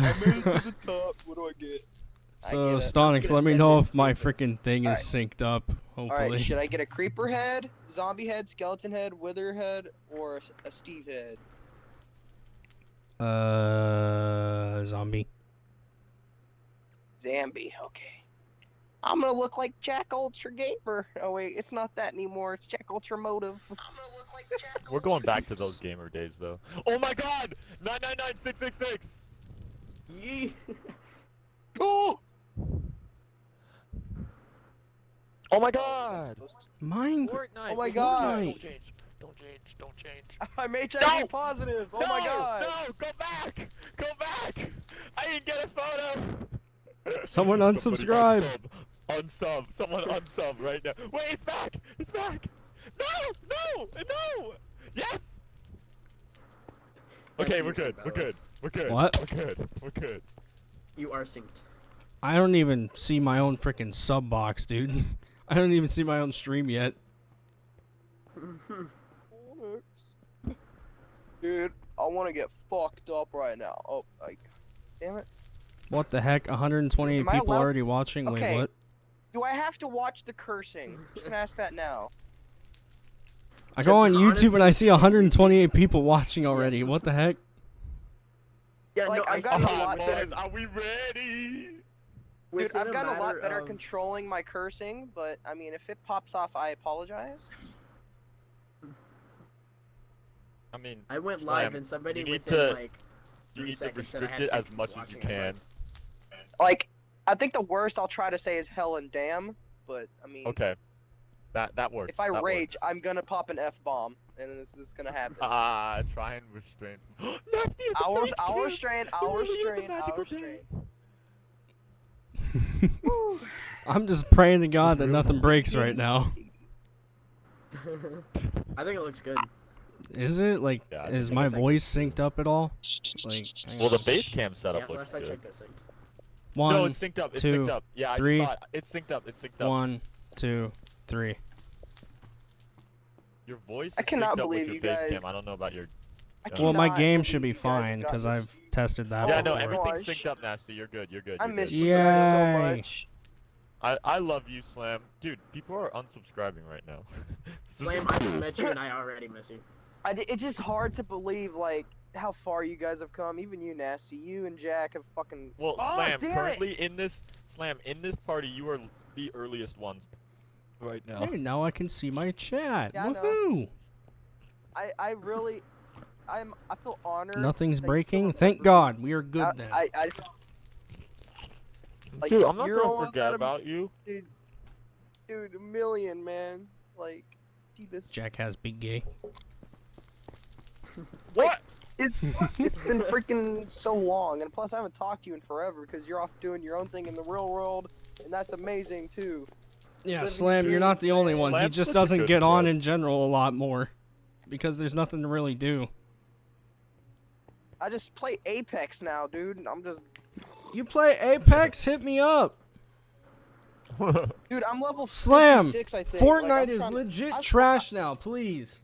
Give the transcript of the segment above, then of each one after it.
I made it to the top. What do I get? So, I get Stonix, a let me know if my ascendant freaking thing is Alright. synced up. Hopefully. Alright, should I get a creeper head, zombie head, skeleton head, wither head, or a Steve head? Zombie. Zambi, okay. I'm gonna look like Jack Ultra Gamer. Oh wait, it's not that anymore. It's Jack Ultra Motive. I'm gonna look like Jack. We're going back to those gamer days, though. Oh my God! 999666. Yee. Oh! Oh my Oh, God! Mine. Fortnite. Oh my God. Don't change. Don't change. Don't change. I'm HIV No! positive. Oh no! my God. No! Go back! Go back! I didn't get a photo. Someone Somebody unsubscribe. Unsub. Someone unsub right now. Wait, it's back! It's back! No! No! No! Yes! Okay, we're good. We're good. We're good. What? We're good. We're good. You are synced. I don't even see my own freaking sub box, dude. I don't even see my own stream yet. Dude, I want to get fucked up right now. Oh, like, damn it. What the heck? 128 Am I people allowed- already watching? Okay. Wait, what? Do I have to watch the cursing? Just gonna ask that now. I go on honestly- YouTube and I see 128 people watching already. What the heck? Yeah, Like, no, I've gotten a saw lot that. better. Boys, are we ready? Dude, Within I've gotten a lot matter better of- controlling my cursing, but I mean, if it pops off, I apologize. I mean, I went Slam, live and somebody you need within to- like you 3 need to seconds said I restrict had it as 50 much as you watching. I was like, can. Like, I think the worst I'll try to say is hell and damn, but I mean, Okay. That works. if I that rage, I'm gonna pop an F-bomb, and this is gonna happen. Try and restrain. Nasty is a I'll magic I'll cube. restrain, It I'll really is a restrain, I'll magical restrain. thing. I'm just praying to God that nothing breaks right now. I think it looks good. Is it? Like, Yeah, I is think my it's like- voice synced up at all? Like, hang Well, on. the base cam Yeah, setup looks last I good. checked, it's synced. No, One, it's synced up. It's two, synced up. Yeah, three. I saw it. It's synced up. It's synced up. 1, 2, 3. Your voice is I cannot synced up believe with you your face guys- cam. I don't know about your. I Well, my cannot game believe should be you guys have fine gotten because this- I've tested that Yeah, Oh no, my before. everything's gosh. synced up, Nasty. You're good. You're good. I You're miss good. you guys so Yay. much. I love you, Slam. Dude, people are unsubscribing right now. This is Slam, I just cool. met you and I already miss you. It's just hard to believe, like, how far you guys have come. Even you, Nasty. You and Jack have fucking. Well, Oh, Slam, damn it! currently in this party, you are the earliest ones right now. Hey, now I can see my chat. Yeah, I know. Woohoo! I really, I feel honored. Nothing's that you breaking. still Thank remember God. We are good me. then. Like, Dude, I'm not you're gonna almost forget at a- about you. Dude, a million, man. Like, Jesus. Jack has big gay. What? It's been freaking so long, and plus I haven't talked to you in forever because you're off doing your own thing in the real world, and that's amazing too. Yeah, Living Slam, you're dreams, not the only one. He Slam's just such a doesn't good get on bro. in general a lot more. Because there's nothing to really do. I just play Apex now, dude. And I'm just, You play Apex? Hit me up. dude. I'm level Slam, 56, I think. Like, Fortnite I'm is trying to- legit I'm- trash now, please.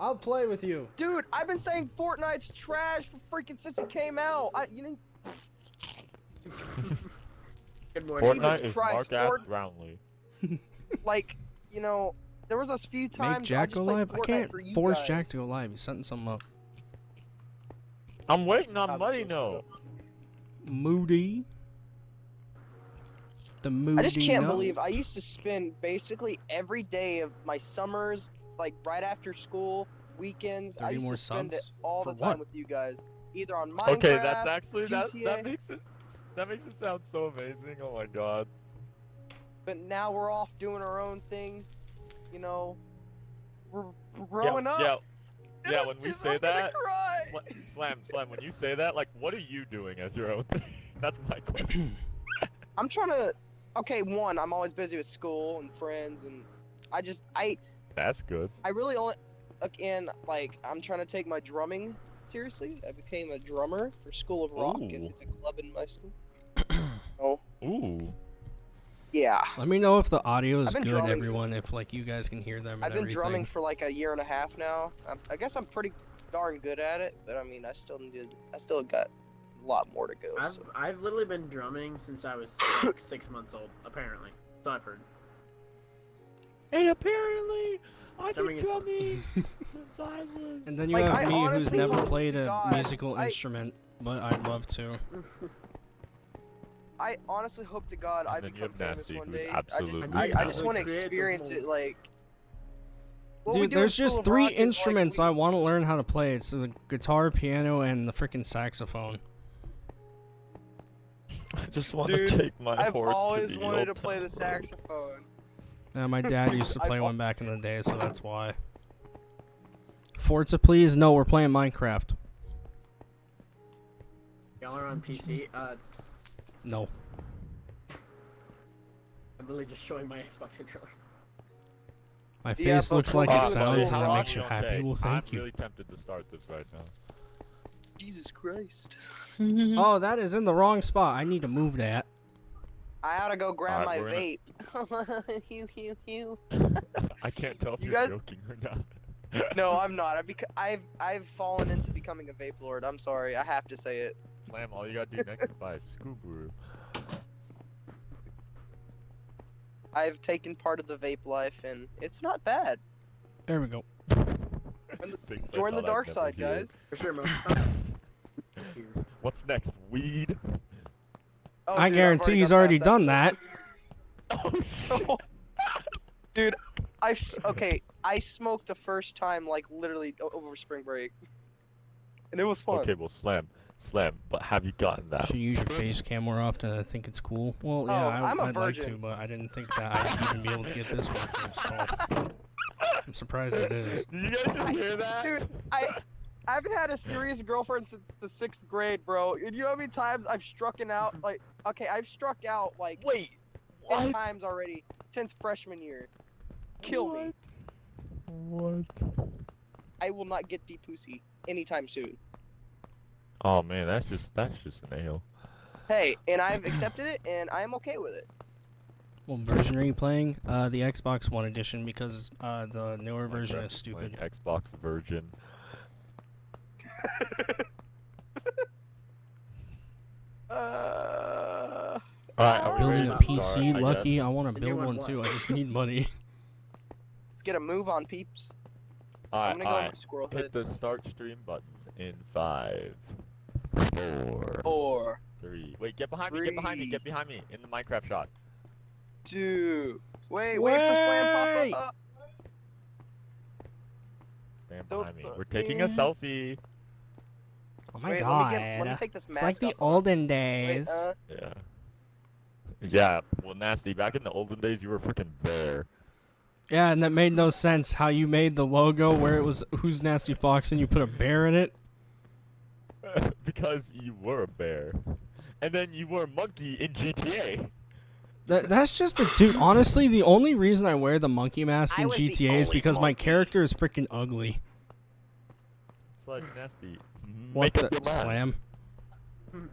I'll play with you. Dude, I've been saying Fortnite's trash for freaking since it came out. You know, Good morning. Fortnite Jesus is Christ, Mark Fort- Ass Brownlee. like, you know, there was a few times Make Jack I just go played live? I Fortnite can't for you force guys. Jack to go live. He's setting something up. I'm waiting on I'm Muddy so No. Moody. The Moody I just can't Nut. believe I used to spend basically every day of my summers, like right after school, weekends. I 30 used more to spend it subs? all For the time what? with you guys, either on Minecraft. Okay, that's actually that GTA. makes it sound so amazing. Oh my god. But now we're off doing our own thing. You know, we're growing up. Yeah, when we Dude, say I'm gonna that, cry. Slam, when you say that, like, what are you doing as your own thing? That's my question. I'm trying to. Okay, one, I'm always busy with school and friends, and I That's good. really only. Again, like, I'm trying to take my drumming seriously. I became a drummer for School of Rock, and Ooh. it's a club in my school. Oh, Ooh. yeah. Let me know if the audio is I've been good, drumming. everyone. If like you guys can hear them and I've been everything. drumming for like a year and a half now. I guess I'm pretty darn good at it, but I mean, I still got a lot more to go. I've So. I've literally been drumming since I was like 6 months old. Apparently, so I've heard. And apparently, I've Drumming been is fun. drumming since I was. And then you Like, have I me who's honestly never hope played to a God musical instrument, but I'd love to. I honestly hope to God I And then you become have famous Nasty, one who's day. absolutely I just talented. want to Creative experience mode. it, like. What we Dude, do in there's School just of 3 Rock is, like, instruments I want to learn how to play. It's the guitar, piano, and the freaking saxophone. I just want Dude, to take my I've horse always to the wanted to old play the town road. saxophone. My dad used to I've play al- one back in the day, so that's why. Forza, please? No, we're playing Minecraft. Y'all are on PC. No. I'm literally just showing my Xbox controller. My Yeah, face but looks we'll like do it it sounds, so and that long, makes you happy. Well, thank I'm you. really tempted to start this right now. Jesus Christ. Oh, that is in the wrong spot. I need to move that. I ought to go grab Alright, my we're vape. Hew. I can't tell if You you're guys- joking or not. No, I'm not. I've fallen into becoming a vape lord. I'm sorry. I have to say it. Slam, all you gotta do next is buy a Scoobaroo. I've taken part of the vape life, and it's not bad. There we go. Things I Join the thought I'd dark never side, hear. guys. For sure, Mo. What's next? Weed? Oh, I dude, I've guarantee he's got already past done that. Oh shit! Dude, I smoked the first time like literally over spring break, and it was fun. Okay, well, Slam, but have you gotten that? Should use your face cam more often. I think it's cool. Well, yeah, Oh, I'm a I'd like to, virgin. but I didn't think that I'd even be able to get this working. So I'm surprised it is. Did you guys just hear that? Dude, I haven't had a serious girlfriend since the 6th grade, bro. And you know how many times I've struck out? Like, okay, I've struck out like Wait, 10 what? times already since freshman year. Kill me. What? I will not get the pussy anytime soon. Oh man, that's just an ale. Hey, and I've accepted it, and I am okay with it. What version are you playing? The Xbox One edition, because the newer version Minecraft is stupid. playing Xbox Virgin. Alright, are we ready Building a to PC, start, I lucky. guess? I want to The build new one one too. I what? just need money. Let's get a move on, peeps. Alright, I'm gonna go with Squirrel hit Hood. the start stream button in 5, 4, 4, 3. Wait, get behind me, get behind me in the Minecraft shot. 2. Wait for Slam Wait! pop up. Stand Don't behind me. look We're taking a in. selfie. Oh my Wait, god. let me take this mask It's like the off. olden Wait, days. Yeah. Yeah, well, Nasty, back in the olden days, you were a freaking bear. Yeah, and that made no sense how you made the logo where it was Who's Nasty Fox and you put a bear in it. Because you were a bear. And then you were a monkey in GTA. That's just a dude. Honestly, the only reason I wear the monkey mask I in was the GTA is only because my monkey. character is freaking ugly. It's like Nasty. What Make up the your mind. slam?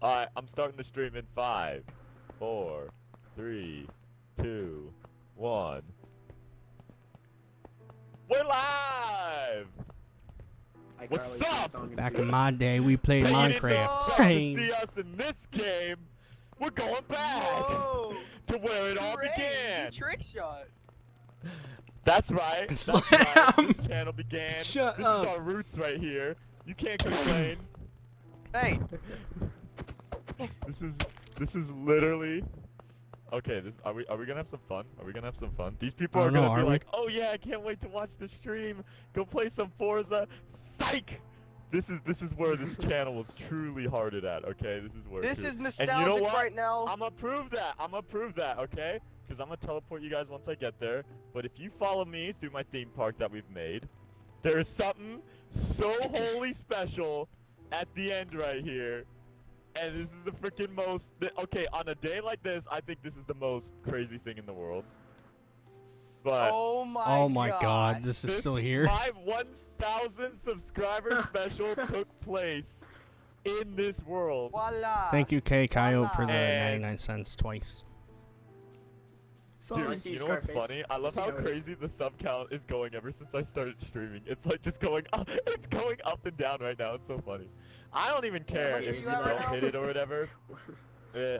Alright, I'm starting the stream in 5, 4, 3, 2, 1. We're live! What's iCarly's new up? song and Back shit. in my day, we played Hey, you didn't Minecraft. expect Same. to see us in this game. We're going back Whoa! to where it all Hooray, began. new trick shots. That's right. That's Slam! right. This channel began. Shut this up. is our roots right here. You can't complain. Hey, This is literally. Okay, are we gonna have some fun? Are we gonna have some fun? These people I are don't know, gonna be are we? like, oh yeah, I can't wait to watch the stream. Go play some Forza. Psych! This is where this channel was truly hearted at. Okay, this is where. this it is And nostalgic you know what? right now. I'ma prove that. Okay? Because I'm gonna teleport you guys once I get there. But if you follow me through my theme park that we've made, there is something so wholly special at the end right here. And this is the freaking most. Okay, on a day like this, I think this is the most crazy thing in the world. But Oh my Oh my god, this is this still here. My 1,000 subscriber special took place in this world. Voila. Thank you, K. Coyote, for the And- 99 cents twice. Dude, I see you know what's Scarface. funny? I love see how how it is. crazy the sub count is going ever since I started streaming. It's like just going up, it's going up and down right now. It's so funny. I don't even care much if are you you at right don't now? hit it or whatever.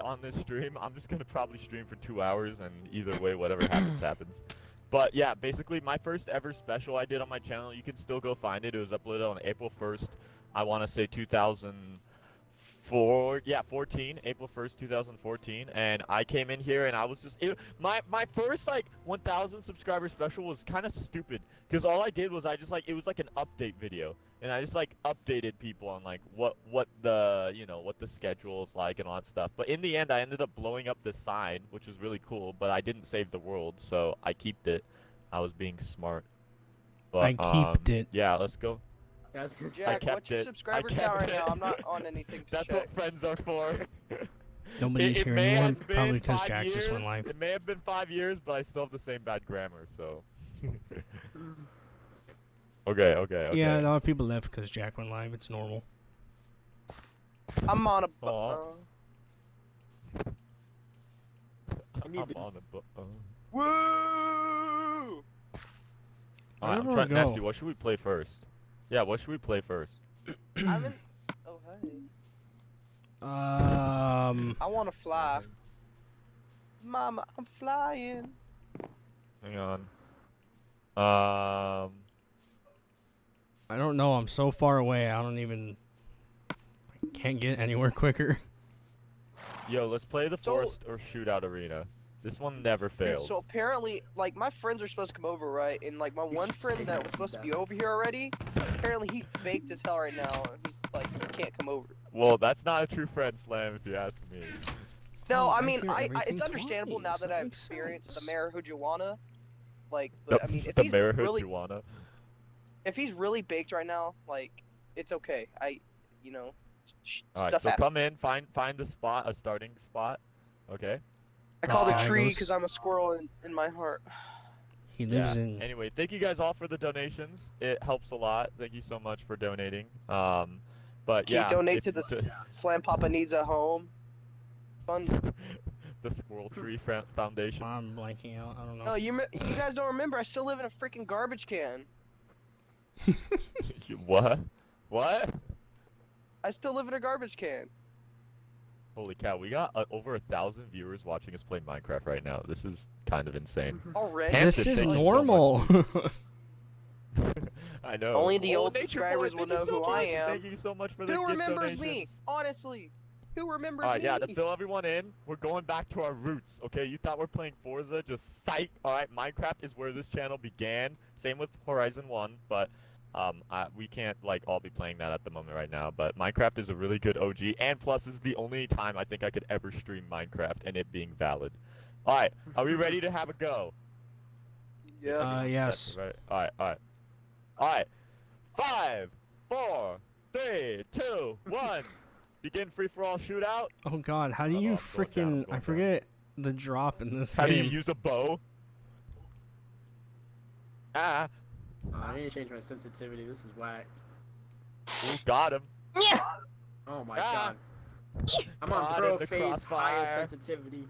On this stream, I'm just gonna probably stream for 2 hours, and either way, whatever happens, happens. But yeah, basically, my first ever special I did on my channel, you can still go find it. It was uploaded on April 1st, I want to say 2014, April 1st, 2014, and I came in here and I was just, my first, like, 1,000 subscriber special was kind of stupid, because all I did was I just, like, it was like an update video. And I just like updated people on like what the what the schedule is like and all that stuff. But in the end, I ended up blowing up the sign, which was really cool. But I didn't save the world, so I keeped it. I was being smart. But I keeped it. Yeah, let's go. Yeah, I was gonna say, Jack, kept what's your it. subscriber I count right kept now? it. I'm not on anything to That's check. what friends are for. Nobody's It here may anymore, have been probably because 5 Jack just years. went live. It may have been 5 years, but I still have the same bad grammar. So. Okay. Yeah, a lot of people left because Jack went live. It's normal. I'm on a. Aw. I need I'm to- on the Woo! Alright, Where I'm do I trying to ask go? you, what should we play first? Yeah, what should we play first? I haven't. Oh hey. I want to fly. Mama, I'm flying. Hang on. I don't know. I'm so far away. I can't get anywhere quicker. Yo, let's play the So- forest or shootout arena. This one never Dude, fails. so apparently, like, my friends are supposed to come over, right? And, like, my one friend that was supposed to be over here already, apparently he's baked as hell right now. And he's, like, he can't come over. Well, that's not a true friend, Slam, if you ask me. No, Oh, I I mean, hear it's everything understandable now twice. that That I've makes experienced sense. the marijuana. Like, but, I mean, if the he's Marihood really, Juana. if he's really baked right now, like, it's okay. You know, Alright, stuff so happens. come in, find a starting spot. Okay? I called it Guy tree goes- because I'm a squirrel in my heart. He lives Yeah. in. Anyway, thank you guys all for the donations. It helps a lot. Thank you so much for donating. But Can yeah. you donate if to the you Slam Papa Needs a Home? Fun. the Squirrel Tree Foundation. I'm blanking out. I don't know. No, you guys don't remember. I still live in a freaking garbage can. What? What? I still live in a garbage can. Holy cow, we got over 1,000 viewers watching us play Minecraft right now. This is kind of insane. Already. Ham- This Hampton, is thank you so normal. I know. Only the Oh, old Nature subscribers Boy, will thank you know so who I much. am. Thank you so much for the Who gift remembers donations. me? Honestly, who remembers Alright, me? yeah, to fill everyone in, we're going back to our roots, okay? You thought we're playing Forza, just psych. Alright, Minecraft is where this channel began. Same with Horizon 1, but we can't, like, all be playing that at the moment right now. But Minecraft is a really good OG, and plus this is the only time I think I could ever stream Minecraft and it being valid. Alright, are we ready to have a go? Yeah. Yes. Right. Alright. 5, 4, 3, 2, 1. Begin free-for-all shootout. Oh God, how do Uh-oh, you I'm going down, freaking? I'm I going down. forget the drop in this How do game. you use a bow? Ah. I need to change my sensitivity. This is whack. Ooh, got him. Oh my Ah. god. I'm on Caught pro in the phase, higher crossfire. sensitivity.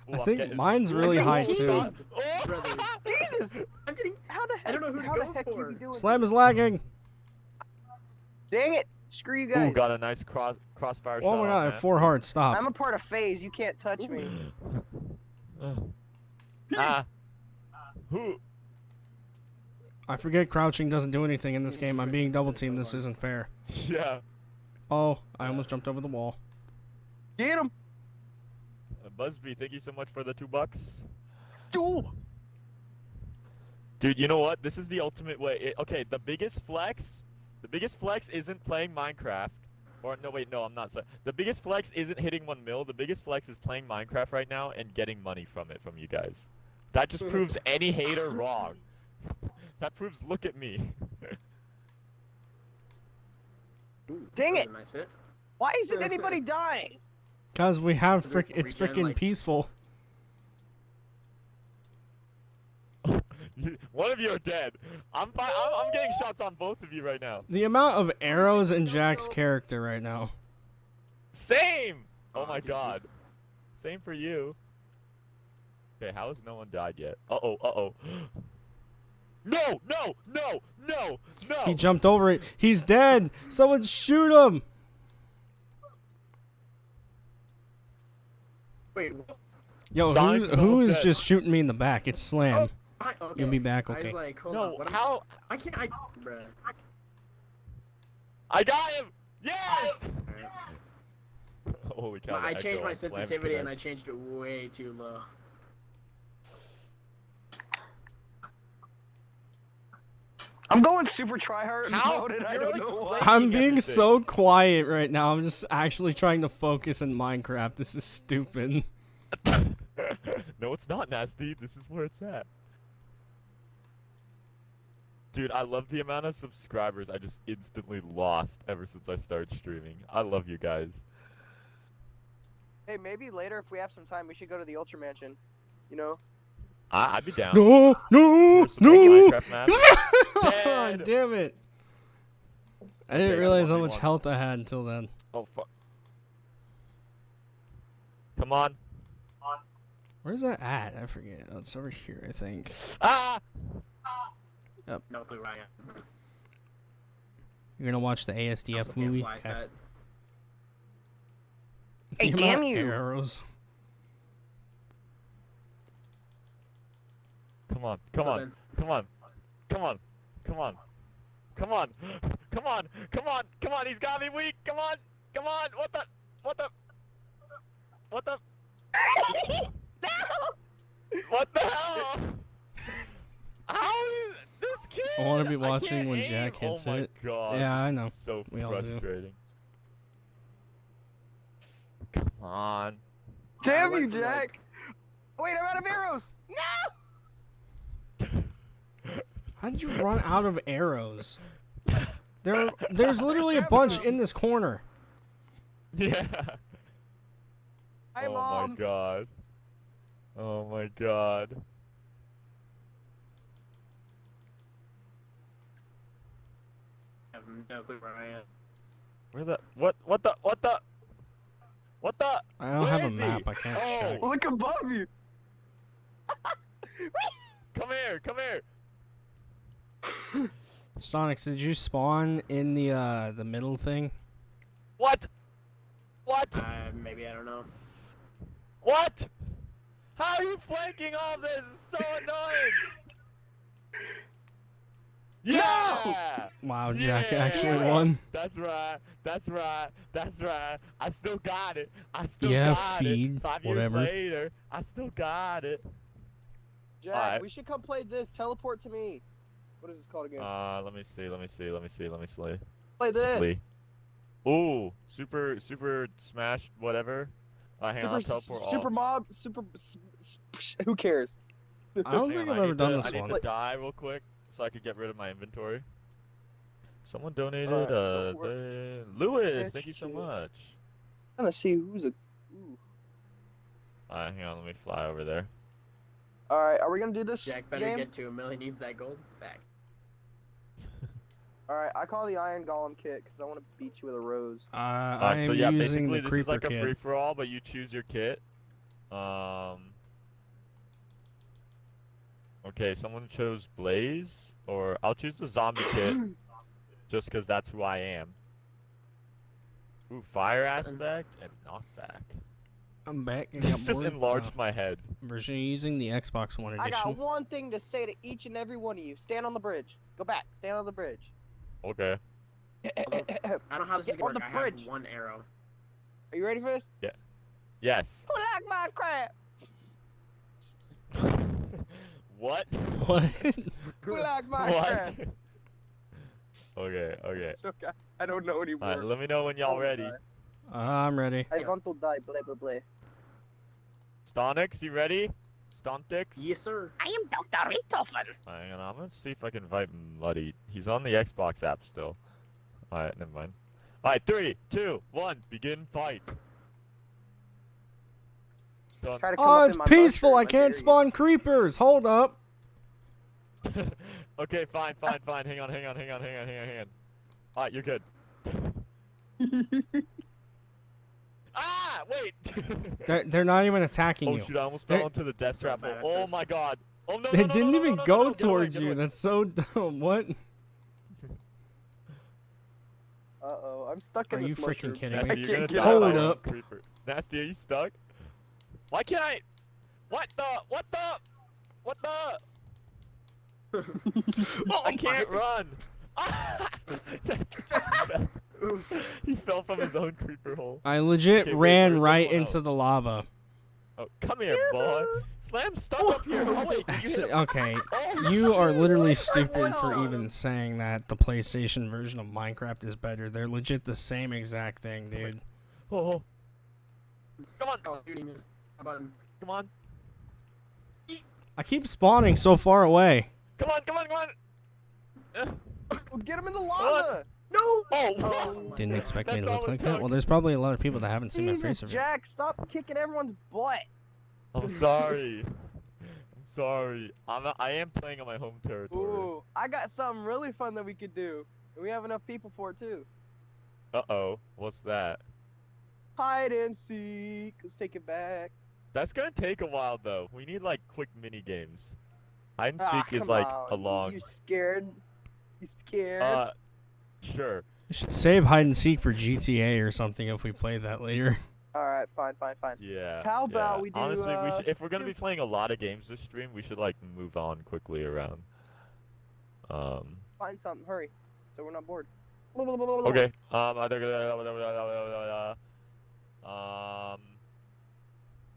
Ooh, I I'm think getting- mine's Ooh, really I'm high getting too. shot. Oh! Brother. Jesus! I'm getting. How the heck? I don't know who to how go the heck for. you be doing? Slam is lagging. Dang it! Screw you guys. Ooh, got a nice crossfire shot. Oh my on God, I have that. 4 hearts. Stop. I'm a part of Phase. You can't touch me. Ah. Who? I forget crouching doesn't do anything in this Yeah, game. I'm sure, being since double it's teamed. so This hard. isn't fair. Yeah. Oh, I almost jumped over the wall. Get him! Busby, thank you so much for the $2. Dude! Dude, you know what? This is the ultimate way. Okay, the biggest flex isn't playing Minecraft. Or, no, wait, no, I'm not. The biggest flex isn't hitting 1 mil. The biggest flex is playing Minecraft right now and getting money from it from you guys. That just proves any hater wrong. That proves, look at me. Ooh, Dang that it. was a nice hit. Why isn't anybody dying? Cause we have Does it it's regen, freaking like- peaceful. One of you are dead. I'm getting shots on both of you right now. The amount of arrows in Jack's character right now. Same! Oh Aw, my GG. god. Same for you. Okay, how has no one died yet? Uh-oh, uh-oh. No, no, no, no, no. He jumped over it. He's dead. Someone shoot him. Wait, what? Yo, Sonic's who almost is dead. just shooting me in the back? It's Slam. Okay. You'll be back, I was okay. like, hold on. No, What am how? I can't. Bruh. I got him. Yes. Alright. Holy cow! I the changed echo my on Slam sensitivity and I Connect. changed it way too low. I'm going super tryhard How? mode, and I You're don't like know why. flaking I'm being everything. so quiet right now. I'm just actually trying to focus in Minecraft. This is stupid. No, it's not nasty. This is where it's at. Dude, I love the amount of subscribers I just instantly lost ever since I started streaming. I love you guys. Hey, maybe later if we have some time, we should go to the Ultra Mansion. You know? I'd be down. No, no, For some more no. Minecraft match. Dead. Damn it. I didn't Okay, realize how 1v1. much health I had until then. Oh fuck. Come on. Where's that at? I forget. Oh, it's over here, I think. Ah! No clue where I am. You're gonna watch the ASDF Also can't movie? fly Okay. stat. Hey, The damn amount of you. Arrows. Come on. Come So on. then- Come on. Come on. Come on. Come on. Come on. Come on. Come on. He's got me weak. Come on. Come on. What the? What the? What the? What the hell? How is this kid? I wanna be I watching can't when aim. Jack hits oh my it. God. Yeah, I know. So We all do. frustrating. Come on. Damn I you, went from, like, Jack! Wait, I'm out of arrows! No! How'd you run out of arrows? There's literally a bunch in this corner. Yeah. Hi, oh Mom! my God. Oh my God. I have no clue where I am. Where the? What? What the? What the? What the? I don't Where have a is he? map. I can't Oh. check. Look above you! Come here. Come here. Sonics, did you spawn in the middle thing? What? What? Maybe I don't know. What? How are you flanking all this? It's so annoying. Yeah! Wow, Jack Yeah! actually won. That's right. That's right. That's right. I still got it. I still Yeah, got feed, it. 5 whatever. years later, I still got it. Jack, Alright. we should come play this. Teleport to me. What is this called again? Let me see. Let me see. Let me see. Let me see. play this. Lee. Ooh, super smash whatever. Hang on, I'll teleport super all. mob, who cares? I don't Hang think on, I've ever done I this need one. to die real quick so I could get rid of my inventory. Someone donated. Alright, don't worry. Lewis, Yeah, thank you so shit. much. I'm trying to see who's a. Ooh. Alright, hang on, let me fly over there. All right, are we gonna do this Jack better game? get to 1 million. Needs that gold. Fact. All right, I call the Iron Golem kit because I want to beat you with a rose. I am So yeah, using basically the this is creeper like a kit. free for all, but you choose your kit. Okay, someone chose Blaze, or I'll choose the zombie kit, just because that's who I am. Ooh, fire aspect and knockback. I'm back. I This got just more enlarged my head. version using the Xbox One I got edition. one thing to say to each and every one of you. Stand on the bridge. Go back. Stand on the bridge. Okay. I don't know how this is Get gonna on work. the I have bridge. 1 arrow. Are you ready for this? Yes. Who like my crap? What? What? Who like my What? crap? Okay, okay. It's okay. I don't know anymore. Alright, let me know when y'all ready. I'm ready. I want to die. Blah blah blah. Stonix, you ready? Stontix? Yes, sir. I am Dr. Beethoven. Hang on, I'm gonna see if I can invite Muddy. He's on the Xbox app still. Alright, never mind. Alright, 3, 2, 1, begin fight. Done. Try to come Oh, up it's in my peaceful. mushroom, I can't dare you. spawn creepers. Hold up. Okay, fine. Hang on. Alright, you're good. Ah, wait! They're not even attacking Oh you. shoot, I almost They're- fell into the death So trap. bad at Oh this. my god. Oh no! They no, no, didn't no, even no, no, go no, get away, towards get you. away. That's so dumb. What? Uh-oh, I'm stuck Are in this you freaking mushroom. kidding I me? Nasty, you're gonna can't get die Hold by out. your own up. creeper. Nasty, are you stuck? Why can't I? What the? What the? What the? I can't run. He fell from his own creeper hole. I legit Okay, wait, ran where's right everyone into else? the lava. Oh, come here, boy. Slam stuck up here. Oh wait, did you hit him? Okay, Oh, you are literally I stupid for know. even saying that the PlayStation version of Minecraft is better. They're legit the same exact thing, dude. Oh, oh. Come on, Call of Duty music. How about him? come on, I keep spawning so far away. come on, come on, come on. Oh, get him in the lava! No! Oh, Oh, Didn't my expect That's me to look all it like that. took. Well, there's probably a lot of people that haven't seen my Jesus, face of it. Jack, stop kicking everyone's butt! I'm sorry. I'm sorry. I am playing on my home territory. Ooh, I got something really fun that we could do. And we have enough people for it too. Uh-oh. What's that? Hide and seek. Let's take it back. That's gonna take a while though. We need like quick mini games. Hide and Ah, seek is come like on. a long. You scared? You scared? Sure. We should save hide and seek for GTA or something if we play that later. Alright, fine. Yeah. How about yeah. we do, Honestly, we should, if we're gonna do- be playing a lot of games this stream, we should like move on quickly around. Find something, hurry. So we're not bored. Okay.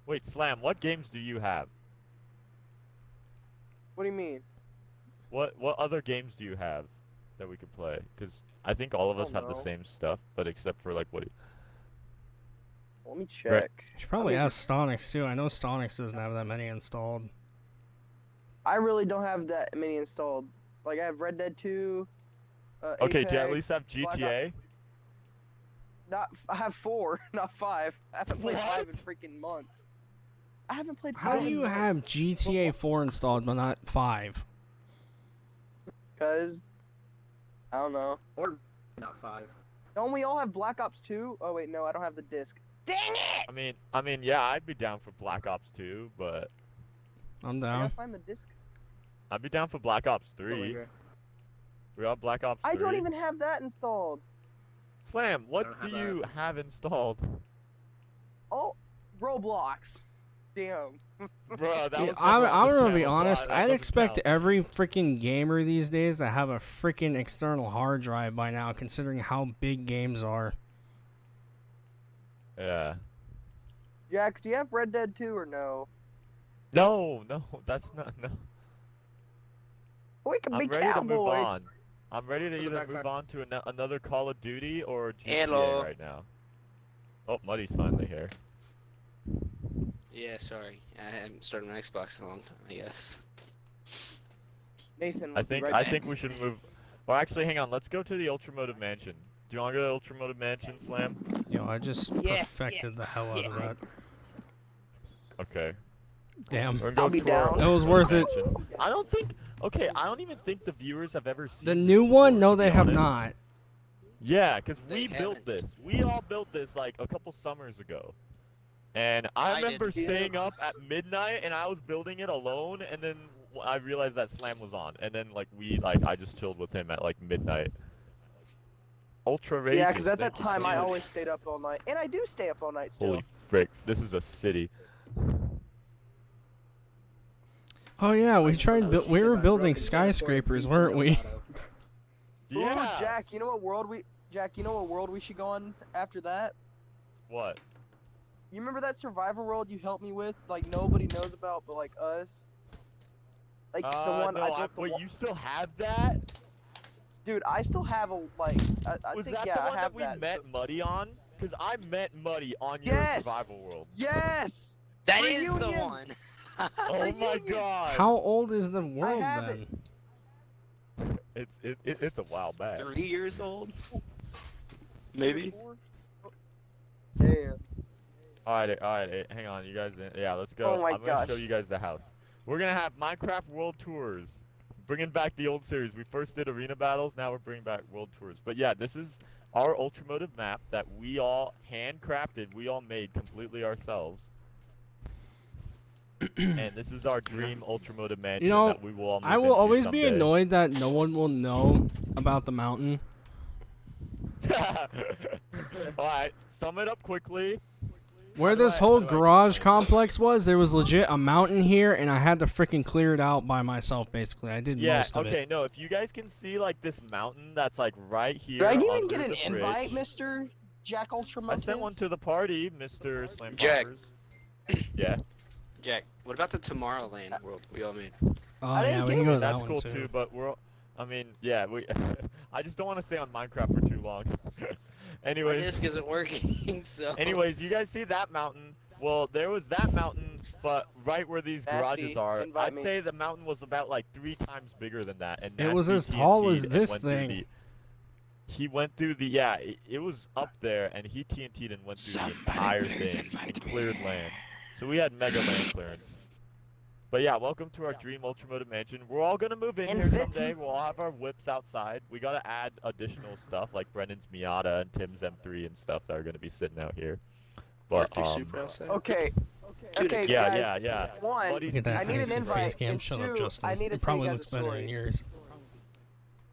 Wait, Slam. What games do you have? What do you mean? What other games do you have that we could play? Because I think all of us don't have the know. same stuff, but except for like what? Let me check. Right. You should probably I mean- ask Stonix too. I know Stonix doesn't have that many installed. I really don't have that many installed. Like, I have Red Dead 2, Okay, do you at Apex, least have Black GTA? I have 4, not 5. I haven't played 5 in What? freaking months. I haven't played 5 How do in you months. have GTA 4 installed but not 5? Because, I don't know. Or not 5. Don't we all have Black Ops 2? Oh, wait, no, I don't have the disc. Dang it! I mean, yeah, I'd be down for Black Ops 2, but I'm I gotta down. find the disc. I'd be down for Black Ops Over 3. here. We all Black Ops 3. I don't even have that installed. Slam, what don't do have you that. have installed? Oh, Roblox. Damn. Bro, that Yeah, was never I'm on this gonna be channel, so honest. that I'd doesn't expect count. every freaking gamer these days to have a freaking external hard drive by now, considering how big games are. Yeah. Jack, do you have Red Dead 2 or no? No, that's not, no. We can I'm be ready to move cowboys. on. I'm ready to There's a either backfire. move on to another Call of Duty or GTA Hello. right now. Oh, Muddy's finally here. Yeah, sorry. I haven't started my Xbox in a long time, I guess. Nathan, I we'll be think right I back. think we should move. Well, actually, hang on. Let's go to the Ultramotive Mansion. Do you want to go to the Ultramotive Mansion, Slam? Yo, I just Yeah, perfected the hell out of yeah. that. Okay. Damn. We're gonna I'll go be to our down. That was worth it. mansion. I don't think. Okay, I don't even think the viewers have ever seen. The this new one? before, No, to they be have honest. not. Yeah, because They we built haven't. this. We all built this like a couple summers ago. And I I did remember too. staying up at midnight and I was building it alone and then I realized that Slam was on and then I just chilled with him at like midnight. Ultra Rages. Yeah, because at that thank you time so I much. always stayed up all night, and I do stay up all night still. Holy frick, this is a city. Oh yeah, we tried. Because We were I building broke into the airport skyscrapers, in weren't we? Silverado. Yeah. Ooh, Jack, you know what world we should go on after that? What? You remember that survivor world you helped me with? Like nobody knows about, but like us. Like the one no, I built the wait, wa- you still have that? Dude, I still have a like. I Was think that yeah, the I one have that we that. met So- Muddy on? Because I met Muddy on your Yes! survival world. Yes. That is the Reunion! one! Oh my Reunion! god. How old is the world have then? it. It's a while back. 3 years old? Maybe? Damn. Alright, hang on, you guys. Yeah, let's go. Oh my I'm gonna gosh. show you guys the house. We're gonna have Minecraft World Tours. Bringing back the old series. We first did arena battles, now we're bringing back World Tours. But yeah, this is our Ultramotive map that we all handcrafted, we all made completely ourselves. and this is our dream ultra-motive mansion You know, that we will all move I will into always be someday. annoyed that no one will know about the mountain. Alright, sum it up quickly. Where do this I- whole how do I garage explain complex was, there was legit a mountain here, and I had to freaking clear it out by myself, basically. I did Yeah, most of okay, it. no, if you guys can see, like, this mountain that's, like, right here Did I even under get an the invite, bridge. Mr. Jack I Ultramotive? sent one to the party, Mr. Slam Jack. Poppers. Yeah, Jack, what about the Tomorrowland world we all made? Oh, I yeah, didn't we get can go it. to that that's one, cool too. too, but I mean, yeah, I just don't want to stay on Minecraft for too long. My Anyways, disc isn't working, so. anyways, you guys see that mountain? Well, there was that mountain, but right where these Nasty, garages are, invite I'd me. say the mountain was about like 3 times bigger than that. And It was Nasty as tall TNT'd as and this went through thing. he went through the it was up there, and he TNT'd and went through the entire thing and cleared land. So we had mega land clearance. But yeah, welcome to our dream ultramotive mansion. We're all gonna move in here someday. We'll all have our whips outside. We gotta add additional stuff like Brennan's Miata and Tim's M3 and stuff that are gonna be sitting out here. But Arctic Super outside. Okay. Dude, Okay, yeah, guys. yeah, yeah. One, Buddy, Look at that I need an icy invite, face cam. and Shut two, up, Justin. I need to It probably tell you looks guys a better than story. yours.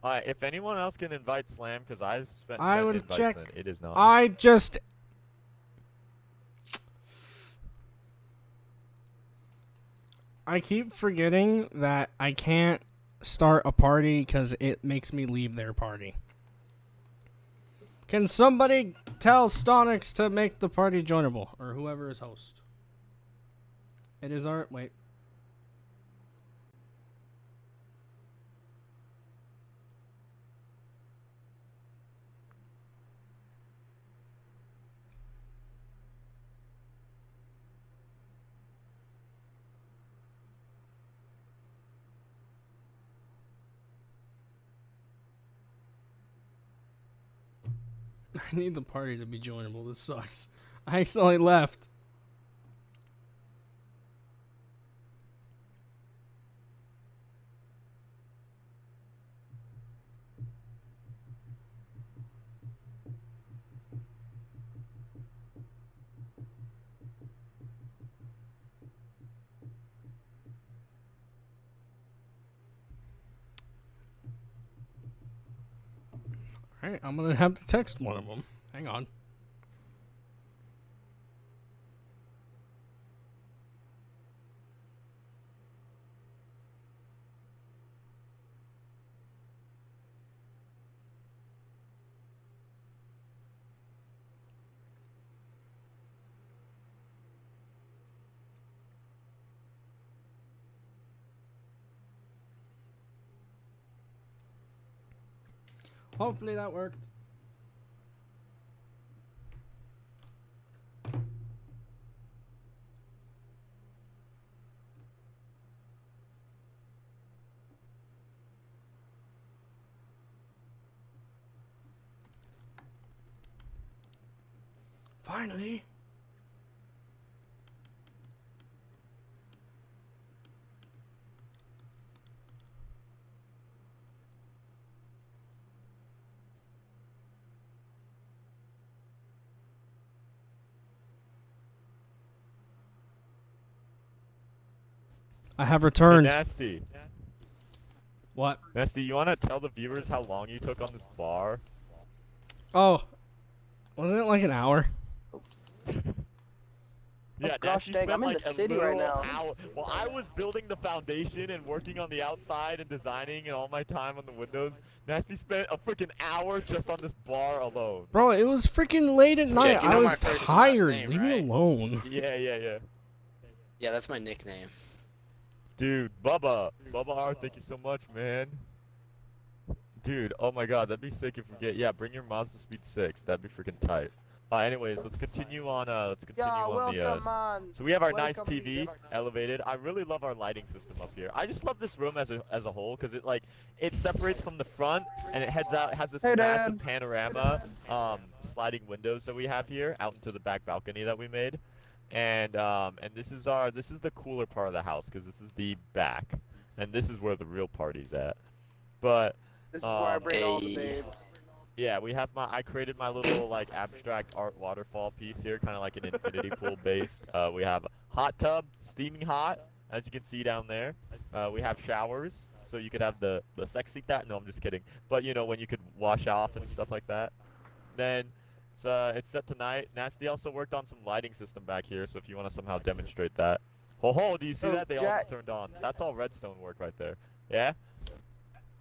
Alright, if anyone else can invite Slam, because I've spent I 10 would invites check. and it is not. I just... I keep forgetting that I can't start a party because it makes me leave their party. Can somebody tell Stonix to make the party joinable? Or whoever is host. It is our... Wait. I need the party to be joinable. This sucks. I accidentally left. Alright, I'm gonna have to text one of them. Hang on. Hopefully that worked. Finally. I have Hey, returned. Nasty. What? Nasty, you want to tell the viewers how long you took on this bar? Oh, wasn't it like an hour? Yeah, gosh Nasty dang, spent I'm in like the a city right literal now. hour. Well, I was building the foundation and working on the outside and designing and all my time on the windows. Nasty spent a freaking hour just on this bar alone. Bro, it was freaking late at night. Jack, you I know was my first and last tired. name, Leave me right? alone. Yeah, yeah, yeah. Yeah, that's my nickname. Dude, Bubba R, thank you so much, man. Dude, oh my god, that'd be sick if we get, yeah, bring your Mazda Speed 6. That'd be freaking tight. Anyways, let's continue on, Yeah, on the, welcome on. so we have our nice Welcome. TV elevated. I really love our lighting system up here. I just love this room as a whole because it separates from the front and it heads out. It has this Hey, massive Dad. panorama, sliding windows that we have here out into the back balcony that we made, and this is the cooler part of the house because this is the back, and this is where the real party's at. But This is where I bring all the Hey. babes. yeah, I created my little like abstract art waterfall piece here, kind of like an infinity pool base. We have a hot tub, steaming hot, as you can see down there. We have showers, so you could have the sex seat that. No, I'm just kidding. But you know when you could wash off and stuff like that. Then it's set tonight. Nasty also worked on some lighting system back here, so if you want to somehow demonstrate that. Ho, do you see Oh, that? They all Jack- just turned on. That's all redstone work right there. Yeah?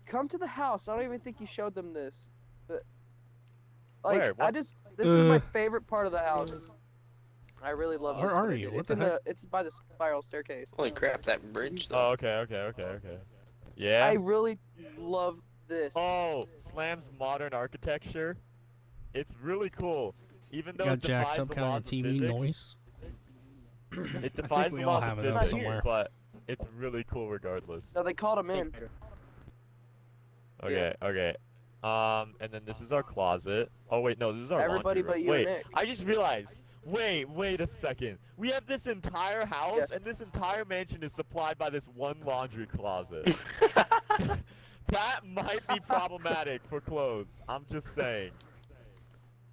Come to the house. I don't even think you showed them this. But, like, Where? What? this is my favorite part of the house. I really love this. Where are bit. you? What It's the in heck? it's by the spiral staircase. Holy crap, that bridge Oh, though. okay. Yeah? I really love this. Oh, Slam's modern architecture. It's really cool. Even though Got it Jack's defies the upcoming laws of TV physics, noise. it defies we the all laws have of it up physics, somewhere. but it's really cool regardless. No, they called him in. Okay. And then this is our closet. Oh wait, no, this is our Everybody laundry room. but you Wait, and Nick. I just realized. Wait a second. We have this entire house, Yeah. and this entire mansion is supplied by this one laundry closet. That might be problematic for clothes. I'm just saying.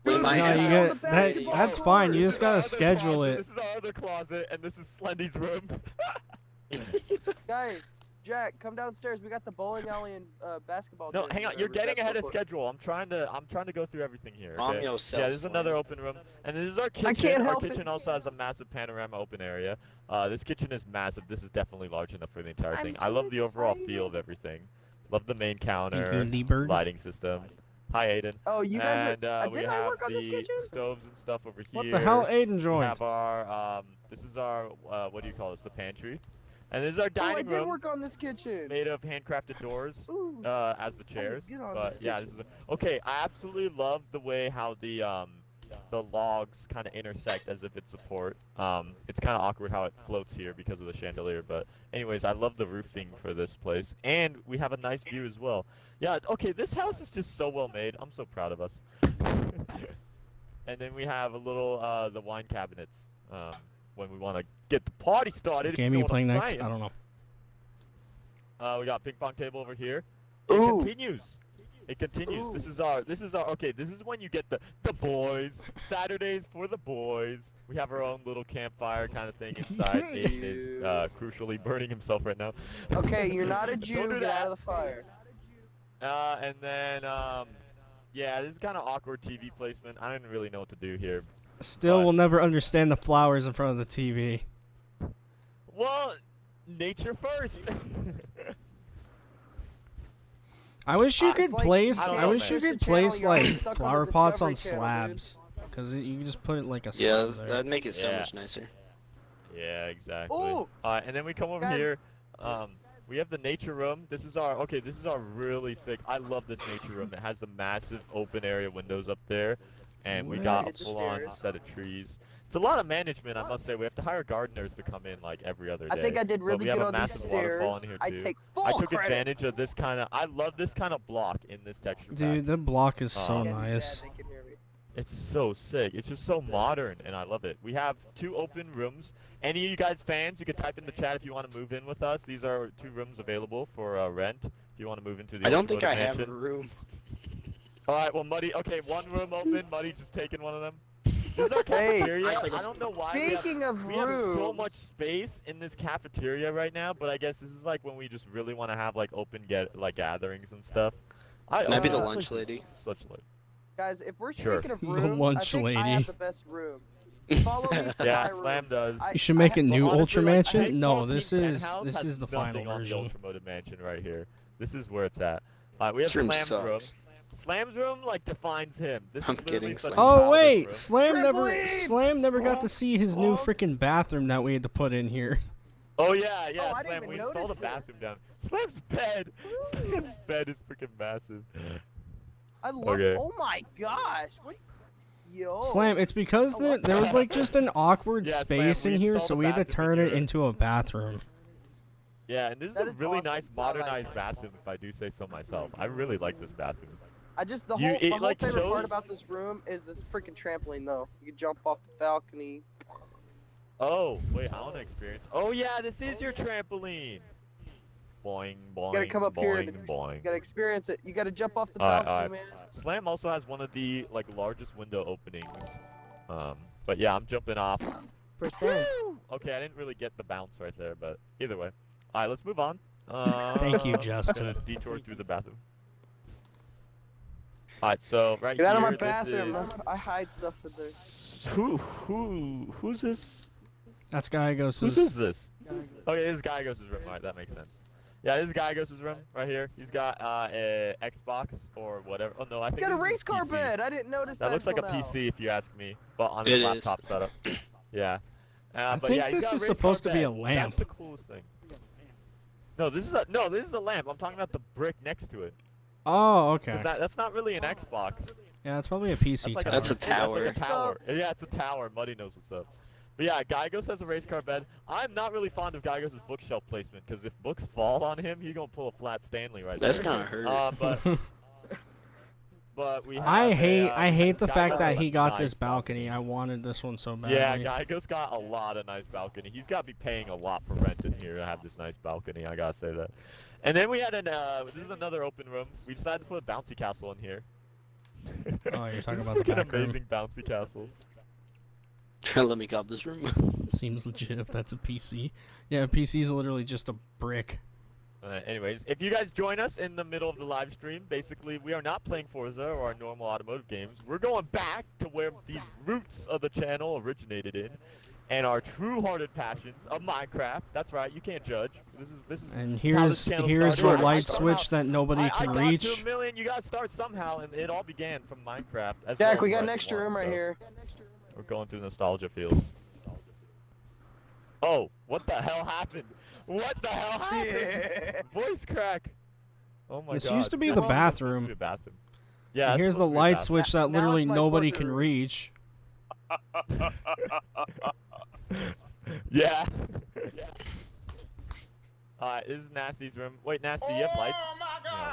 We Dude, might No, have you on get the that. basketball That's court. fine. You This just is our gotta other schedule closet, it. This is our other closet, and this is Slendy's room. Guys, Jack, come downstairs. We got the bowling alley and basketball. No, gym, hang on. or You're getting ahead of basketball court. schedule. I'm trying to go through everything here. Calm Okay? yourself, Yeah, this is another Slam. open room, and this is our kitchen. can't Our help it. kitchen also has a massive panorama open area. This kitchen is massive. This is definitely large enough for the entire I'm thing. I too love the overall excited. feel of everything. Love the main Thank you, counter, Lee Bird. lighting system. Hi, Aiden. Oh, you guys And are. we Didn't I have work on this the kitchen? stoves and stuff over here. What the hell, Aiden We joined? have our this is our what do you call this? The pantry. And this is our Oh, I dining did room work on this kitchen. made of handcrafted doors. Ooh. As the chairs. get on But this yeah, this kitchen. is okay. I absolutely love the way how the logs kind of intersect as if it's support. It's kind of awkward how it floats here because of the chandelier. But anyways, I love the roofing for this place, and we have a nice view as well. Yeah. Okay, this house is just so well made. I'm so proud of us. And then we have a little the wine cabinets. When we want to get the party started. if Game you you know what playing I'm next? saying. I don't know. We got ping pong table over here. It Ooh. continues. It continues. Ooh. This is our okay, this is when you get the boys. Saturdays for the boys. We have our own little campfire kind of thing inside. Aiden is crucially burning himself right now. Okay, you're not a Jew. Don't do Get that. out of the fire. And then yeah, this is kind of awkward TV placement. I didn't really know what to do here. Still But- will never understand the flowers in front of the TV. Well, nature first. I wish you It's could like- place. I don't I know, wish you man. could There's a channel, place you're always like stuck on the flower pots on Discovery Channel, dude. slabs, because you can just put it like a Yeah, slab there. that'd make it so Yeah. much nicer. Yeah, exactly. Ooh. And then we come over Guys. here. We have the nature room. This is our This is our really sick. I love this nature room. It has the massive open area windows up there, and we What? got a It's full-on stairs. set of trees. It's a lot of management, I must say. We have to hire gardeners to come in like every other day. I think I did But really we have good a on these massive waterfall stairs. in here I too. take full I took credit. advantage of this kind of. I love this kind of block in this texture pack. Dude, the block is so Oh. Yes, nice. Dad, they can hear me. It's so sick. It's just so modern, and I love it. We have 2 open rooms. Any of you guys fans, you can type in the chat if you want to move in with us. These are 2 rooms available for rent if you want to move into the I don't think I automotive have a mansion. room. All right, well, Muddy. Okay, 1 room open. Muddy just taking one of them. This is our Hey, cafeteria. I don't know why. Speaking of We have so rooms, much space in this cafeteria right now, but I guess this is like when we just really want to have like open gatherings and stuff. Can I be the this lunch place is lady? Such like. guys, if we're Sure. speaking of The rooms, lunch I think I lady. have the best room. Follow me to Yeah, my room. Slam does. You should make a new Well, honestly, Ultra like, I Mansion. think No, 14 this is Penthouse this has is the nothing final on the version. Ultramotive Mansion right here. This is where it's at. We have This room Slam's room. sucks. Slam's room like defines him. This I'm is literally kidding, such a Slam. Oh childish wait, room. Slam never got to see his new Oh. freaking bathroom that we had to put in here. Oh yeah, Oh, I didn't Slam. even We installed a notice this. bathroom down. Slam's bed. Slam's bed is freaking massive. I love. Okay. Oh my gosh! What? Yo. Slam, it's because Oh, what there the was like just an awkward Yeah, Slam, space we in here, installed so a we had to bathroom turn in it here. into a bathroom. Yeah, and this is That a is really awesome. nice I like modernized that. bathroom, if I do say so myself. I really like this bathroom. I just the You- whole it, my whole like, favorite shows- part about this room is the freaking trampoline though. You can jump off the balcony. Oh, wait, I want to experience. Oh yeah, this is your trampoline. Boing, boing, You gotta come up boing, here and boing. you gotta experience it. You gotta jump off the Alright, balcony, alright. man. Slam also has one of the like largest window openings. But yeah, I'm jumping off. Percent. Woo! Okay, I didn't really get the bounce right there, but either way. All right, let's move on. Thank you, Gonna Justin. detour through the bathroom. All right, so right Get out of my here, bathroom. this I hide stuff in there. is... Who's this? That's Gyagos'. Who's this? Okay, this is Gyagos' room. Alright, that makes sense. Yeah, this is Gyagos' room right here. He's got a Xbox or whatever. Oh no, I think Got a this is race car PC. bed. I didn't notice that. That looks like a until now. PC if you ask me, but on his It is. laptop setup. Yeah. I But think yeah, he's this got a is race supposed car to be a bed. lamp. That's the coolest thing. No, this is a lamp. I'm talking about the brick next to it. Oh, okay. That's not really an Xbox. Yeah, that's probably a PC That's like tower. That's a That's like tower. a tower. Yeah, it's a tower. Muddy knows what's up. But yeah, Gyagos has a race car bed. I'm not really fond of Gyagos' bookshelf placement because if books fall on him, he's gonna pull a flat Stanley right That's there. kind of hurt. But we. Have I hate the fact Gyagos that has he a got nice this balcony. I wanted this one so badly. Yeah, Gyagos got a lot of nice balcony. He's got to be paying a lot for rent in here to have this nice balcony. I gotta say that. And then we had this is another open room. We decided to put a bouncy castle in here. Oh, you're talking This about the freaking back room. amazing bouncy castle. Try to let me cop this room. Seems legit if that's a PC. Yeah, a PC is literally just a brick. Anyways, if you guys join us in the middle of the live stream, basically we are not playing Forza or our normal automotive games. We're going back to where these roots of the channel originated in, and our true-hearted passions of Minecraft. That's right, you can't judge. This is And how this here's channel the started. light I switch that nobody I can got reach. to 1 million. You gotta start somehow, and it all began from Minecraft. As Jack, well we as got an Horizon extra 1, room right so here. We're going through nostalgia fields. Oh, what the hell happened? What the hell happened? Yeah. Voice crack. Oh my god. This used to be How the long was this supposed to bathroom. be a bathroom? Yeah. And it's here's the supposed to be a light bathroom. switch that Now literally it's my nobody toilet can room. reach. Yeah. This is Nasty's room. Wait, Nasty, you have lights?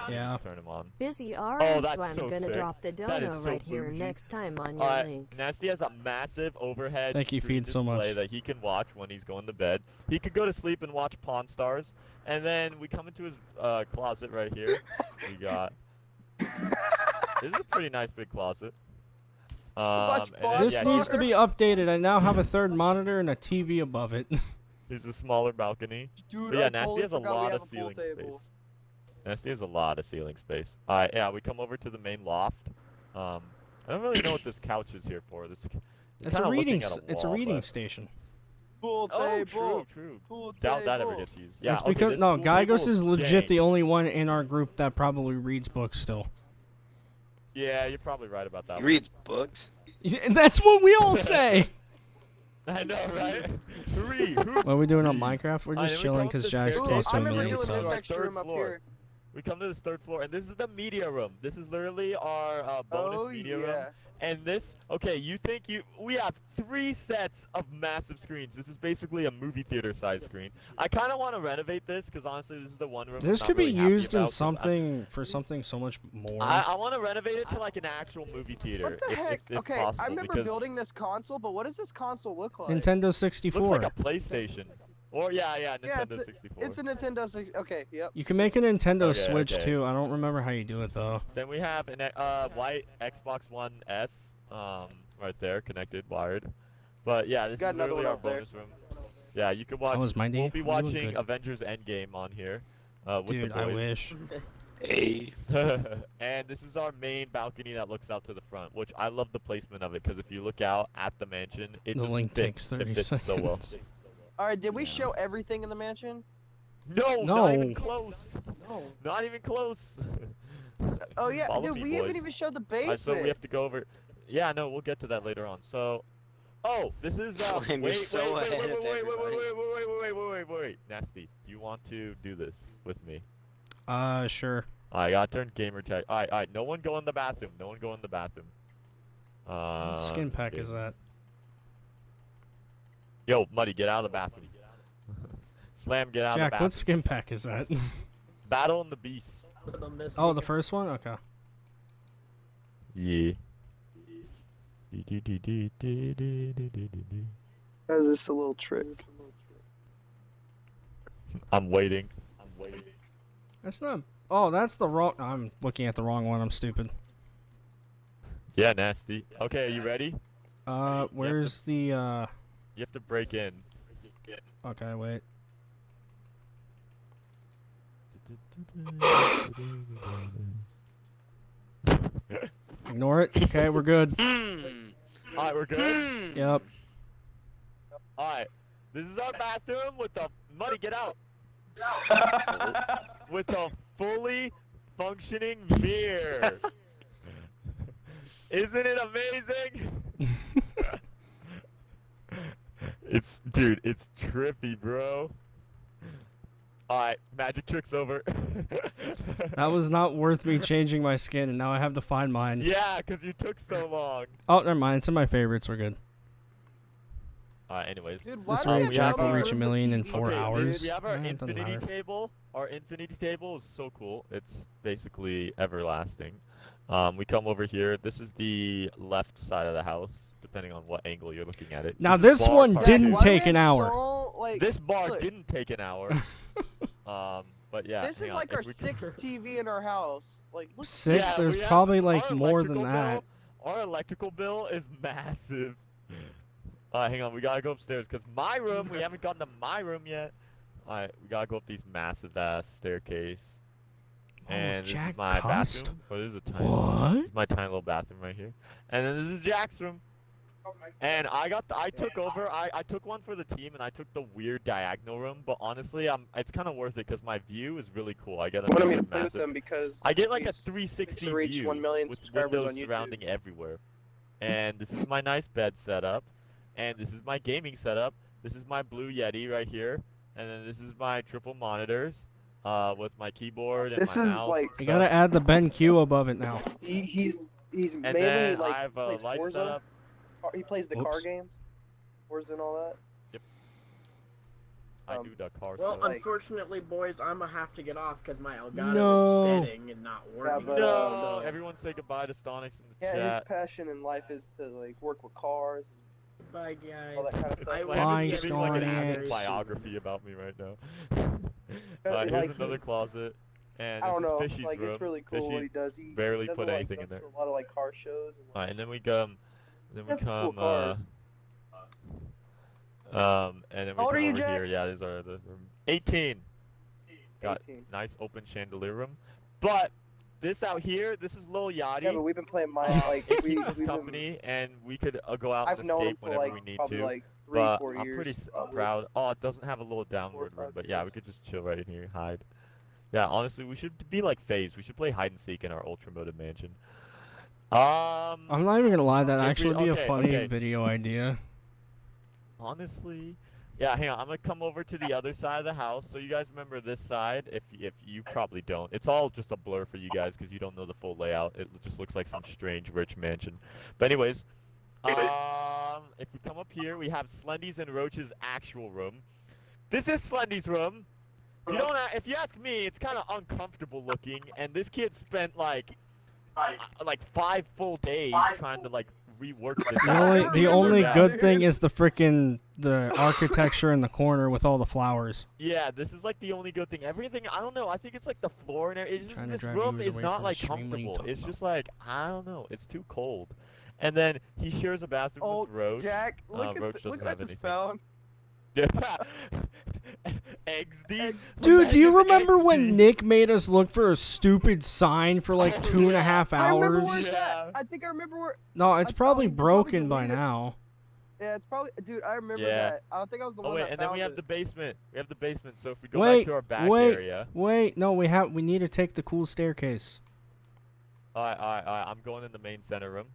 Yeah. Turn them on. Busy Oh, alright, that's so I'm so gonna sick. drop the That is dono so right here bougie. next time on your link. Nasty has a massive overhead Thank you, screen Feed, so much. display that he can watch when he's going to bed. He could go to sleep and watch Pawn Stars, and then we come into his closet right here. We got. This is a pretty nice big closet. Watch and Pawn then, This yeah, needs to be updated. I now have a third monitor and a TV above it. Here's a smaller balcony. Dude, But yeah, I Nasty totally has a forgot we lot have of a pool ceiling space. table. Nasty has a lot of ceiling space. Alright, yeah, we come over to the main loft. I don't really know what this couch is here for. This It's a kinda reading. looking at It's a wall, reading but- station. Pool Oh, table. true. Pool Doubt that ever table. gets used. Yeah, That's okay, because this no, pool table Gyagos is legit dank. the only one in our group that probably reads books still. Yeah, you're probably right about that. He one. reads books. That's what we all say. I know, right? Who? What are we doing on Minecraft? We're Alright, just then we chilling go because up the Jack's stairs. close to I a remember million doing this subs. extra room up Third here. We come to this third floor, and this is the media room. This is literally our bonus Oh media yeah. room. And this, okay, we have 3 sets of massive screens. This is basically a movie theater size screen. I kind of want to renovate this because honestly, this is the one room. I'm This not could be really happy used in about 'cause something for something so much more. I want to renovate it to like an actual movie theater. What the if, heck? If Okay, possible, I remember because building this console, but what does this console look like? Nintendo it looks 64. like a PlayStation. Or yeah, Yeah, Nintendo 64. It's a Nintendo 6. Okay, yep. You can make a Nintendo Okay, Switch okay. too. I don't remember how you do it though. Then we have an white Xbox One S, right there, connected, wired. But yeah, this Got is another literally one our up there. bonus room. Yeah, you can watch. That was my day. We'll be I'm doing watching good. Avengers Endgame on here. With Dude, the I boys. wish. Hey. And this is our main balcony that looks out to the front, which I love the placement of it because if you look out at the mansion, it The just link fits, takes 30 it fits so well. seconds. All right, did we Yeah. show everything in the mansion? No, No. not even close. No. Not even close. Oh yeah, Follow dude, me, we boys. haven't even showed the Alright, so we basement. have to go over. Yeah, no, we'll get to that later on. So, oh, this is. Slam, you're so ahead of everybody. Wait. Nasty, you want to do this with me? Sure. I gotta turn gamer tag. Alright. No one go in the bathroom. What skin pack is that? Yo, Muddy, get out of the bathroom. Slam, get out of the Jack, bathroom. what skin pack is that? Battle in the Beast. Oh, the first one? Okay. Yeah. How's this a little trick? I'm waiting. That's not. Oh, that's the wrong. I'm looking at the wrong one. I'm stupid. Yeah, Nasty. Okay, are you ready? Where's the You have to break in. Okay, wait. Ignore it. Okay, we're good. Alright, we're good? Yep. Alright. This is our bathroom with the money, get out! With a fully functioning mirror. Isn't it amazing? Dude, it's trippy, bro. Alright, magic trick's over. That was not worth me changing my skin, and now I have to find mine. Yeah, because you took so long. Oh, never mind. It's in my favorites. We're good. Alright, anyways. Dude, why This do we way have Jack will so reach much a room million for in TVs? 4 hours. We have our Eh, it doesn't infinity matter. table. Our infinity table is so cool. It's basically everlasting. We come over here. This is the left side of the house, depending on what angle you're looking at it. Now is this bar one part didn't two. Why do we take an have hour. so, like, This bar look, didn't take an hour. But yeah. This hang is on, like if our we sixth TV in our house. Like, look. 6? Yeah, There's we have- probably like our more than electrical that. bill- our electrical bill is massive. Hang on, we gotta go upstairs because my room. We haven't gotten to my room yet. Alright, we gotta go up these massive ass staircase. Oh, And this Jack is my cussed? bathroom. Oh, this is a tiny. What? This is my tiny little bathroom right here. And then this is Jack's room. And I took over. I took one for the team, and I took the weird diagonal room. But honestly, it's kind of worth it because my view is really cool. I get a Wanted me to massive, play with them because I get like a he's 360 to reach view 1 million with subscribers windows on YouTube. surrounding everywhere. And this is my nice bed setup. And this is my gaming setup. This is my Blue Yeti right here. And then this is my triple monitors with my keyboard and This my is, mouse. like- and You gotta stuff. add the BenQ above it now. he's And mainly then like I have a plays light Warzone. setup. He plays the car Whoops. games, Warzone and all that. I Um, do the car Well, stuff. like- unfortunately, boys, I'm gonna have to get off because my Elgato No. is deading and not working. but, No, so- everyone say goodbye to Stonix in the Yeah, his chat. passion in life is to like work with cars. Bye, guys. All that kind of stuff. I Like, will Bye, be it's getting like an Stonix. avid very biography about me right now. Like, Here's another closet, and I don't know, this is Fishy's like room. it's really cool what Fishy he does. He barely does put a lot, anything in goes there. to a lot of like car shows. And, like, Alright, and then we come, That's cool cars. and then we How old come are you, over Jack? here. Yeah, these are the room. 18. Got 18. nice open chandelier room, but this out here, this is Lil Yachty. Yeah, but we've been playing mine like It's we've his been. company, and we could go out I've and known him escape for whenever like we need probably to. like 3, But 4 I'm years. pretty probably. proud. Oh, it doesn't have a little downward 4 or room, 5 but yeah, we years. could just chill right in here, hide. Yeah, honestly, we should be like FaZe. We should play hide and seek in our ultra motive mansion. I'm not even gonna lie, that'd If we- actually be a okay, funny okay. video idea. Honestly, yeah. Hang on, I'm gonna come over to the other side of the house. So you guys remember this side? If you probably don't, it's all just a blur for you guys because you don't know the full layout. It just looks like some strange rich mansion. But anyways, if we come up here, we have Slendy's and Roach's actual room. This is Slendy's room. If you ask me, it's kind of uncomfortable looking, and this kid spent like 5 full days trying to like rework this. The out. only Yeah. good thing is the architecture in the corner with all the flowers. Yeah, this is like the only good thing. Everything, I don't know. I think it's like the floor and everything. It's Trying just to this drive room viewers is away not from like the stream, what are you comfortable. talking It's about? just like I don't know. It's too cold. And then he shares a bathroom Oh, with Roach. Jack, look Roach at doesn't look what I have just anything. found. Eggs, dude. Dude, do you Imagine remember eggs, when dude. Nick made us look for a stupid sign for like Oh, 2.5 I remember hours? where it's Yeah. at. I think I remember where. No, it's I probably probably broken by deleted it. now. Yeah, it's probably. Dude, I remember Yeah. that. I don't think I was the Oh one wait, that and then we found have it. the basement. We have the basement. So if we go Wait, back to our back wait. area. Wait, no, we need to take the cool staircase. Alright. I'm going in the main center room.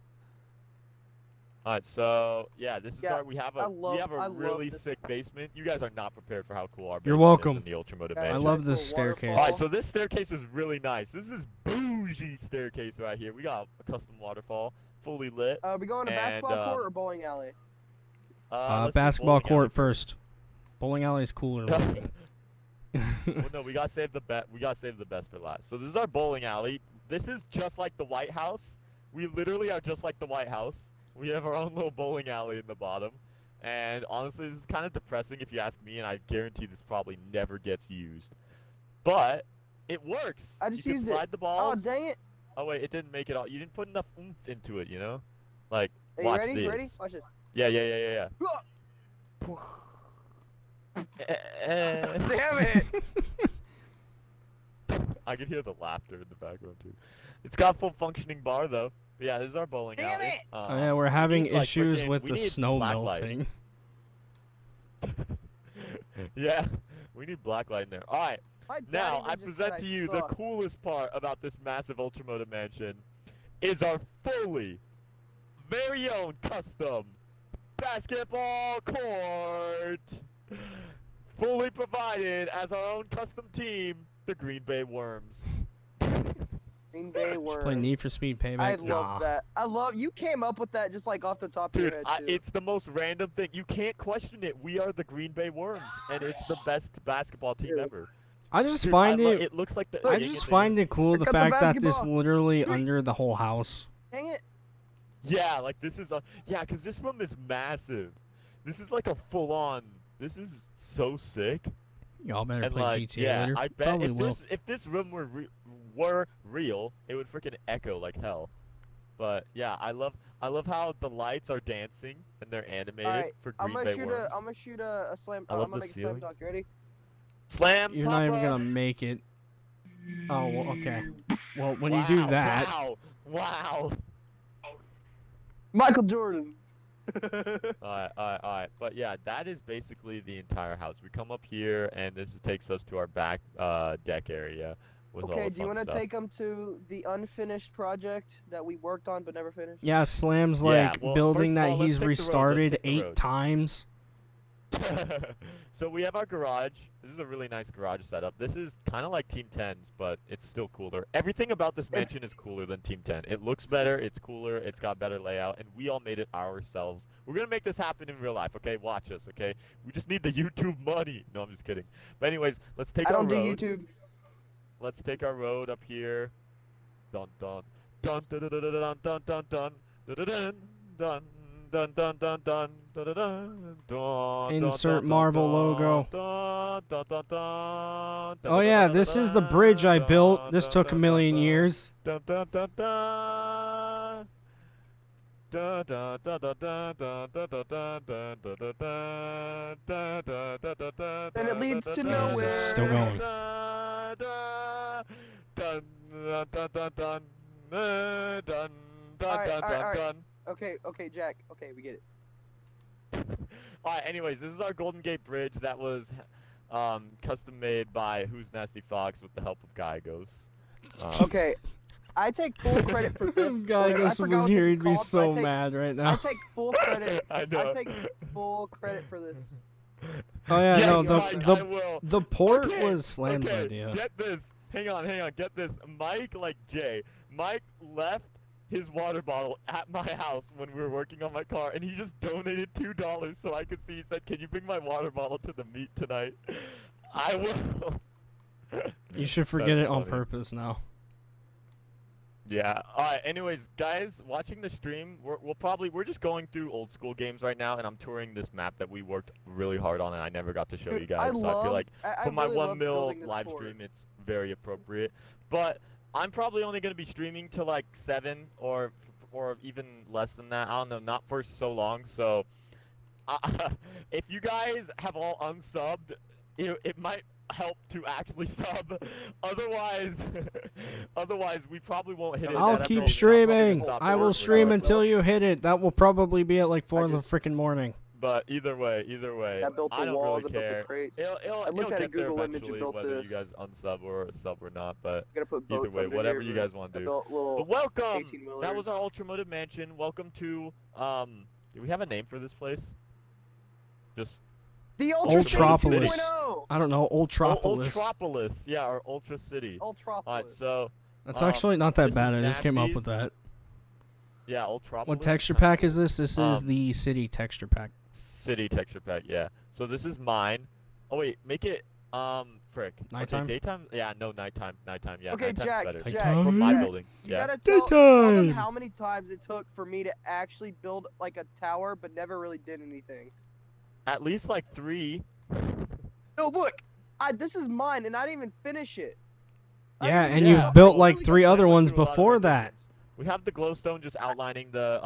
Alright, so yeah, this is Yeah, we have I a love really this. sick basement. You guys are not prepared for how cool our basement You're is welcome. in the Ultramotive Yeah, I Mansion. love nice this little staircase. waterfall. Alright, so this staircase is really nice. This is bougie staircase right here. We got a custom waterfall, fully lit. Are we going to and, basketball court or bowling alley? Let's do Basketball bowling alley court first. Bowling alley is cooler looking. Well, no, we gotta save the best for last. So this is our bowling alley. This is just like the White House. We literally are just like the White House. We have our own little bowling alley in the bottom. And honestly, this is kind of depressing if you ask me, and I guarantee this probably never gets used. But it works. I just you used can it. slide the Oh balls. dang it! Oh wait, it didn't make it all. You didn't put enough oomph into it, you know? Like, Are you watch ready? this. Ready? Watch this. Yeah. Damn it! I can hear the laughter in the background too. It's got full functioning bar though. But yeah, this is our bowling Damn alley. it! Oh, yeah, we're we having need, like, issues frickin- with we the need snow black light. melting. Yeah, we need black light in there. All right, My dad now even I just present said to I you suck. the coolest part about this massive Ultramotive mansion is our fully, very own custom basketball court. Fully provided as our own custom team, the Green Bay Worms. Green Bay Play Worms. Need for Speed Payback. I Nah. love that. I love you came up with that just like off the top of Dude, your head too. it's the most random thing. You can't question it. We are the Green Bay Worms, and it's the best basketball team Dude. ever. I just Dude, find it. it looks like the. I yin just and find yang. it cool the Pick up the fact that this basketball. literally under the whole house. Dang it! Yeah, like this is a. Yeah, because this room is massive. This is like a full-on. This is so sick. Y'all better And play like, GTA yeah, later. I bet Probably if will. this room were real, it would freaking echo like hell. But yeah, I love how the lights are dancing and they're animated Alright, for I'm Green gonna Bay shoot Worms. I'm gonna shoot a slam. I I'm love gonna the make a slam ceiling. dunk. You ready? Slam. You're not even Papa! gonna make it. Oh, well, okay. Well, when you Wow, do that, Wow. Michael Jordan. Alright. But yeah, that is basically the entire house. We come up here, and this takes us to our back deck area. With all Okay, the do you fun want to stuff. take them to the unfinished project that we worked on but never finished? yeah, Slam's Yeah, like well, building first of that all, let's he's take the road, let's restarted take the 8 road. times. So we have our garage. This is a really nice garage setup. This is kind of like Team 10's, but it's still cooler. Everything about this mansion is cooler than Team 10. It looks better, it's cooler, it's got better layout, and we all made it ourselves. We're gonna make this happen in real life, okay? Watch us, okay? We just need the YouTube money. No, I'm just kidding. But anyways, let's take I our don't do road. YouTube. Let's take our road up here. Dun dun dun dun dun dun dun dun dun dun dun dun dun dun dun dun dun dun. Insert Marvel logo. Oh yeah, this is the bridge I built. This took a million years. Dun dun dun dun. Dun dun dun dun dun dun dun dun dun dun dun dun dun dun dun dun dun dun. And it leads to dun, nowhere. dun, Still going. dun, dun, dun, dun, dun, dun, dun, dun, dun, Alright, dun, alright, dun. Okay, Jack. Okay, we get it. Alright, anyways, this is our Golden Gate Bridge that was custom made by Who's Nasty Fox with the help of Gygos. Okay, I take full credit for this. Guy whatever- I was forgot what here, this he'd is be called, so but mad right I now. take full credit. I know. I take full credit for this. Oh yeah, Yes, no, Mike, I the will. the port Okay, was Slam's okay, idea. Get this. Hang on, get this. Mike left his water bottle at my house when we were working on my car, and he just donated $2 so I could see. He said, "Can you bring my water bottle to the meet tonight?" I will. You should forget That's it on funny. purpose now. Yeah. All right. Anyways, guys, watching the stream, we're just going through old school games right now, and I'm touring this map that we worked really hard on, and I never got to show Dude, you guys. So I feel like I for my really 1 loved mil building this live fort. stream, it's very appropriate. But I'm probably only gonna be streaming to like 7 or even less than that. I don't know, not for so long. So if you guys have all unsubbed, it might help to actually sub. Otherwise, we probably won't hit it. I'll That keep episode. streaming. Stop I will recording stream without until you hit it. That will probably be at like 4 in the just- freaking morning. But either way, I built I the don't walls. really I built care. the crates. It'll I looked at a get there Google image and eventually, built whether this. you guys unsub or sub or not. But I'm gonna put either boats way, under whatever here, you but guys want I to do. built little. But welcome. 18-wheelers. That was our Ultramotive Mansion. Welcome to Do we have a name for this place? Just The Ultra City Ultropolis. 2.0. I don't know, Ultropolis. Ultropolis. Yeah, or Ultra City. Ultropolis. Alright, so That's Um, actually not that this bad. is I just came up Nasty's. with that. yeah, Ultropolis. What texture pack is this? This is Um, the city texture pack. City texture pack, yeah. So this is mine. Oh wait, make it frick. Nighttime? Okay, daytime? Yeah, no, nighttime. Yeah, Okay, nighttime's Jack. better. Jack. For my Jack, building. You Yeah. gotta tell them Daytime. how many times it took for me to actually build like a tower, but never really did anything. At least like 3. No, look, this is mine, and I didn't even finish it. I Yeah, didn't and even- you've built I like really 3 got- other Went ones through a lot of before renditions. that. We have the glowstone just outlining the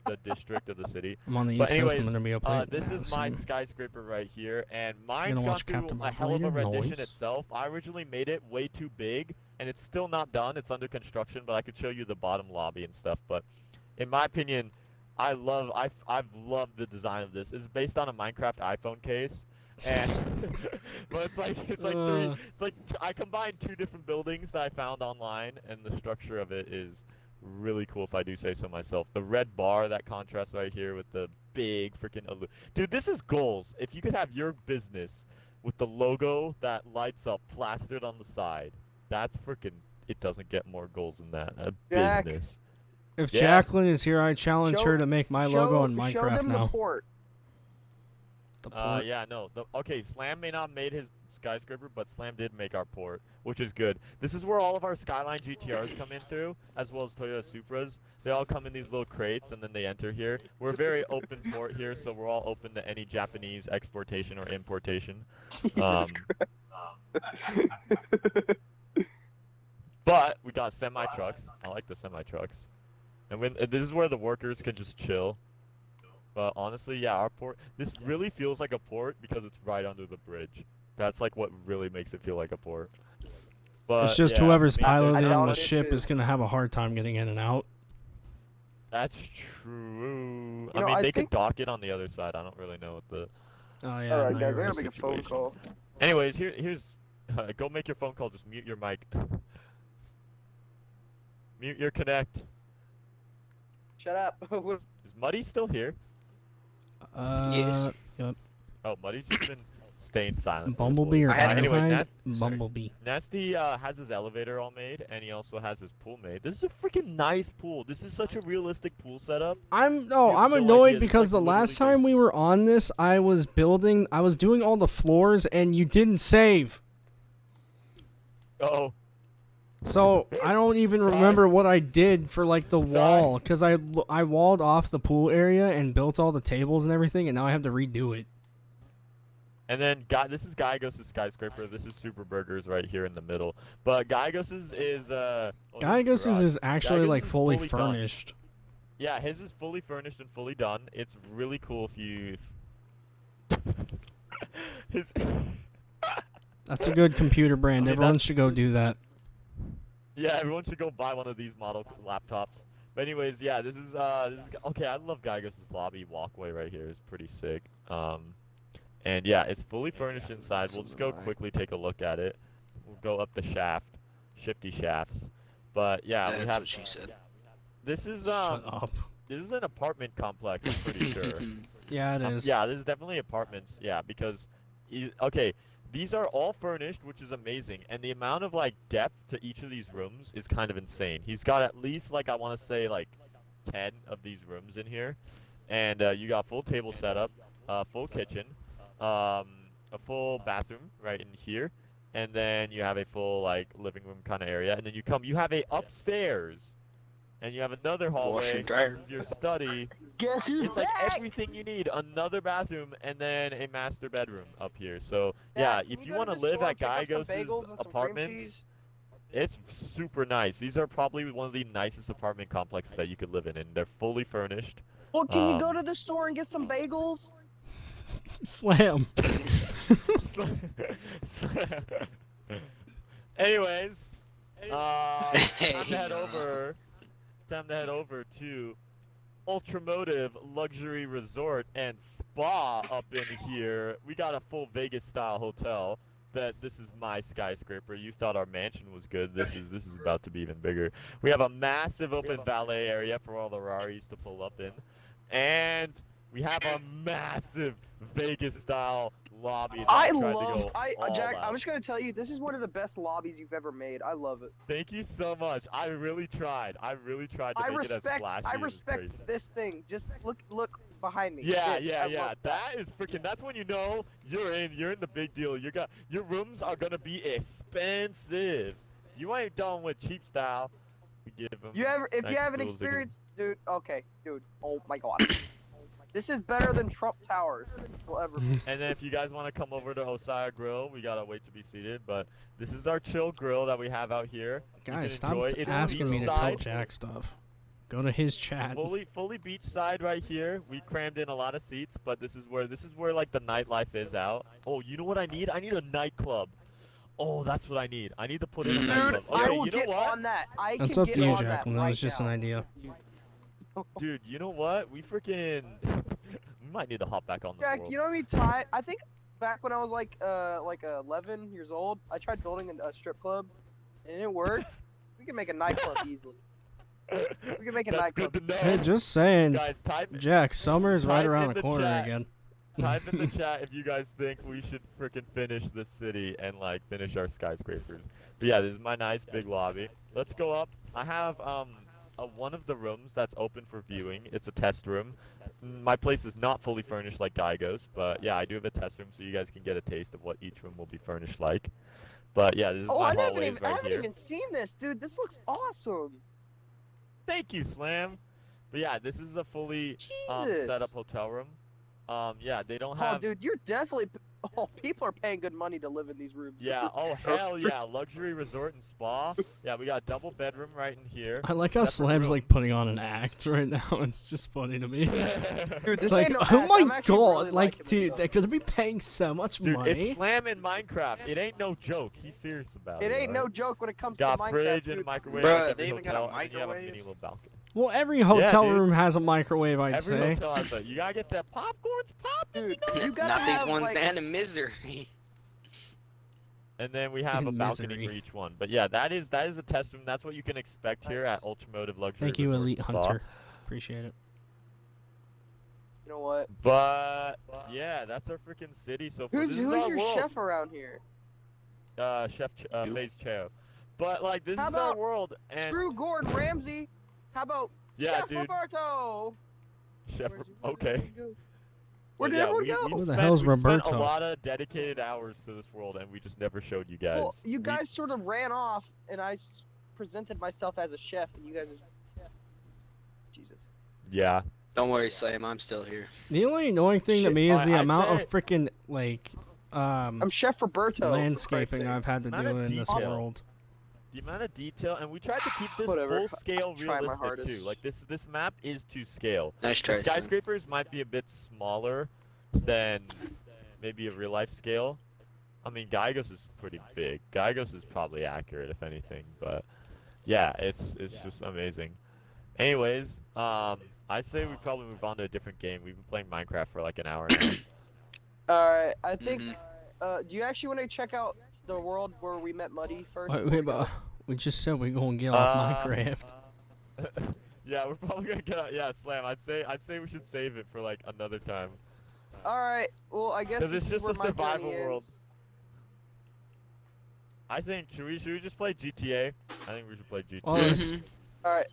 the district of the city. I'm on the But East Coast. I'm anyways, gonna be up late. This is my Same. skyscraper right here, and mine's gonna gone watch through Captain a hell of a Marvel later? rendition Noise. itself. I originally made it way too big, and it's still not done. It's under construction, but I could show you the bottom lobby and stuff. But in my opinion, I've loved the design of this. It's based on a Minecraft iPhone case, and but I combined two different buildings that I found online, and the structure of it is really cool if I do say so myself. The red bar that contrasts right here with the big freaking dude, this is goals. If you could have your business with the logo that lights up plastered on the side, that's freaking. It doesn't get more goals than that. A Jack. business. If Yes. Jacqueline is here, I challenge Show- her to make my show, logo in show Minecraft them now. the port. The port. Yeah, no. Okay, Slam may not made his skyscraper, but Slam did make our port, which is good. This is where all of our Skyline GTRs come in through, as well as Toyota Supras. They all come in these little crates, and then they enter here. We're a very open port here, so we're all open to any Japanese exportation or importation. Jesus But we got semi-trucks. I like the semi-trucks. And this is where the workers can just chill. But honestly, yeah, our port, this really feels like a port because it's right under the bridge. That's like what really makes it feel like a port. But, It's just yeah, whoever's I mean, piloting doubt the it ship too. is gonna have a hard time getting in and out. That's true. You know, I they think- could dock it on the other side. I don't really know what the... Oh yeah. Alright, no, guys, you're I right. gotta make a phone situation. call. Anyways, here's... go make your phone call. Just mute your mic. Mute your connect. Shut up. Is Muddy still here? Yes. Yep. Oh, Muddy's just been staying silent. Bumblebee or Anyways, Ironhide? Sorry. Bumblebee. Nasty has his elevator all made, and he also has his pool made. This is a freaking nice pool. This is such a realistic pool setup. I'm You have no annoyed idea, this, because like, the last literally time we were on this, I was doing all the floors and you didn't save. Oh, So I don't even remember what I did for like the wall because I walled off the pool area and built all the tables and everything, and now I have to redo it. and then this is Gyagos' skyscraper. This is Super Burgers right here in the middle. But Gyagos' is Gyagos is actually Gyagos like is fully fully done. furnished. Yeah, his is fully furnished and fully done. It's really cool if you. his. That's a good computer brand. I mean, Everyone that's- should go do that. Yeah, everyone should go buy one of these model laptops. But anyways, yeah, this is okay. I love Gyagos' lobby walkway right here. It's pretty sick. And yeah, it's fully furnished inside. We'll just go quickly take a look at it. We'll go up the shaft, shifty shafts. But yeah, That's we have. what she said. This is Shut up. this is an apartment complex. I'm pretty sure. Yeah, it is. Yeah, this is definitely apartments. Yeah, because okay, these are all furnished, which is amazing, and the amount of like depth to each of these rooms is kind of insane. He's got at least like I want to say like 10 of these rooms in here, and you got full table setup, full kitchen, a full bathroom right in here, and then you have a full like living room kind of area, and then you have a upstairs, and you have another hallway, Washer and dryer. your study. Guess who's It's like back? everything you need. Another bathroom and then a master bedroom up here. So Dad, yeah, can if we you go want to the live store at and pick up some Gyagos' bagels and some cream apartments, cheese? it's super nice. These are probably one of the nicest apartment complexes that you could live in, and they're fully furnished. Well, can you go Um, to the store and get some bagels? Slam. Anyways, time to head Yeah. over. Time to head over to Ultramotive Luxury Resort and Spa up in here. We got a full Vegas style hotel. This is my skyscraper. You thought our mansion was good. This is about to be even bigger. We have a massive open valet area for all the Raris to pull up in, and we have a massive Vegas style lobby. that I tried to love. go all Jack, out. I'm just gonna tell you, this is one of the best lobbies you've ever made. I love it. Thank you so much. I really tried. I really tried to I make it as respect. flashy I as respect crazy. this thing. Just look behind me. Yeah, This, yeah, I yeah. love That is freaking. That's when you know you're in. You're in the big deal. Your rooms are gonna be expensive. You ain't done with cheap style. We give them. If you have an tools to do. experience, dude. Okay, dude. Oh my god. This is better than Trump Towers. Whatever. And then if you guys want to come over to Osaya Grill, we gotta wait to be seated. But this is our chill grill that we have out here. You Guys, can stop enjoy it. It's asking me to tell beachside. Jack stuff. Go to his chat. Fully beachside right here. We crammed in a lot of seats, but this is where like the nightlife is out. Oh, you know what I need? I need a nightclub. Oh, that's what I need. I need to put in a Dude, nightclub. I Okay, will you know get what? on that. I That's can up get to you, on that Jacqueline. That right was just now. an idea. Dude, you know what? We freaking we might need to hop back on the Jack, world. you know what I mean? I think back when I was like 11 years old, I tried building a strip club, and it worked. We can make a nightclub easily. We can make a That's nightclub. good to know. Hey, just saying, Guys, type Jack. Summer is right type around in the the corner chat. again. Type in the chat if you guys think we should freaking finish this city and like finish our skyscrapers. But yeah, this is my nice big lobby. Let's go up. I have one of the rooms that's open for viewing. It's a test room. My place is not fully furnished like Geigo's, but yeah, I do have a test room so you guys can get a taste of what each room will be furnished like. But yeah, this is Oh, my I haven't hallways even, I right haven't here. even seen this, dude. This looks awesome. Thank you, Slam. But yeah, this is a fully Jesus. set up hotel room. Yeah, they don't Oh, have. dude, you're definitely. Oh, people are paying good money to live in these rooms. Yeah, oh hell yeah, luxury resort and spa. Yeah, we got a double bedroom right in here. I like how Separate Slam's room. like putting on an act right now. It's just funny to me. Dude, It's this like, ain't no oh act. my I'm actually god, really like, liking this dude, stuff. they're gonna be paying so much Dude, money. it's Slam in Minecraft. It ain't no joke. He's serious about it. It ain't no alright? joke when it comes Got to Minecraft, fridge dude. and microwave. Bruh, like every they even got a hotel, and then you have a microwave? mini little balcony. Well, every hotel dude. room has a microwave, I'd Every say. hotel has that. You gotta get that popcorn's popping. Dude, You know? you gotta Not these have, ones like, down in misery. And then we have a In balcony misery. for each one. But yeah, that is a test room. That's what you can expect here at Ultramotive Luxury. Thank you, Resort Elite and Spa. Hunter. Appreciate it. You know what? But yeah, that's our freaking city so far. Who's This is who's our your world. chef around here? Chef You. Maze Cheo. But like this How is our about world and Screw Gordon Ramsay. How about yeah, Chef dude. Roberto? Chef Where's he- okay. Where'd But yeah, everyone we go? Who the spent- hell's we spent Roberto? a lot of dedicated hours to this world and we just never showed you guys. Well, you We- guys sort of ran off, and I presented myself as a chef, and you guys are... Jesus. yeah. Don't worry, Slam. I'm still here. The only annoying thing to Shit, me is the I'd amount of say- freaking like I'm Chef Roberto. for Christ's landscaping I've sakes. had to Amount do of in this detail. world. The amount of detail, and we tried to keep this Whatever. full scale I'll try my realistic hardest. too. Like this map is to scale. Nice try, The Slam. skyscrapers might be a bit smaller than maybe a real life scale. I mean, Geigo's is pretty big. Geigo's is probably accurate if anything, but yeah, it's just amazing. Anyways, I say we probably move on to a different game. We've been playing Minecraft for like an hour now. Alright, I think... Mhm. do you actually want to check out the world where we met Muddy first? Wait, before we but go? we just said we're gonna get off Uh, Minecraft. Yeah, we're probably gonna get out. Yeah, Slam. I'd say we should save it for like another time. Alright, well, I guess 'Cause this it's is just where a my survival journey world. ends. I think should we just play GTA? I think we should play GTA. Oh, it's- Mhm. Alright,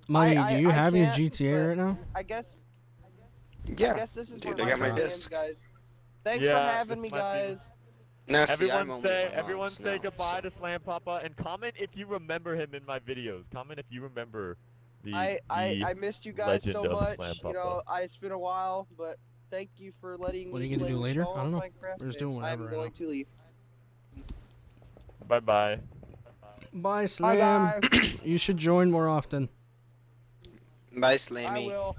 Money, I- do you I have your can't, GTA but- right now? I guess... I Yeah. guess this is Dude, where I got my journey disc. ends, guys. Thanks Yeah, for having this me, might be- guys. Now, see, I'm only at my Everyone mom's say now, goodbye so- to Slam Papa and comment if you remember him in my videos. Comment if you remember the I missed you guys so legend of much. Slam You know, Papa. it's been a while, but thank you for letting What are me you gonna play do with later? y'all I don't know. Minecraft, We're just and doing whatever I'm right going now. to leave. Bye bye. Bye, Bye, Slam. guys. You should join more often. Bye, I Slammy. will.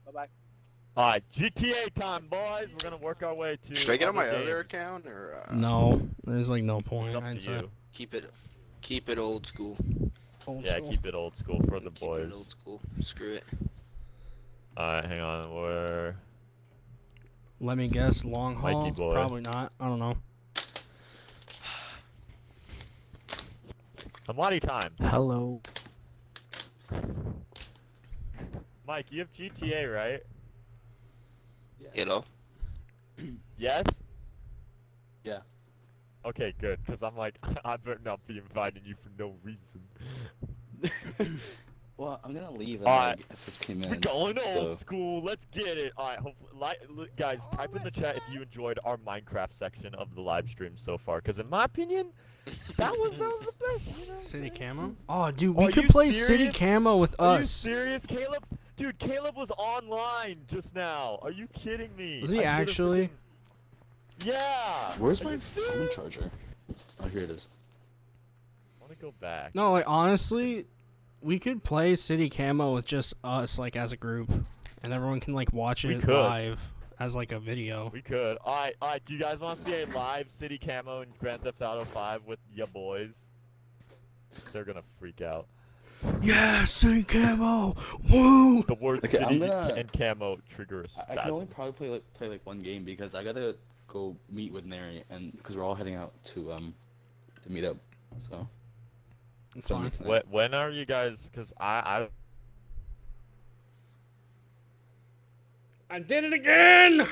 Bye bye. Alright, GTA time, boys. We're gonna work our way to. Should I get on my other other games. account or No, there's like no It's point. up I'd to say. you. keep it old school? Old Yeah, school. keep it old school for the Keep boys. it old school. Screw it. Alright, hang on. We're Let me guess, long Mikey haul? boy. Probably not. I don't know. Amati time. Hello. Mike, you have GTA, right? Hello. Yes? Yeah. Okay, good, because I'm like, I better not be inviting you for no reason. Well, I'm gonna leave in Alright. like 15 We're minutes. going old so school, let's get it! Alright, guys, type in the chat if you enjoyed our Minecraft section of the live stream so far, because in my opinion, that was the best, you know what I'm City saying? camo? Oh, dude, we Are could you play City serious? Camo with Are you us. serious, Caleb? Dude, Caleb was online just now. Are you kidding me? Was he I should've actually? freaking- Yeah! where's Are my you phone serious? charger? Oh, here it is. I wanna go back. No, like honestly, We could play City Camo with just us, like, as a group. And everyone can, like, watch We it could. live as, like, a video. We could. Alright, do you guys want to see a live City Camo in Grand Theft Auto 5 with ya boys? They're gonna freak out. Yeah, City Camo! Woo! The word Okay, I'm City gonna- and Camo trigger a I can only spasm. probably play like one game because I gotta go meet with Neri and because we're all heading out to meet up. So. It's so fine. meet tonight. When are you guys? Cause I I did it again!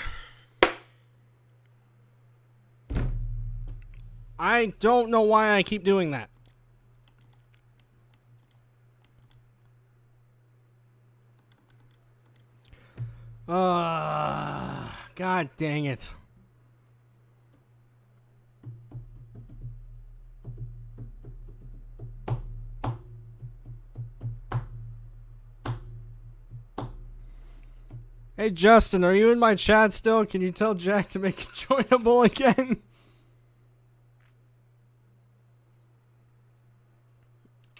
I don't know why I keep doing that. God dang it. Hey Justin, are you in my chat still? Can you tell Jack to make it joinable again?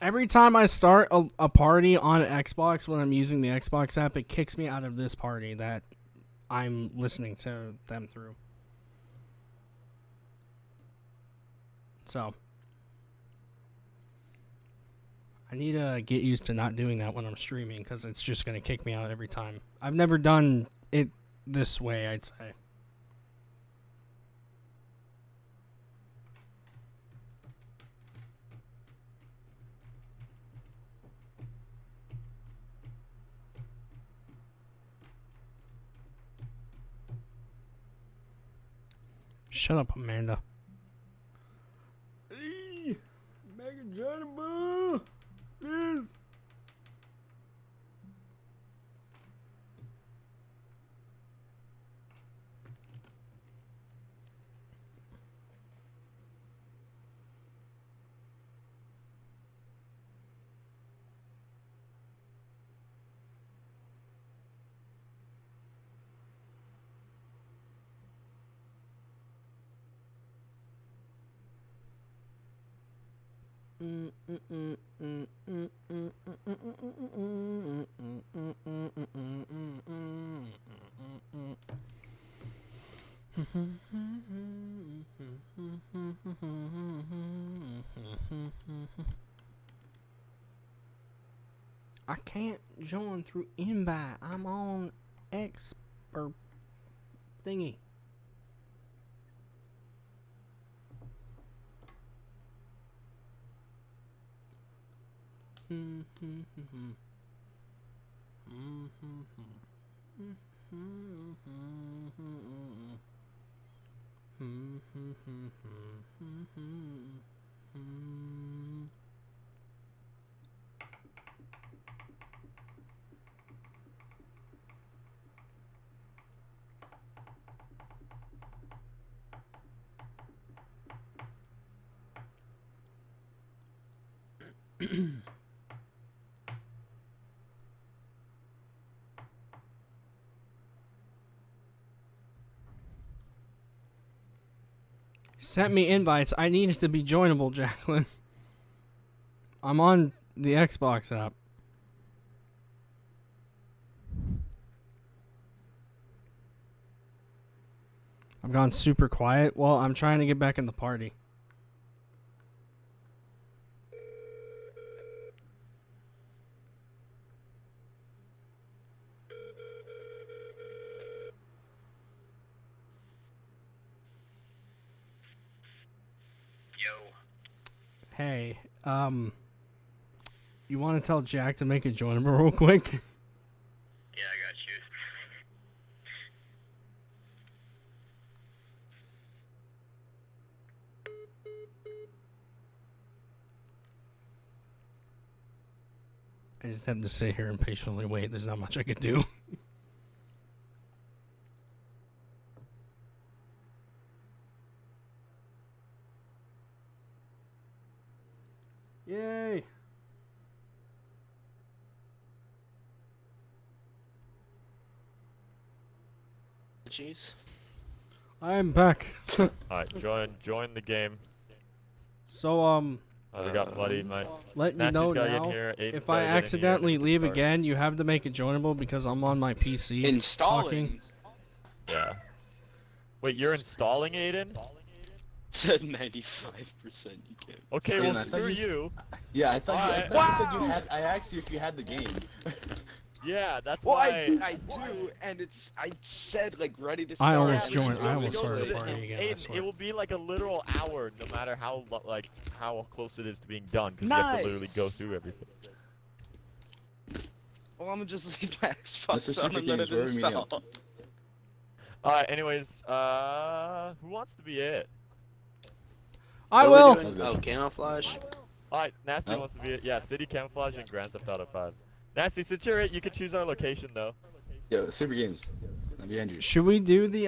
Every time I start a party on Xbox when I'm using the Xbox app, it kicks me out of this party that I'm listening to them through. So, I need to get used to not doing that when I'm streaming because it's just going to kick me out every time. I've never done it this way, I'd say. Shut up, Amanda. Hey, Megan Jennifer, please. I can't join through invite. I'm on X or thingy. Sent me invites. I needed to be joinable, Jacqueline. I'm on the Xbox app. I've gone super quiet. Well, I'm trying to get back in the party. Hey, you want to tell Jack to make a joinable real quick? Yeah, I got you. I just have to sit here and patiently wait. There's not much I could do. Yay! Jeez. I'm back. Alright, join the game. So, We got Buddy, my Letting you Nasty's know gotta get now, here, Aiden's if gotta I get in here, accidentally we can leave start. again, you have to make it joinable because I'm on my PC. Installing. Yeah. Wait, you're installing Aiden? Said 95% you can. Okay, Aiden, well I thought screw you s- you. Yeah, I thought, Alright. you said you had. I asked you if you had the game. Yeah, that's Well, why. I do, and I said like ready to I start. almost and joined- then I we almost go started to the- partying again, I Aiden, swear. it will be like a literal hour, no matter how how close it is to being done, because you have to literally go Nice. through everything. Well, I'm gonna just leave my Mr. Xbox on Super and let Games, it where are we meeting install. up? Alright, anyways, who wants to be it? I What are we will. doing? Let's go. Oh, camouflage. Alright, Nasty No. wants to be it. Yeah, City Camouflage and Grand Theft Auto 5. Nasty, since you're it, you can choose our location though. Yo, Super Games. I'm behind you. Should we do the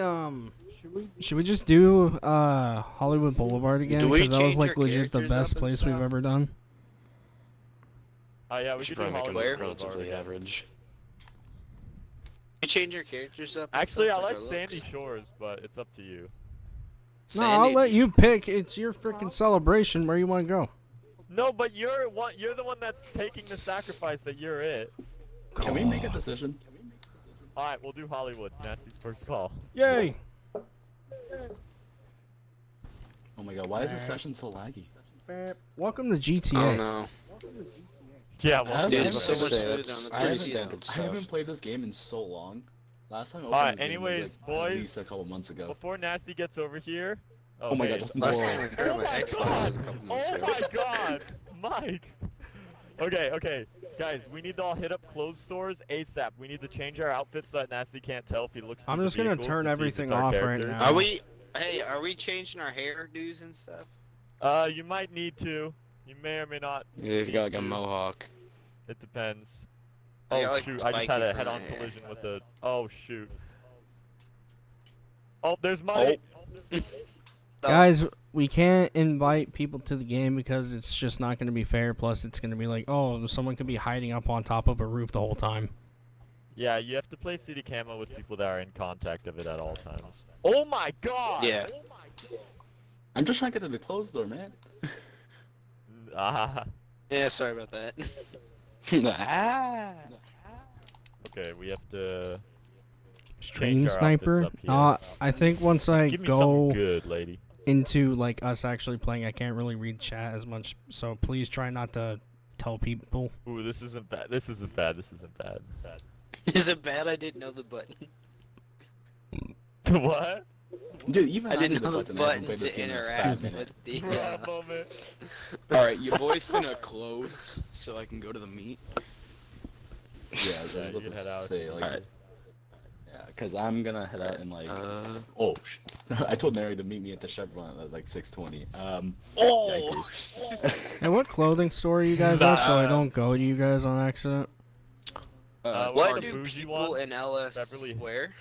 Should we just do Hollywood Boulevard again? Do we Because that was change like our legit the characters best up and place we've stuff? ever done. Oh yeah, we We should could do probably make Hollywood them Boulevard relatively again. average. You change your characters up. and Actually, I stuff, like our Sandy looks? Shores, but it's up to you. No, I'll Sandy- let you pick. It's your freaking celebration. Where you want to go? No, but you're the one that's taking the sacrifice that you're it. Can we make a decision? Alright, we'll do Hollywood. Nasty's first call. Yay! Oh my god, why is this session so laggy? Welcome to Oh GTA. no. Yeah, I well, haven't- Dude, I it's so haven't much played- smoother on the I haven't- PC standard I haven't stuff. played this game in so long. Last time I opened Alright, this game anyways, was like boys, at least a couple months ago. before Nasty gets over here. Oh my hey, god, Justin Last Whoa. time I heard Oh on my my Xbox god! was a couple months Oh ago. my god! Mike! Okay, guys, we need to all hit up clothes stores ASAP. We need to change our outfits so that Nasty can't tell if he looks through I'm the just gonna vehicles turn to see if everything it's our off right characters. now. Are we? Hey, are we changing our hairdos and stuff? You might need to. You may or may not. Yeah, if you got like a need to. mohawk. It depends. I Oh got, like, shoot, I just spiky had a front head-on hair. collision with the... Oh shoot. Oh, there's Mike! Guys, we can't invite people to the game because it's just not going to be fair. Plus, it's going to be like, oh, someone could be hiding up on top of a roof the whole time. Yeah, you have to play City Camo with people that are in contact of it at all times. Oh my god! Yeah. I'm just trying to get to the closed door, man. Ah. Yeah, sorry about that. Okay, we have to Stream change our sniper. outfits up here. I think once I Give me go something good, lady. into like us actually playing, I can't really read chat as much. So please try not to tell people. Ooh, this isn't bad. This isn't bad. This isn't bad. Is it bad I didn't know the button? What? Dude, even I didn't know knew the button. I haven't button played this to game in a interact fat Excuse me. minute. with the. Bruh, moment. Alright, your boy finna clothes so I can go to the meet. Yeah, I was Yeah, about you can to head out. say, like, Alright. yeah, because I'm gonna head out in, like, Uh. oh, I told Mary to meet me at the Chevron at, like, 6:20. Oh! yikers. And what clothing store are you guys at? So I Nah. don't go to you guys on accident. What What the do bougie people one? in LS Beverly- wear?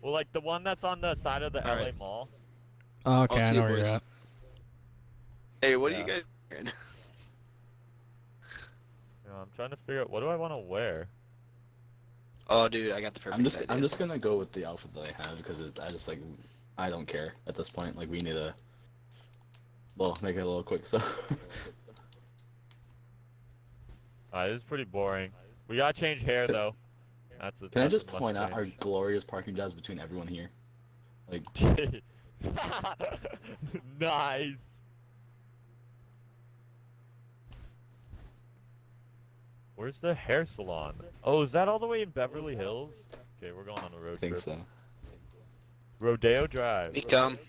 Well, like the one that's on the side of the LA Alright. Mall. Oh, okay, I'll I see know you where you're boys. at. Hey, what Yeah. are you guys wearing? I'm trying to figure out what do I want to wear. Oh, dude, I got the perfect idea. I'm just gonna go with the outfit that I have because I just like I don't care at this point. Like we need to, well, make it a little quick. So This is pretty boring. We gotta change hair though. can I that's a just point out our must glorious parking jobs between everyone here? Like change. Nice. Where's the hair salon? Oh, is that all the way in Beverly Hills? Okay, we're going on a road I think trip. so. Rodeo Drive. Me come.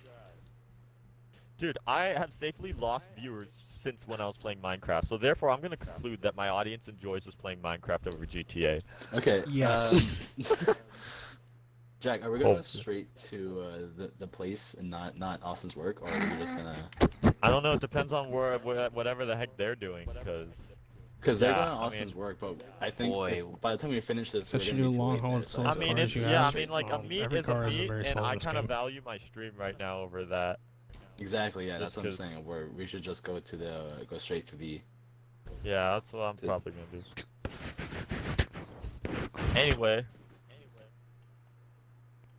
Dude, I have safely lost viewers since when I was playing Minecraft, so therefore I'm gonna conclude that my audience enjoys us playing Minecraft over GTA. Okay. Yes. Jack, are we gonna Oh. go straight to the place and not Austin's work, or are we just gonna? I don't know, it depends on whatever the heck they're doing, because... Because they're Yeah, going to I mean- Austin's work, but I think Boy. by the time we finish this, I we're should gonna do be too long late haul there, and so slow I just mean, cars, it's, you yeah, I guys. mean, like, a Every meet is a car is meet, very and slow in I this kind of game. value my stream right now over that. Exactly, yeah, that's Just what I'm 'cause- saying. We should just go straight to the. Yeah, that's what I'm probably gonna do. Anyway,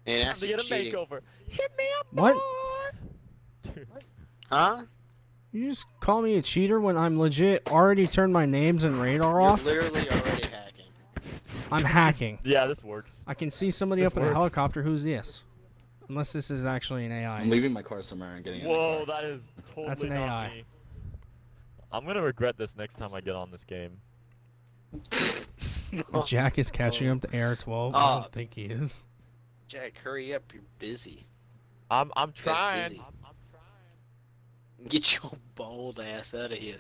And time that's to get a cheating. makeover. Hit me up, What? boy! Huh? You just call me a cheater when I'm legit already turned my names and radar You're off? literally already hacking. I'm hacking. Yeah, this works. I can see somebody This up in a works. helicopter. Who's this? Unless this is actually an I'm AI. leaving my car somewhere and getting in the Whoa, car. that is totally That's an not AI. me. I'm gonna regret this next time I get on this game. Jack is catching up to AR-12. I Oh. don't think he is. Jack, hurry up. You're busy. I'm guy's trying. busy. Get your bold ass out of here.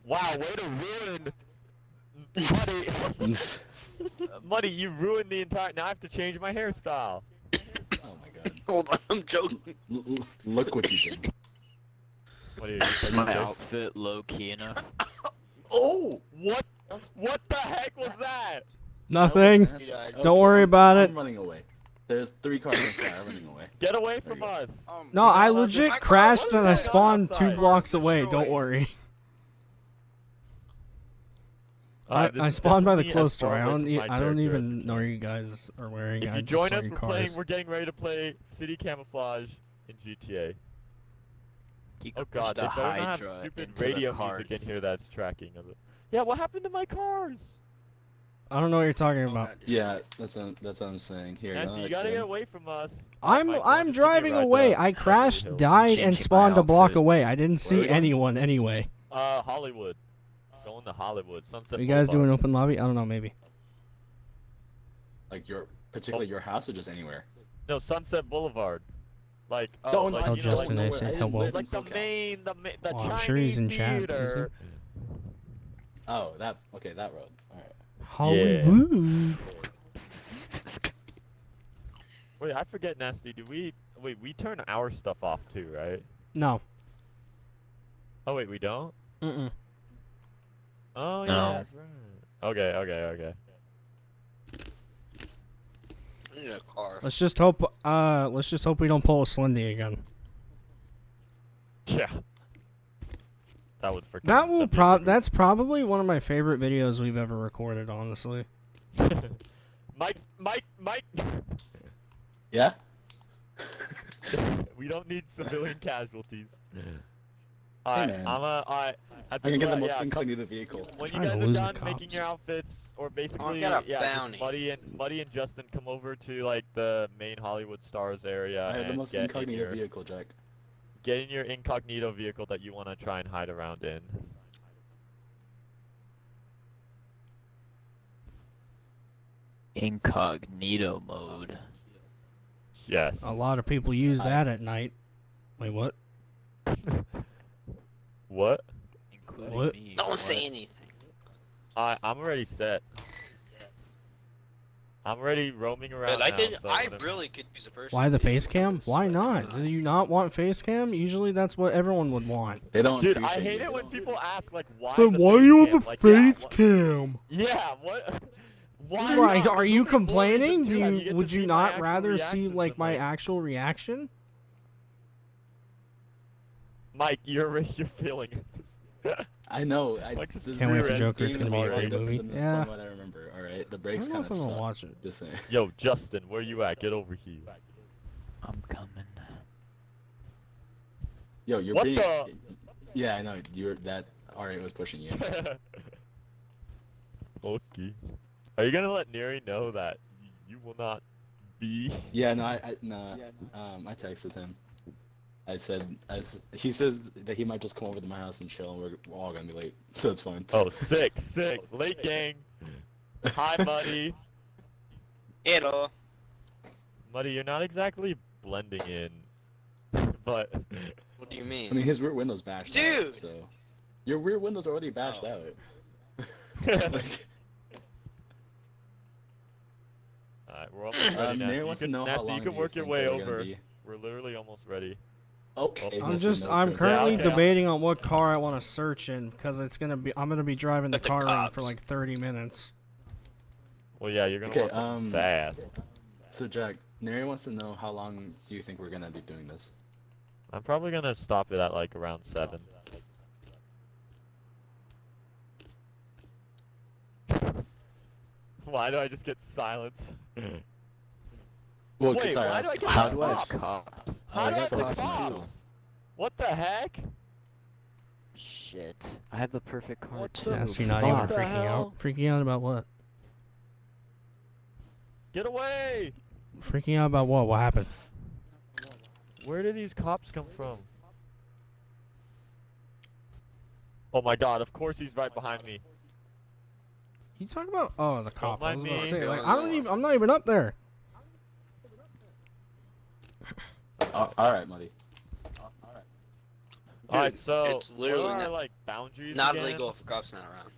Wow, way to ruin. Muddy, Muddy, you ruined the entire. Now I have to change my hairstyle. Oh my god. Hold on, I'm joking. Look what you did. What are you? What My are you outfit low key enough. Oh! What? What the heck was that? Nothing. Yeah, Don't worry about it. I'm running away. There's 3 cars in fire running away. Get away There from you go. us. No, You're not I allowed to- legit My car crashed was and I going on spawned 2 outside. blocks away. Don't Destroyed. worry. Alright, this I is spawned by the definitely close as store. far I away don't. from my I don't character as even you know can. you guys are wearing. If I you just join saw us, your we're playing. cars. We're getting ready to play City Camouflage in GTA. You Oh could push god, they the better not have Hydra stupid into radio the music in cars. here that's tracking of it. Yeah, what happened to my cars? I don't know what you're talking about. Yeah, that's what I'm saying. Here, Nancy, you gotta get away from us. I'm Mike, wanna I'm just give me a driving ride away. to I crashed, Beverly Hills? died, and Changing my spawned a block outfit. away. I didn't are see we going? anyone anyway. Hollywood. Going to Hollywood. Sunset Are you guys doing Boulevard. open lobby? I don't know. Maybe. Like particularly your house or just anywhere? No, Sunset Boulevard. Like, Don't like, tell you know, Justin like, I said hello. like the main, the Well, I'm Chinese sure he's in chat, theater. isn't Oh, that road. Alright. Hollywood. Wait, I forget, Nasty. Wait, we turn our stuff off too, right? No. Oh wait, we don't. Mm-mm. Oh yeah, No. that's right. Okay. I need a car. Let's just hope. Let's just hope we don't pull a Slendy again. Yeah. That would freaking. That will that'd be a good That's probably one of my favorite videos we've ever recorded. Honestly. one. Mike. Yeah? We don't need civilian casualties. Hey, Alright, man. I can get the most yeah, incognito vehicle. when you Trying to guys are lose the done making cops. your outfits, or basically, got a yeah, just bounty. Buddy and Justin come over to like the main Hollywood Stars area I have the and most get in incognito your vehicle, Jack. get in your incognito vehicle that you want to try and hide around in. Incognito mode. Yes. A lot of people use that at night. Wait, what? What? Including What? me. Don't say anything. I'm already set. I'm already roaming around But I now, could. so I whatever. really could use a person. Why the to be face cam? able to Why sweat not? through Do you not want face cam? Usually that's what everyone would want. They don't Dude, I appreciate hate you. it when people ask like why. So the why face you cam? have a Like, yeah, face what- cam? Yeah, what? Why Right, not? are you There's only four reasons complaining? to have. get to Would you see my not actual rather see reactions like and, my actual reaction? Mike, you're feeling it. I know. Like, just this Can't wait for Rear Ends Joker, it's game gonna is be a way great different movie. than the- Yeah. From what I remember, alright? The I brakes don't know kind if of I'm gonna suck. watch it. Just saying. Yo, Justin, where you at? Get over here. I'm coming. Yo, you're What being. the- Yeah, I know. That R8 was pushing you. Okay. Are you gonna let Neri know that you will not be? Yeah, no, I texted him. I said, he said that he might just come over to my house and chill, and we're all gonna be late, so it's fine. Oh, sick. Late gang. Hi, Muddy. Hello. Muddy, you're not exactly blending in, but What do you I mean? mean, his rear window's bashed Dude! out, so your rear window's already bashed Oh. out. Like, alright, we're almost ready now. Neri You wants to can- know how Nasty, long you can do work your think way they're gonna over. be? We're literally almost ready. Okay. I'm Mr. No I'm Trust. currently okay. debating on what car I want to search in because I'm gonna be driving the But the car around for cops. like 30 minutes. Well, yeah, you're gonna Okay, want something fast. So Jack, Neri wants to know how long do you think we're gonna be doing this? I'm probably gonna stop it at like around 7. Why do I just get silence? Well, Wait, sorry, why I do was- I get How do I cops? cops? How do I got get cops cops? too. What the heck? Shit. I have the perfect car What too. the Yeah, so you're not even What the freaking hell? out. Freaking out about what? Get away! Freaking out about what? What happened? Where did these cops come from? Oh my god, of course he's right behind me. You talking about? Oh, the cop. I mind was about to me. say, like, I'm not even up there. All right, Muddy. Alright, so it's literally what are our, not- like, boundaries Not again? illegal if a cop's not around.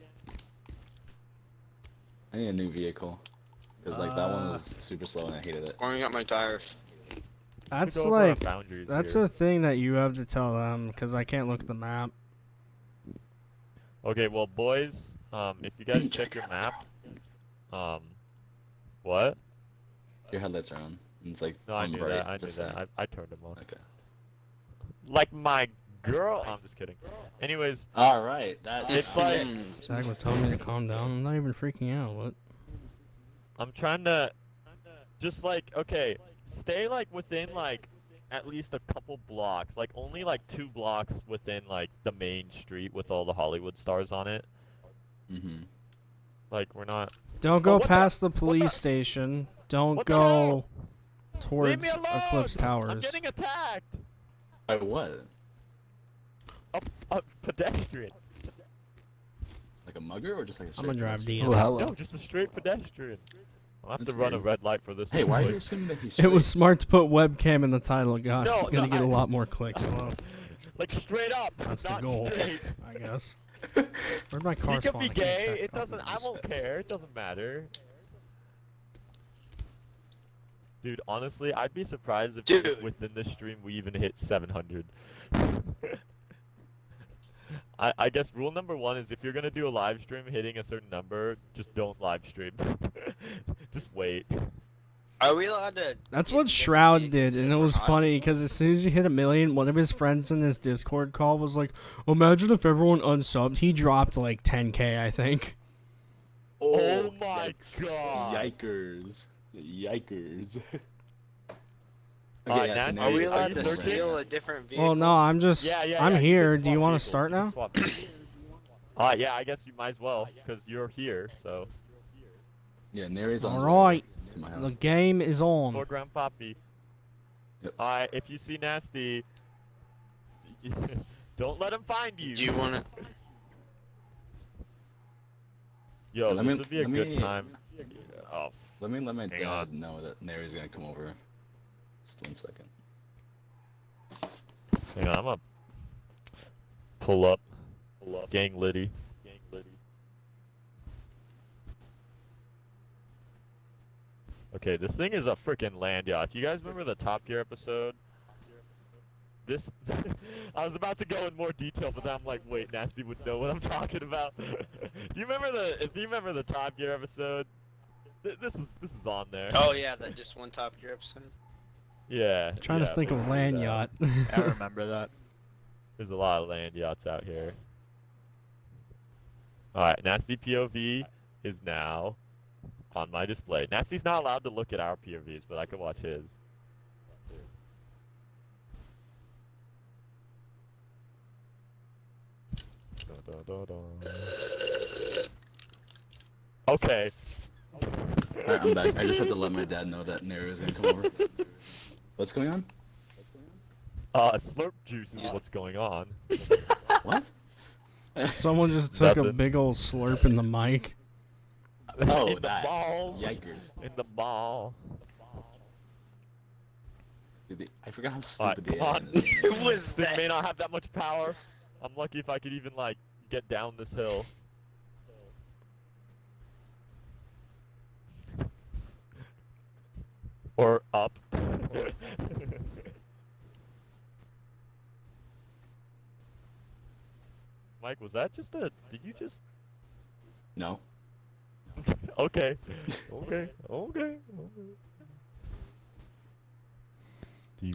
I need a new vehicle. Because, like, that one was super slow and I hated it. Pouring out my tires. That's Go over our like, boundaries that's here. a thing that you have to tell them, because I can't look at the map. Okay, well, boys, if you guys check your map, what? Your headlights are on. And it's like, No, I on knew bright, that. I knew just that. saying. I turned them on. Okay. Like my girl. I'm just kidding. Anyways, All right. That. It's like- Zach was telling me to calm down. I'm not even freaking out. What? I'm trying to just like, okay, stay like within like at least a couple blocks, like only like 2 blocks within like the main street with all the Hollywood stars on it. Mm-hmm. Like we're not. Don't go what the- past the what the- police station. Don't what the go hell? Leave towards me alone! Eclipse I'm Towers. getting attacked. By what? A pedestrian. Like a mugger or just like a I'm straight gonna drive pedestrian? DS. hello. No, just a straight pedestrian. I'll have to That's run a weird. red light for this. Hey, one, why are you please. assuming that he's It was straight? smart to put webcam in the title. God, No, I'm gonna no, get a I- lot more clicks. Hello. Like straight up. That's the not goal, straight. I guess. Where's my car He could spawn? be I can't gay. check. It Oh, doesn't. there it I is. won't care. It doesn't matter. Dude, honestly, I'd be surprised if Dude. within this stream we even hit 700. I guess rule number 1 is if you're gonna do a live stream hitting a certain number, just don't live stream. Just wait. Are we allowed to? That's get what different Shroud vehicles did, if and it we're was not? funny because as soon as you hit 1 million, one of his friends in his Discord call was like, "Imagine if everyone unsubbed." He dropped like 10K, I think. Oh my yikes. god. Yikers. Yikers. Alright, so Nancy, now Are you're we just allowed taking to searching? right steal now. a different vehicle? Well, no, I'm just, Yeah, I'm you here. can Do you swap want to vehicles, start you can now? swap vehicles. Yeah, I guess you might as well, because you're here, so. Yeah, Neri's on his All right, way to my house. the game is on. Foreground Poppy. Yep. Alright, if you see Nasty, don't let him find you. Do you want to? Yo, Let this me- would be a let good me- time. Oh, Let my Hang dad on. know that Neri's gonna come over. Just 1 second. hang on, I'm gonna pull up. Gang Liddy. Okay, this thing is a freaking land yacht. You guys remember the Top Gear episode? This, I was about to go in more detail, but then I'm like, wait, Nasty would know what I'm talking about. If you remember the Top Gear episode? This is on there. Oh yeah, that just one Top Gear episode. Yeah. Trying yeah, to think of basically land that. yacht. I remember that. There's a lot of land yachts out here. Alright, Nasty POV is now on my display. Nasty's not allowed to look at our POVs, but I can watch his. Dun, dun, dun, dun. Okay. Alright, I'm back. I just had to let my dad know that Neri was gonna come over. What's going on? Slurp juice is what's going on. What? Someone just took a Nothing. big old slurp in the mic. Oh, In the that. mall. Yikers. In the mall. Dude, I forgot how Alright, stupid the come AI on. is. Who was This that? may not have that much power. I'm lucky if I could even like get down this hill. Or up. Mike, was that just a? Did you just? No. Okay. Okay.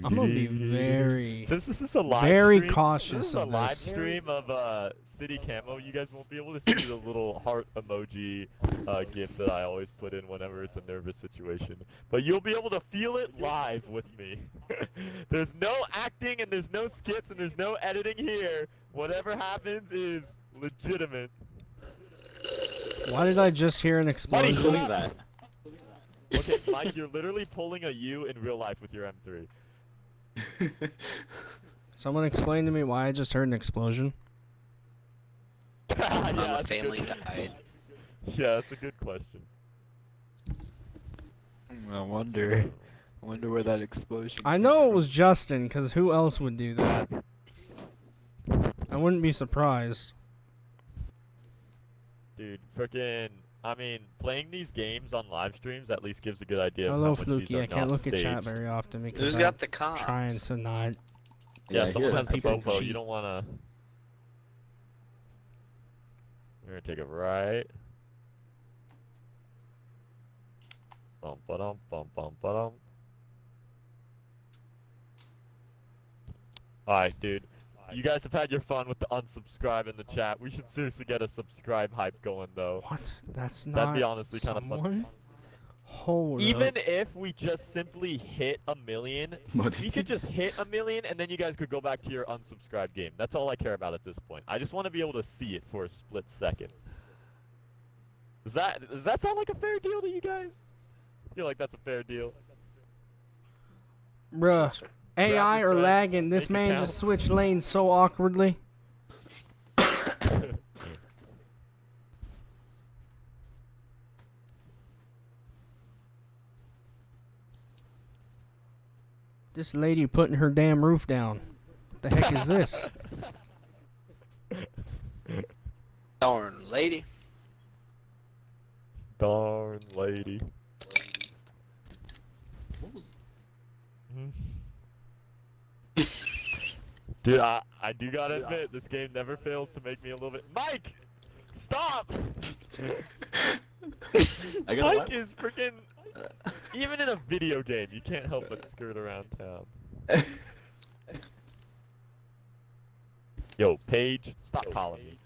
I'm gonna be very, Since this is a live very stream, cautious this is a of live this. stream of City Camo. You guys won't be able to see the little heart emoji gif that I always put in whenever it's a nervous situation. But you'll be able to feel it live with me. There's no acting editing and there's no skits and there's no editing here. Whatever happens is legitimate. Why did I just hear an Buddy, explosion? shut Believe up. that. Okay, Mike, you're literally pulling a U in real life with your M3. Someone explain to me why I just heard an explosion. Yeah, A that's a family good- died. Yeah, that's a good question. I wonder where that explosion. I came know it from. was Justin, because who else would do that? I wouldn't be surprised. Dude, frickin', I mean, playing these games on live streams at least gives a good idea of Hello, how much these Fluky. are I can't not look at chat staged. very often Who's because got I'm the comps? trying to not. Yeah, I hear someone has that. the People popo, you cheat. don't wanna... We're gonna take a right. Bum ba bum bum ba. Alright, dude. You guys have had your fun with the unsubscribe in the chat. We should seriously get a subscribe hype going, though. What? That's not That'd be honestly kind of someone? fun. Hold Even up. if we just simply hit 1 million, we could just hit 1 million, and then you guys could go back to your unsubscribe game. That's all I care about at this point. I just want to be able to see it for a split second. Does that sound like a fair deal to you guys? I feel like that's a fair deal. Bruh. AI your or friend, lagging? This make it man count. just switched lanes so awkwardly. This lady putting her damn roof down. What the heck is this? Darn lady. Darn lady. What was? Dude, I do gotta admit, this game never fails to make me a little bit. Mike! Stop! I got Mike is freaking. Even in a video game, you can't help but skirt around town. Yo, Paige, stop calling me.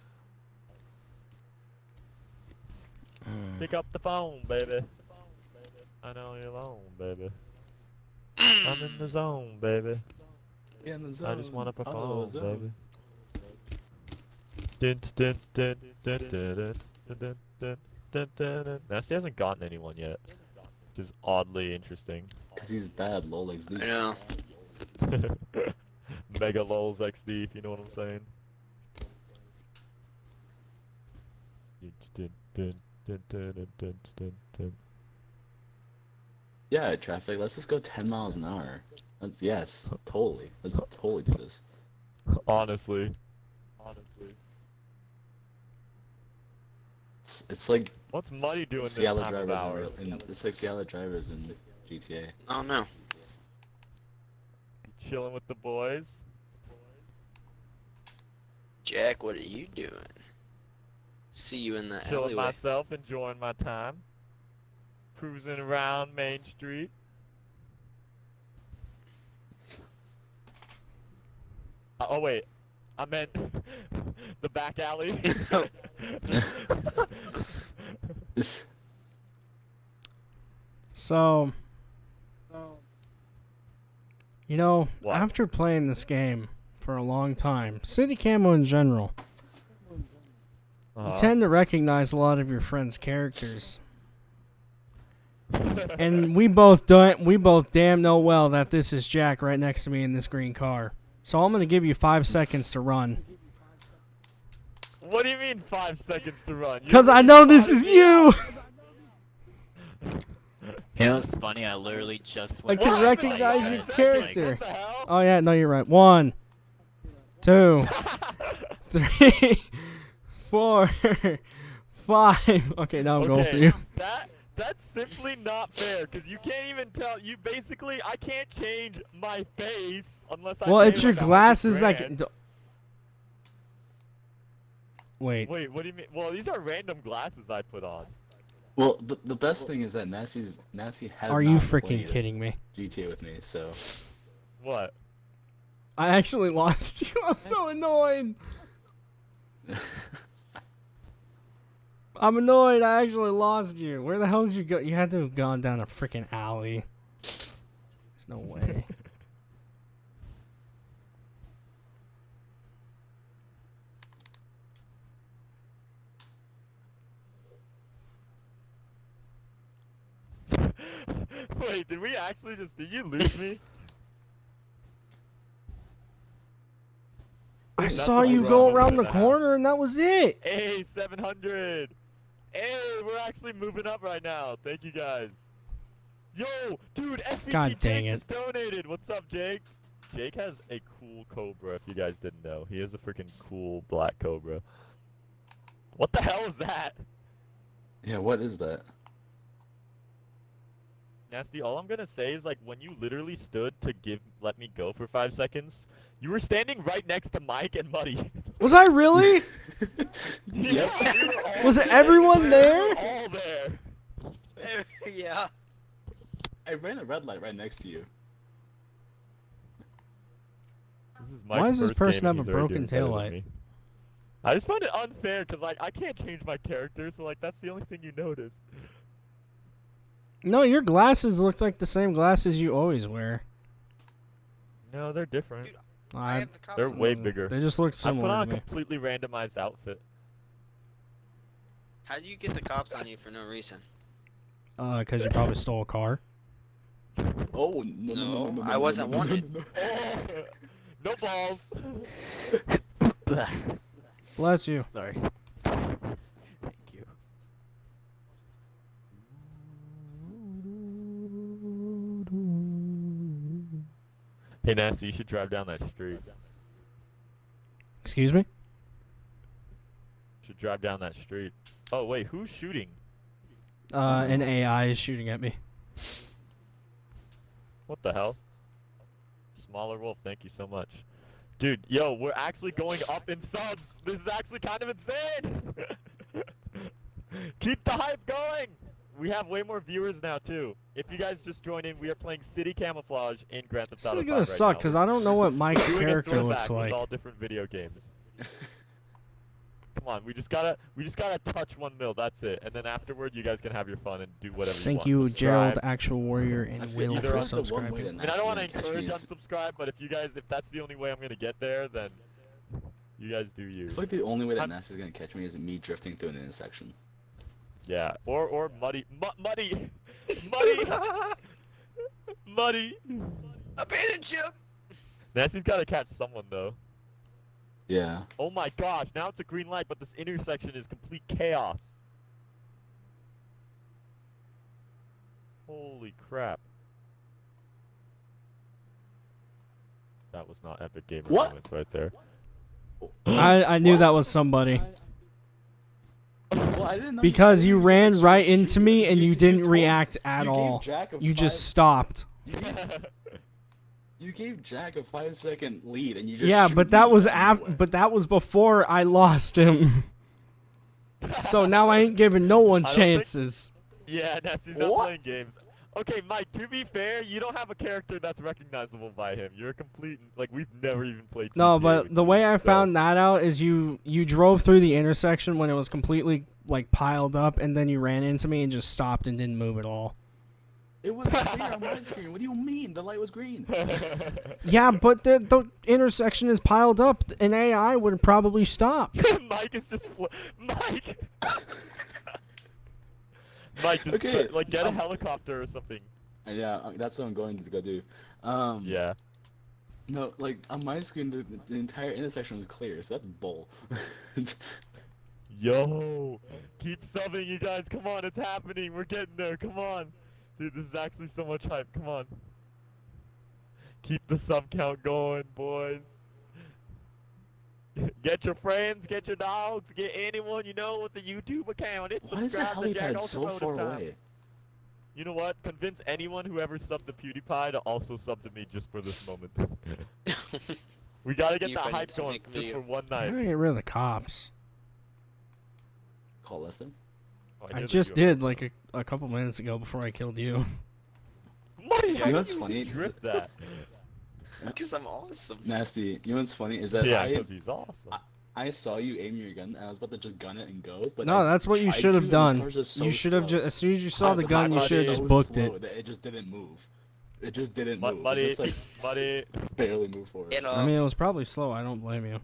Pick up the phone, baby. I know you're alone, baby. I'm in the zone, baby. in the I just zone. want up a Oh, phone, zone. baby. Dun, dun, dun, dun, dun, dun, dun, dun, dun, dun, dun. Nasty hasn't gotten anyone yet, which is oddly interesting. Cause he's bad, lol. Like, I know. Mega lols XD, if you know what I'm saying. Dun, dun, dun, dun, dun, dun, dun, dun. yeah, traffic. Let's just go 10 miles an hour. Let's yes, totally. Let's totally do this. Honestly. It's like What's Muddy doing this Seattle time of drivers hours? it's like Seattle drivers in GTA. Oh no. Chilling with the boys? Jack, what are you doing? See you in the Chilling alleyway. myself, enjoying my time. Cruising around Main Street. Oh wait, I meant the back alley. So, you know, What? after playing this game for a long time, City Camo in general, you tend to recognize a lot of your friends' characters. And we both damn know well that this is Jack right next to me in this green car. So I'm gonna give you 5 seconds to run. What do you mean 5 seconds to run? You Cause I already know this spotted is me you. You know, it's funny. I literally just I went. can What? to recognize play your that, character. What the hell? Oh yeah, no, you're right. 1, 2, 3, 4, 5. Okay, now I'm going for you. That's simply not fair, because you can't even tell. You basically, I can't change my face unless I. Well, pay it's your like $100 glasses that. grand. Wait. Wait, what do you mean? Well, these are random glasses I put on. Well, the best thing is that Nasty has Are you not freaking played kidding me? GTA with me, so What? I actually lost you. I'm so annoyed. I'm annoyed. I actually lost you. Where the hell did you go? You had to have gone down a freaking alley. There's no way. Wait, did we actually did you lose me? I That's saw what you I go wrote. around the 7.5. corner and that was it. Hey, 700. Hey, we're actually moving up right now. Thank you guys. Yo, dude, SVP God dang Jake it. just donated. What's up, Jake? Jake has a cool Cobra, if you guys didn't know. He has a freaking cool black Cobra. What the hell is that? Yeah, what is that? Nasty, all I'm gonna say is, like, when you literally stood to let me go for 5 seconds, you were standing right next to Mike and Muddy. Was I really? Yep. We were all Was there. everyone We there? were all there. Yeah. I ran a red light right next to you. This is my Why does this first person game and have a he's already broken doing better than taillight? me. I just find it unfair because, like, I can't change my character, so, like, that's the only thing you notice. No, your glasses look like the same glasses you always wear. No, they're different. Dude, I I, have the cops They're on way me. bigger. they just look I put similar on to a me. completely randomized outfit. How do you get the cops on you for no reason? 'Cause you probably stole a car. Oh no! No, I wasn't wanted. No balls. Bless you. Sorry. Thank you. Hey, Nasty, you should drive down that street. Excuse me? You should drive down that street. Oh, wait, who's shooting? An AI is shooting at me. What the hell? Smaller Wolf, thank you so much. Dude, yo, we're actually going up in subs. This is actually kind of insane. Keep the hype going. We have way more viewers now, too. If you guys just joined in, we are playing City Camouflage in Grand Theft This Auto is 5 gonna right suck now. because I don't know what Mike's Doing a character looks throwback with like. all different video games. Come on, we just gotta touch 1 mil. That's it, and then afterward, you guys can have your fun and do whatever Thank you you, want. Gerald, Subscribe. Actual Warrior, I and feel- Will either for on the one way subscribing. that I mean, I don't want to Nasty didn't catch encourage me is- unsubscribe, but if that's the only way I'm gonna get there, then you guys do you. I feel like the only way that I'm- Nasty's gonna catch me is me drifting through an intersection. Yeah, or muddy, muddy, muddy. Abandoned ship! Nasty's gotta catch someone though. Yeah. Oh my gosh, now it's a green light, but this intersection is complete chaos. Holy crap. That was not epic gamer What? moments right there. I knew What? that was somebody. Well, I didn't know Because you just, ran like, right shoot into me because and you told- didn't react at you gave all. Jack a You just 5 stopped. You gave Jack a 5-second lead, and you just Yeah, shoot but that me was anyway. but that was before I lost him. So now I ain't giving no one I don't think- chances. Yeah, Nasty's not What? playing games. Okay, Mike, to be fair, you don't have a character that's recognizable by him. You're a complete, like, we've never even played No, GTA but with the you, way I so- found that out is you drove through the intersection when it was completely like piled up, and then you ran into me and just stopped and didn't move at all. It was clear on my screen. What do you mean? The light was green. Yeah, but the intersection is piled up. An AI would probably stop. Mike is just Mike. Mike, just Okay, like get a helicopter or something. Yeah, that's what I'm going to go do. Yeah. No, like on my screen, the entire intersection was clear, so that's bull. Yo, keep subbing, you guys. Come on, it's happening. We're getting there. Come on, dude. This is actually so much hype. Come on. Keep the sub count going, boys. Get your friends, get your dogs, get anyone you know with the YouTube account. It's Why is the subscribe to Jack helipad so Ultimate far time. away? You know what? Convince anyone who ever subbed to PewDiePie to also sub to me just for this moment. We gotta get You the ready hype to going make just video? for one I night. gotta get rid of the cops. Call Lester? Oh, I hear the just viewer. did like a couple minutes ago before I killed you. Muddy, You how know did what's you funny? drift that? Because I'm awesome. Nasty. You know what's funny is that Yeah, I because he's awesome. I saw you aim your gun, and I was about to just gun it and go, but No, I that's what you tried should to, have and done. this car's just so You should have slow. just as soon as you saw the My gun, you car's should have so just booked slow it. that it just didn't move. It just didn't move. Muddy, It just like Muddy. barely moved forward. You know, I mean, it was probably slow. I don't blame you.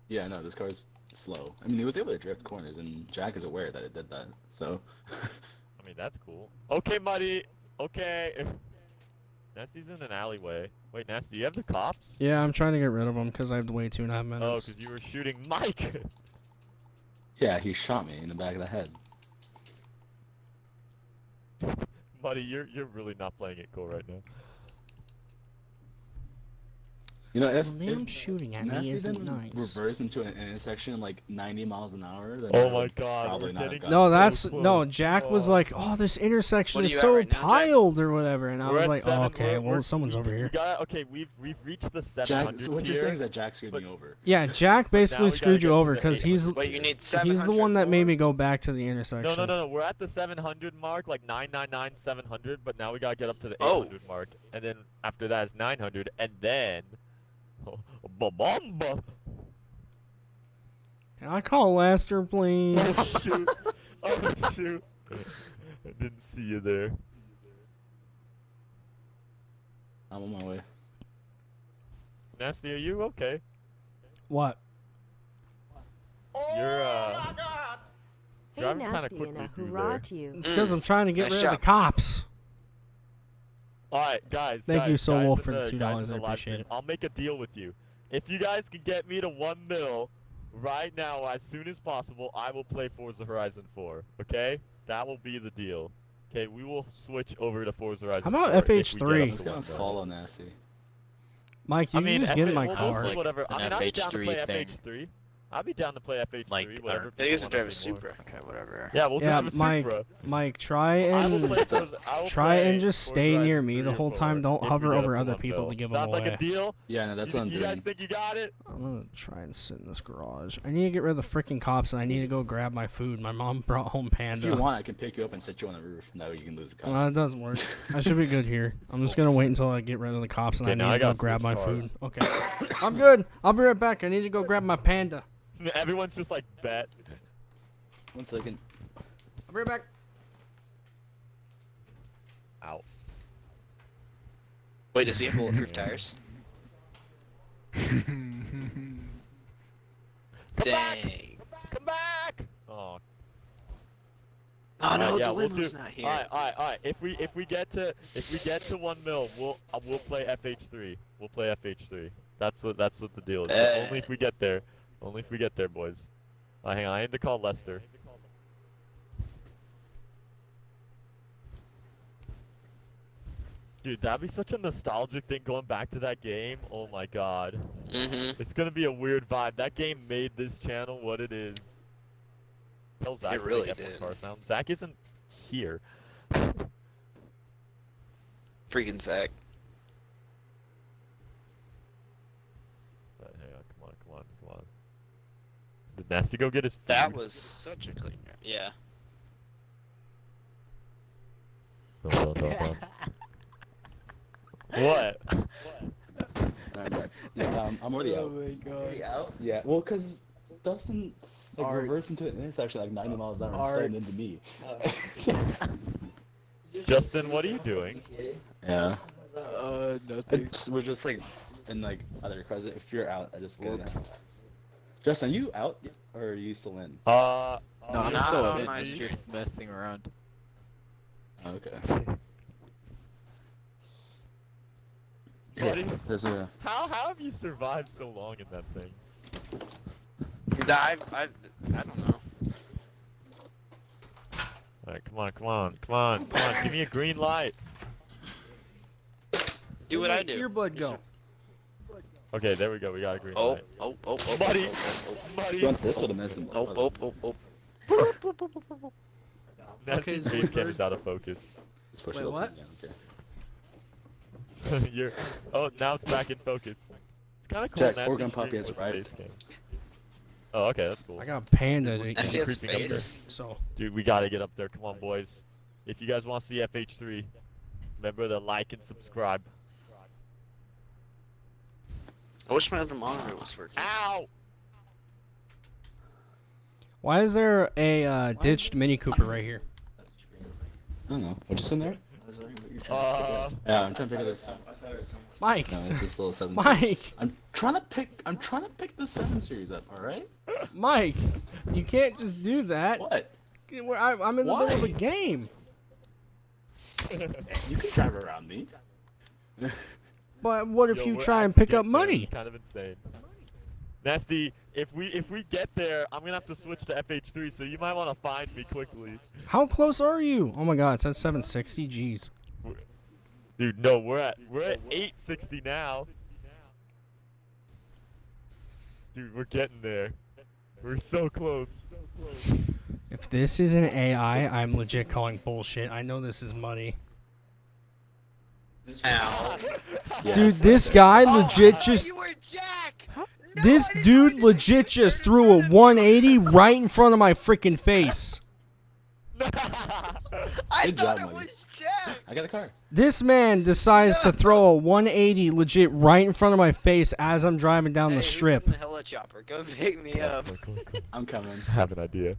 Yeah, no, this car's slow. I mean, it was able to drift corners, and Jack is aware that it did that. So, I mean, that's cool. Okay, Muddy. Okay. Nasty's in an alleyway. Wait, Nasty, do you have the cops? Yeah, I'm trying to get rid of them because I have to wait 2.5 Oh, minutes. because you were shooting Mike. Yeah, he shot me in the back of the head. Buddy, you're really not playing it cool right now. You know, if, Well, them shooting at me Nasty isn't didn't nice. reverse into an intersection like 90 miles an hour, then Oh I my would God, probably we're not have getting- gotten No, it. that's close. no. Jack was Oh. like, "Oh, this intersection What are is you at so right now, Jack? piled or whatever," and I We're was at like, "Oh, 7, okay. we're- Well, someone's over we here." got, okay, we've reached the 700 Jack, so what you're tier, saying is that Jack screwed but- me over. Yeah, Jack basically we gotta screwed get you to over the because 800. Wait, you need 700 he's the one that made more? me go back to the intersection. No. We're at the 700 mark, like 999, 700, but now we gotta get up to the Oh. 800 mark, and then after that is 900, and then, ba-bomba. Can I call Lester, please? Oh shoot! Oh shoot! I didn't see you there. I'm on my way. Nasty, are you okay? What? You're Hey, driving kinda Nasty, and quickly a through hurrah there. to you. It's because I'm trying to get Nice rid of job. the cops. All right, guys. Thank guys, you so guys much in for the guys in $2. I live appreciate stream, it. I'll make a deal with you. If you guys can get me to 1 mil right now, as soon as possible, I will play Forza Horizon 4. Okay? That will be the deal. Okay, we will switch over to Forza Horizon. How about 4 if we get FH3? up I'm to just gonna 1 mil. follow Nasty. Mike, you I mean, can just get in my we'll car. do whatever. an I mean, I'd be down to FH3 play thing. FH3. I'd be down to play FH3, Like, whatever. or- I think it's a people drive wanna a do more. Supra. Okay, whatever. Yeah, we'll Yeah, drive a Mike. Supra. Mike, try I will and play Forza, I will try and play just Forza stay near Horizon me 3 the or whole 4 time. Don't if we hover get up over to other 1 people mil. to give them Sounds like away. a deal? Yeah, no, that's you, what I'm you guys doing. think you got it? I'm gonna try and sit in this garage. I need to get rid of the freaking cops, and I need to go grab my food. My mom brought home If Panda. you want, I can pick you up and sit you on the roof. No, you can lose the cops. It doesn't work. I should be good here. I'm just gonna wait until I get rid of the cops, and Okay, I now need I to go gotta grab switch my cars. food. Okay. I'm good. I'll be right back. I need to go grab my Panda. Everyone's just like, bet. 1 second. I'll be right back. Out. Wait, does he have bulletproof tires? Come back! Dang. Come back! Oh. Oh no, yeah, the we'll limo's do- not here. Alright. If we get to 1 mil, we'll play FH3. We'll play FH3. That's what the deal is. But only if we get there. Only if we get there, boys. Hang on, I need to call Lester. Dude, that'd be such a nostalgic thing going back to that game. Oh my god. Mm-hmm. It's gonna be a weird vibe. That game made this channel what it is. Tell Zach It to really make did. car sound. Zach isn't here. Freaking Zach. Hang on, come on. Did Nasty go get his food? That was such a clean drive. Yeah. What? Yeah, I'm already out. my god. Out? Yeah, well, cause Dustin like Art. reversed into an intersection like 90 miles an hour and Art. slammed into me. Justin, what are you doing? Yeah. Nothing. We're just like in like other cars. If you're out, I just go. Justin, you out or are you still in? No, I'm Not still on in. my Just stream. messing around. Okay. Buddy, Yeah, there's a. how have you survived so long in that thing? I don't know. Alright, come on. Give me a green light. Do what I do. Earbud go. Okay, there we go. We got a green Oh, light. oh. Buddy. Do Buddy. you want this or the medicine? Oh. Okay, Nasty's face Zoidberg. cam is out of focus. Let's push Wait, it open. what? Yeah, okay. You're. Oh, now it's back in focus. It's kind of cool. Jack, Nasty Foregun stream Puppy has with arrived. face cam. Oh, okay, that's cool. I got a Panda to I see his creeping up face. so Dude, we gotta get up there. Come on, boys. If you guys want to see FH3, remember to like and subscribe. I wish my other monitor was working. Ow! why is there a ditched Mini Cooper right here? I don't know. What just in there? Uh, Yeah, I'm trying to figure this. Mike, No, it's this little 7 Mike. series. I'm trying to pick the 7 series up. All right. Mike, you can't just do that. What? I'm in the middle of a Why? game. You can drive around me. But what if Yo, you we're try and actually pick up getting there. money? It's kind of insane. Nasty, if we get there, I'm gonna have to switch to FH3, so you might want to find me quickly. How close are you? Oh my god, it's at 760. Jeez. Dude, no, we're at 860 now. Dude, we're getting there. We're so close. If this isn't AI, I'm legit calling bullshit. I know this is money. Ow. Dude, this guy legit Oh, just... you were Jack! This dude legit just threw a 180 right in front of my freaking face. I Good thought job, it Mike. was Jack! I got a car. This man decides to throw a 180 legit right in front of my face as I'm driving down Hey, the who's strip. in the helichopper? Go pick me up. I'm coming. I have an idea.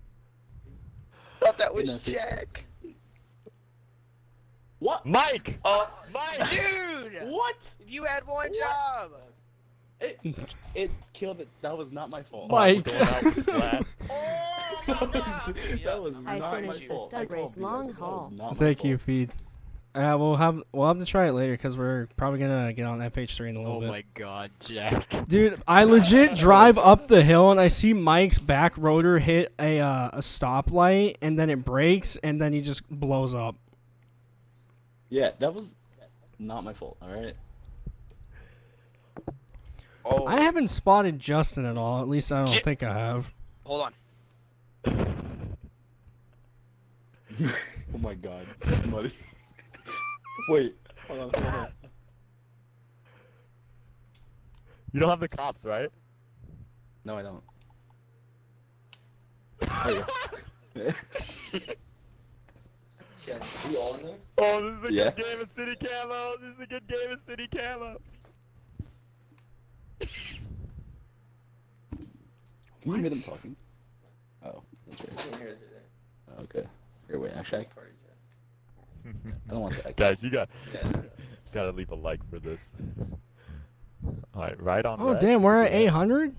Thought that was Nasty. Jack. What? Mike! Oh, Mike! dude! What? You had one job. It killed it. That was not my fault. Mike. Going out with Flash. That was I not my finished the fault. stunt I called race you guys. long That was haul. not my Thank you, fault. Feed. We'll have to try it later because we're probably gonna get on FH3 in a little Oh bit. my god, Jack. Dude, I legit drive up the hill and I see Mike's back rotor hit a stoplight and then it brakes and then he just blows up. Yeah, that was not my fault. All right. Oh, I haven't spotted Justin at all. At least I don't Shit. think I have. hold on. Oh my god, buddy. Wait. Hold on. Hold on. You don't have the cops, right? No, I don't. There you go. Oh, this is a Yeah. good game of City Camo. This is a good game of City Camo. Can you hear them talking? Oh, okay. Okay. Here, wait. Actually, I don't want that. Guys, you gotta leave a like for this. Alright, right on. Oh red. damn, we're at 800.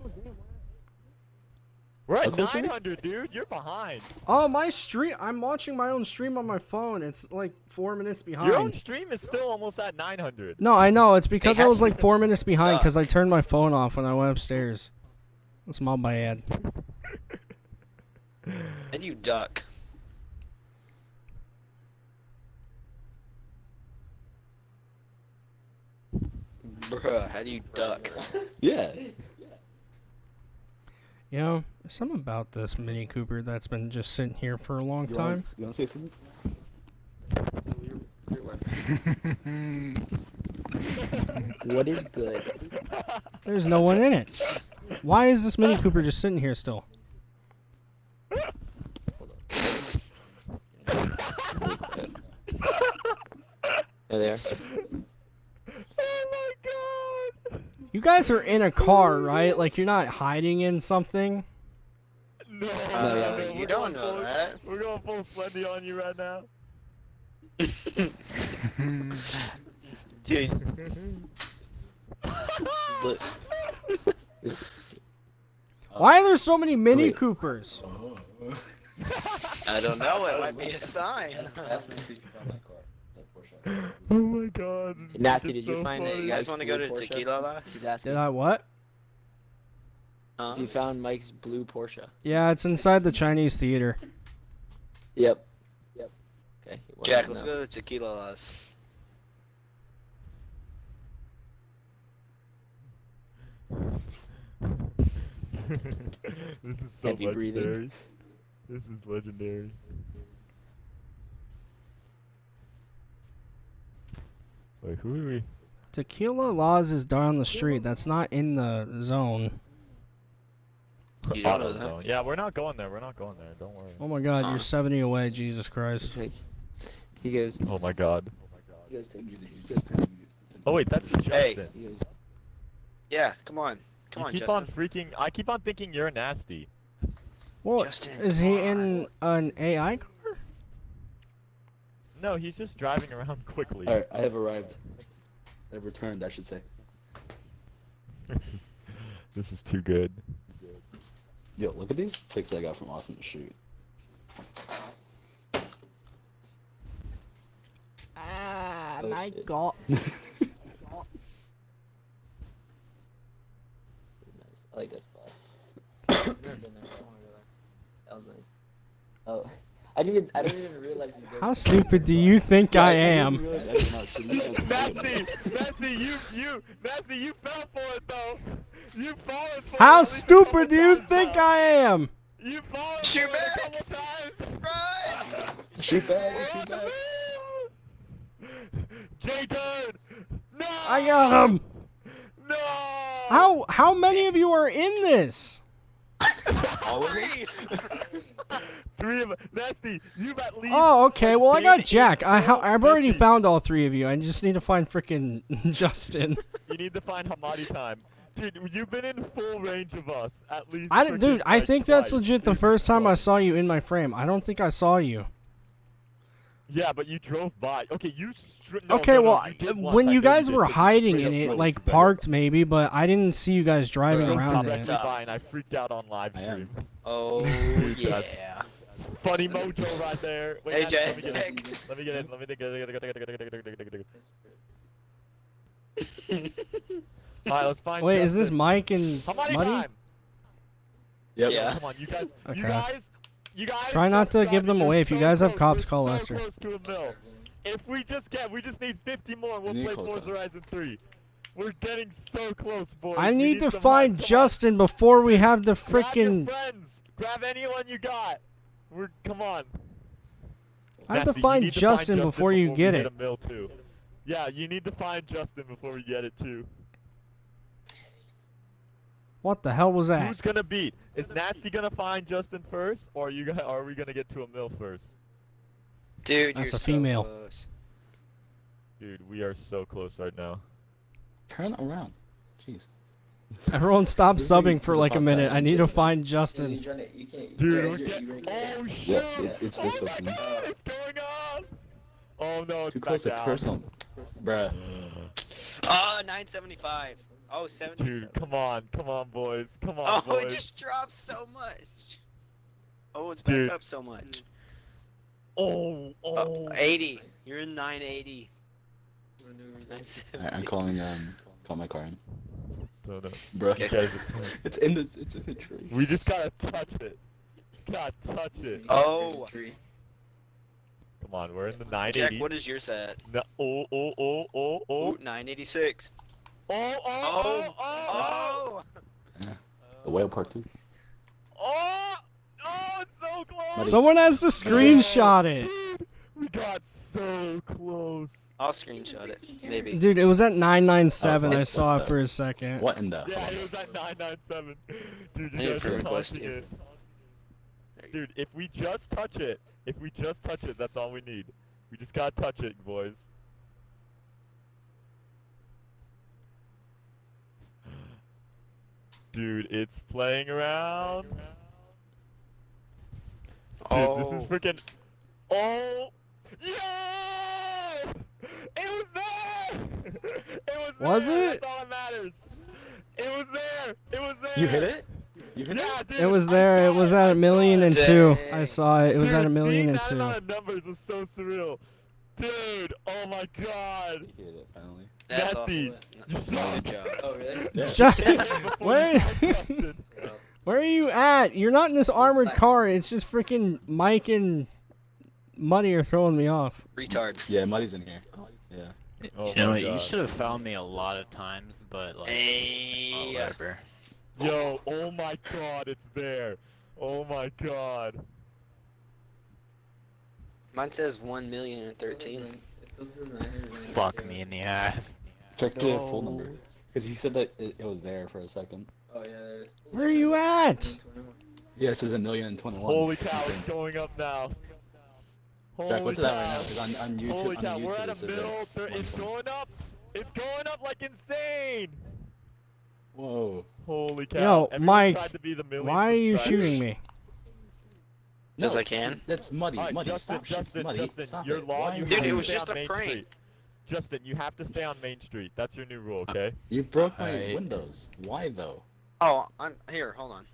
We're How at close are we? 900, dude. You're behind. Oh, my stream. I'm watching my own stream on my phone. It's like 4 minutes behind. Your own stream is still almost at 900. No, I know. It's because Hey, I was like 4 minutes behind Duck. because I turned my phone off when I went upstairs. That's my bad. And you duck. Bruh, how do you duck? Yeah. You know, there's something about this Mini Cooper that's been just sitting here for a long You time. want to say something? What is good? There's no one in it. Why is this Mini Cooper just sitting here still? There they are. Oh my god! You guys are in a car, right? Like you're not hiding in something. No, yeah, you we're don't going know full- that. We're going full Slendy on you right now. Dude, Why are there so many Mini Wait. Coopers? I don't know. It might be a sign. Oh my god. Nasty, It's did you so find that funny. You guys Mike's want to go blue to Porsche? Tequila Loss? He's asking. Did I what? Huh? You found Mike's blue Porsche. Yeah, it's inside the Chinese theater. Yep. Okay. well, Jack, no. let's go to Tequila Loss. This is so Heavy breathing. legendary. This is legendary. Wait, who are we? Tequila Laws is down the street. That's not in the zone. You don't know Auto that? zone. Yeah, we're not going there. We're not going there. Don't worry. Oh my god, you're 70 away. Jesus Christ. He goes. Oh my god. He goes. Oh wait, that's Justin. Hey. Yeah, come on. Come You on, keep Justin. on freaking. I keep on thinking you're nasty. What? Justin, Is come he on. in an AI car? No, he's just driving around quickly. All right, I have arrived. I've returned, I should say. This is too good. Yo, look at these pics I got from Austin to shoot. And Oh, I shit. got. Nice. I like that spot. I've never been there. I want to go there. That was nice. Oh, I didn't even realize you did. How stupid do you think I am? Nasty, you fell for it though. You fallen for it. How at least a stupid couple do you times think now. I am? You fallen Shoot for it a back. couple times. Right! Shoot back, We're shoot on the back. move. J-turn. No. I got him. No. How many of you are in this? All of Three! us? 3 of us. Nasty, you've at least. Oh, okay. Well, I got David, Jack. I've already Nasty, found all 3 of you. I just need to find frickin' Justin. You need to find Hamadi time. Dude, you've been in full range of us at least. Dude, I like, think that's twice. legit the Jesus first time I Christ. saw you in my frame. I don't think I saw you. Yeah, but you drove by. Okay, you. Okay, well, you did once. when I you know guys did, were but you hiding straight in up it, drove like by. parked maybe, but I didn't see you guys driving Bro, around in Directly it. by, and I freaked out on live I am. stream. Oh, Dude, that's- yeah. Funny mojo right there. Wait, Hey, Nasty, let me Jack. get in. Let me get in. Let me get in. Alright, let's find. Wait, is this Justin. Mike and Hamadi Muddy? time. Yep. Yeah. Come on, you guys. Okay. You guys. Try not to stop give them talking. away. You're If you so guys have close. cops, We're call so Lester. close to a mill. If we just need 50 more. We'll You need play call Forza cops. Horizon 3. We're getting so close, boys. I We need to some find help. Come on. Justin before we have the Grab your frickin'. friends. Grab anyone you got. Come on. I have Nasty, to you find need to Justin before you we get hit it. a mill too. Yeah, you need to find Justin before we get it too. What the hell was that? Who's gonna beat? Is Nasty gonna find Justin first, or are we gonna get to a mill first? Dude, That's you're a female. So close. Dude, we are so close right now. Turn around. Jeez. Everyone stop This thing subbing for is like a about minute. time. I need to find Justin. You can't. Dude, we're getting. Oh shoot! Yeah, it's this Oh my one. god, it's going on! Oh no, it's Too back close to down. personal. Bruh. Oh, 975. Oh, 77. Dude, come on, boys, come on, Oh, boys. it just dropped so much. Oh, it's back Dude. up so much. Oh, Oh, 80. You're in 980. Alright, I'm calling my car in. No, no. Bruh. You guys are- It's in the tree. We just gotta touch it. Gotta touch it. Oh. Come on, we're in the Jack, 980. what is yours at? No, oh. Ooh, 986. Oh. Oh! The whale part 2. Oh, it's so close. Someone has to screenshot it. Dude, we got so close. I'll screenshot it, maybe. Dude, it was at 997. I it's- saw it for a second. What in the? Yeah, it was at 997. Dude, I need you a guys friend are request touching you. it. Dude, if we just touch it, that's all we need. We just gotta touch it, boys. Dude, it's playing around. Dude, this is freaking. Oh! Yeah! It was there! It was Was there! it? That's all that matters. It was there! It was there! You hit it? You hit Yeah, it? dude, It was I there. saw It was it, at I a million saw and it. two. Dang. I saw it. It was at a Dude, million seeing and that two. amount of numbers was so surreal. Dude, oh my god. You hit it finally. That's Nasty. awesome. Good job. Oh really? Just- where, where are you at? You're not in this armored car. It's just freaking Mike and Muddy are throwing me off. Retard. Yeah, Muddy's in here. Yeah. Oh You know my what? You God. should have found me a lot of times, but like, Hey. whatever. Yo, oh my god, it's there. Oh my god. Mine says 1,013,000. Fuck me in the ass. Check the No. full number. Because he said that it was there for a second. Oh yeah, there's. Where are you at? Yeah, it says 1,021,000. Holy cow, Insane. it's going up now. Holy Jack, what's it at right now? cow. Because on YouTube, Holy on cow, YouTube we're at it a says mill. it's It's 120. going up. It's going up like insane. Whoa. Holy cow. Yo, Everyone Mike, tried to be the millionth Why are you subscriber. shooting me? Because I can. That's Muddy. Alright, Muddy, Justin, stop shooting. Justin, Muddy, Justin, stop you're it. law. Why You are have Dude, to it was stay just on a Main prank. Street. Justin, you have to stay on Main Street. That's your new rule, okay? You broke my Alright. windows. Why though? Oh, I'm here. Hold on.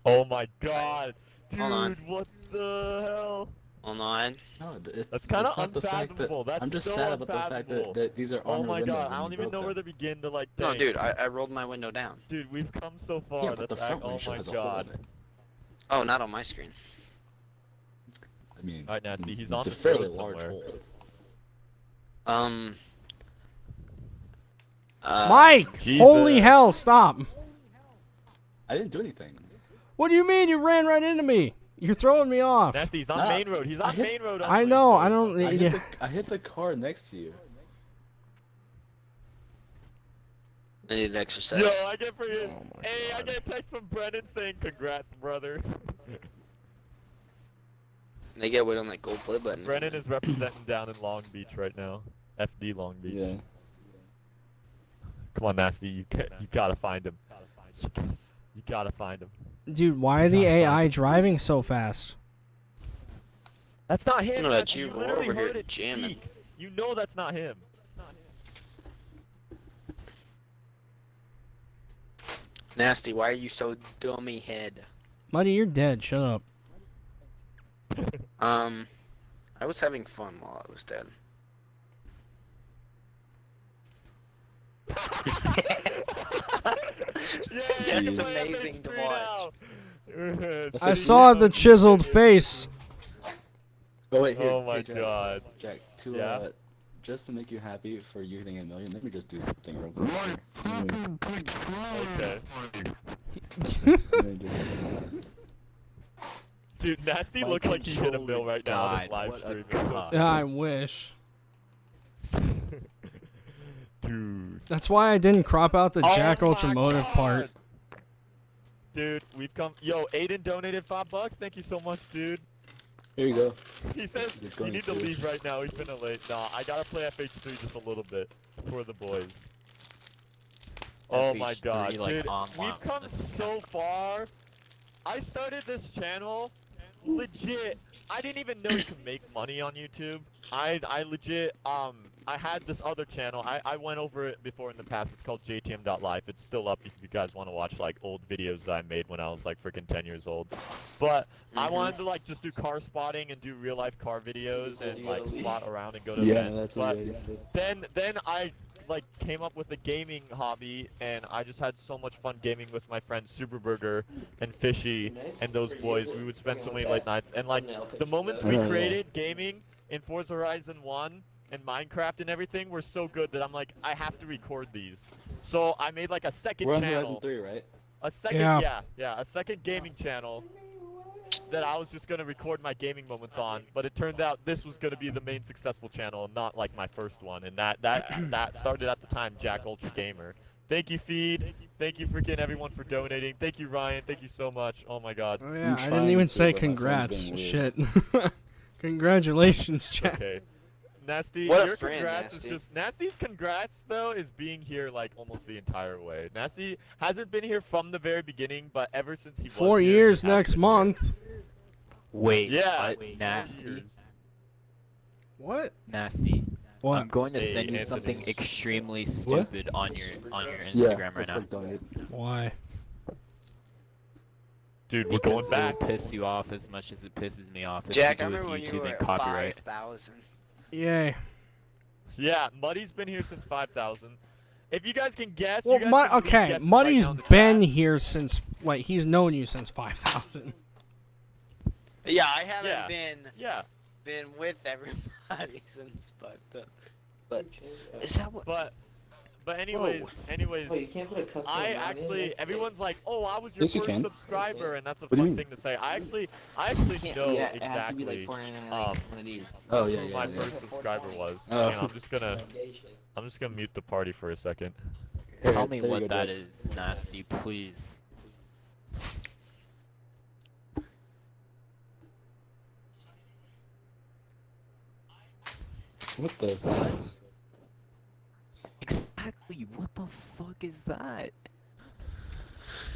Oh my god. Dude, Hold on. what the hell? Online. No, That's kind it's of not the fact that unfathomable. That's I'm just so sad about the fact unfathomable. that these are Oh armor my windows god, and I you don't even broke know where them. to begin to like. No, thank. dude, I rolled my window down. Dude, we've come so far. Yeah, but the That's front oh windshield my has a hole god. in it. Oh, not on my screen. I mean, Alright, Nasty, he's it's on a the fairly road large somewhere. hole. Mike! Jesus. Holy hell, stop. I didn't do anything. What do you mean? You ran right into me. You're throwing me off. Nasty, he's on Nah, main road. He's I on hit- main road. I know, I don't. I Yeah. hit the car next to you. I need an exercise. Yo, I get freaking. Oh my Hey, I God. get a text from Brennan saying congrats, brother. They get wait on that gold play button. Brennan is representing down in Long Beach right now. FD Long Beach. Yeah. Come on, Nasty, you gotta find him. You gotta find him. Dude, why are the AI driving so fast? That's not him. No, that's Nasty, you. You We're literally over here heard it jamming. speak. You know that's not him. Nasty, why are you so dummy head? Muddy, you're dead. Shut up. I was having fun while I was dead. Yeah, That's you play amazing to FX3 watch. now. I saw the chiseled face. Oh wait, here. Oh my hey, Jack, god. Jack, Yeah? just to make you happy for you hitting 1 million, let me just do something real quick. Okay. Let me do it. Dude, Nasty My looks like he hit a controller mill right now on his died. live What a stream. It's so god. Yeah, I wish. Dude. That's why I didn't crop out the Jack Oh my Ultramotive part. God. Dude, we've come. Yo, Aiden donated $5. Thank you so much, dude. Here you go. He says It's you going need to through. leave right now. He's been late. Nah, I gotta play FH3 just a little bit for the boys. Oh my FH3, god, like, dude, online we've come on this so far. I started this channel legit. I didn't even know you could make money on YouTube. I legit I had this other channel. I went over it before in the past. It's called JTM.life. It's still up if you guys want to watch like old videos that I made when I was like freaking 10 years old. But I wanted to like just do car spotting and do real life car videos and like spot around and go to Yeah, events. that's But what I said. then I like came up with a gaming hobby and I just had so much fun gaming with my friends Superburger and Fishy and those boys. We would spend so many late nights and like the moments we created gaming in Forza Horizon 1 and Minecraft and everything were so good that I'm like, I have to record these. So I made like a second We're on channel. Horizon 3, right? A second, Yeah. a second gaming channel that I was just gonna record my gaming moments on, but it turned out this was gonna be the main successful channel, not like my first one, and that started at the time Jack Ultra Gamer. Thank you, Feed. Thank you, freaking everyone for donating. Thank you, Ryan. Thank you so much. Oh my God. Oh yeah, I trying didn't even to, say but my phone's congrats. being Shit. Congratulations, Jack. Okay. Nasty, What a your friend, congrats Nasty. is just Nasty's congrats though is being here like almost the entire way. Nasty hasn't been here from the very beginning, but ever since he was 4 here, years he has next been month. Wait, Yeah, what? wait, Nasty. years. What? Nasty. What? I'm going to Hey, send you Anthony. something extremely stupid on your Yeah, Instagram right looks now. like donate. Why? Dude, we're going Because it back. will piss you off as much as it pisses me off. It's Jack, to I do remember with when you YouTube were and at copyright. 5,000. Yay. Yeah, Muddy's been here since 5,000. If you guys can guess, Well, you guys can please okay, guess right Muddy's now in the been chat. here since, like, he's known you since 5,000. Yeah, I haven't Yeah. Yeah, been with everybody since, but is that what? but anyways, Whoa. you can't put a custom I amount in, actually, that's everyone's like, oh, I was your Yes, you first can. subscriber, and that's a What do you fun mean? thing to say. I actually Can't- know yeah, it has to be like exactly $4.99, like um, one of these. Oh, yeah, who yeah, my yeah. first subscriber was. Oh. And I'm just gonna mute the party for a second. Here, Tell me there you what go, that Jack. is, Nasty, please. What the? Exactly, what the fuck is that?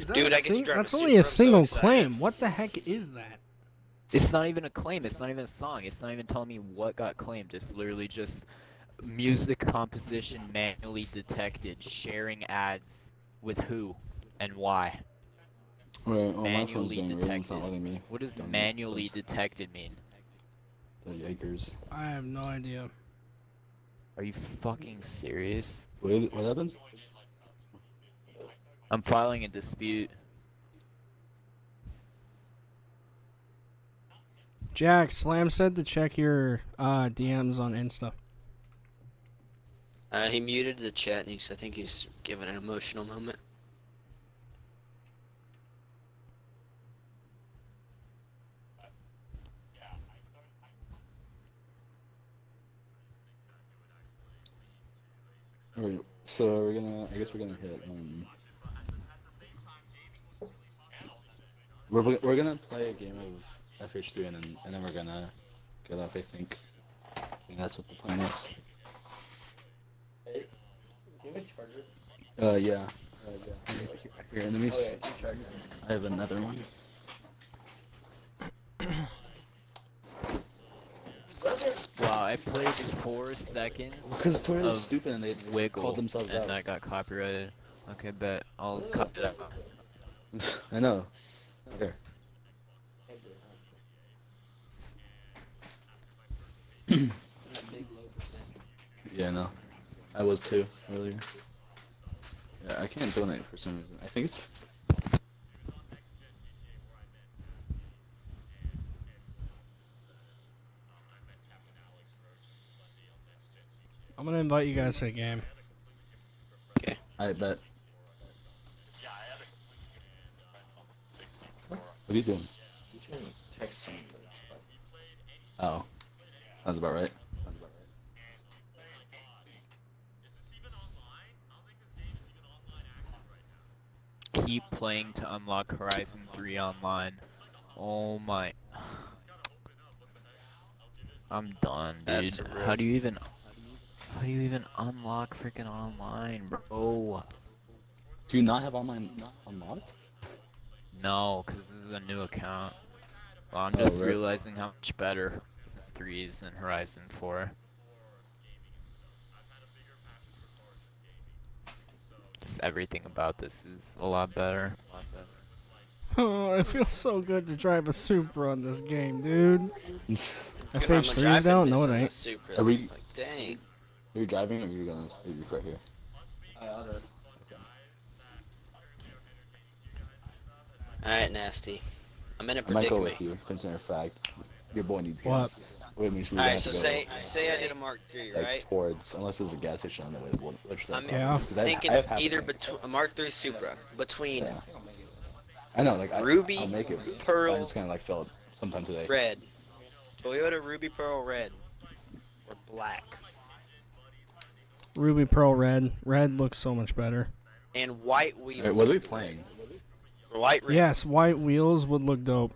Is that Dude, a I get to drive a That's Supra, only a I'm so single excited. claim. What the heck is that? It's not even a claim, it's not even a song, it's not even telling me what got claimed, it's literally just music composition manually detected, sharing ads with who and why. Right, oh, my phone's Manually being weird, it's not detected. letting me. What does donate, manually please. detected mean? The Yikers. I have no idea. Are you fucking serious? What happened? I'm filing a dispute. Jack, Slam said to check your DMs on Insta. He muted the chat and I think he's giving an emotional moment. Alright, so we're gonna. I guess we're gonna hit. We're gonna play a game of FH3 and then we're gonna get off. I think that's what the plan is. Yeah. Here, let me. I have another one. Wow, I played 4 seconds. Because Toyota's of stupid and they Wiggle, called themselves and out. that got copyrighted. Okay, bet I'll cut it out. I know. Here. Yeah, no. I was too earlier. Yeah, I can't donate for some reason. I think it's. I'm gonna invite you guys to a game. Okay. I bet. What are you doing? Text somebody. Oh. Sounds about right. Keep playing to unlock Horizon 3 online. Oh my. I'm done, dude. That's a How do you even unlock freaking online, bro? Do you not have online unlocked? No, because this is a new account. Well, I'm Oh, just right. realizing how much better Horizon 3 is than Horizon 4. Just everything about this is a lot better. Oh, it feels so good to drive a Supra on this game, dude. Dude, I'm FH3's down? No, it driving ain't. this Supras. Are we- Like, dang. Are you driving or are you gonna leave your car here? Alright, Nasty. I'm in a I might go predicament. with you, considering the fact your boy needs What? gas. Wait, means we're gonna Alright, have so to go, say I did a Mark III, like right? towards, unless there's a gas station on the way. Which I'm Yeah. thinking I have half a either tank. a Mark III Supra between Yeah. I know, like Ruby, I'll make it. Pearl, I'm just gonna like fill it sometime today. red, Toyota Ruby Pearl red, or black, Ruby Pearl Red. Red looks so much better. and white wheels. Wait, what are we playing? White rims. Yes, white wheels would look dope.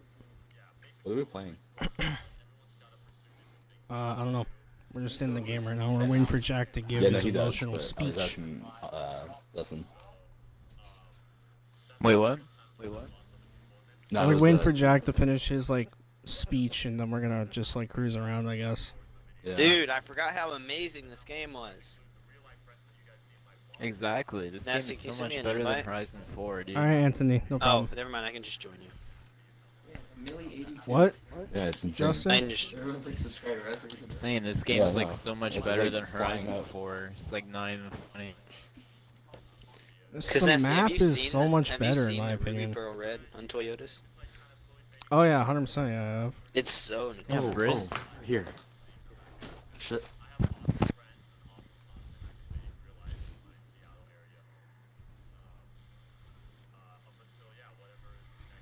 What are we playing? I don't know. We're just in the game right now. We're waiting for Jack to give Yeah, no, his he does. emotional But I speech. was asking, listen. Wait, what? Wait, what? No, We're it was, waiting for Jack to finish his like speech, and then we're gonna just like cruise around, I guess. yeah. Dude, I forgot how amazing this game was. Exactly. This game Nasty, is can you so send me much an better than invite? Horizon 4, dude. All right, Anthony, no Oh, problem. never mind. I can just join you. What? Yeah, it's insane. Justin? I can just. Everyone's like subscriber. I'm saying this Yeah, game's I like know. so much It's better like than flying Horizon up. 4. It's like not even funny. Because The have map you is seen so much have you better in seen my the Ruby opinion. Pearl red on Toyotas? Oh yeah, 100%. Yeah, I have. It's so. Yeah, Oh, Briz. oh, here. Shit.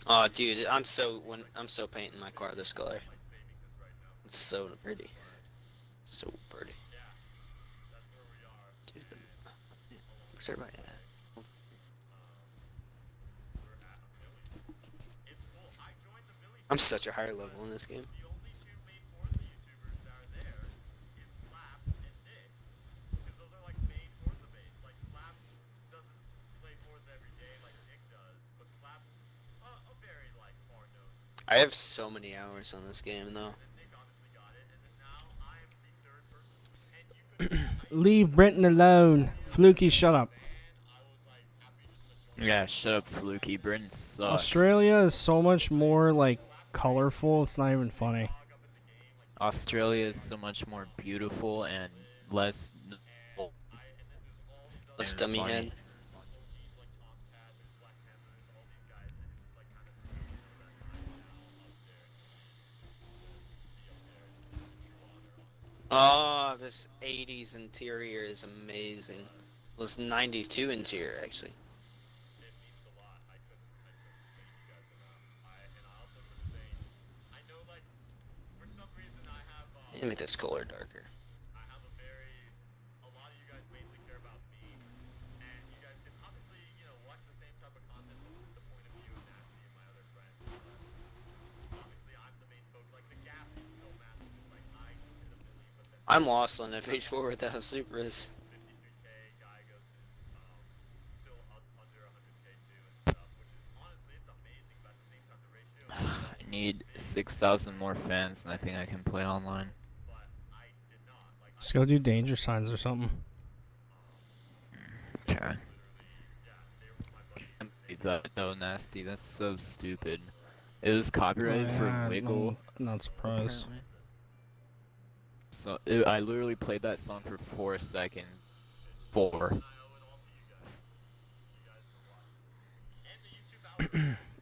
Oh, dude, I'm so painting my car this color. It's so pretty. So pretty. Dude, where's everybody at? I'm such a higher level in this game. I have so many hours on this game though. Leave Brenton alone. Fluky, shut up. Yeah, shut up, Fluky. Britain sucks. Australia is so much more like colorful. It's not even funny. Australia is so much more beautiful and less. Less dummy head. Oh, this 80s interior is amazing. It was 92 interior, actually. Let me make this color darker. I'm lost on FH4 without Supras. I need 6,000 more fans, and I think I can play online. Just go do danger signs or something. Okay. Can't believe that so nasty. That's so stupid. It was copyrighted for Wiggle. I'm not surprised. Apparently. So I literally played that song for 4 seconds. 4.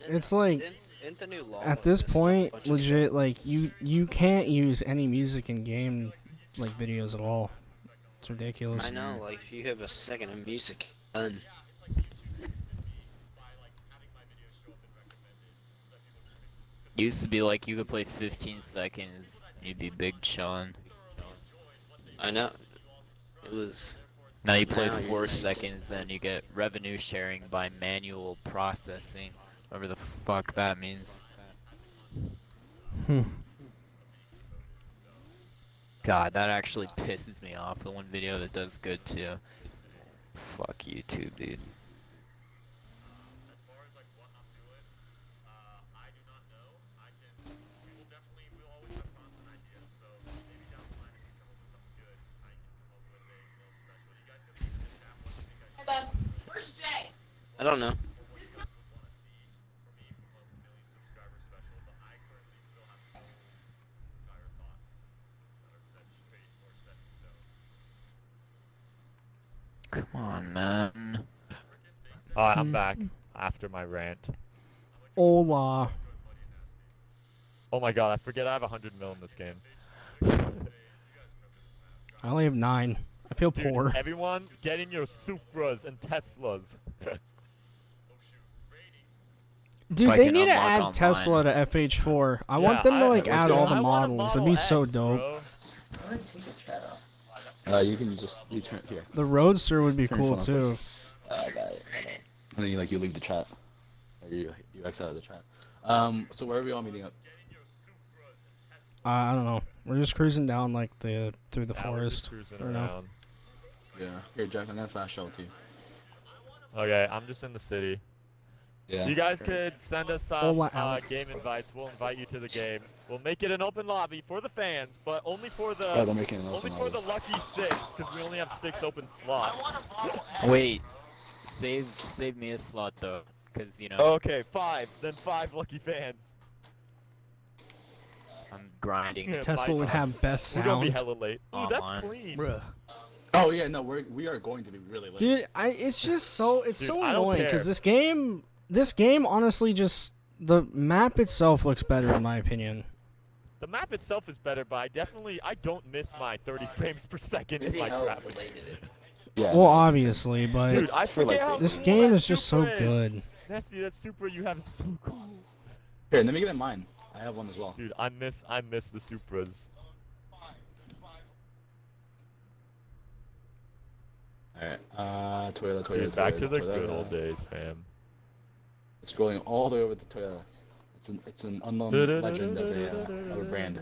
It's like Didn't the new law at this just point, bunch of legit, like you can't use any music in game like videos at all. It's ridiculous. I know, like if you have a second of music, done. Used to be like you could play 15 seconds, you'd be Big Sean. I know. It was. Now you play Now you're 4 like- seconds, then you get revenue sharing by manual processing. Whatever the fuck that means. Hmm. God, that actually pisses me off. The one video that does good too. Fuck YouTube, dude. Where's Jay? I don't know. Come on, man. Alright, I'm back after my rant. Hola. Oh my god, I forget I have 100 mil in this game. I only have 9. I feel Dude, poor. everyone, get in your Supras and Teslas. Dude, If I they can need to unlock add online. Tesla to FH4. I Yeah, want them to like Dude, add all the I want a models. Model That'd be so X, dope. bro. I'm gonna take the chat off. You can just you turn here. The Roadster would be Turn your cool phone too. off. I got it. And then you leave the chat. Or you exit out of the chat. So where are we all meeting up? I don't know. We're just cruising down like through the Yeah, we're just forest. cruising I don't know. around. Yeah. Here, Jack, I'm gonna flash shuttle too. Okay, I'm just in the city. Yeah. You guys could send us Hola, some Alex. game invites. We'll invite you to the game. We'll make it an open lobby for the fans, but only for the Oh, they're making an only open for the lobby. lucky 6, because we only have 6 open slots. Wait. Save me a slot though. Cause you know, Okay, 5. Then 5 lucky fans. I'm grinding. Yeah, Tesla would have best We're gonna be sound. hella late. Ooh, Online. that's clean. Bruh. Oh yeah, no, we are going to be really late. Dude, it's just so Dude, so I don't annoying because care. this game honestly just the map itself looks better in my opinion. The map itself is better, but I don't miss my 30 frames per second in Busy my hell graphics. related it. Yeah. Well, obviously, but Dude, I for, like, forget how this cool game that is just so Supra is. good. Nasty, that Supra you have is so cool. Here, let me get in mine. I have one as well. Dude, I miss the Supras. Alright, Toyota. Dude, back to the Toyota. good old days, fam. Scrolling all the way over to Toyota. It's an unknown legend of a brand.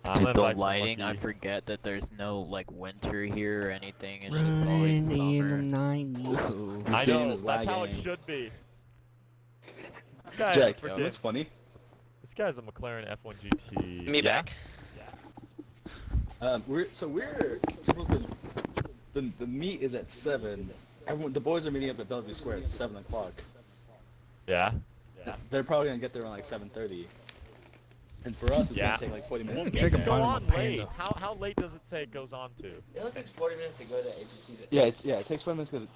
I'm Dude, gonna the invite some lighting, I lucky- forget that there's no like winter here or anything. It's just always Running in the summer. 90s. Ooh. I game know, is that's how it lagging. should be. This guy, Jack, forget- what's funny? this guy's a McLaren F1 GT. Me back. We're supposed to. The meet is at 7. The boys are meeting up at Bellevue Square at 7 o'clock. Yeah. They're probably gonna get there around like 7:30. And for us, it's Yeah. gonna take like 40 minutes Well, to Take get a go there. bite. on Panda. late. How late does it say it goes on to? It only takes 40 minutes to go to APC. Yeah, it takes 40 minutes to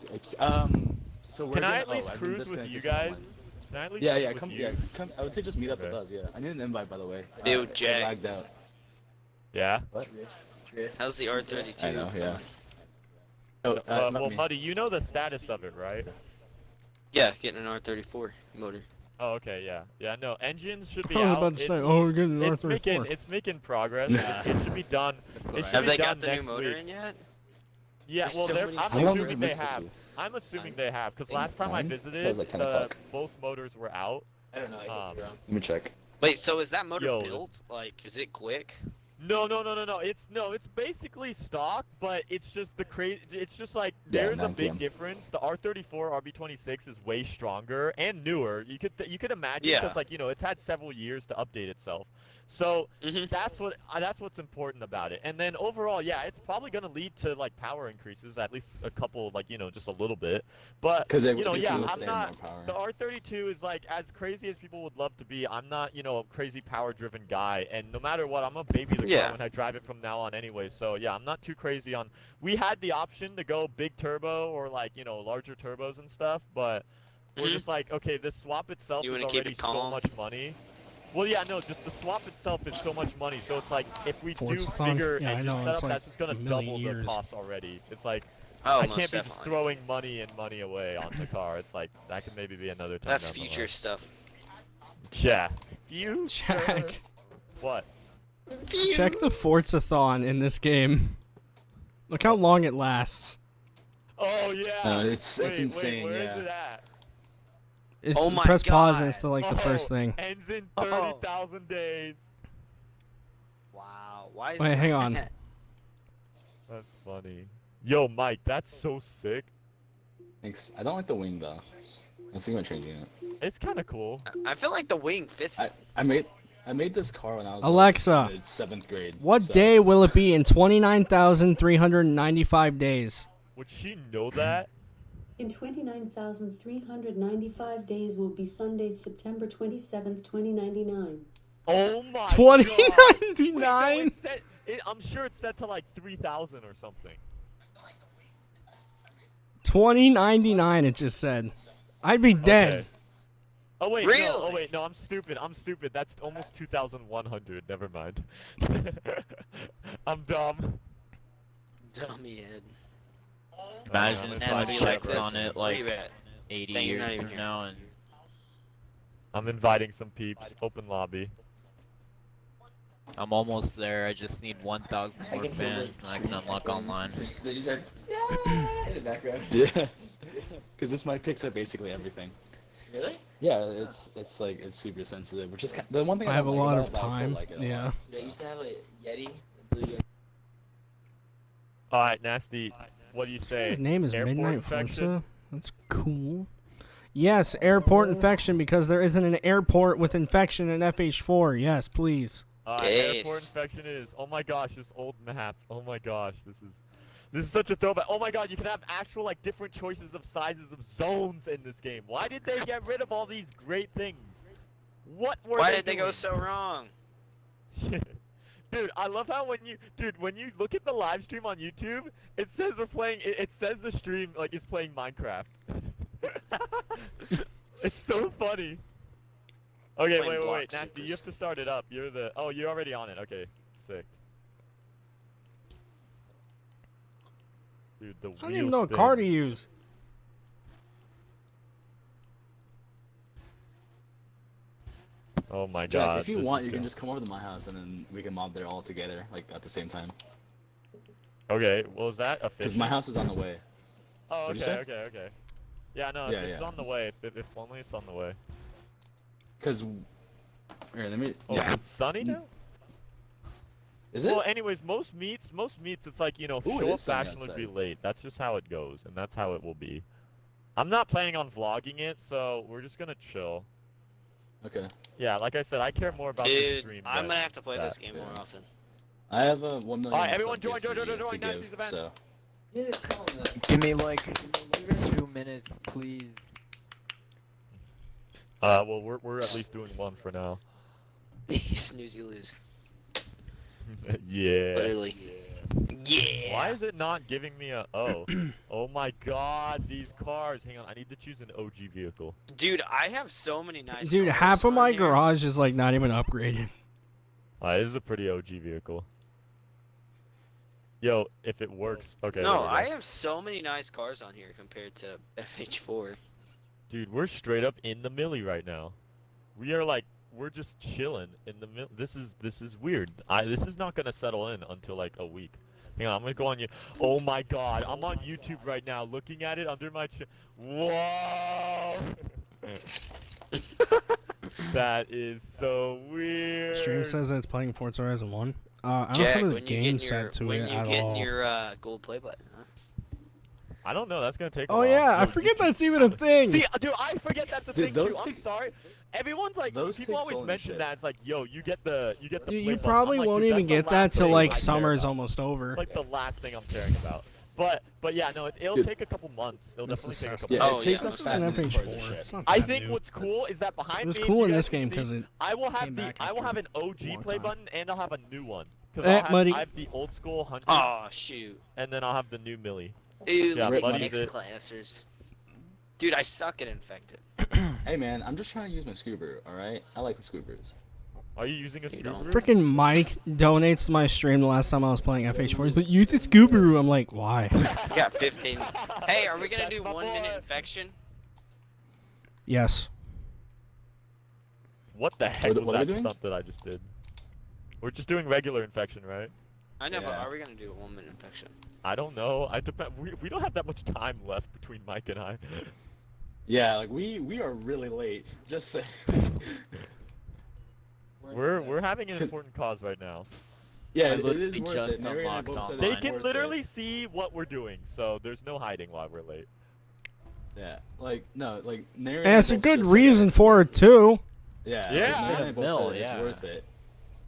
so we're Can gonna, I at least I've been cruise with disconnected you from guys? online. Can I at least Yeah, cruise yeah, with come, you? yeah, come. I would say just meet up with Okay. us. Yeah, I need an invite by the way. Ew, It Jay. lagged out. Yeah. What? How's the R32? I know, yeah. Oh, not well, me. Muddy, you know the status of it, right? Yeah, getting an R34 motor. Oh, okay, yeah. Yeah, no, engines should be I was out. about to say, It's- oh, we're getting an it's R34. making progress. Yeah. It should be done. That's what It I should Have be they done got the new next motor week. in yet? Yeah, There's well, so they're, many I'm How long does assuming it they listen have. to? I'm assuming they have, because last time I 9? visited, That was like 10 o'clock. both motors were out. I don't know. I could be wrong. Let me check. Wait, so is that motor Yo. built? Like, is it quick? No. It's basically stock, but it's just the crazy. It's just like Yeah, there's a 9 big PM. difference. The R34 RB26 is way stronger and newer. You could imagine Yeah. because like it's had several years to update itself. So Mhm. that's what's important about it. And then overall, yeah, it's probably gonna lead to like power increases, at least a couple, like just a little bit. But Because it yeah, can I'm withstand not. more power. The R32 is like as crazy as people would love to be. I'm not, a crazy power-driven guy, and no matter what, I'm gonna baby the Yeah. car when I drive it from now on anyway. So yeah, I'm not too crazy on. We had the option to go big turbo or like larger turbos and stuff, but we're Mhm. just like, okay, the swap itself You is wanna keep already it so calm? much money. Well, yeah, no, just the swap itself is so much money. So it's like if we do Forza-thon? bigger Yeah, I engine know, setup, it's like that's just gonna a million double the years. cost already. It's like. Oh, I most can't be definitely. throwing money and money away on the car. It's like that could maybe be another time. That's down the future line. stuff. Yeah. You Jack, What? check the Forza-thon in this game. Look how long it lasts. Oh yeah. It's wait, insane, Wait, where yeah. is it at? It's Oh my press pause and God. it's still like the first thing. Ends in Oh. 30,000 days. Wow. Why is Wait, hang on. that? That's funny. Yo, Mike, that's so sick. Thanks. I don't like the wing though. I was thinking about changing it. It's kind of cool. I feel like the wing fits it. I made this car when I was Alexa, like, in 7th grade. What so- day will it be in 29,395 days? Would she know that? In 29,395 days will be Sunday, September 27th, 2099. Oh my. 2099? God. Wait, no, it's set, I'm sure it's set to like 3,000 or something. 2099 it just said. I'd be dead. Okay. Oh wait, Really? no. Oh wait, no. I'm stupid. That's almost 2,100. Never mind. I'm dumb. Dummy head. Imagine I'm if Has I to be checked like on this. it Where like you at? 80 Dang, you're not years even from here. now, and I'm inviting some peeps. Open lobby. I'm almost there. I just need 1,000 I more can feel fans, it. and I can unlock online. Because they just heard, yeah, in the background. Yeah. Because this mic picks up basically everything. Really? Yeah, it's like it's super sensitive, which is the one thing I have a don't like lot about of it, but I still time. like it a lot, Yeah. They so. used to have a Yeti, a blue Yeti. All right, Nasty. What do you say? His name is Airport Midnight infection? Forza. That's cool. Yes, airport infection because there isn't an airport with infection in FH4. Yes, please. Airport Yes. infection is. Oh my gosh, this old map. Oh my gosh, this is such a throwback. Oh my god, you can have actual like different choices of sizes of zones in this game. Why did they get rid of all these great things? What were Why they did they go doing? so wrong? Dude, I love how when you look at the live stream on YouTube, it says we're playing. It says the stream like is playing Minecraft. It's so funny. Okay, Playing wait, Block Nasty, you Supers. have to start it up. You're the. Oh, you're already on it. Okay, sick. Dude, the I don't even know what car to use. Oh my Jack, god. if you this want, is you can good. just come over to my house and then we can mob there all together, like at the same time. Okay, well, is that official? Because my house is on the way. Oh, What'd you okay, say? okay, okay. Yeah, no, Yeah, it's yeah. on the way. If only it's on the way. Because, here, let me. Oh, Yeah. it's sunny now? Is it? Well, anyways, most meets, it's like, Ooh, it show up is sunny fashion would be outside. late. That's just how it goes, and that's how it will be. I'm not planning on vlogging it, so we're just gonna chill. Okay. Yeah, like I said, I care more about the Dude, stream. I'm than gonna have to play this that. game more often. I have a 1 million. Alright, everyone sub join, gift for join, you join, to Nasty's give, event. so. You need to tell them that. Give me like 2 minutes, please. Well, we're at least doing one for now. Snooze, you lose. Yeah. Literally. Yeah. Why is it not giving me a oh? Oh my God, these cars. Hang on, I need to choose an OG vehicle. Dude, I have so many nice Dude, cars half of around my here. garage is like not even upgraded. This is a pretty OG vehicle. Yo, if it works, okay. No, there we go. I have so many nice cars on here compared to FH4. Dude, we're straight up in the millie right now. We are like, we're just chilling in the mill. This is weird. This is not gonna settle in until like a week. Hang on, I'm gonna go on you. Oh my God, I'm on YouTube right now, looking at it under my Whoa! That is so weird. Stream says that it's playing Forza Horizon 1. I don't Jack, have a when you game get set to when it you at getting all. your gold play button, huh? I don't know. That's gonna take. A Oh while. yeah, I No, forget you- that's even a thing. See, dude, I forget that's a Dude, thing too. those I'm take- sorry. Everyone's like, those people take always so much mention shit. that. It's like, yo, you get the You, play you button. probably I'm like, won't dude, even that's the get that last till thing like I care summer's about. almost over. Like the last thing I'm caring about. But yeah, no, it'll Dude. take a couple months. It'll That's definitely take a the couple Yeah, Oh, months. it takes yeah. us This is 5 an minutes for the FH4. shit. It's not I that think new. what's cool is that behind It was me, cool you in guys this can game see, because it I will have came the back I will after have an a OG long play time. button and I'll have a new one. Cause Muddy. I have the old school 100 Oh shoot. and then I'll have the new millie. Ooh, Yeah, these Muddy's X it. classers. Dude, I suck at infected. Hey man, I'm just trying to use my Subaru, alright? I like the Scoobers. Are you using a You don't. Subaru? Freaking Mike donates to my stream the last time I was playing FH4. He's like, use the Scoobaroo. I'm like, why? I got 15. Hey, are we gonna That's do my 1 boy. minute infection? Yes. What the heck What are was we that doing? stunt that I just did? We're just doing regular infection, right? I know, but Yeah. are we gonna do a 1 minute infection? I don't know. I depend. We don't have that much time left between Mike and I. Yeah, like we are really late. Just say. We're having an 'Cause- important cause right now. Yeah, I it literally is worth just it. Nary and I unlocked both said online. They it's can worth literally it. see what we're doing, so there's no hiding why we're late. Yeah, like no, like Nary And it's a good reason for it too. Yeah, Yeah. like, Nary and I both Mill, said it's yeah. worth it.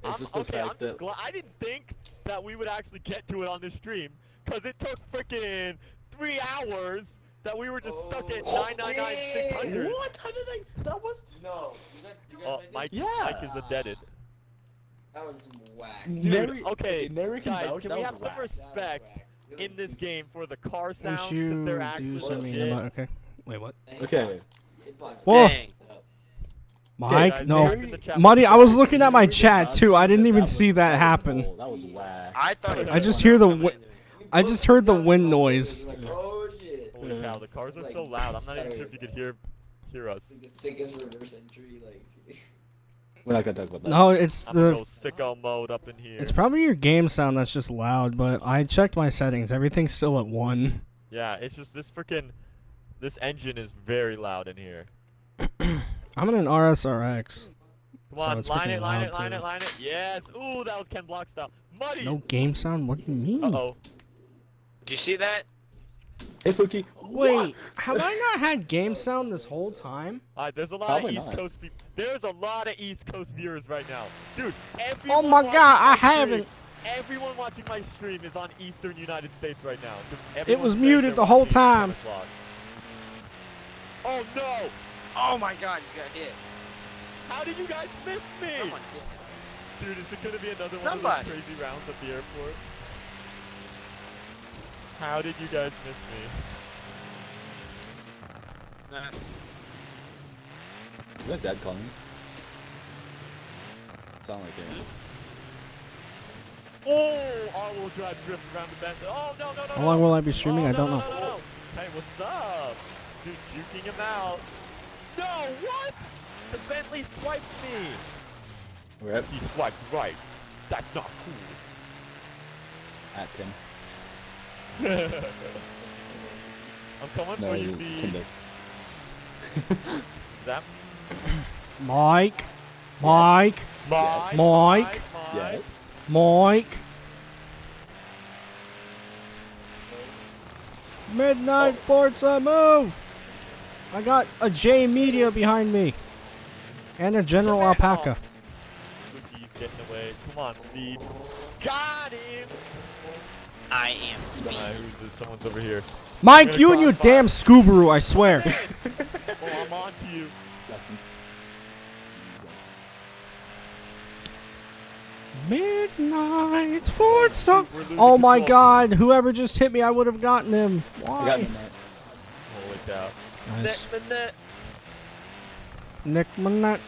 It's just the I'm fact just that glad. I didn't think that we would actually get to it on this stream, cause it took freaking 3 hours that we were just stuck at 999 What? How did I? That was no. You Oh, guys Mike, Yeah. Mike is a deaded. That was whack. Nary, okay, Nary can guys, vouch, can that we was have some whack. respect in this game for the car Won't sounds? you Cause they're do actually something legit. about okay. Wait, what? Okay. Whoa. Dang. Mike, guys, no. Nary in the chat Muddy, I was box. looking at my Nary chat vouched too. I didn't that even was- see that was happen. bull, That was whack. I thought it was I just someone hear the coming wi- into me. I just heard the wind noise. Oh shit. Holy cow, the cars are so loud. I'm not even sure if you could hear us. Like the sickest reverse entry, like. We're not gonna talk about that. No, it's I'm gonna the go sicko mode up in here. it's probably your game sound that's just loud, but I checked my settings. Everything's still at 1. Yeah, it's just this engine is very loud in here. I'm in an RSRX. Come So on, it's line freaking it, line loud, it, line too. it, line it. Yes. Ooh, that was Ken Block style. Muddy. No game sound? What do you mean? Uh-oh. Did you see that? Hey, Fookie. Wait, have I not had game sound this whole time? Alright, there's a lot Probably of East not. Coast people. There's a lot of East Coast viewers right now. Dude, Oh everyone my watching god, I my stream- haven't. Everyone watching my stream is on Eastern United States right now. 'cause It everyone's was saying muted they're the whole watching time. 10 o'clock. Oh no! Oh my god, you got hit. How did you guys miss me? Someone Dude, is it gonna be another Somebody. one of those crazy rounds at the airport? How did you guys miss me? Nah. Is that Dad calling me? Sound like it. Oh, all-wheel drive drift around the bend. Oh, no, no, no, How no. long will I be streaming? Oh, I no, don't no, know. no, no. Hey, what's up? Dude, juking him out. No, what? The Bentley swiped me. We're at He swiped right. That's not cool. Tim. I'm coming No, for you, Tinder. B. That Mike. Mike. Mike. Mike. Yes. Mike. Midnight Forza move! I got a J Media behind me. And a General Alpaca. He's getting away. Come on, Speed. Got him. I am speed. Who's this? Someone's over here. Mike, you and your damn Scoobaroo, I swear. Oh, I'm on to you. Justin. Midnight Sports Song. We're losing Oh my control. God! Whoever just hit me, I would have gotten him. I got Why? him, Matt. Holy cow. Nice. Nick Minette. Nick Manette.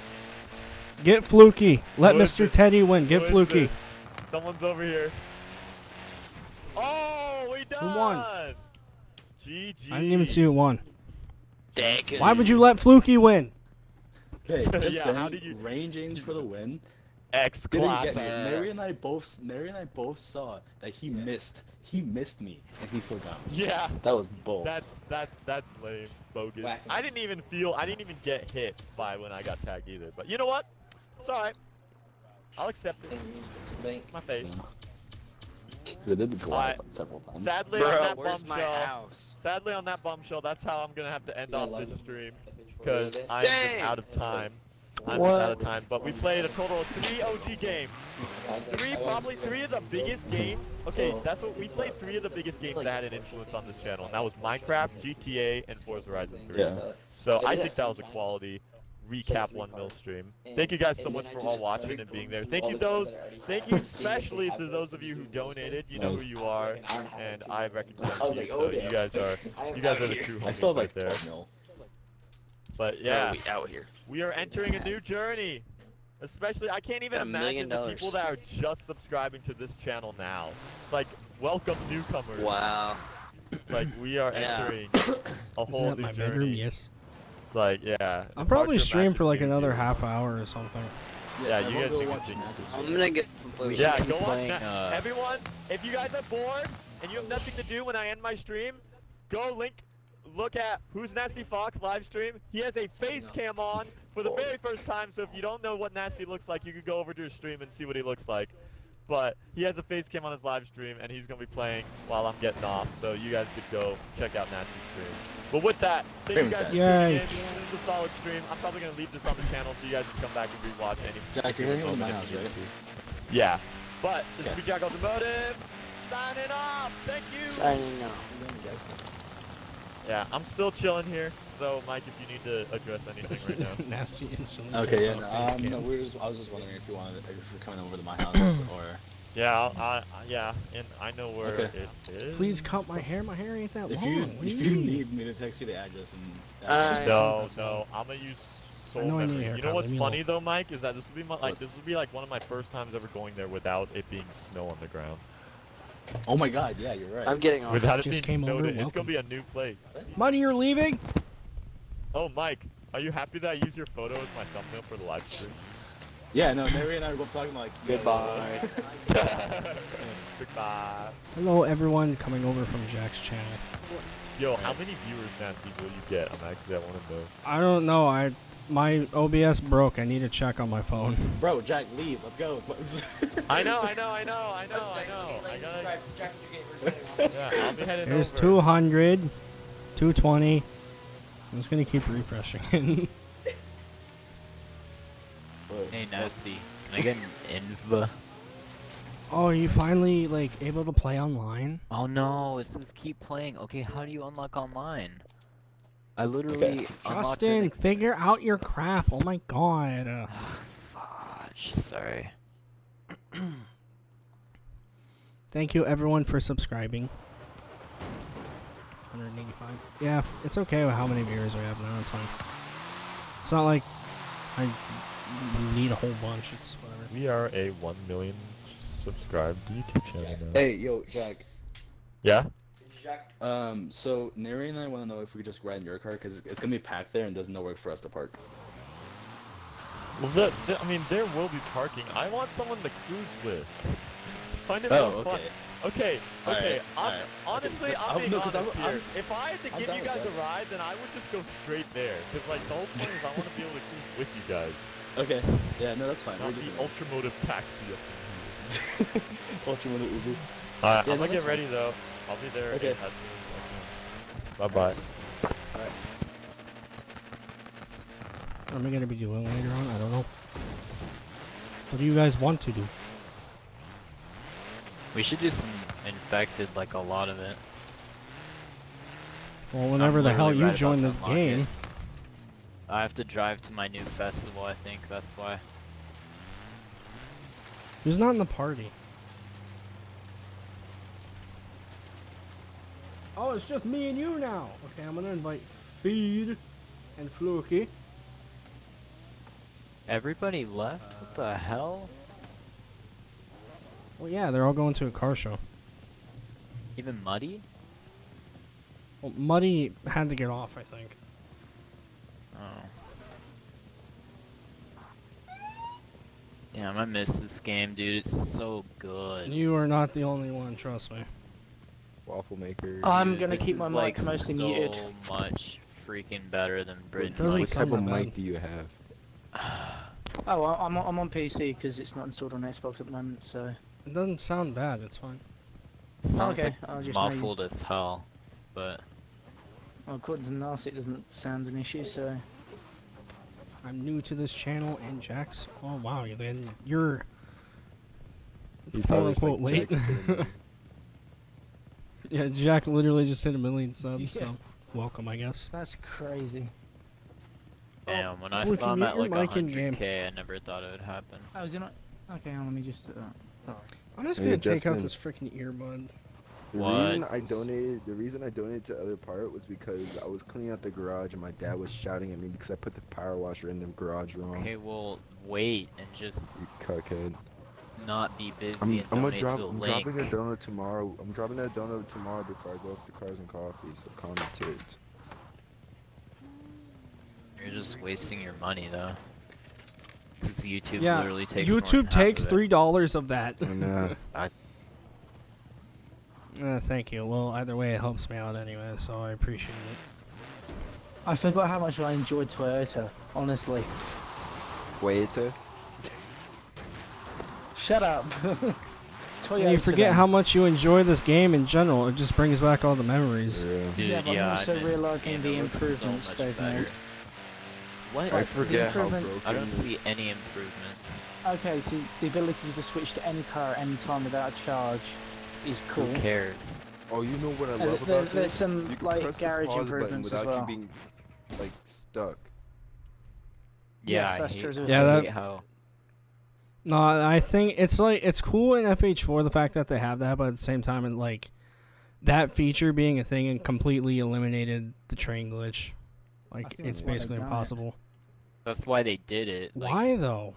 Get Fluky. Let Who is Mr. this? Teddy win. Who Get is Fluky. this? Someone's over here. Oh, we done. won? GG. I didn't even see who won. Dang. Why would you let Fluky win? Okay, just Yeah, saying, how did you- range aims for the win. X Didn't class. get me. Nary and I both saw that he missed. He missed me, and he still got me. Yeah. That was bull. That's lame, bogus. Whackness. I didn't even get hit by when I got tagged either. But you know what? It's alright. I'll accept it. Thank My face. Because I did the glide Alright. like several times. Sadly Bro, on that where's my bombshell. house? Sadly on that bombshell, that's how I'm gonna have to end Yeah, off like- this stream. Because I'm just Dang. out of time. I'm What? just out of time. But we played a total of 3 OG games. Probably three of the biggest games. Okay, that's what we played. 3 of the biggest games that had an influence on this channel, and that was Minecraft, GTA, and Forza Horizon 3. Yeah. So I think that was a quality recap 1 mil stream. Thank you guys so much for all watching and being there. Thank you especially to those of you who donated. You know who you are, and I recognize I was you. like, So oh, you yeah. guys are the true I homies still have right like there. 12 mil. But yeah, We out here. we are entering a new journey. Especially, I can't even $1 million. imagine the people that are just subscribing to this channel now. Like, welcome newcomers. Wow. Like, we are Yeah. entering a Isn't whole that new my journey. bedroom? Yes. It's like, yeah. I'll it's probably hard to stream imagine for like being another here. half hour or something. Yeah, so you everyone guys go can watch continue. Nasa's I'm stream. gonna get some play with Yeah, keep go watch playing, that. Everyone, if you guys are bored and you have nothing to do when I end my stream, look at Who's Nasty Fox live stream. He has a face cam on for the very first time, so if you don't know what Nasty looks like, you could go over to his stream and see what he looks like. But he has a face cam on his live stream, and he's gonna be playing while I'm getting off, so you guys could go check out Nasty's stream. But with that, thank you Famous guys guys. for Yay. tuning in. This is a solid stream. I'm probably gonna leave this on the channel so you guys can come back and rewatch any. Jack, you're heading over to my moment house, if you right? need to. Yeah. But this is Okay. Jack Automotive signing off. Thank you. Signing off. Yeah, I'm still chilling here. So Mike, if you need to address anything right now. Nasty instantly. Okay, yeah, takes no, off face no, cam. I was just wondering if you're coming over to my house or. Yeah, yeah, and I know where Okay. it is. Please cut my hair. My hair ain't that If long. you What do if you you mean? need me to text you the address and. No, I'm gonna use I soul know I need a memory. You haircut, know what's leave me funny alone. though, Mike, is that this would be What? this would be like one of my first times ever going there without it being snow on the ground. Oh my God, yeah, you're right. I'm getting off. Without it Just being came snowed over, in, it's welcome. gonna be a new place. Money, you're leaving? Oh, Mike, are you happy that I use your photo as my thumbnail for the live stream? Yeah, no, Mary and I were both talking like. Goodbye. Goodbye. Hello, everyone coming over from Jack's channel. Yo, how many viewers, Nasty, will you get? I want to know. I don't know. My OBS broke. I need to check on my phone. Bro, Jack, leave. Let's go. I know. I gotta. Yeah, I'll be heading There's over. 200, 220. I'm just gonna keep refreshing. Hey, Nasty. Can I get an inv? Oh, are you finally like able to play online? Oh no, it says keep playing. Okay, how do you unlock online? I literally Okay. unlocked Justin, an figure out your crap. Oh my god. Fudge, sorry. Thank you everyone for subscribing. 185. Yeah, it's okay with how many viewers we have now. It's fine. It's not like I need a whole bunch. It's whatever. We are a 1 million subscribed YouTube channel now. Hey, yo, Jack. Yeah? So Nary and I want to know if we could just ride in your car because it's gonna be packed there and there's nowhere for us to park. Well, I mean, there will be parking. I want someone to cruise with. Find it Oh, more fun. okay. Okay, Alright, I'm, alright. honestly, Okay, I'm being no, 'cause honest I'm- here. If I had to I'm give down you with guys that. a ride, then I would just go straight there. Because, like, the whole point is I want to be able to cruise with you guys. Okay. Yeah, no, that's fine. Not We're the just ultramotive taxi up in here. Ultramotive Uber. Alright, Yeah, I'm no, gonna that's get fine. ready, though. I'll be there Okay. as soon as I can. Bye-bye. What am I gonna be doing later on? I don't know. What do you guys want to do? We should do some infected, like a lot of it. Well, whenever the hell literally you right join the about to unlock game. it. I have to drive to my new festival, I think, that's why. Who's not in the party? Oh, it's just me and you now. Okay, I'm gonna invite Feed and Fluky. Everybody left? What the hell? Well, yeah, they're all going to a car show. Even Muddy? Well, Muddy had to get off, I think. Oh. Damn, I miss this game, dude. It's so good. You are not the only one, trust me. Waffle maker. I'm Dude, gonna this keep my is, mic like, mostly so muted. much freaking better than Bridge. doesn't What sound type of that mic bad. do you have? Oh, I'm on PC because it's not installed on Xbox at the moment. So It doesn't sound bad, it's fine. Sounds okay, I'll like just muffled as hell, but well, according to Nas, it doesn't sound an issue. So I'm new to this channel, and Jax. Oh wow, then you're He's quote probably unquote just like, late. Jack just hit him. Yeah, Jack literally just hit 1 million subs, Yeah. so welcome, I guess. that's crazy. damn, when I Fluky, saw him mute at your like mic in game. 100k, I never thought it would happen. Oh, is it not? Okay, let me just. Sorry. I'm just Hey, gonna take out Justin. this freaking earbud. The reason I donated to other part was because I was cleaning out the garage and my dad was shouting at me because I put the power washer in the garage wrong. Okay, well, wait and just You cuckhead. not be busy I'm and donate to the I'm link. dropping a donut tomorrow. I'm dropping a donut tomorrow before I go off to Cars and Coffee. So calm the tits. You're just wasting your money though. Because YouTube Yeah, literally takes more than YouTube half takes of it. $3 of that. And Thank you. Well, either way, it helps me out anyway, so I appreciate it. I forgot how much I enjoyed Toyota. Honestly, wait. shut up. Toyota. And you forget then. how much you enjoy this game in general. It just brings back all the memories. Dude, Yeah, but I'm yeah, also I miss realizing this the game. It looks so improvements much they've better. made. What? I forget how broken. I don't see any improvements. Okay, so the ability to switch to any car at any time without a charge is cool. Who cares? Oh, you know what I And love there- about there's this? some, You can like, press the garage pause button improvements as without well. you being like stuck. Yeah, Yes, I that's hate, true as well. Yeah, I that- hate how. No, I think it's like it's cool in FH4 the fact that they have that, but at the same time, like that feature being a thing and completely eliminated the train glitch. Like think it's that's why they basically done it. impossible. That's why they did it. Like, Why though?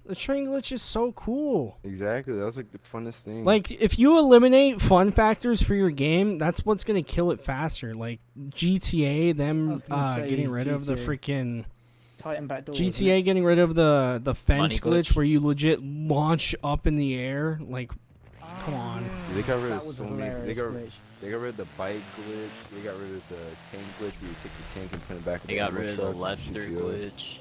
The train glitch is so cool. Exactly, that was like the funnest thing. Like if you eliminate fun factors for your game, that's what's gonna kill it faster. Like GTA, I them was gonna say getting rid of the GTA. freaking Titan back door. wasn't GTA getting rid of the fence Money glitch glitch. where you legit launch up in the air. Like, it? come on. They got rid That of was so a many. They hilarious got glitch. They got rid of the bike glitch. They got rid of the tank glitch where you take the tank and put it back in they the got ammo rid of the truck and Lester shoot you. glitch.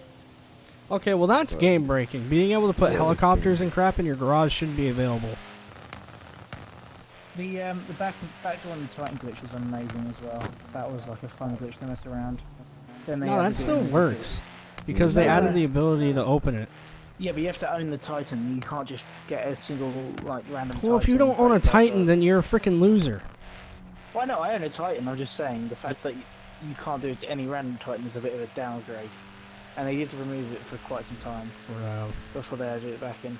Okay, well that's But- game breaking. Being able to put Yeah, that's helicopters game and crap in your garage shouldn't be available. The back door in the Titan glitch was amazing as well. That was like a fun glitch to mess around. Then they No, added that the still music works bit. because they No. added the ability to open it. Yeah, but you have to own the Titan. You can't just get a single like random. Well, if you Titan don't own a break that Titan, door. then you're a freaking loser. Well, no, I own a Titan. I'm just saying the fact that you can't do it to any random Titan is a bit of a downgrade, and they did remove it for quite some time before they added it back in.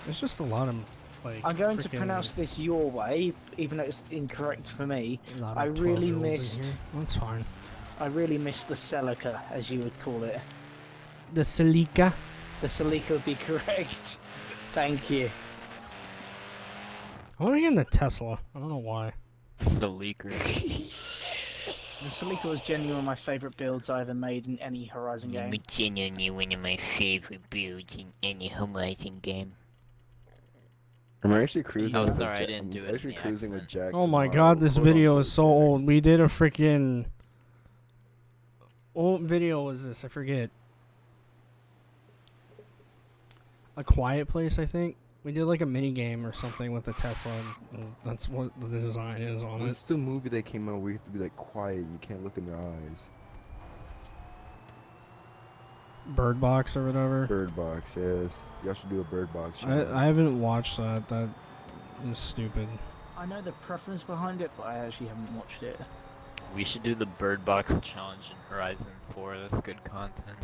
There's just a lot of like. I'm going to freaking- pronounce this your way, even though it's incorrect for me. a lot of I really 12-year-olds in missed. here. That's fine. I really missed the Celica, as you would call it. The Celica. The Celica would be correct. Thank you. I want to get in the Tesla. I don't know why. Celica. The Celica was genuinely one of my favourite builds I ever made in any Horizon game. Genuinely one of my favorite builds in any Horizon game. I'm actually cruising. Oh, with sorry, I Jack- didn't I'm do it in actually the cruising with accent. Jack. Oh my tomorrow. god, this Quote, video unquote, is so Jack. old. We did a freaking. What video was this? I forget. A Quiet Place, I think. We did like a mini game or something with the Tesla, and that's what the design is on it. What's the movie that came out where you have to be like quiet? You can't look in their eyes. Bird Box or whatever. Bird Box, yes. Y'all should do a Bird Box. channel. I haven't watched that. That is stupid. I know the preference behind it, but I actually haven't watched it. We should do the Bird Box challenge in Horizon 4. That's good content.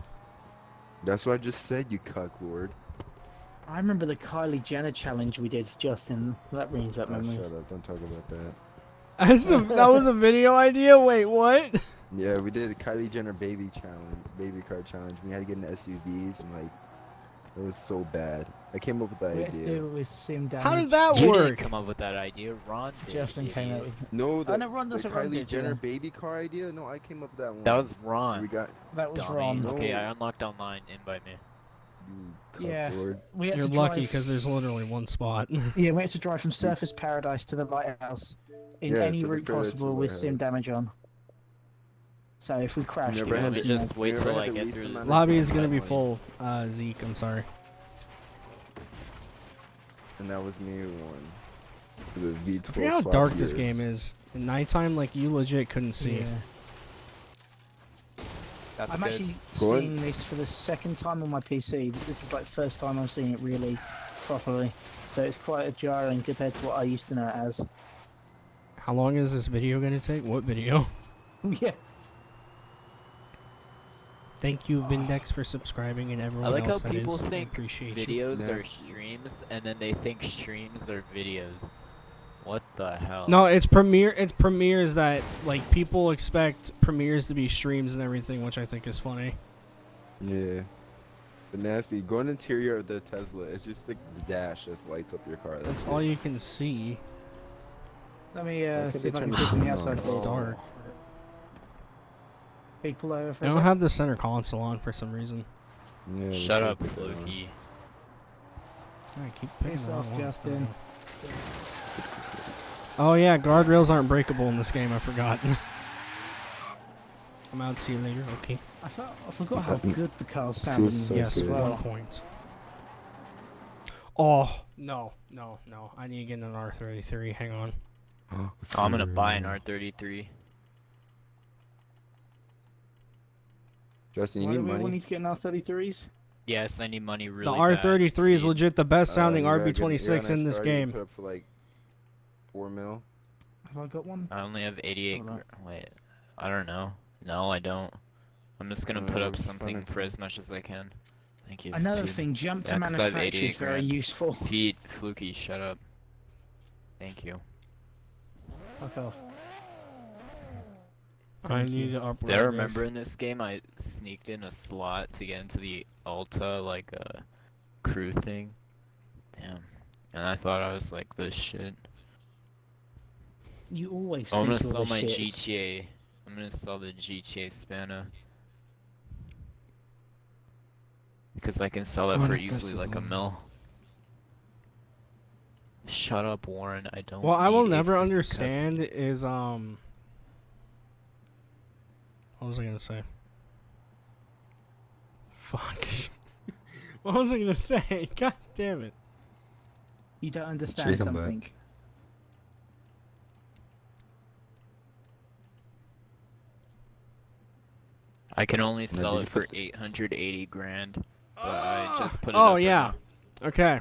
That's what I just said, you cucklord. I remember the Kylie Jenner challenge we did, Justin. That brings back Oh, memories. shut up, don't talk about that. That was a video idea? Wait, what? Yeah, we did a Kylie Jenner baby car challenge. We had to get in SUVs and like, it was so bad. I came up with the We had to idea. do it with sim damage. How did that You work? didn't come up with that idea. Ron did. Justin came idiot. up with No, the, no, Ron the doesn't run Kylie it, Jenner yeah. baby car idea? No, I came up with that one. That was Ron. We got That was Dummy. Ron. Okay, No. I unlocked online. Invite me. you Yeah. cucklord. We had You're to lucky drive- because there's literally one spot. Yeah, we had to drive from Surface Paradise to the lighthouse in Yeah, any Surface route Paradise to possible the with sim lighthouse. damage on. So if we crashed, Never it had was, it. you know, Just wait never till had I the get least through amount this. of Lobby is gonna be Definitely. full. Zeke, I'm sorry. And that was me one. The V12 I forget how swap dark this years. game is. At nighttime, like, you legit couldn't see. yeah. That's I'm good. actually Go on. seeing this for the second time on my PC. This is like first time I'm seeing it really properly. So it's quite jarring compared to what I used to know it as. How long is this video gonna take? What video? Yeah. Thank you, Vindex, for subscribing, and everyone I like how else that people is. I think appreciate you. videos are Nasty. streams, and then they think streams are videos. What the hell? No, it's premiere. It's premieres that like people expect premieres to be streams and everything, which I think is funny. Yeah. The nasty. Go in the interior of the Tesla. It's just like the dash that lights up your car. That's it. all you can see. Let me Why can't see they if I turn can the see from the sun outside. on? It's dark. Big pull over for I a don't sec. have the center console on for some reason. Yeah, they Shut should up, put that on. Floki. I keep picking Piss the off, wrong one. Justin. Oh yeah, guardrails aren't breakable in this game. I forgot. I'm out. See you later. Okay. I forgot how good the cars sound Feels in so Yes, as good. 1 well. point. Oh no. I need to get an R33. Hang on. I'm gonna buy an R33. Justin, you Why need do we all money? need to get an R33s? Yes, I need money really The bad. R33 is Dude. legit the best sounding You got a good- RB26 you got a in nice this car you game. Put up for like 4 mil. Have I got one? I only have 88. Hold on. Wait, I don't know. No, I don't. I'm just gonna put up just something find it. for as much as I can. Thank you. Another Feed. thing, jump to Yeah, 'cause I have manufacture is 88 very grand. useful. Feed, Fluky, shut up. Thank you. Fuck off. I need to upgrade. Do I this. remember in this game I sneaked in a slot to get into the Alta, like a crew thing? Damn. And I thought I was like the shit. You always Oh, I'm think gonna you're sell the my shit. GTA. I'm gonna sell the GTA Spana. Because I can sell that On for a easily like a festival. mil. Shut up, Warren. I don't. What I will need a never free understand is What was I gonna say? Fuck. What was I gonna say? God damn it. You don't understand Shake 'em back. something. I can only Now, sell did it you for put 880 grand. But I just put it Oh up yeah. right now. Okay.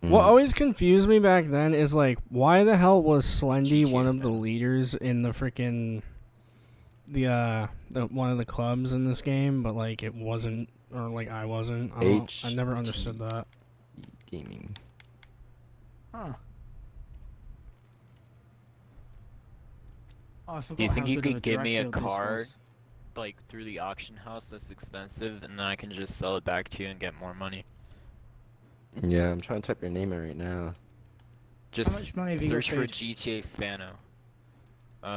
What always confused me back then is like, why the hell was Slendy GT's one of the man. leaders in the freaking the one of the clubs in this game, but like it wasn't, or like I wasn't. I never understood that. Gaming. Huh. Oh, I Do you forgot think how you good of could give me a drag build this car, was. like through the auction house that's expensive, and then I can just sell it back to you and get more money? Yeah, I'm trying to type your name in right now. Just much money have you got search for paid? GTA Spano. How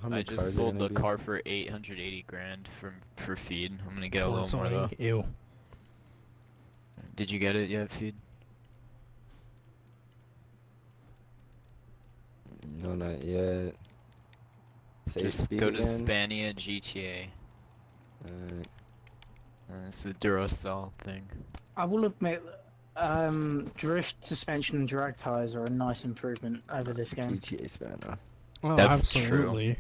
I many cars just are sold gonna the be? car for 880 grand for Feed. I'm gonna get a Oh, little more sorry. though. Ew. Did you get it yet, Feed? No, not yet. Say Just speed go to again. Spania GTA. It's a Duracell thing. I will admit, drift suspension and drag tires are a nice improvement over this game. GTA Spanner. Oh, That's true. absolutely.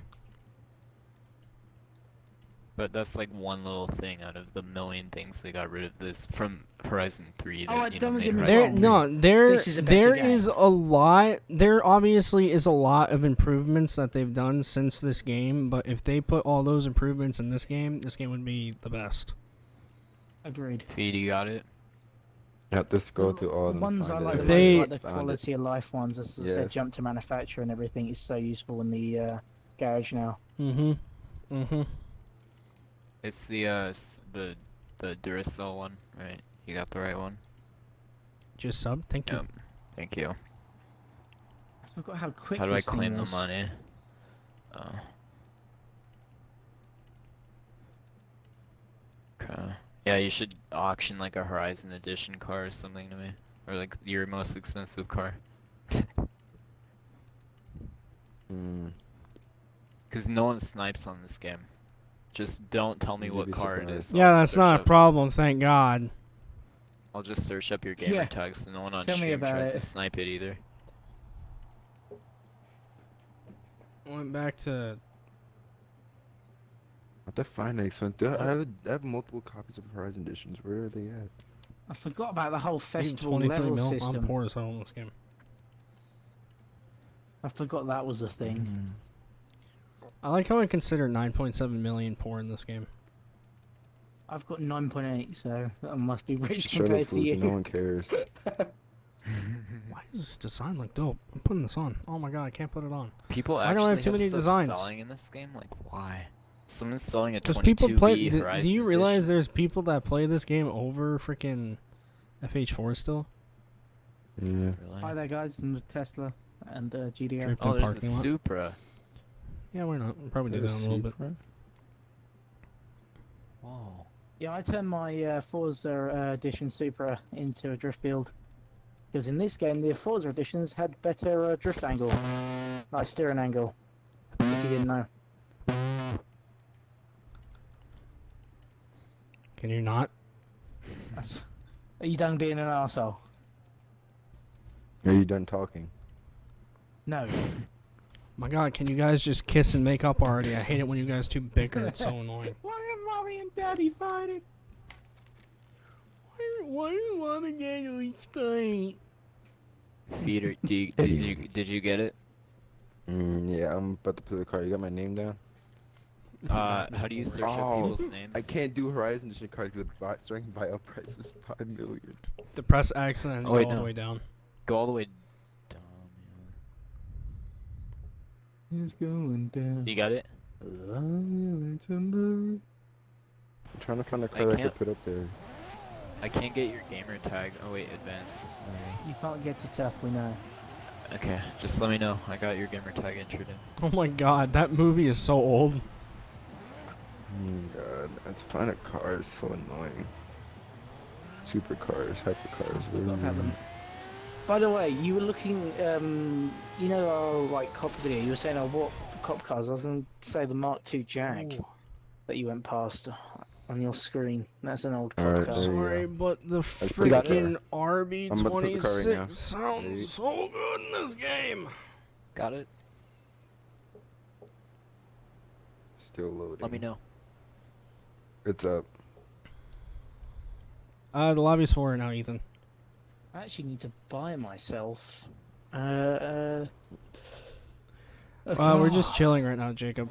But that's like one little thing out of the million things they got rid of this from Horizon 3. Oh, that, you know, don't made get me Horizon wrong. 3. This is a better there game. is a lot. There obviously is a lot of improvements that they've done since this game. But if they put all those improvements in this game would be the best. Agreed. Feed, you got it? You have to scroll through all of The them. ones I find like it. the They- most, like the Found it. quality of life ones, as I said, Yes. jump to manufacture and everything is so useful in the garage now. It's the Duracell one, right? You got the right one. Just sub. Thank you. Yep. Thank you. I forgot how quick How do I this thing claim the was. money? Okay. Yeah, you should auction like a Horizon Edition car or something to me, or like your most expensive car. Cause no one snipes on this game. Just don't tell me You'd what be car it surprised. is. Yeah, I'll that's search not a up- problem. Thank God. I'll just search up your gamer Yeah. tag so no one on Tell me stream about tries it. to snipe it either. Went back to. I have to find it. I have multiple copies of Horizon Editions. Where are they at? I forgot about the whole Even festival 23 level mil. system. I'm poor as hell in this game. I forgot that was a thing. I like how I consider 9.7 million poor in this game. I've got 9.8, so I must be rich Shut up, compared to Fluky. you. No one cares. Why does this design look dope? I'm putting this on. Oh my god, I can't put it on. People Why actually don't I have too many stuff designs? selling in this game? Like, why? Someone's selling a Because 22B people play. Horizon Do you realize Edition. there's people that play this game over freaking FH4 still? Yeah. Really? Hi there, guys. I'm the Tesla and GDR. Drift Oh, in there's parking a lot. Supra. Yeah, why not? We'll probably do that in a little bit. Whoa. Yeah, I turned my Forza Edition Supra into a drift build. Because in this game, the Forza Editions had better drift angle. Like steering angle. If you didn't know. Can you not? Are you done being an arsehole? Are you done talking? No. My god, can you guys just kiss and make up already? I hate it when you guys two bicker. It's so annoying. Why are Mommy and Daddy fighting? Why do Mom and Dad always fight? Feeder, did you get it? Yeah, I'm about to put the car. You got my name down? How do you search up people's names? I can't do Horizon Edition cards because the starting buyout price is 5 million. The press X and then Oh, go wait, all the no. way down. Go all the way. It's going down. You got it? I'm trying to find a I car that I can't- could put up there. I can't get your gamer tag. Oh wait, advanced. You can't get to tough, we know. Okay, just let me know. I got your gamer tag entered in. Oh my god, that movie is so old. Oh god, let's find a car. It's so annoying. Supercars, hypercars. Where Forgot are about they? them. By the way, you were looking, you know our like cop video. You were saying, "Oh, what cop cars?" I was going to say the Mark II Jag that you went past on your screen. That's an old cop Alright, car. there you Sorry, go. but the Let's put that freaking car. I'm about to put the car right now. RB26 sounds so good in this game. Got it? Still loading. Let me know. It's up. The lobby's for it now, Ethan. I actually need to buy myself. A We're just car. chilling right now, Jacob.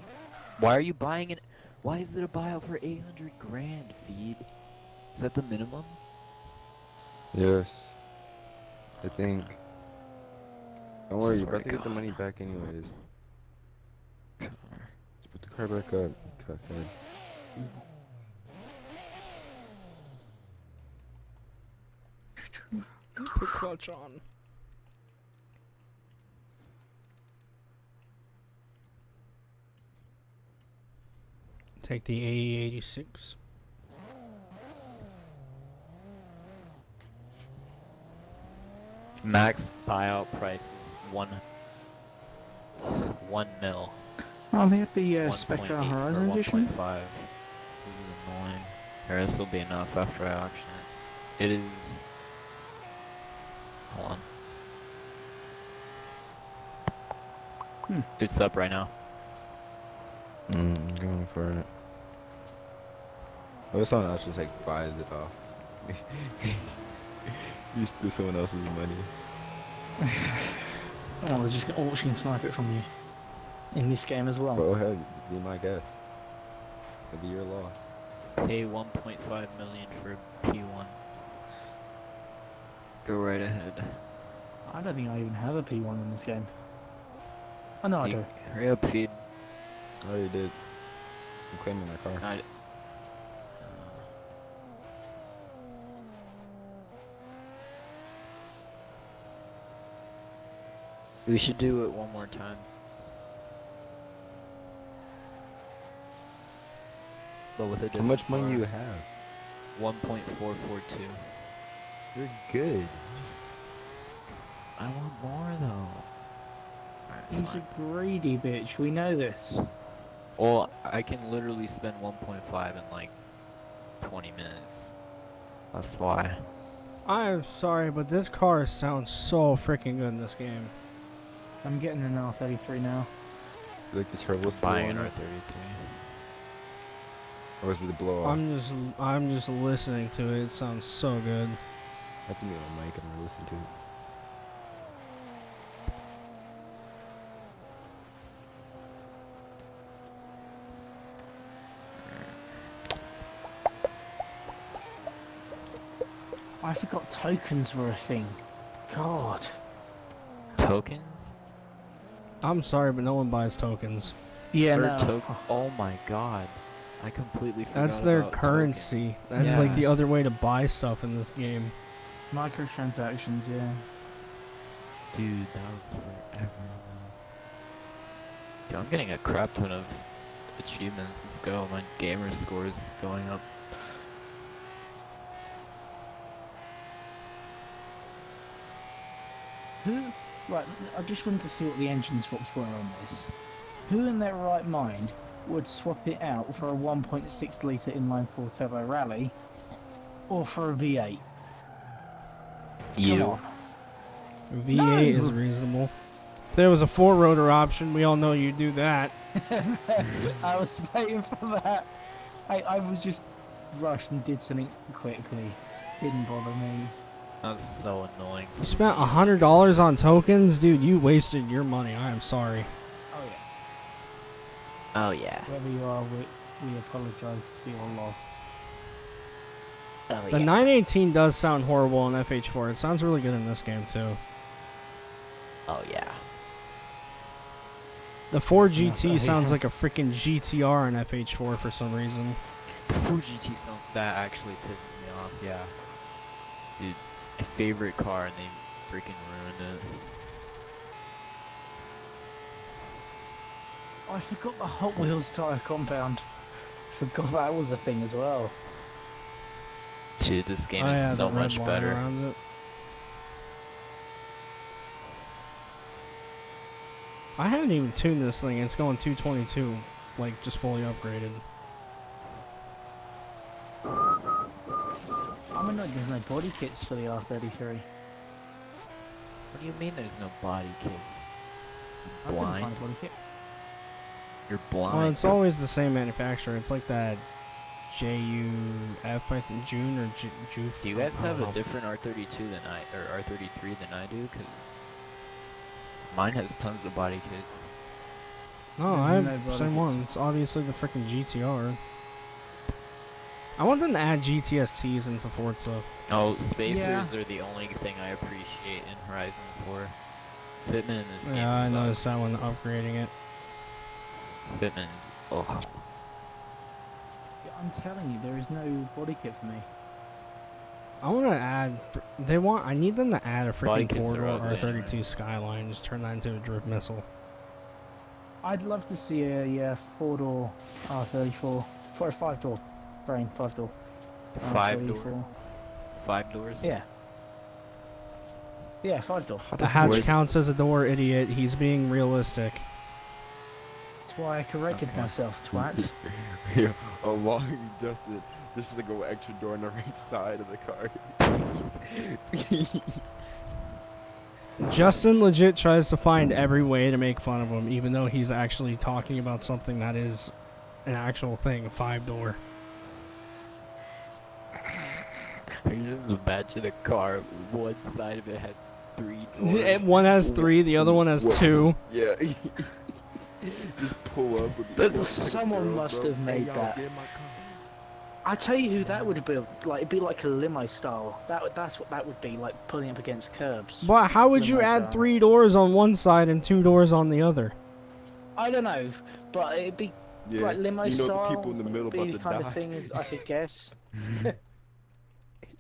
Why are you buying it? Why is it a buyout for 800 grand, Feed? Is that the minimum? Yes. I think. Don't worry, you're Swear about to to get the God. money back anyways. Let's put the car back up. Cuckhead. Put clutch on. Take the AE86. Max buyout price is one mil. Oh, they have the Spectre 1.8 or Horizon Edition. 1.5. This is annoying. Or this will be enough after I auction it. It is. Hold on. It's up right now. I'm going for it. What if someone else just like buys it off? You steal someone else's money. Oh, they're just gonna auction snipe it from you. In this game as well. Go ahead, be my guest. It'll be your loss. Pay 1.5 million for P1. Go right ahead. I don't think I even have a P1 in this game. Oh no, I do. Hurry up, feed. I already did. I'm claiming my car. We should do it one more time. But with a How different much money car. you have? 1.442. You're good. I want more though. Alright, He's fine. a greedy bitch. We know this. Well, I can literally spend 1.5 in like 20 minutes. That's why. I'm sorry, but this car sounds so freaking good in this game. I'm getting an R33 now. You like the turbo split Buying an on R33. it? Or is it the blow off? I'm just listening to it. It sounds so good. I have to get my mic and I listen to it. I forgot tokens were a thing. God. Tokens? I'm sorry, but no one buys tokens. Yeah, Per no. Oh my god. I completely forgot That's their about currency. tokens. That's Yeah. like the other way to buy stuff in this game. Microtransactions, yeah. Dude, that was forever. Dude, I'm getting a crap ton of achievements. Let's go. My gamer score is going up. Who? Right, I just wanted to see what the engine swaps were on this. Who in their right mind would swap it out for a 1.6 litre inline-4 turbo rally, or for a V8? You. Come on. V8 is No. reasonable. If there was a 4-rotor option, we all know you'd do that. I was waiting for that. I was just rushed and did something quickly. Didn't bother me. That's so annoying. You spent $100 on tokens? Dude, you wasted your money. I am sorry. Oh yeah. Oh yeah. Wherever you are, we apologise for your loss. Oh The yeah. 918 does sound horrible in FH4. It sounds really good in this game, too. Oh yeah. The 4 Yeah, GT but sounds he like a has- freaking GTR in FH4 for some reason. The Full GT sound that actually pisses me off. Yeah. Dude, my favorite car and they freaking ruined it. I forgot the Hot Wheels tyre compound. Forgot that was a thing as well. Dude, this game Oh, is yeah, so the red much line better. around it. I haven't even tuned this thing. It's going 222, like just fully upgraded. I mean, there's no body kits for the R33. What do you mean there's no body kits? I couldn't Blind? find a body kit. You're blind. Well, it's always the same manufacturer. It's like that JUF, I think, June or Juf. Do you guys have I a don't know. different R32 than or R33 than I do? Cause mine has tons of body kits. No, There's I have no the body same kits. one. It's obviously the freaking GTR. I want them to add GTSTs into Forza. Oh, spacers Yeah. are the only thing I appreciate in Horizon 4. Fitment in this game Yeah, I noticed sucks. that when upgrading it. Fitment is oh. Yeah, I'm telling you, there is no body kit for me. I want to add. I need them to add a Body freaking kits are 4-door ugly R32 anyway. Skyline. Just turn that into a drift missile. I'd love to see a 4-door R34 for a 5-door. Brain 5-door. 5-door? 5 doors? Yeah. Yeah, 5-door. A hatch Where's- counts as a door, idiot. He's being realistic. That's why I corrected Okay. myself, twat. Yeah, allowing Justin just to go extra door on the right side of the car. Justin legit tries to find every way to make fun of him, even though he's actually talking about something that is an actual thing, a 5-door. I just imagine a car, one side of it had 3 doors. One has 3, the other one has What? 2. Yeah. Just pull up with But the someone must have made that. I tell you who that would be like. It'd be like a limo style. That's what that would be like, pulling up against curbs. But how would you Limo add style. 3 doors on one side and 2 doors on the other? I don't know, but it'd be like limo you know style. the people in the middle would be about the to kind die. of thing I could guess.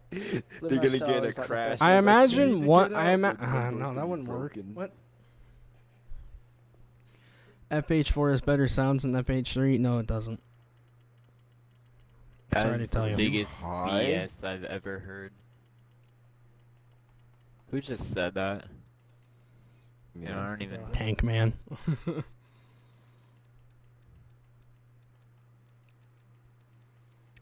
They're Limo gonna style get a is, like, the crash. best. I Like, you imagine need to what get I out, ima- but the door's no, gonna that be wouldn't work. broken. What? FH4 has better sounds than FH3? No, it doesn't. Sorry to That's tell the you. biggest Hi? BS I've ever heard. Who just said that? You know, I don't even. Tank man.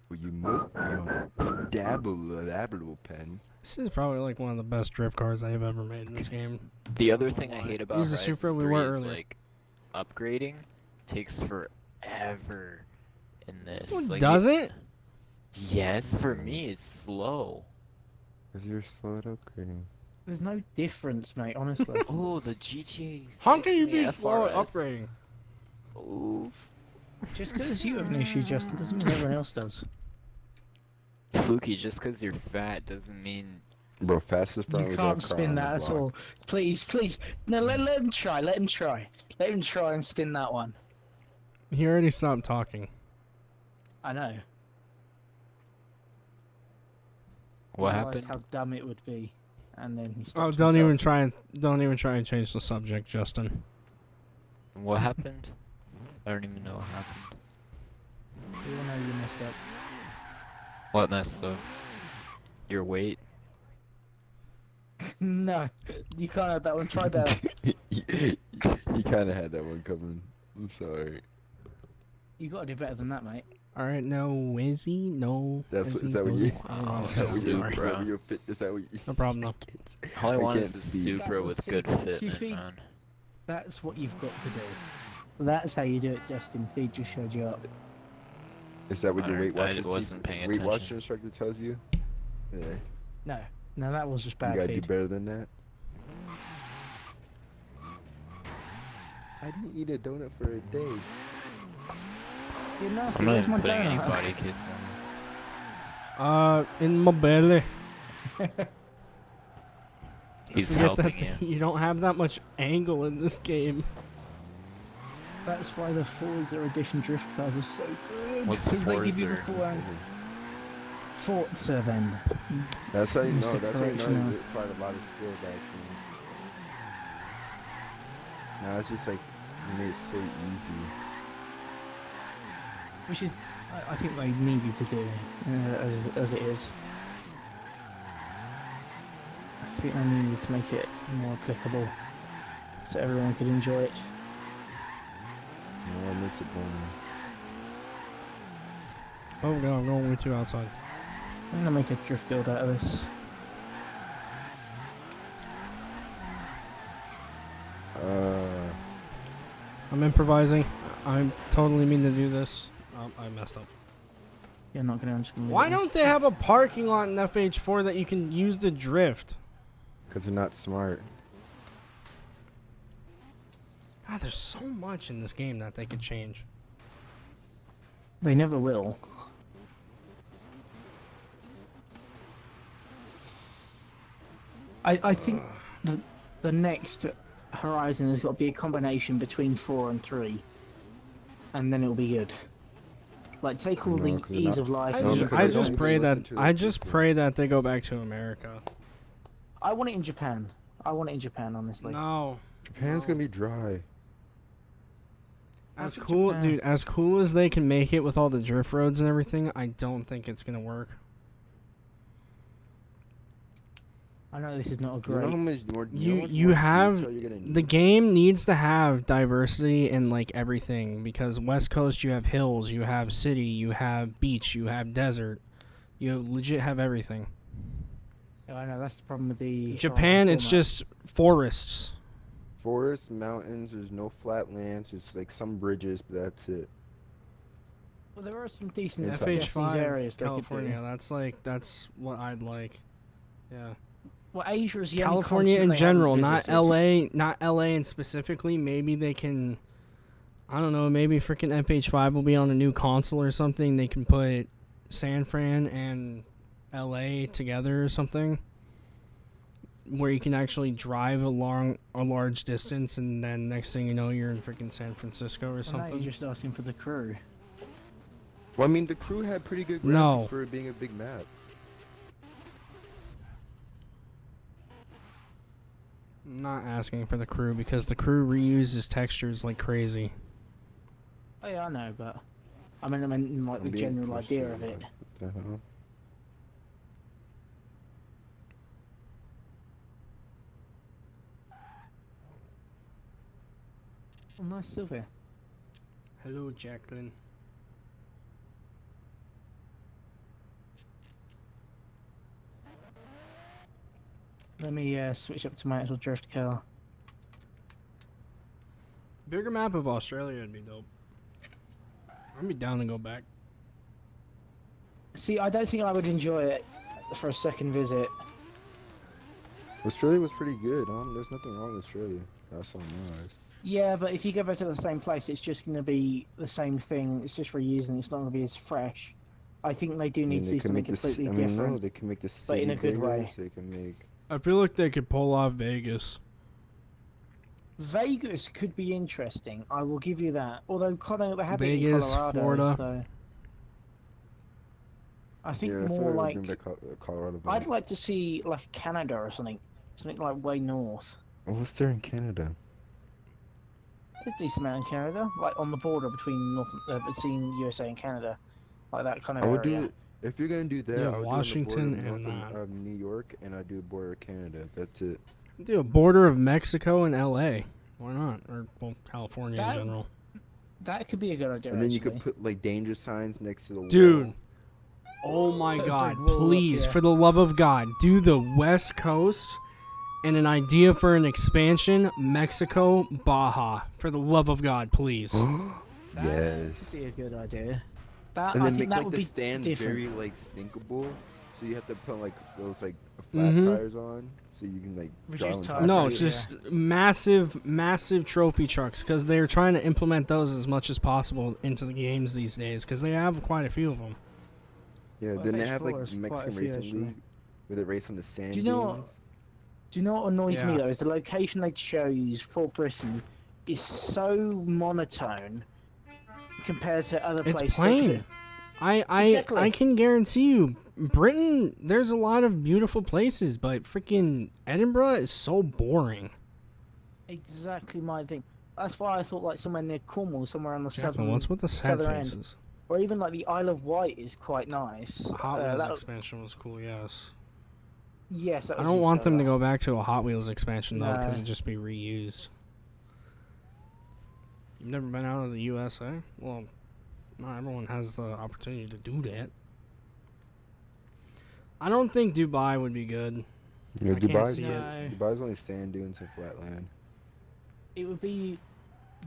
Well, you must be on Dabble pen. This is probably like one of the best drift cars I have ever made in this game. The other thing I hate about Use the Horizon Supra we 3 were is earlier. like upgrading takes forever in this. Well, Like, does it? Yes, for me it's slow. Cause you're slow at upgrading. There's no difference, mate. Honestly. Oh, the GTA 6 How can you and the be slow at FRS. upgrading? Oof. Just because you have an issue, Justin, doesn't mean everyone else does. Fluky, just because you're fat doesn't mean. Bro, fastest front You wheel can't drive car spin on the that at block. all. Please, please. No, let him try. Let him try. Let him try and spin that one. He already stopped talking. I know. What I realised happened? how dumb it would be, and then he Oh, stopped don't even himself. don't even try and change the subject, Justin. What happened? I don't even know what happened. You all know you messed up. What messed up? Your weight? No, you can't have that one. Try better. He kind of had that one coming. I'm sorry. You gotta do better than that, mate. All right, no Wizzy, no. That's what, Wizzy, is that what Wizzy. you? Oh, Is that what you? Supra. Is that what you fit? Is that what you? No problem though. All I I want can't is a speak. Supra That with was good simple. 2 fitment, feet. man. That's what you've got to do. That's how you do it, Justin. Feed just showed you up. Is that what your Weight I Watchers wasn't paying Weight attention. Watcher instructor tells you? Yeah. No, that was just You bad gotta do feed. better than that. I didn't eat a donut for a day. You're nasty. I'm not Where's even my putting any donut? body kiss on this. In my belly. He's Forget helping that you. you don't have that much angle in this game. That's why the Forza Edition drift cars are so good. What's the 'cause they give you the Forza? full angle. Forza then. That's how you know. Mr. That's how you know Correction, you find a lot of skill back then. Now it's just like you made it so easy. Which is, I think they need you to do, as it is. I think they need to make it more applicable, so everyone could enjoy it. No, it makes it boring. Oh no, I'm going way too outside. I'm gonna make a drift build out of this. I'm improvising. I totally mean to do this. I messed up. You're not gonna. I'm just gonna leave Why it don't they have a parking lot in FH4 that you can use to drift? Because they're not smart. God, there's so much in this game that they could change. They never will. I think the next Horizon has got to be a combination between 4 and 3, and then it'll be good. Like take all No, the 'cause they're ease not- of life. No, and because I they just don't pray listen that to I the just people. pray that they go back to America. I want it in Japan. I want it in Japan, honestly. No. Japan's gonna be dry. As Look at cool, Japan. dude, as cool as they can make it with all the drift roads and everything, I don't think it's gonna work. I know this is not a You know how great. much more You have detail you're gonna need? the game needs to have diversity in like everything because West Coast you have hills, you have city, you have beach, you have desert, you legit have everything. I know that's the problem with the Japan, Horizon it's format. just forests. Forests, mountains. There's no flat lands. There's like some bridges, but that's it. Well, there are some decent In Japanese FH5 areas they could California, do. that's what I'd like. Yeah. Well, Asia is the California only in continent they haven't general, not visited. LA, not LA and specifically. Maybe they can, I don't know, maybe freaking FH5 will be on a new console or something. They can put San Fran and LA together or something, where you can actually drive a large distance, and then next thing you know, you're in freaking San Francisco or Well, now something. you're just asking for the crew. Well, I mean, the crew had pretty good No. graphics for it being a big map. I'm not asking for the crew because the crew reuses textures like crazy. Oh yeah, I know, but I mean like I'm the being general pushed idea here, of it. What the hell? Oh, nice Sylvia. Hello, Jacqueline. Let me switch up to my actual drift car. Bigger map of Australia would be dope. I'd be down to go back. See, I don't think I would enjoy it for a second visit. Australia was pretty good. There's nothing wrong with Australia. That's on my eyes. Yeah, but if you go back to the same place, it's just going to be the same thing. It's just reusing. It's not going to be as fresh. I think they do need to do something completely different. No, they can make the city but in a good bigger, way. so they can make. I feel like they could pull off Vegas. Vegas could be interesting. I will give you that. Although they have Vegas, it in Colorado, Florida. so I think Yeah, I feel more like like Colorado. I'd like to see like Canada or something like way north. What's there in Canada? There's a decent amount in Canada, like on the border between USA and Canada, like that kind of I would area. do it if you're gonna do that. Yeah, I would Washington do it on the border and of New York, and I do a border of Canada. That's it. Do a border of Mexico and LA. Why not? Or well, California in general. That could be a good idea. And then you actually. could put like danger signs next to the Dude. wall. Oh my Put a god, big wall up, please, yeah. for the love of God, do the West Coast and an idea for an expansion, Mexico, Baja. For the love of God, please. Yes. Could be a good idea. That, And I then think make that like would the be stand different. very like sinkable, so you have to put like those like flat Mhm. tires on, so you can like Reduce drive tire on top No, of it. just massive trophy trucks, because they're trying to implement those as much as possible into the games these days, because they have quite a few of them. Yeah, Well, then they Phase have 4 like is quite a Mexican few, Racing actually. League, where they race on the sand Do you know dunes. Do you know what annoys me Yeah. though? Is the location they chose for Britain is so monotone compared to other It's places. plain. Exactly. I can guarantee you, Britain, there's a lot of beautiful places, but freaking Edinburgh is so boring. Exactly my thing. That's why I thought like somewhere near Cornwall, somewhere on the Jacqueline, southern, what's with the sad southern end, faces? or even like the Isle of Wight is quite nice. The Hot Wheels that- expansion was cool, yes. Yes, that I was don't want them to incredible. go back to a Hot Wheels expansion though, because No. it'd just be reused. You've never been out of the USA? Well, not everyone has the opportunity to do that. I don't think Dubai would be good. Yeah, I can't Dubai's see it. Dubai's only sand dunes and flat land. It would be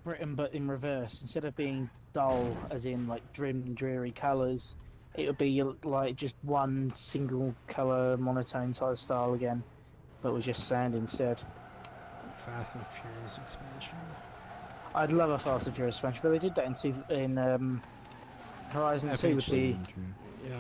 Britain, but in reverse. Instead of being dull, as in like grim, dreary colours, it would be like just one single colour, monotone type style again, but with just sand instead. Fast and Furious expansion. I'd love a Fast and Furious expansion, but they did that in Horizon 2 with the. Yeah.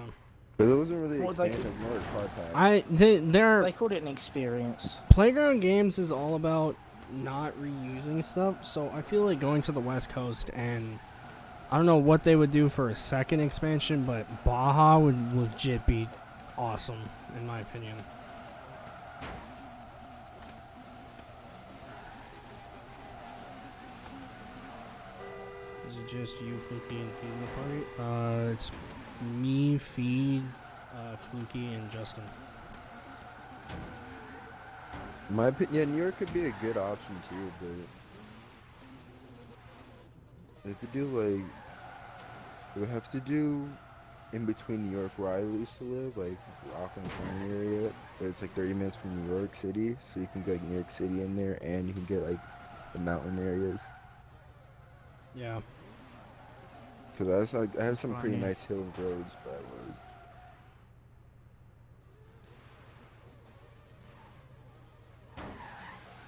But those are really What they expansive, more car packs. They're They called it an experience. Playground Games is all about not reusing stuff, so I feel like going to the West Coast and I don't know what they would do for a second expansion, but Baja would legit be awesome, in my opinion. Is it just you, Fluky, and Feed in the party? It's me, Feed, Fluky, and Justin. In my opinion, yeah, New York could be a good option too, but if you do like, you would have to do in between New York where I used to live, like Rockland County area, but it's like 30 minutes from New York City, so you can get like New York City in there, and you can get like the mountain areas. Yeah. Cause I have some pretty Right. nice hill roads, but I was.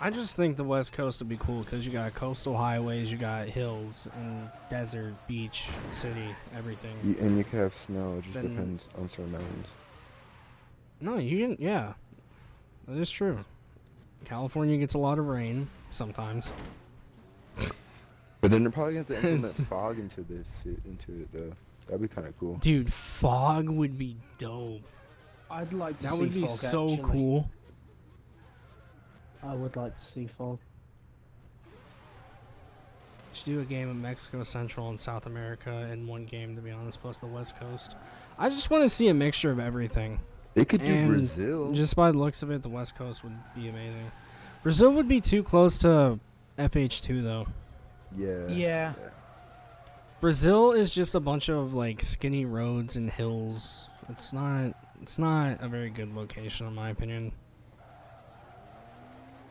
I just think the West Coast would be cool because you got coastal highways, you got hills and desert, beach, city, everything. And you can have snow. It just Then- depends on certain mountains. No, you can. Yeah, that is true. California gets a lot of rain sometimes. But then they're probably going to have to implement fog into it though. That'd be kind of cool. Dude, fog would be dope. I'd like to That see would be fog, so actually. cool. I would like to see fog. Should do a game of Mexico, Central, and South America in one game, to be honest, plus the West Coast. I just want to see a mixture of everything. They could do And Brazil. Just by the looks of it, the West Coast would be amazing. Brazil would be too close to FH2, though. Yeah. Yeah. Brazil is just a bunch of like skinny roads and hills. It's not a very good location, in my opinion.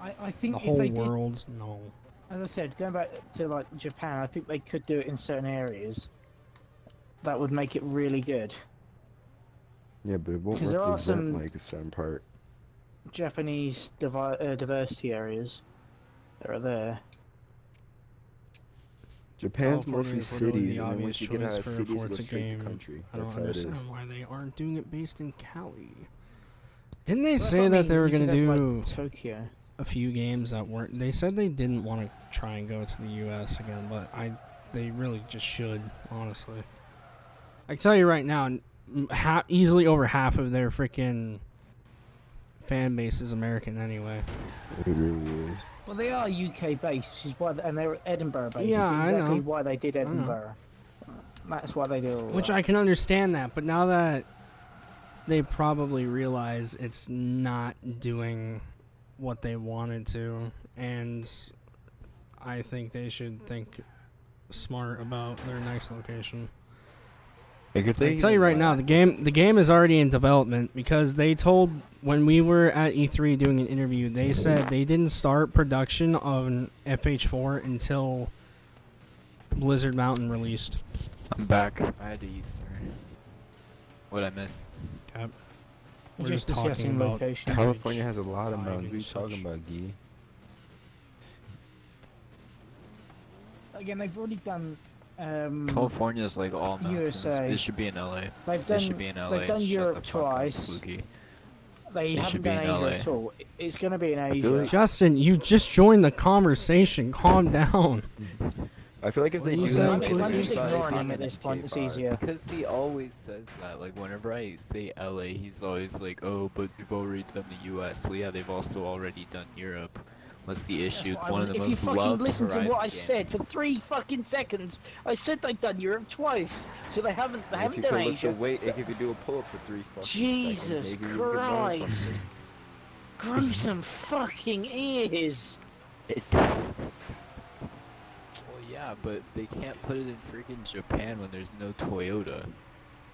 I think The if whole they did, world, no. as I said, going back to like Japan, I think they could do it in certain areas. That would make it really good. Yeah, but it won't 'Cause there are represent some- like a certain part. Japanese diversity areas that are there. Japan's California mostly is literally cities, the and then obvious once you get out choice of for cities, you go Forza straight game. to country. I don't That's how it is. understand why they aren't doing it based in Cali. Didn't they Well, that's say what I that they mean, were you gonna could have, do like, Tokyo. a few games that weren't? They said they didn't want to try and go to the U.S. again, but they really just should, honestly. I can tell you right now, easily over half of their freaking fan base is American anyway. It really is. Well, they are UK based, which is why, and they're Edinburgh based. Yeah, which is I exactly know. why they did I know. Edinburgh. That's why they do all Which that. I can understand that, but now that they probably realize it's not doing what they wanted to, and I think they should think smart about their next location. Like if I they can tell you right now, the game is already in development because they told when we were at E3 doing an interview, they said they didn't start production on FH4 until Blizzard Mountain released. I'm back. I had to eat, sorry. What'd I miss? Cap. We're We're just just talking discussing about location. California has a lot of Five mountains. What are you and talking such. about, Gee? Again, they've already done. California's like all mountains. USA. It should be in LA. They've It done. should be in LA. They've done Shut Europe the fuck up, twice. Fluky. They It haven't should be done in Asia LA. at all. It's going to be in Asia. feel like- Justin, you just joined the conversation. Calm down. I feel like if What they are you do saying, that, Fluky? I'm just they're ignoring gonna him at be this point. It's K5. easier. Because he always says that. Like, whenever I say LA, he's always like, oh, but they've already done the US. Well, yeah, they've also already done Europe. What's the issue? That's what I One of mean. the If you most fucking loved listen to Horizon what I games. said for 3 fucking seconds, I said they've done Europe twice, so they haven't If you done could lift Asia. the weight, like if you do a pull up for 3 fucking Jesus seconds, maybe you could learn Christ! something. Grow some fucking ears. Well, yeah, but they can't put it in freaking Japan when there's no Toyota.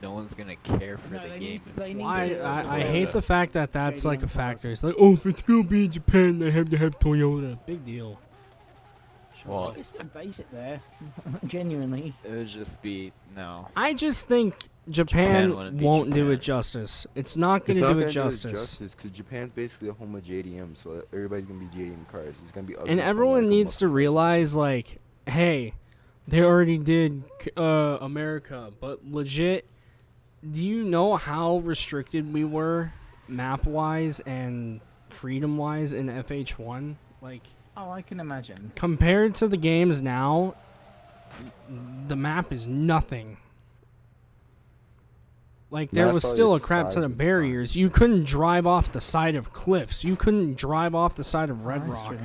No one's gonna care for No, the they game. need- they need Why? to- I hate the fact that that's like a JDM factor. It's like, oh, if it's gonna be in Japan, they have to have Toyota. Big deal. Well, It's so basic there. Genuinely. it would just be no. I just think Japan Japan wouldn't be won't do Japan. it justice. It's not It's gonna not do gonna it justice. because Japan's basically a home of JDM, so everybody's gonna be JDM cars. It's gonna be ugly And from, everyone like, a needs to muscle realize, like, hey, they already did America, but legit, do you know how restricted we were map-wise and freedom-wise in FH1? Like, Oh, I can imagine. compared to the games now, the map is nothing. Like, there Map's was probably still the a crap size ton of of the barriers. You couldn't drive off the side of cliffs. You couldn't drive off the side of Red That's Rock. true.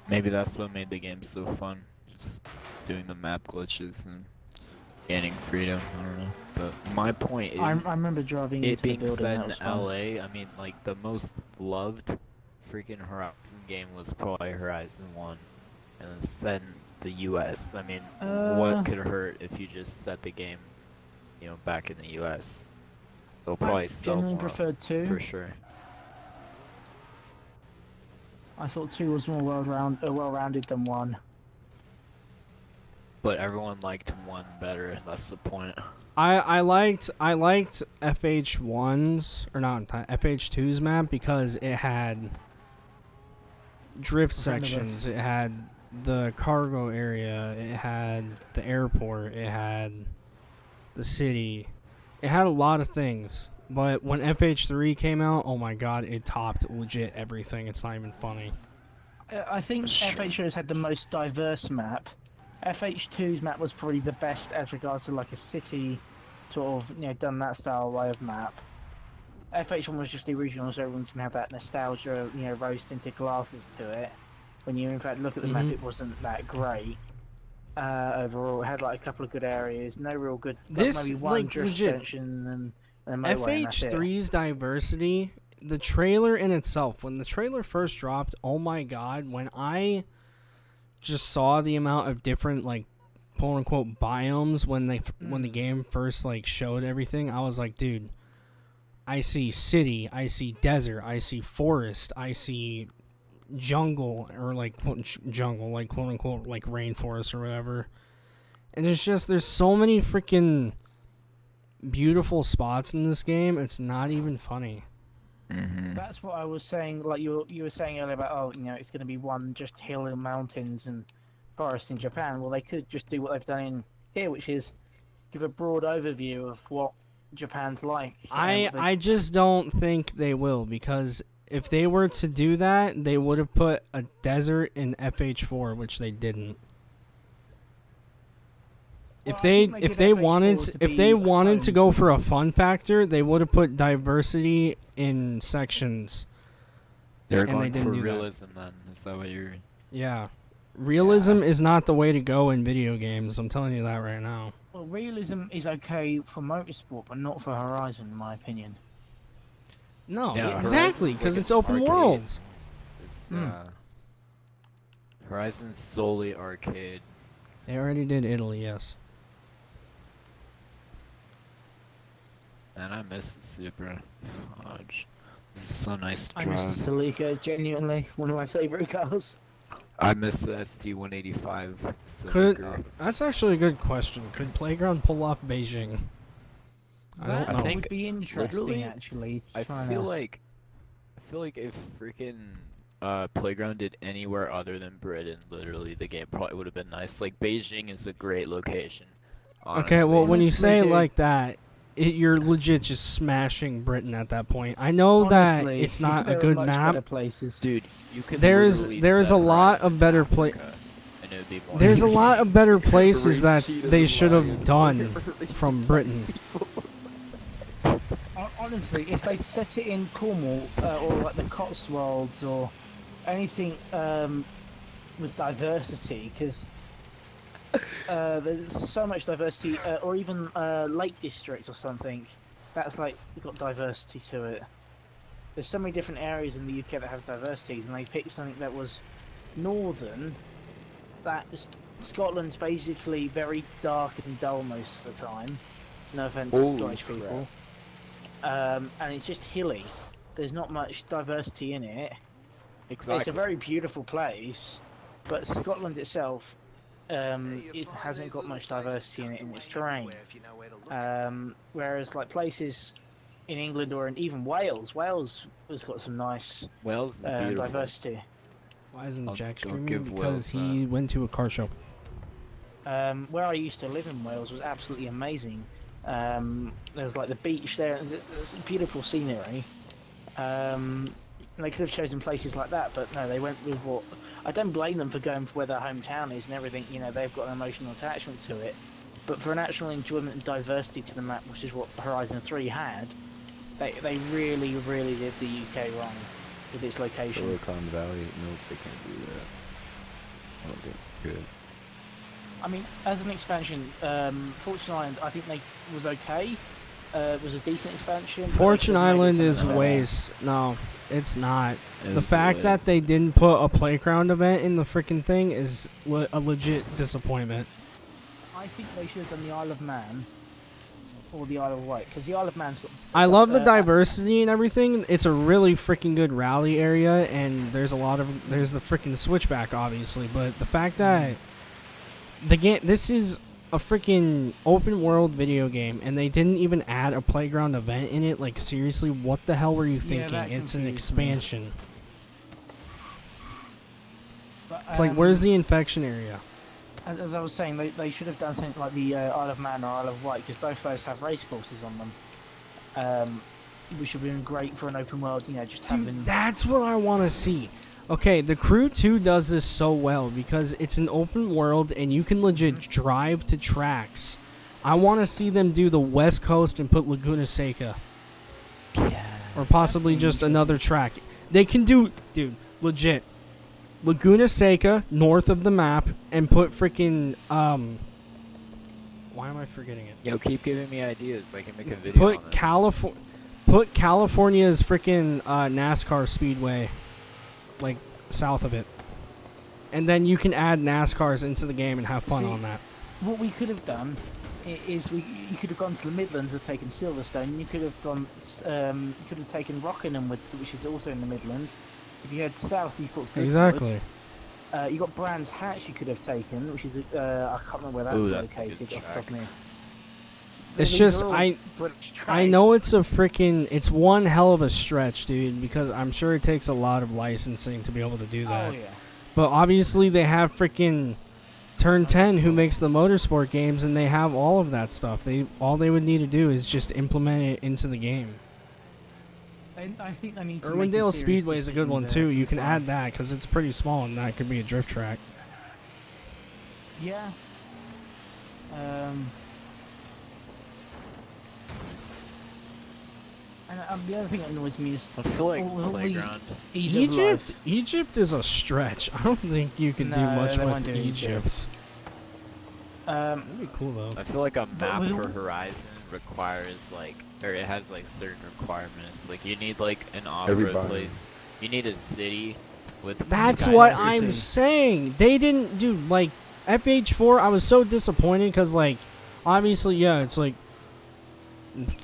Maybe that's what made the game so fun. Just doing the map glitches and gaining freedom. I don't know. But my point is, I remember driving it into the being building. said That in was fun. LA, I mean, like the most loved freaking Horizon game was probably Horizon 1, and then the US. I mean, what could hurt if you just set the game, back in the US? They'll probably I sell generally more preferred 2. for sure. I thought 2 was more well-rounded than 1. But everyone liked 1 better. That's the point. I liked FH1's or not FH2's map because it had drift sections. It had the cargo area. It had the airport. It had the city. It had a lot of things. But when FH3 came out, oh my god, it topped legit everything. It's not even funny. I think FH2 has had the most diverse map. FH2's map was probably the best as regards to like a city, sort of, done that style way of map. FH1 was just the original, so everyone can have that nostalgia, rose tinted glasses to it. When you in fact look at the map, it wasn't that great. Overall, it had like a couple of good areas, no real good. Maybe one drift section and FH3's diversity, the trailer in itself, when the trailer first dropped, oh my god, when I just saw the amount of different like quote unquote biomes when the game first like showed everything, I was like, dude, I see city, I see desert, I see forest, I see jungle, or like jungle, like quote unquote like rainforest or whatever. And there's so many freaking beautiful spots in this game, it's not even funny. That's what I was saying. Like you were saying earlier about, it's going to be one just hill and mountains and forest in Japan. Well, they could just do what they've done in here, which is give a broad overview of what Japan's like. I just don't think they will, because if they were to do that, they would have put a desert in FH4, which they didn't. If they wanted to go for a fun factor, they would have put diversity in sections. They're and going they didn't for do realism then. Is that what you're... Yeah. Realism is not the way to go in video games. I'm telling you that right now. Well, realism is okay for Motorsport, but not for Horizon, in my opinion. No, Yeah, exactly, because like it's open arcade. world. It's, Horizon's solely arcade. They already did Italy, yes. And I miss Supra. This is so nice to I drive. miss Celica, genuinely one of my favorite cars. I miss the ST-185. That's actually a good question. Could Playground pull off Beijing? I don't know. That would be interesting, actually. I feel like if freaking Playground did anywhere other than Britain, literally the game probably would have been nice. Like Beijing is a great location. Honestly. Okay, well when you say it like that, you're legit just smashing Britain at that point. I know that it's not a good map. Dude, you could There's a lot of better There's a lot of better places that they should have done from Britain. Honestly, if they set it in Cornwall or like the Cotswolds or anything with diversity, because there's so much diversity, or even Lake District or something, that's like got diversity to it. There's so many different areas in the UK that have diversities, and they picked something that was northern. Scotland's basically very dark and dull most of the time. No offense to Scottish people. And it's just hilly. There's not much diversity in it. Exactly. It's a very beautiful place, but Scotland itself it hasn't got much diversity in it in its terrain. Whereas like places in England or in even Wales has got some nice diversity. Why isn't Jack screaming? Because he went to a car show. Where I used to live in Wales was absolutely amazing. There was like the beach there, there's beautiful scenery. And they could have chosen places like that, but no, they went with what... I don't blame them for going for where their hometown is and everything, they've got an emotional attachment to it. But for an actual enjoyment and diversity to the map, which is what Horizon 3 had, they really, really did the UK wrong with its location. Silicon Valley, nope, they can't do that. I don't think good. I mean, as an expansion, Fortune Island, I think was okay. It was a decent expansion. Fortune Island is waste. No, it's not. The fact that they didn't put a playground event in the freaking thing is a legit disappointment. I think they should have done the Isle of Man or the Isle of Wight, because the Isle of Man's got... I love the diversity and everything. It's a really freaking good rally area, and there's the freaking switchback, obviously, but the fact that the game, this is a freaking open world video game and they didn't even add a playground event in it, like seriously, what the hell were you thinking? that It's an confused me. expansion. But, It's like, where's the infection area? As I was saying, they should have done something like the Isle of Man or Isle of Wight, because both those have race courses on them. Which would have been great for an open world, you know, just having... Dude, that's what I want to see. Okay, The Crew 2 does this so well because it's an open world and you can legit drive to tracks. I want to see them do the West Coast and put Laguna Seca. Yeah. Or possibly just another track. They can do, dude, legit. Laguna Seca north of the map and put freaking why am I forgetting it? Yo, keep giving me ideas. I can make a video on this. Put California's freaking NASCAR speedway like south of it. And then you can add NASCARs into the game and have fun on that. What we could have done is you could have gone to the Midlands and taken Silverstone. You could have gone, could have taken Rockingham, which is also in the Midlands. If you head south, you've got Goodwood. Exactly. You got Brands Hatch you could have taken, which is I can't remember where that's located off the top of my head. It's These just are all British I know tracks. it's one hell of a stretch, dude, because I'm sure it takes a lot of licensing to be able to do that. Oh yeah. But obviously they have freaking Turn 10 who makes the motorsport games and they have all of that stuff. All they would need to do is just implement it into the game. I think they need to Irwindale Speedway is a good one too. You can add that because it's pretty small and that could be a drift track. Yeah. And the other thing that annoys me is I feel like all the playground. ease of life. Egypt is a stretch. I don't think you can do No, much they won't with do Egypt. Egypt. That'd be cool though. I feel like a map with- for Horizon requires like, or it has like certain requirements. Like you need like an off-road Everybody. place. You need a city with. That's sky what houses. I'm saying. They didn't do like FH4. I was so disappointed because like obviously yeah, it's like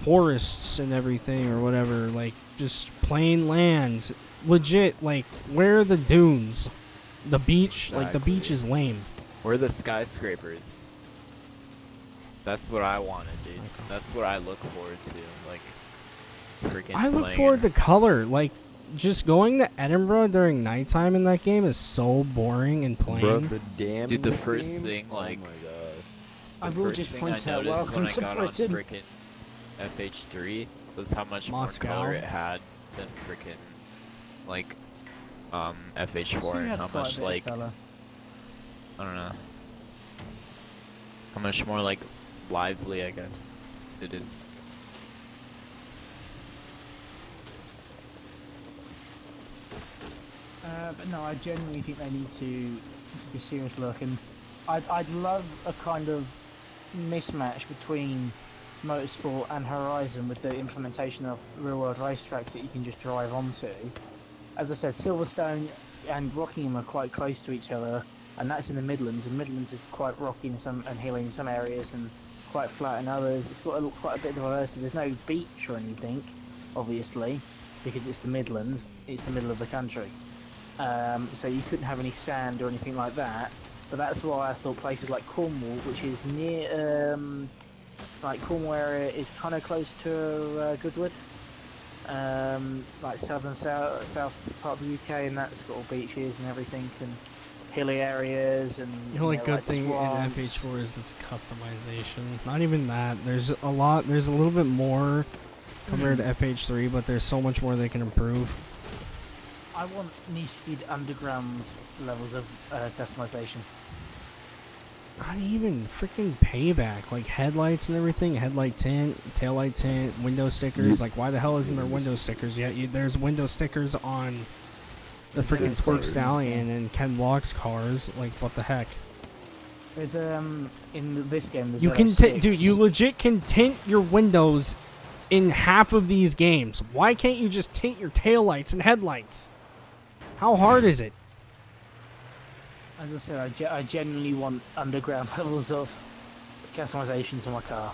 forests and everything or whatever, like just plain lands. Legit, like where are the dunes? The beach, like the beach is lame. Where are the skyscrapers? That's what I wanted, dude. That's what I look forward to. Like, freaking. I look playing forward it. to color. Like just going to Edinburgh during nighttime in that game is so boring and plain. Bro, the damn Dude, the game? first thing, like, Oh my god. I the will first just thing point I out, noticed when welcome I to got on Britain. frickin' FH3 was how much Moscow. more color it had than frickin' like FH4 So you and had how quite a much bit of like colour. I don't know how much more like lively I guess it is. But no, I genuinely think they need to take a serious look, and I'd love a kind of mismatch between Motorsport and Horizon with the implementation of real-world racetracks that you can just drive onto. As I said, Silverstone and Rockingham are quite close to each other, and that's in the Midlands. And Midlands is quite rocky in some and hilly in some areas, and quite flat in others. It's got quite a bit of diversity. There's no beach or anything, obviously, because it's the Midlands. It's the middle of the country. So you couldn't have any sand or anything like that. But that's why I thought places like Cornwall, which is near, like Cornwall area is kind of close to Goodwood, like south part of the UK, and that's got all beaches and everything, and hilly areas, and The only good like thing swamps. in FH4 is its customization. Not even that. There's a little bit more compared to FH3, but there's so much more they can improve. I want Need Speed Underground levels of customization. Not even freaking Payback, like headlights and everything, headlight tint, taillight tint, window stickers. Like, why the hell isn't there window stickers yet? There's window stickers on the freaking Twerk Stallion and Ken Block's cars. Like, what the heck? There's in this game. There's You can, dude, you legit can tint your windows in half of these games. Why can't you just tint your taillights and headlights? How hard is it? As I said, I genuinely want underground levels of customization to my car.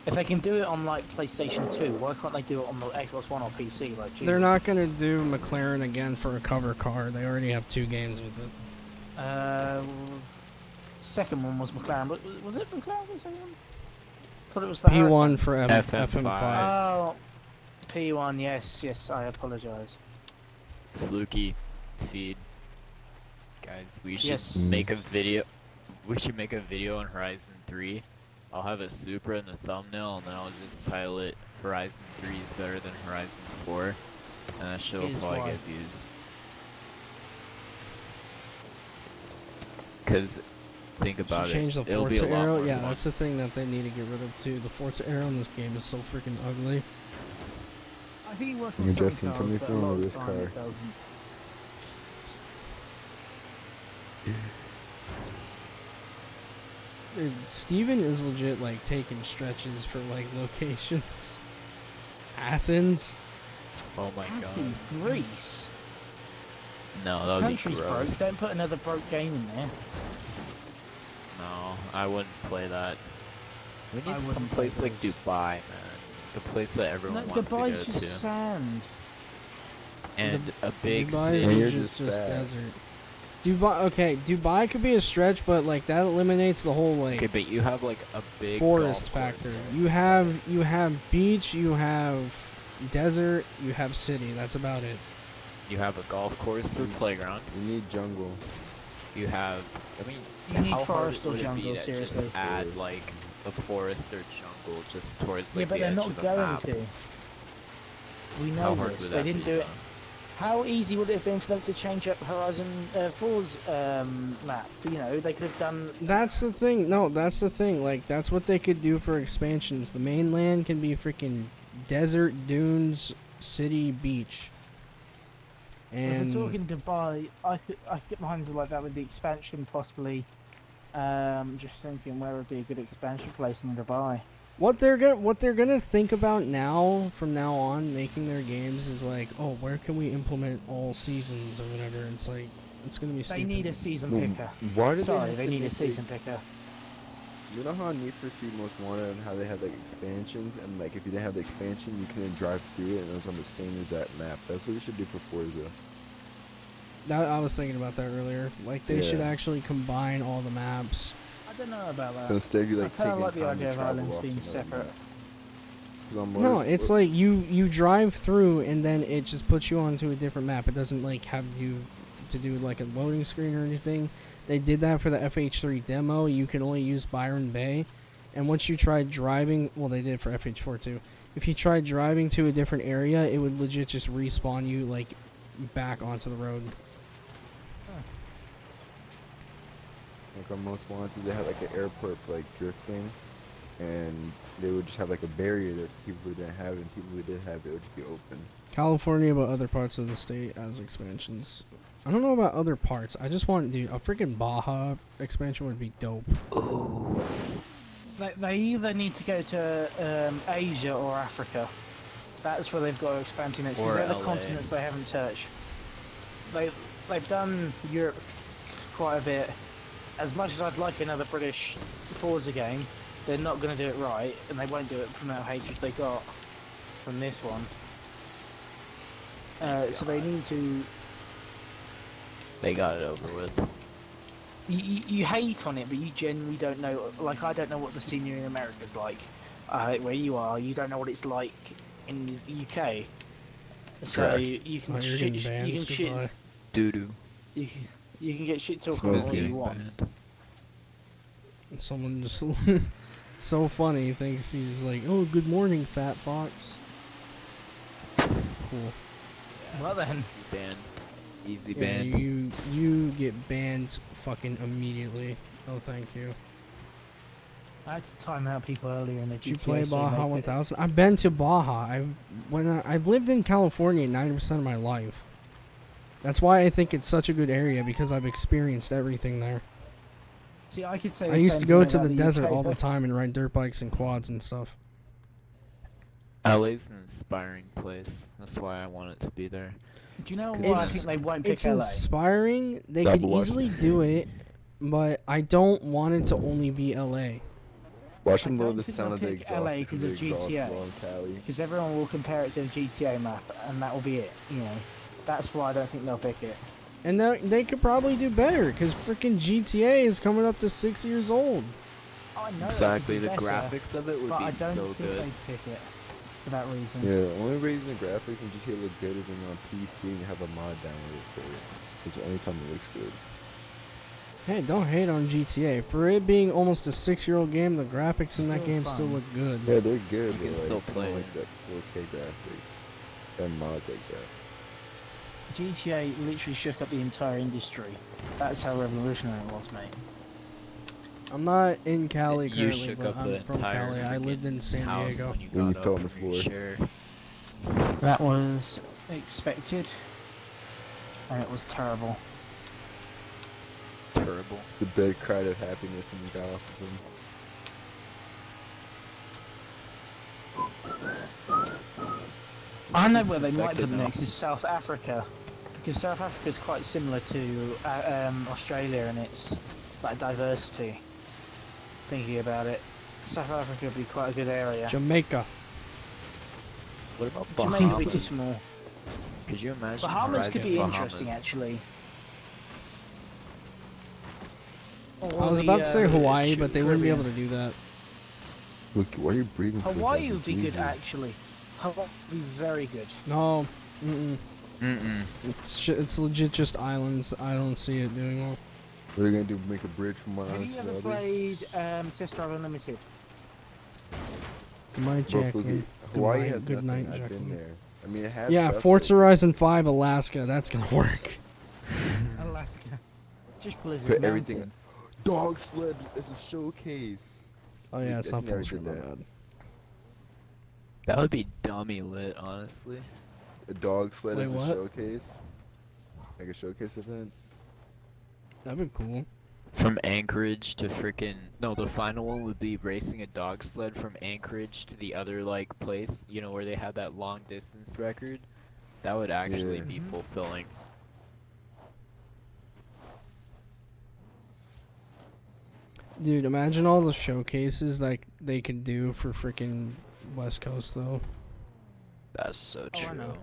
If they can do it on like PlayStation 2, why can't they do it on the Xbox One or PC? Like, They're not gonna do McLaren again for a cover car. They already have 2 games with it. Second one was McLaren. But was it McLaren? The second one? I thought it was the P1 Huracan. for FM5. Oh, P1. Yes. I apologize. Fluky feed. Guys, we should Yes. make a video. We should make a video on Horizon 3. I'll have a Supra in the thumbnail, and then I'll just title it Horizon 3 is better than Horizon 4. And that shit will Here's probably why. get views. Cause think about Should change the it, it'll be a Forza lot arrow. more Yeah, fun. that's the thing that they need to get rid of too. The Forza arrow in this game is so freaking ugly. I think it works Hey, on some Justin, cars, put me but a through lot on of this the time car. it doesn't. Dude, Steven is legit like taking stretches for like locations. Athens. Oh my god. Athens, Greece. No, that would be Country's broke. gross. Don't put another broke game in there. No, I wouldn't play that. We I need wouldn't some play place like those. Dubai, man. The place that everyone No, wants to Dubai's go just to. sand. And a big Dubai city. is you're just, just bad. desert. Dubai, okay, Dubai could be a stretch, but like that eliminates the whole like Okay, but you have like a big forest golf course factor. there. You have beach, you have desert, you have city. That's about it. You have a golf course or playground. You need jungle. You have. I mean, You need how hard forest or would it be jungle, to seriously. just add like a forest or jungle just towards like Yeah, but the they're edge not of the going map? to. We How know hard this. would They that didn't be, do it. though? How easy would it have been for them to change up Horizon 4's map? You know, they could have done. That's the thing. No, that's the thing. Like that's what they could do for expansions. The mainland can be freaking desert, dunes, city, beach. And If we're talking Dubai, I could get behind like that with the expansion possibly. Just thinking where would be a good expansion place in Dubai. what they're gonna think about now from now on making their games is like, oh, where can we implement all seasons or whatever? It's like it's gonna be They stupid. need a season No, picker. why do Sorry, have they to need a make season these- picker. You know how Need for Speed Most Wanted and how they had like expansions, and like if you didn't have the expansion, you couldn't drive through it, and it was on the same exact map. That's what you should do for Forza. I was thinking about that earlier. Like they should Yeah. actually combine all the maps. I don't know about that. So instead of you like I kinda taking like the time idea to of travel islands off being another separate. map. 'Cause on No, Mars- it's like you drive through and then it just puts you onto a different map. It doesn't like have you to do like a loading screen or anything. They did that for the FH3 demo. You can only use Byron Bay, and once you tried driving, well, they did for FH4 too. If you tried driving to a different area, it would legit just respawn you like back onto the road. Like on Most Wanted, they had like an airport for like drifting, and they would just have like a barrier there for people who didn't have it, and people who did have it would just be open. California, but other parts of the state as expansions. I don't know about other parts. I just want, dude, a freaking Baja expansion would be dope. They either need to go to Asia or Africa. That's where they've got to expand to next, because Or they're the LA. continents they haven't touched. They've done Europe quite a bit. As much as I'd like another British Forza game, they're not going to do it right, and they won't do it from that hatred they got from this one. So they need to. They got it over with. You hate on it, but you genuinely don't know. Like, I don't know what the scenery in America's like. Where you are, you don't know what it's like in the UK. So Trash. you can Oh, you're shit. getting banned. You can shit. Goodbye. Doo doo. You can get shit talk Smooth all getting you want. Someone just so funny thinks he's like, oh, good morning, fat fox. Cool. Well then, Banned. Easy Yeah, ban. you get banned fucking immediately. Oh, thank you. I had to time out people earlier in the GTA. Did you play so Baja they could- 1000? I've been to Baja. I've lived in California 90% of my life. That's why I think it's such a good area, because I've experienced everything there. See, I could say. I the used same to go thing to about the desert UK, all the but- time and ride dirt bikes and quads and stuff. LA's an inspiring place. That's why I want it to be there. Do you know why I It's- think they won't pick It's LA? inspiring. They Double could watch. easily do it, but I don't want it to only be LA. Watch I them load don't the think sound they'll of the pick exhaust LA because 'cause of the exhaust GTA. is on Cali. Because everyone will compare it to the GTA map, and that will be it. You know, that's why I don't think they'll pick it. And they could probably do better because freaking GTA is coming up to 6 years old. I know Exactly, it would the be better, graphics of it would but be I don't so think good. they'd pick it for that reason. Yeah, the only reason the graphics in GTA look good is when you're on PC and you have a mod downloaded for it. It's the only time it looks good. Hey, don't hate on GTA. For it being almost a 6-year-old game, the graphics in that Still game still fun. look good. Yeah, they're good, You but can like, still I don't play it. like that 4K graphics. And mods like that. GTA literally shook up the entire industry. That's how revolutionary it was, mate. I'm not in Cali You currently, shook but up I'm the from entire Cali. I lived in freaking San house Diego. When you, When you got fell up on the from your floor. chair. That was expected, and it was terrible. Terrible. The bed cried of happiness when we got off of him. I know where they might Infected put now. next is South Africa, because South Africa is quite similar to Australia in its like diversity. Thinking about it, South Africa would be quite a good area. Jamaica. What about Jamaica would be too Bahamas? small. Could you imagine Bahamas could driving be Bahamas? interesting, actually. I was about to say Hawaii, but they wouldn't be able to do that. Look, why are you breathing so Hawaii heavy? would be good, Jesus. actually. Hawaii would be very good. No. Mm-mm. Mm-mm. It's legit just islands. I don't see it doing well. What are you gonna do? Make a bridge from one Have island you to the ever other? played Test Drive Unlimited? Good night, Bro, Jacqueline. Hawaii night- has good nothing. night, I've Jacqueline. been there. I mean, it has. Yeah, stuff, Forza but- Horizon 5 Alaska. That's gonna work. Alaska. Just Blizzard Put Mountain. everything. Dog sled as a showcase. Oh yeah, it's I not never Forza. did My that. bad. That would be dummy lit, honestly. A dog sled Wait, as a what? showcase. Like a showcase event. That'd be cool. From Anchorage to frickin' no, the final one would be racing a dog sled from Anchorage to the other like place, you know, where they had that long distance record. That would actually Yeah. be fulfilling. Dude, imagine all the showcases like they could do for freaking West Coast though. That's so Oh, I true. know.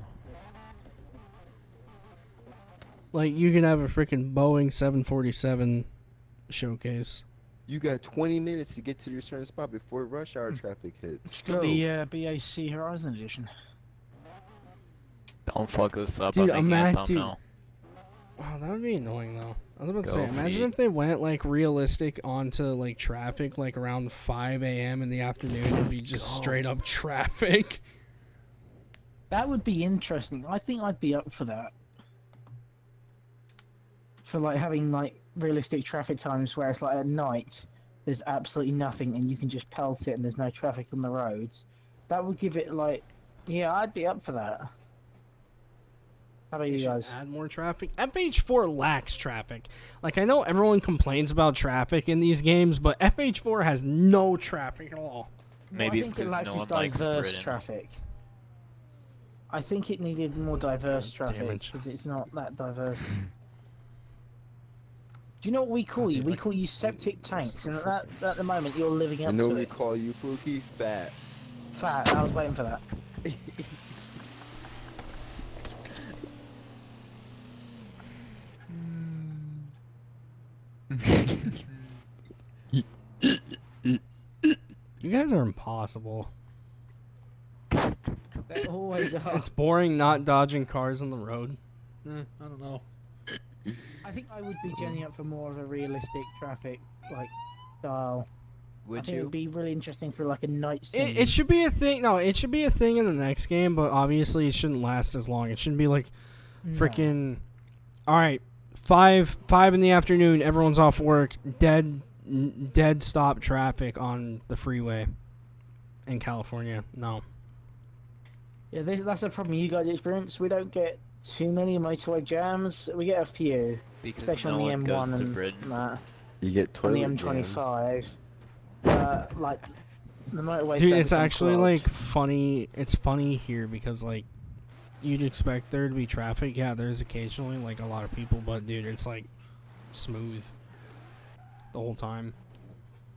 Like you can have a freaking Boeing 747 showcase. You got 20 minutes to get to your certain spot before rush hour traffic hits. It's got Go. the BAC Horizon Edition. Don't fuck us up. Dude, I'm making dude. now. Oh, that would be annoying though. I was about to Go say, imagine me. if they went like realistic onto like traffic like around 5 a.m. in the afternoon. It'd be just straight up traffic. That would be interesting. I think I'd be up for that. For like having like realistic traffic times where it's like at night there's absolutely nothing and you can just pelt it and there's no traffic on the roads. That would give it like, yeah, I'd be up for that. How about They you should guys? add more traffic. FH4 lacks traffic. Like I know everyone complains about traffic in these games, but FH4 has no traffic at all. Maybe I it's think it because lacks no its one likes diverse Britain. traffic. I think it needed more diverse Damn traffic it. because it's not that diverse. Do you know what we call Oh, you? dude, We like- call you septic tanks, and at the moment you're living You up know to what we it. call you, Fluky? Fat. Fat. I was waiting for that. You guys are impossible. They always are. It's boring not dodging cars on the road. I don't know. I think I would be genning up for more of a realistic traffic like style. I Would think it'd you? be really interesting for like a night scene. It should be a thing. No, it should be a thing in the next game, but obviously it shouldn't last as long. It shouldn't be like freaking. All right, 5 in the afternoon. Everyone's off work. Dead stop traffic on the freeway in California. No. Yeah, that's a problem you guys experience. We don't get too many motorway jams. We get a few, Because especially no on one the goes M1 to and Britain. that. You get On toilet the jam. M25. Like the motorway. Dude, stuff it's has been actually clogged. like funny. It's funny here because like you'd expect there to be traffic. Yeah, there's occasionally like a lot of people, but dude, it's like smooth the whole time.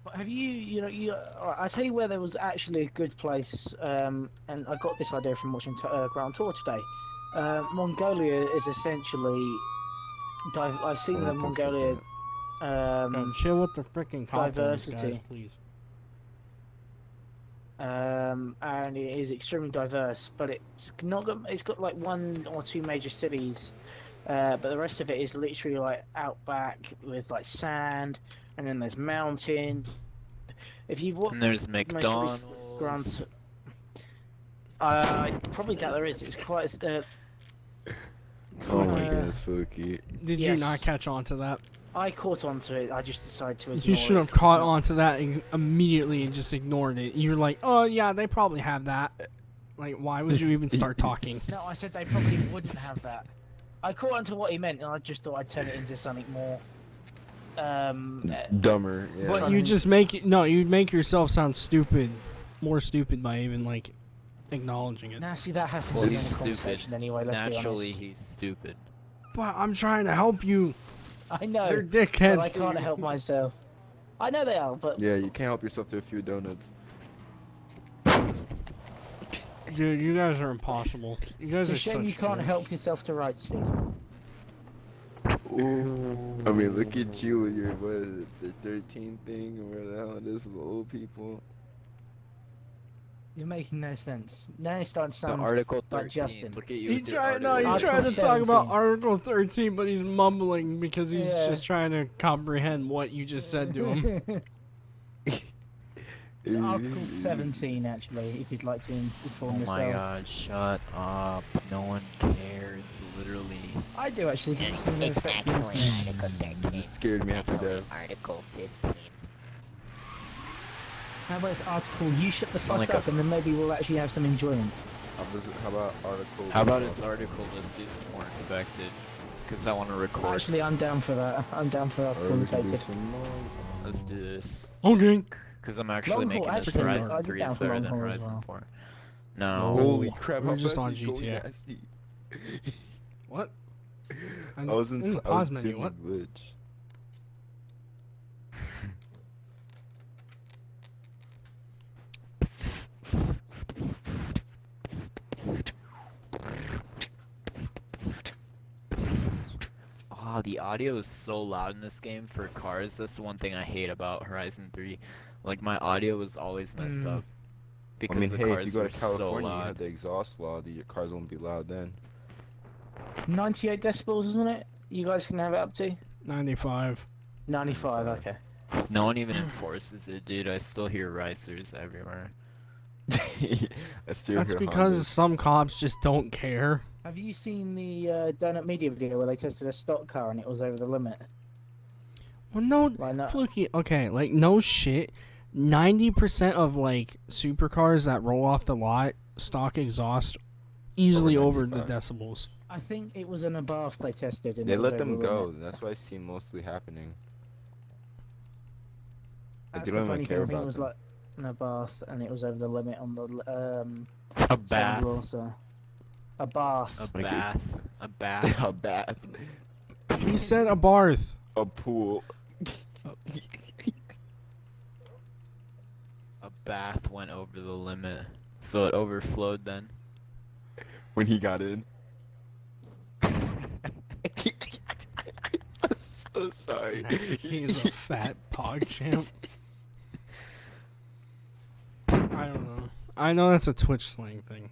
But have you alright, I tell you where there was actually a good place, and I got this idea from watching Grand Tour today. Mongolia is essentially I've seen the Someone can Mongolia chill with the freaking confidence, guys, diversity. please. And it is extremely diverse, but it's got like 1 or 2 major cities, but the rest of it is literally like outback with like sand, and then there's mountains. If you've watched, And there's McDonald's. I probably doubt there is. It's quite Oh my goodness, Fluky. Did you Yes. not catch on to that? I caught on to it. I just decided to ignore You should have it 'cause caught it's not- on to that immediately and just ignored it. You're like, oh yeah, they probably have that. Like, why would you even start talking? No, I said they probably wouldn't have that. I caught on to what he meant, and I just thought I'd turn it into something more. Dumber, yeah. But you just you'd make yourself sound stupid, more stupid by even like acknowledging it. Now, see, that happens Well, in he's the stupid. conversation anyway. Let's Naturally, be honest. he's stupid. But I'm trying to help you. I know. They're dickheads. But I can't help myself. I know they are, but Yeah, you can't help yourself to a few donuts. Dude, you guys are impossible. You guys it's a are shame such you can't jerks. help yourself to write, Steve. I mean, look at you with your, what is it, the 13 thing, or whatever the hell it is with the old people. You're making no sense. Now it's starting to The sound Article like 13. Justin. Look at you. He with your tried. No, article. he's Article trying to talk about 17. Article 13, but he's mumbling because he's Yeah. just trying to comprehend what you just said to him. It's Article 17, actually, if you'd like to inform Oh yourself. my god, shut up. No one cares, literally. I do, actually, because it's in the effect of You scared me half to death. Article 15. How about this article, you shut the Sound fuck like up, and then maybe we'll actually have some enjoyment. How about article? How about his article? Let's do some more infected. Because I want to record. Actually, I'm down for that. I'm down for article infected. Let's do this. Okay. Because I'm actually Long making haul, this actually, Horizon I'd be 3 down is for better long than haul as Horizon well. 4. No. Holy Oh, crap! we're how just fast on is going GTA. nasty. What? I was in the I pause was menu. doing What? a glitch. Oh, the audio is so loud in this game for cars. That's the one thing I hate about Horizon 3. Like, my audio is always messed up. Because I mean, the hey, if cars you go were to so California, you loud. have the exhaust law. Your cars won't be loud then. 98 decibels, isn't it? You guys can have it up to? 95. 95, okay. No one even enforces it, dude. I still hear ricers everywhere. I still That's hear because Hondas. some cops just don't care. Have you seen the Donut Media video where they tested a stock car and it was over the limit? Well, no, Like, no, Fluky. Okay, like no shit. 90% of like supercars that roll off the lot stock exhaust easily over the 95. decibels. I think it was in a bath they tested. And They it was let over them the go. limit. That's what I see mostly happening. Like, That's they the don't funny even thing. care I think it about was them. like in a bath and it was over the limit on the A bath. sand also. A bath. A Like bath. A bath. A bath. He said a barth. A pool. A bath went over the limit. So it overflowed then. When he got in. I'm so sorry. He's a fat pog champ. I don't know. I know that's a Twitch slang thing.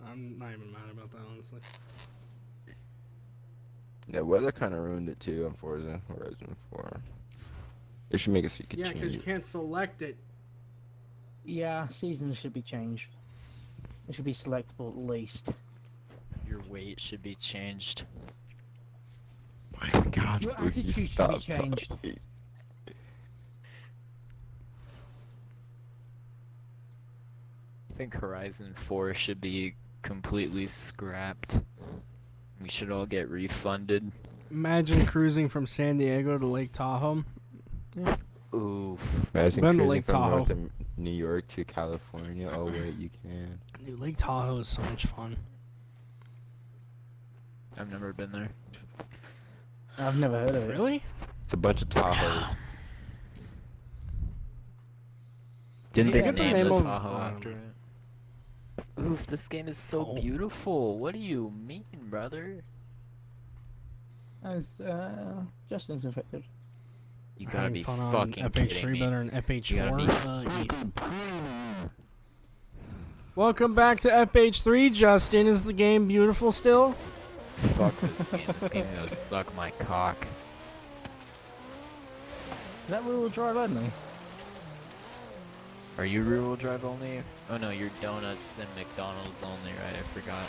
I'm not even mad about that, honestly. The weather kind of ruined it too on Forza Horizon 4. They should make it so you could Yeah, change because you it. can't select it. Yeah, seasons should be changed. It should be selectable at least. Your weight should be changed. My God, Your Fluky, attitude should be stop changed. talking. I think Horizon 4 should be completely scrapped. We should all get refunded. Imagine cruising from San Diego to Lake Tahoe. Yeah. Oof. Imagine Been to cruising Lake from north Tahoe. of New York to California. Oh wait, you can. Dude, Lake Tahoe is so much fun. I've never been there. I've never heard of it. Really? It's a bunch of Tahoes. Didn't they Forget the name name the of, Tahoe after it? Oof, this game is so Oh. beautiful. What do you mean, brother? As Justin's infected. You gotta Having be fun on fucking kidding FH3 me. better than You gotta FH4. be Yes. Welcome back to FH3. Justin, is the game beautiful still? Fuck this game. This game's gonna suck my cock. Is that rear-wheel drive only? Are you rear-wheel drive only? Oh no, you're donuts and McDonald's only, right? I forgot.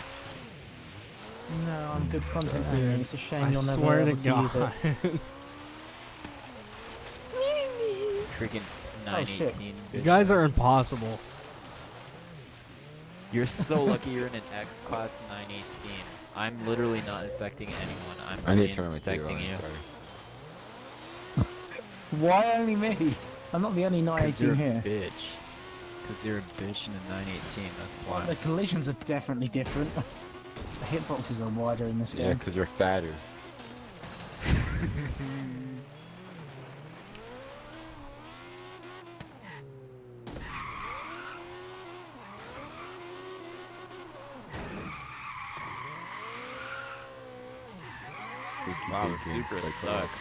No, I'm good content only. It's a shame I you'll never swear be to able to use God. it. Freaking Oh, shit. 918. You bitch. guys are impossible. You're so lucky you're in an X-Class 918. I'm literally not infecting anyone. I'm I need only to turn my TV infecting on. you. Sorry. Why only me? I'm not the only 'Cause you're 918 a here. bitch. Because you're a bitch in a 918, that's why. The collisions are definitely different. The hitboxes are wider in this Yeah, game. because you're fatter. Wow, the Supra sucks.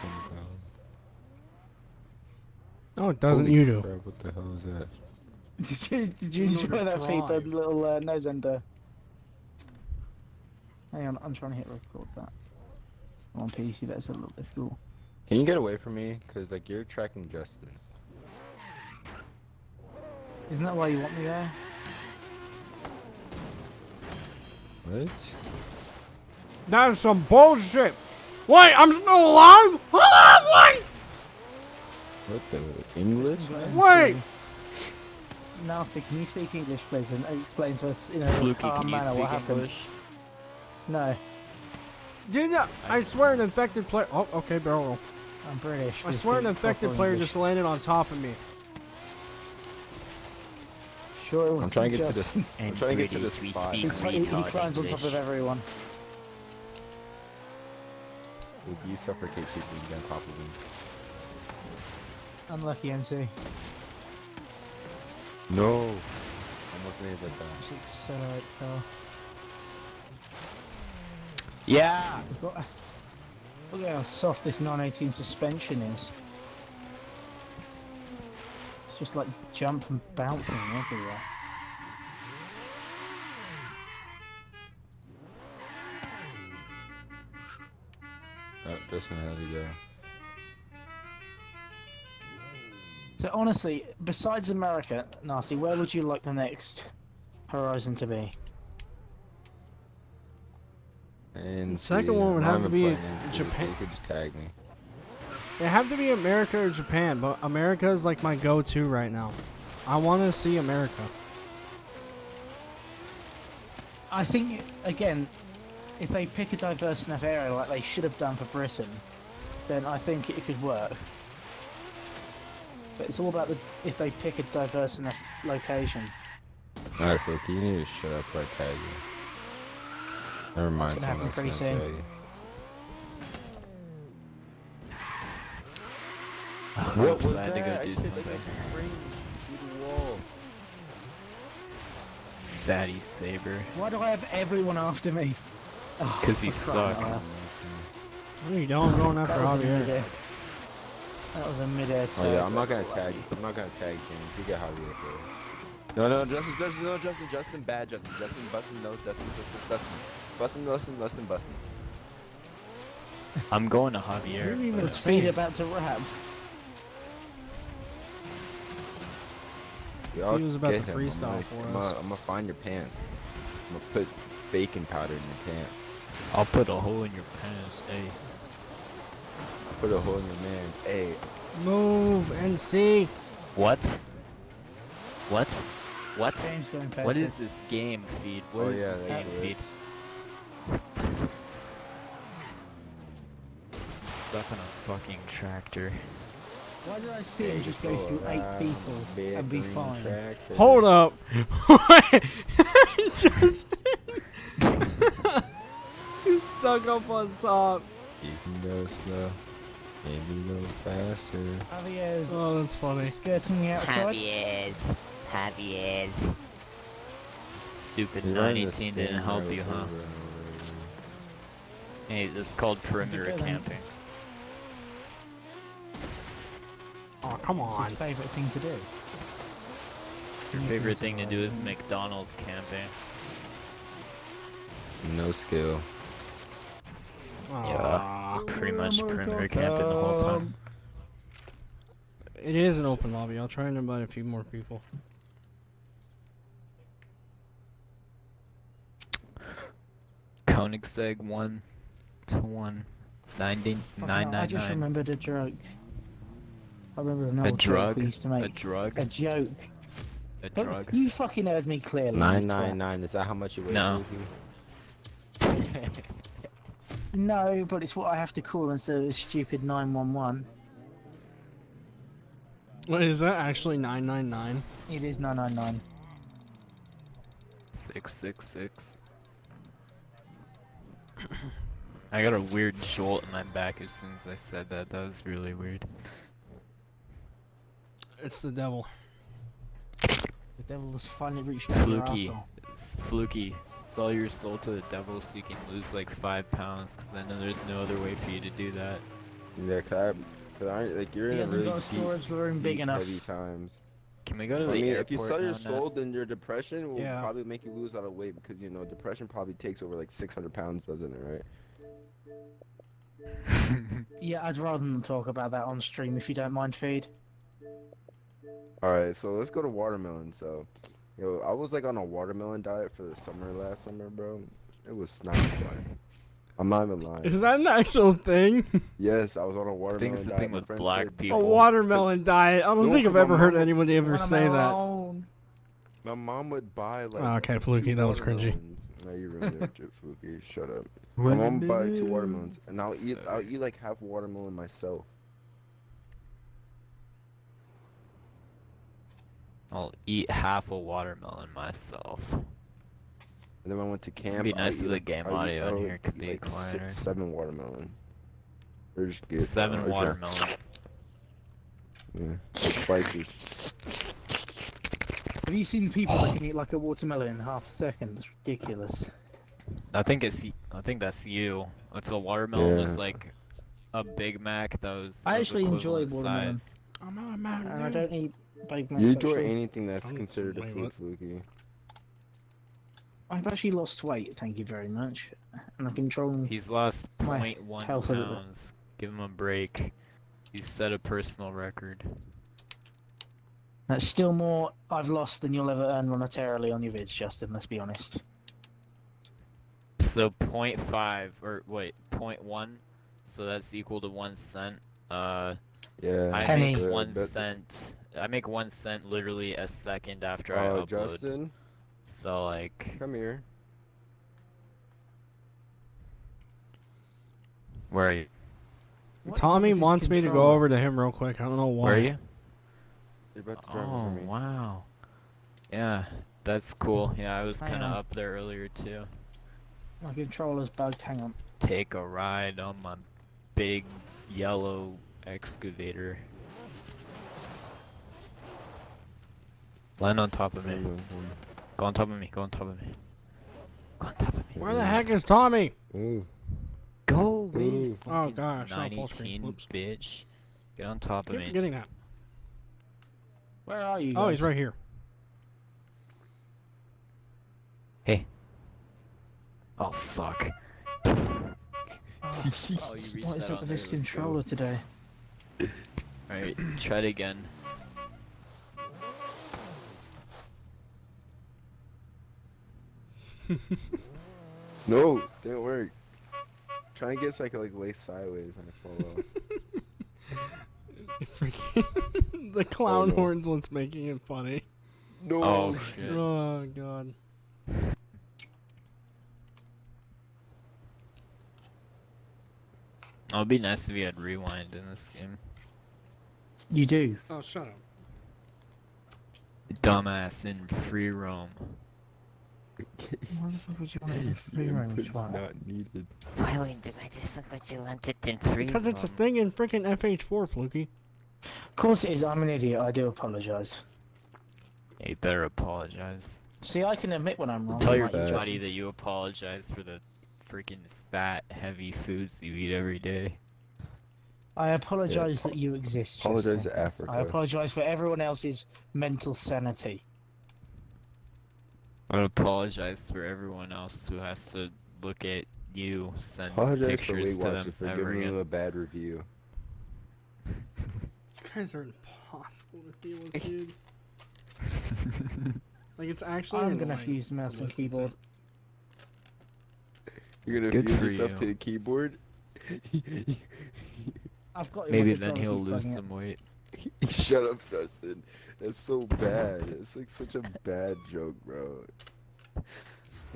No, it doesn't. Holy You do. crap, what the hell is that? Did you enjoy that feed, the little nose ender? Hang on, I'm trying to hit record that. On PC, that's a little difficult. Can you get away from me? Cause like you're tracking Justin. Isn't that why you want me there? What? That's some bullshit. Wait, I'm still alive? Hold on, wait! What the English? Wait! Nasty, can you speak English, please, and explain to us in a Fluky, calm can you manner what speak happened? English? No, Didn't I swear an infected player. Oh, okay, barrel roll. I'm British. I we swear an speak infected proper player English. just landed on top of me. Sure, it I'm wasn't trying to get to just- this. I'm And trying to get to British, this we spot. speak He retard climbs on top of English. everyone. If you suffocate people, you get on top of them. Unlucky NC. No. Almost made it like that. Just accelerate car. Yeah! Look at how soft this 918 suspension is. It's just like jump and bouncing everywhere. Oh, Justin, how to go? So honestly, besides America, Nasty, where would you like the next Horizon to be? And The second one would have to be Japan. Japan. You could just tag me. It have to be America or Japan, but America is like my go-to right now. I want to see America. I think, again, if they pick a diverse enough area like they should have done for Britain, then I think it could work. But it's all about if they pick a diverse enough location. Alright, Filthy, you need to shut up before I tag you. Never mind, gonna happen someone else pretty gonna soon. tag you. What was I had to that? go I do said that something. you bring through the wall. Fatty Saber. Why do I have everyone after me? Oh, 'Cause you for crying suck. out loud. What are you doing? I'm going after That was a Javier. mid-air. That was a mid-air Oh yeah, tag. I'm not gonna tag. I'm not gonna tag James. You get Javier first. No, Justin, bad Justin, Bustin, no, Justin. I'm going to What do you Javier. mean but- it's Speed fake? about to wrap. Y'all He was about get to him. freestyle for us. I'm gonna find your pants. I'm gonna put baking powder in your pants. I'll put a hole in your pants, hey. I'll put a hole in your man. Hey, Move and see. What? What? What? James going What crazy. is this game feed? What Oh, is yeah, this there game you feed? Stuck on a fucking tractor. Why did I see him just go through 8 people and be fine? Hold up. Justin. He's stuck up on top. You can go slow, maybe go faster. Javier's Oh, that's funny. skirting the outside. Javier's. Stupid You're running the 918 same didn't help road you, huh? over and over again. Hey, this is called perimeter go then. camping. Oh, come It's on. his favourite thing to do. Your favorite thing to do is McDonald's camping. No skill. Yeah, pretty much perimeter camping the whole time. It is an open lobby. I'll try and invite a few more people. Koenigsegg 1 to 1. 90, Fucking hell, I just 999. remembered a joke. I remember an A old joke drug? we used to make. A drug? A joke. A But drug? You fucking heard me clearly. 999. Is that how much you weigh? No. Fluky? No, but it's what I have to call instead of the stupid 911. What is that actually 999? It is 999. 666. I got a weird jolt in my back as soon as I said that. That was really weird. It's the devil. The devil has finally reached out your Fluky. arsehole. Fluky. Sell your soul to the devil so you can lose like 5 pounds, because I know there's no other way for you to do that. Yeah, cause like you're He in a hasn't really got a storage room big deep, enough. heavy times. Can we go to I the mean, airport if you sell your now, soul, Ness? then your depression will Yeah. probably make you lose a lot of weight because you know depression probably takes over like 600 pounds, doesn't it? Right? Yeah, I'd rather not talk about that on stream if you don't mind, Feed. All right, so let's go to watermelon. So, yo, I was like on a watermelon diet for the summer last summer, bro. It was not fun. I'm not even lying. Is that an actual thing? Yes, I was on a I watermelon think it's the diet. thing My with friend black said- A people. watermelon diet. I don't No, think I've 'cause my ever heard mom- anybody ever say that. Watermelon. My mom would buy like. Oh, okay, 2 Fluky, that was cringy. watermelons. No, you ruined it, Fluky. Shut up. My mom would buy 2 watermelons, and I'll eat like half a watermelon myself. I'll eat half a watermelon myself. And then when I went to camp, Be I'll nice eat, if the like- game I'll eat- audio in I'll here could eat, be like quieter. 7 watermelon. They're just good. 7 They're just- watermelon. Yeah, like slices. Have you seen people that can eat like a watermelon in half a second? It's ridiculous. I think that's you. If the watermelon was Yeah. like a Big Mac, that was I of actually enjoy equivalent watermelon. size. I'm not a man. And I don't eat Big Macs. You enjoy actually. anything that's I'm- considered a wait, food, what? Fluky. I've actually lost weight, thank you very much. And I've been controlling. He's lost My 0.1 health a little bit. pounds. Give him a break. He's set a personal record. That's still more I've lost than you'll ever earn monetarily on your vids, Justin, let's be honest. So 0.5 or wait, 0.1. So that's equal to 1 cent. Yeah. I Penny. make 1 that- cent. I make 1 cent literally a second after I upload. Justin, So like, come here. where are you? What is Tommy up with this wants me to go controller? over to him real quick. I don't know why. Where are you? You're about to drive Oh for me. wow. Yeah, that's cool. Yeah, I was Hang kind of on. up there earlier too. My controller's bugged, hang on. Take a ride on my big yellow excavator. Land on top of me. Go on top of me. Go on top of me. Go on top of me. Where the heck is Tommy? Ooh. Go away. Ooh. Oh fucking gosh, not full screen. 918, Whoops. bitch. Get on top of Keep me. forgetting that. Where are you? Oh, he's guys? right here. Hey. Oh fuck. Oh, Oh, you what is reset up on with this there, let's go. controller today? Alright, try it again. No, didn't work. Trying to get so I could like lay sideways when I fall off. Freaking the clown no. horns one's making it funny. No. Oh shit. Oh god. Oh, it'd be nice if you had rewind in this game. You do. Oh, shut up. Dumbass in free roam. Why the fuck would you want it in free roam? It's not needed. Why would I difficult you want it in free Because it's a roam? thing in freaking FH4, Fluky. Of course it is, I'm an idiot, I do apologise. Yeah, you better apologize. See, I can admit when I'm wrong. Tell your like you, buddy that you apologize for freaking fat, heavy foods you eat every day. I apologise that you exist. Apologise Justin. to Africa. I apologise for everyone else's mental sanity. I apologize for everyone else who has to look at you send Apologize for pictures Weight to Watchers them for ever giving again. them a bad review. You guys are impossible to deal with, dude. Like, it's actually I'm gonna annoying fuse the mouse to and listen to. keyboard. You're gonna Good fuse for yourself you. to the keyboard? I've got Maybe him then on he'll control, lose he's bugging some weight. Shut up, Justin. That's so bad. It's like such a bad joke, bro.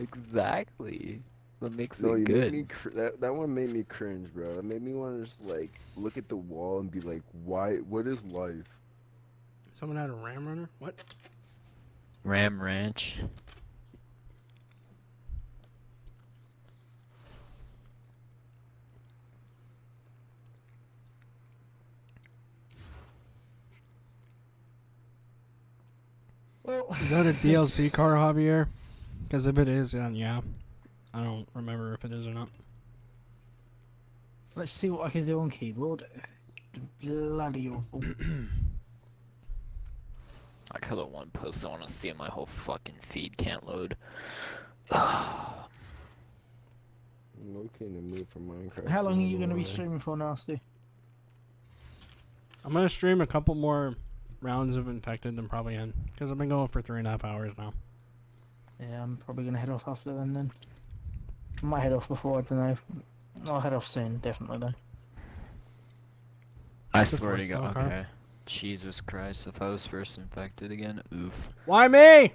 Exactly. What makes No, it you good? made me that one made me cringe, bro. That made me want to just like look at the wall and be like, why? What is life? Someone had a Ram Runner? What? Ram Ranch. Well, Is that a DLC car, Javier? Because if it is, then yeah. I don't remember if it is or not. let's see what I can do on keyboard. Bloody awful. I cut out one post I want to see and my whole fucking feed can't load. I'm looking in the mood for Minecraft. How long are you going going to be streaming for, Nasty? I'm gonna stream a couple more rounds of Infected than probably end. Because I've been going for 3.5 hours now. Yeah, I'm probably going to head off after then. I might head off before, I don't know. I'll head off soon, definitely though. I It's a swear to four-star God. car. Okay. Jesus Christ, if I was first infected again, oof. Why me?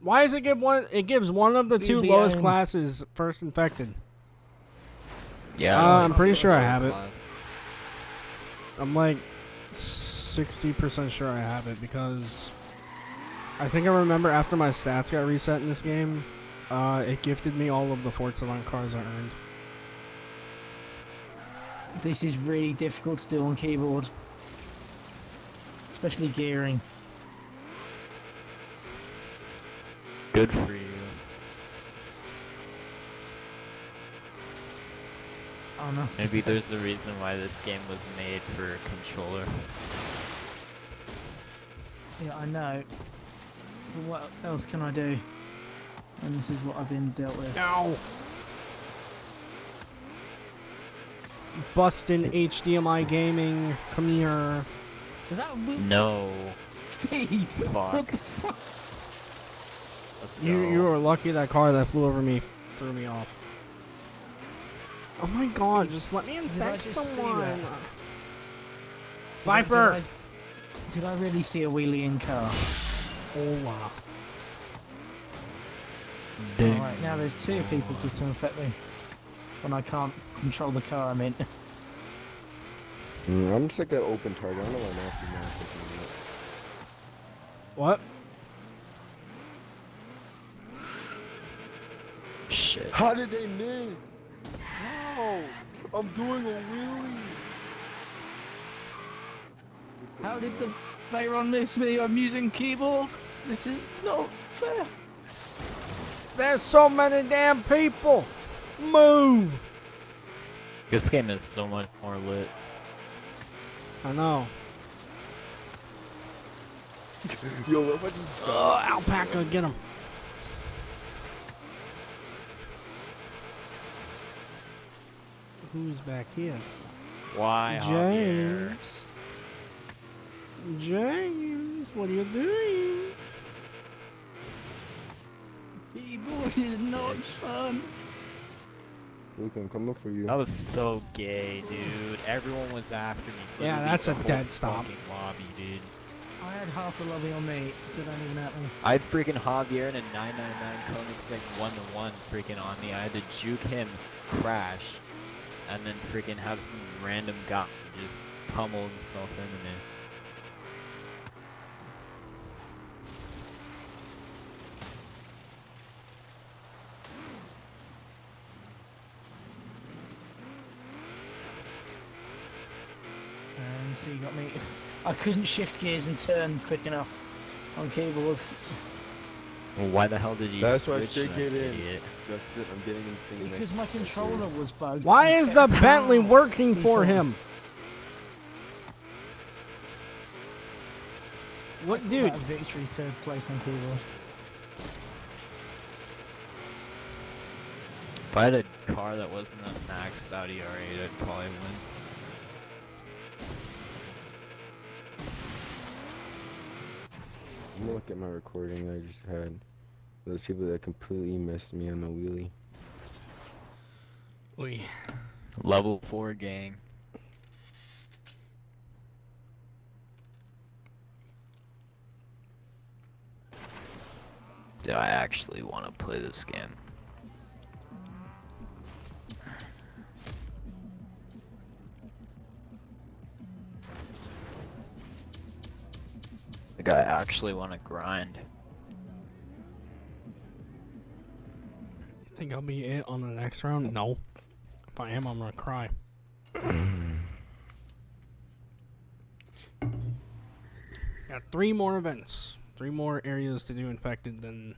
Why does it give one? It gives one of the two Maybe lowest I'm- classes first infected. Yeah. I'm pretty sure I have it. I'm like 60% sure I have it because I think I remember after my stats got reset in this game, it gifted me all of the Fort Savant cars I earned. This is really difficult to do on keyboard. Especially gearing. Good for you. Oh no. Maybe there's a reason why this game was made for a controller. Yeah, I know. But what else can I do? And this is what I've been dealt with. Ow! Bustin' HDMI gaming, come here. Was that a No. feed? Fuck. What the fuck? Let's You go. were lucky that car that flew over me threw me off. Oh my god, just let me I infect just see someone. that? Viper! Did I really see a wheelie-in car? Oh wow. Alright, now there's two people to infect me. When I can't control the car I'm in. I'm just like an open target. I don't know why Nasty Man is picking me up. What? Shit. How did they miss? How? I'm doing a wheelie. How did the Veyron miss me? I'm using keyboard. This is not fair. There's so many damn people. Move. This game is so much more lit. I know. Yo, what if I just Alpaca, get him. Who's back here? Why, Javier? James. James, what are you doing? Keyboard is not fun. Luke, I'm coming for you. That was so gay, dude. Everyone was after me. Yeah, Literally that's the a whole dead stop. fucking lobby, dude. I had half the lobby on me, so don't even at me. I had freaking Javier and a 999 Koenigsegg 1-to-1 freaking on me. I had to juke him, crash, and then freaking have some random guy just pummel himself into me. And so you got me. I couldn't shift gears and turn quick enough on keyboard. Well, why the hell did you That's why I switch should then, get in. idiot? That's it. I'm getting in thing Because next my next controller year. was bugged. Why and is kept- the Bentley working for He's him? What, dude? That victory third place on keyboard. If I had a car that wasn't a max Audi R8, I'd probably win. I'm gonna look at my recording I just had. Those people that completely missed me on the wheelie. Oy. Level 4 gang. Do I actually want to play this game? Like, I actually want to grind. You think I'll be it on the next round? No. If I am, I'm gonna cry. Got 3 more events. 3 more areas to do infected, then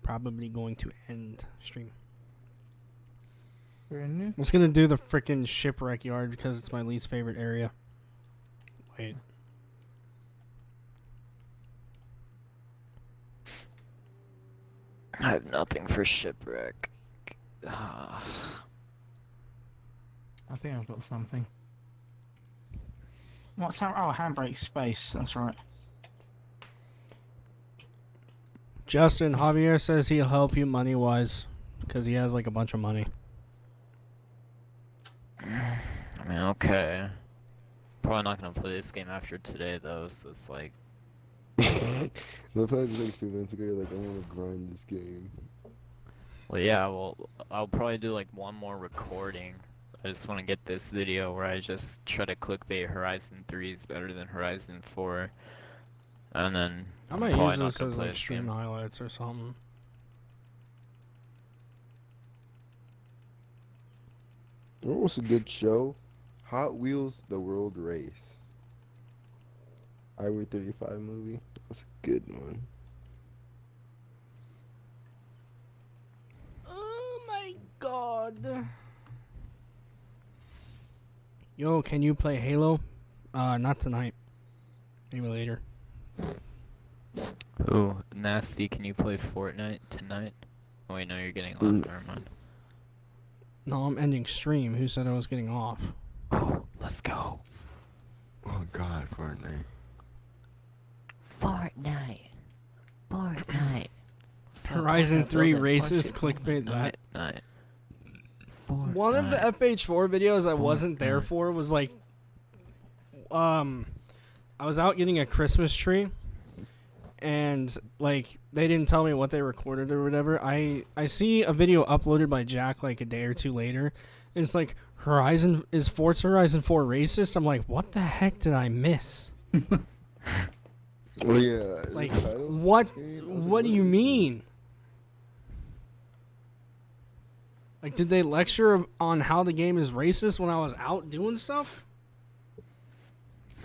probably going to end stream. I'm just gonna do the frickin' shipwreck yard because it's my least favorite area. Wait. I have nothing for shipwreck. I think I've got something. What's that? Oh, handbrake space. That's right. Justin, Javier says he'll help you money-wise because he has like a bunch of money. I mean, okay. Probably not gonna play this game after today though, so it's like. Love how just like 2 minutes ago you're like, I want to grind this game. Well, yeah, well, I'll probably do like one more recording. I just want to get this video where I just try to clickbait Horizon 3 is better than Horizon 4. And then I I'm might probably use not this gonna as play like this stream game. highlights or something. What was a good show? Hot Wheels: The World Race. Highway 35 movie. That was a good one. Oh my god. Yo, can you play Halo? Not tonight. Maybe later. Ooh, Nasty, can you play Fortnite tonight? Oh wait, no, you're getting off. Never mind. No, I'm ending stream. Who said I was getting off? Oh, let's go. Oh god, Fortnite. Fortnite. Fortnite. Horizon 3 racist clickbait that. One of the FH4 videos I wasn't there for was like, I was out getting a Christmas tree, and like they didn't tell me what they recorded or whatever. I see a video uploaded by Jack like a day or 2 later. And it's like Forza Horizon 4 racist. I'm like, what the heck did I miss? Oh yeah. Like, what do you mean? Like, did they lecture on how the game is racist when I was out doing stuff?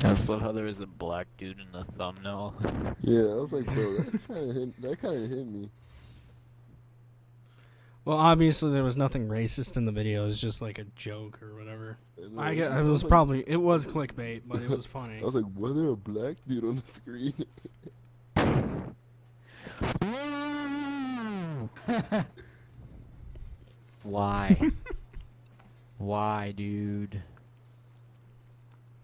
I just love how there was a black dude in the thumbnail. Yeah, I was like, bro, that kind of hit me. Well, obviously there was nothing racist in the video. It was just like a joke or whatever. I guess it was clickbait, but it was funny. I was like, was there a black dude on the screen? Why? Why, dude?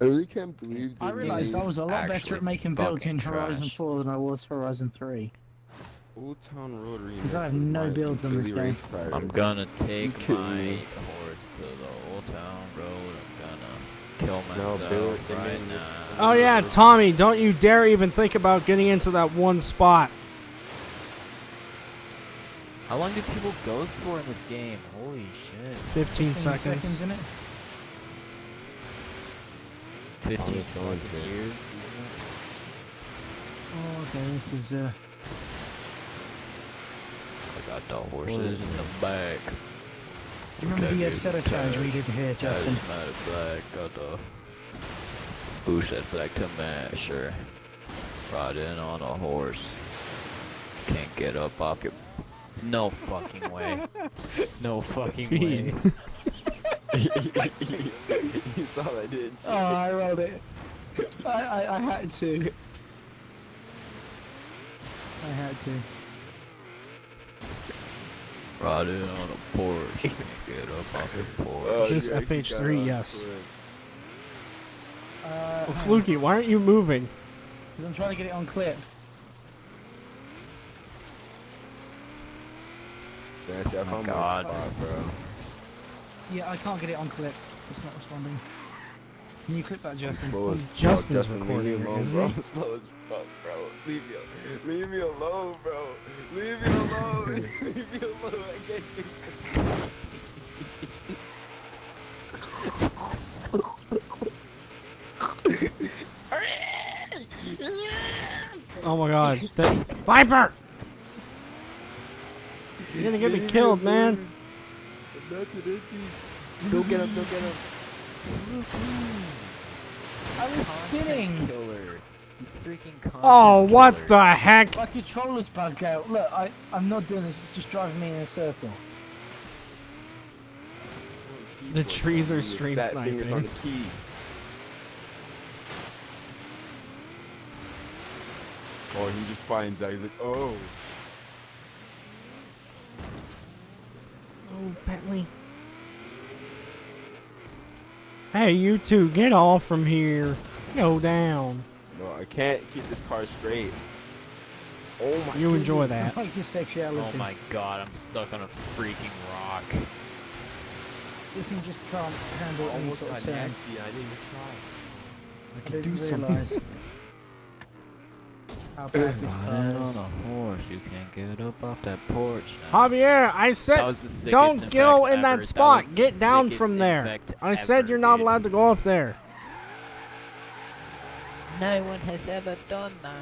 I really can't believe I this realised game- I was a lot better actually at making builds in fucking Horizon trash. 4 than I was Horizon 3. Old Town Road remake. 'Cause I have no with builds on this Billy Ray game. Cyrus. I'm gonna take kidding my me? horse to the Old Town Road. I'm gonna kill No, myself Billy- they right made this- now. Oh yeah, Tommy, don't you dare even think about getting into that one spot. How long do people ghost for in this game? Holy shit. 15 seconds. In it? 15 going fucking to. years. Oh, okay, this is I got the horses in the back. Do you remember the Setter challenge we did here, Justin? Black, got the who said black to masher. Ride in on a horse. can't get up off your. No fucking way. No fucking Feed. way. You saw that, didn't you? Oh, I rolled it. I had to. I had to. Riding on a Porsche, can't get up off your Porsche. Oh, Is this you actually got FH3? off Yes. quick. Well, Fluky, why aren't you moving? Because I'm trying to get it on clip. Yeah, see, I found my God. spot, bro. Yeah, I can't get it on clip. It's not responding. Can you clip that, Justin? Slow as Justin's fuck, recording leave me it, alone, isn't bro. he? Slow as fuck, bro. Leave me alone, bro. Leave me alone. Leave me alone. I can't Oh my god. Viper! You're gonna get me killed, man. Go get him, go get him. I was spinning! Killer. You freaking content Oh, what killer. the heck? My controller's bugged out. Look, I'm not doing this, it's just driving me in a circle. The trees are stream That thing is on sniping. the key. Oh, he just finds out. He's like, oh. Oh, Bentley. Hey, you two, get off from here. Go down. No, I can't keep this car straight. Oh my. You enjoy goodness. that. Like your sexuality. Oh my god, I'm stuck on a freaking rock. This thing just can't handle any Almost sort got of turn. nasty. I didn't even try. I didn't realise how bad this car Riding is. on a horse, you can't get up off that porch now. Javier, I That said was the sickest don't go infect in that ever. That spot. was the Get down sickest from there. infect I said ever, you're not dude. allowed to go up there. No one has ever done that.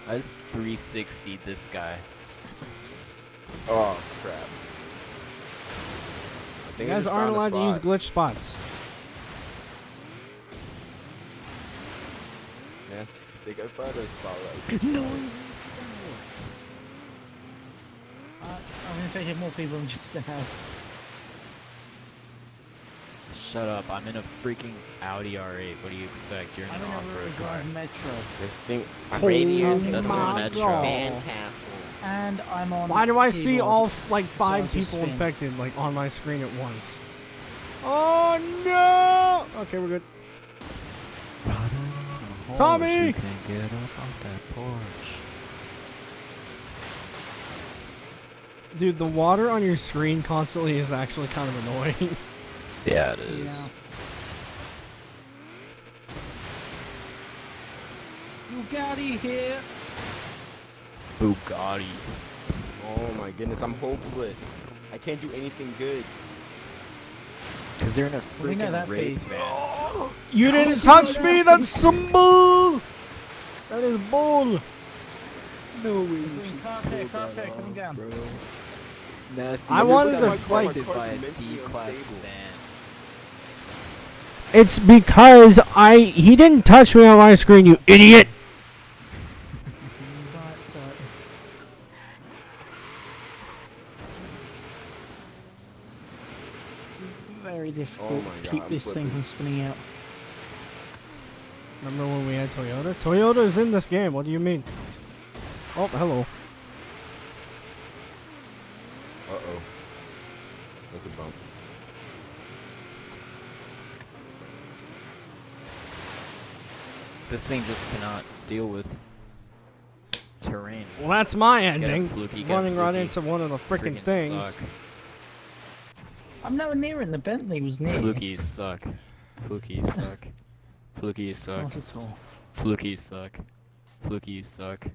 I just 360 this guy. Oh crap. I You think I guys just aren't found a allowed to use spot. glitch spots. Yes, I think I found a spot right. No, I'm gonna take in more people than Justin has. Shut up, I'm in a freaking Audi R8. What do you expect? You're in I'm an in a off-road car. drive metro. This thing. Radios Oh That's my not a metro. God. Fantastic. And I'm on. Why do I see keyboard, all like so I 5 just people spin. infected like on my screen at once? Oh no! Okay, we're good. Tommy! You can't get up off that porch. Dude, the water on your screen constantly is actually kind of annoying. Yeah, it is. Yeah. Bugatti here. Bugatti. Oh my goodness, I'm hopeless. I can't do anything good. Cause they're in a We know freaking that raid feed. van. You didn't touch me. That's some bull. That is bull. No way. Car pair coming down. Nasty. I wanted to fight fight- by a mentally D-class unstable. van. It's because he didn't touch me on my screen, you idiot. Right, sorry. It's very difficult Oh my to God, keep I'm this thing flipping. from spinning out. Remember when we had Toyota? Toyota's in this game. What do you mean? Oh, hello. Uh-oh. That's a bump. This thing just cannot deal with terrain. Well, that's my Get 'em, ending. Fluky, get 'em, Running right Fluky. into one of the freaking things. Suck. I'm nowhere near it. The Bentley was near. Fluky, you suck. Fluky, you suck. Fluky, you suck. Not at all. Fluky, you suck. Fluky, you suck.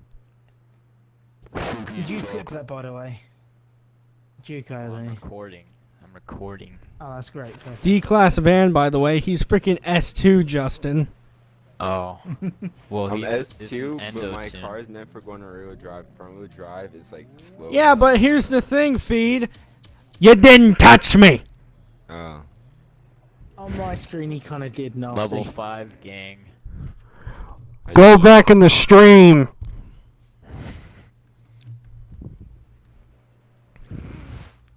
Did you clip that, by the way? Duke I'm only. recording. I'm recording. Oh, that's great. Perfect. D-class van, by the way. He's freaking S2, Justin. Oh. Well, I'm he S2, is but my endo-tuned. car is meant for going to rear-wheel drive. Front-wheel drive is like slow. Yeah, but here's the thing, Feed. You didn't touch me. Oh. On my screen, he kind of did nasty. Level 5 gang. Go back in the stream.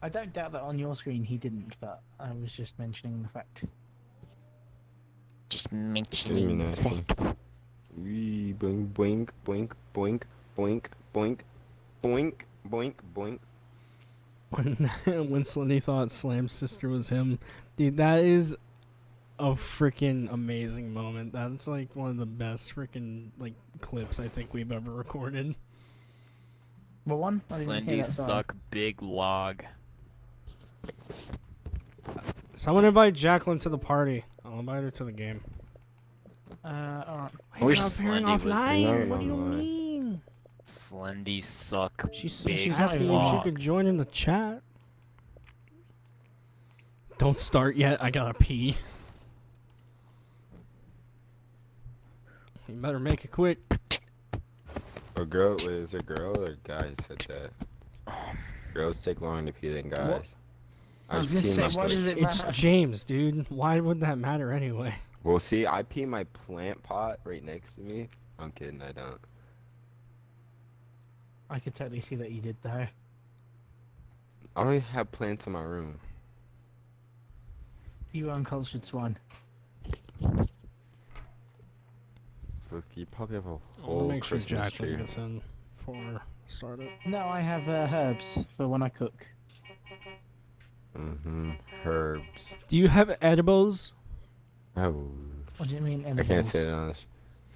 I don't doubt that on your screen he didn't, but I was just mentioning the fact. Just mentioning the fact. Wee, boink, boink, boink, boink, boink, boink, boink, boink, boink. When Slendy thought Slam's sister was him, dude, that is a freaking amazing moment. That's like one of the best freaking like clips I think we've ever recorded. What one? I didn't hear Slendy that song. suck big log. Someone invite Jacqueline to the party. I'll invite her to the game. Alright. I wish You're Slendy was offline. What do you mean? Slendy suck She's big asking if log. she could join in the chat. Don't start yet. I gotta pee. You better make it quick. A girl, wait, is it a girl or a guy said that? Girls take longer to pee than guys. What? I was just gonna pee say, my why plant- does it It's matter? James, dude. Why would that matter anyway? Well, see, I pee my plant pot right next to me. I'm kidding, I don't. I could totally see that you did though. I don't even have plants in my room. You uncultured swine. Look, you probably have a I want whole to make sure Christmas Jacqueline tree. gets in before start it. No, I have herbs for when I cook. Herbs. Do you have edibles? Oh. What do you mean I can't edibles? say it on this.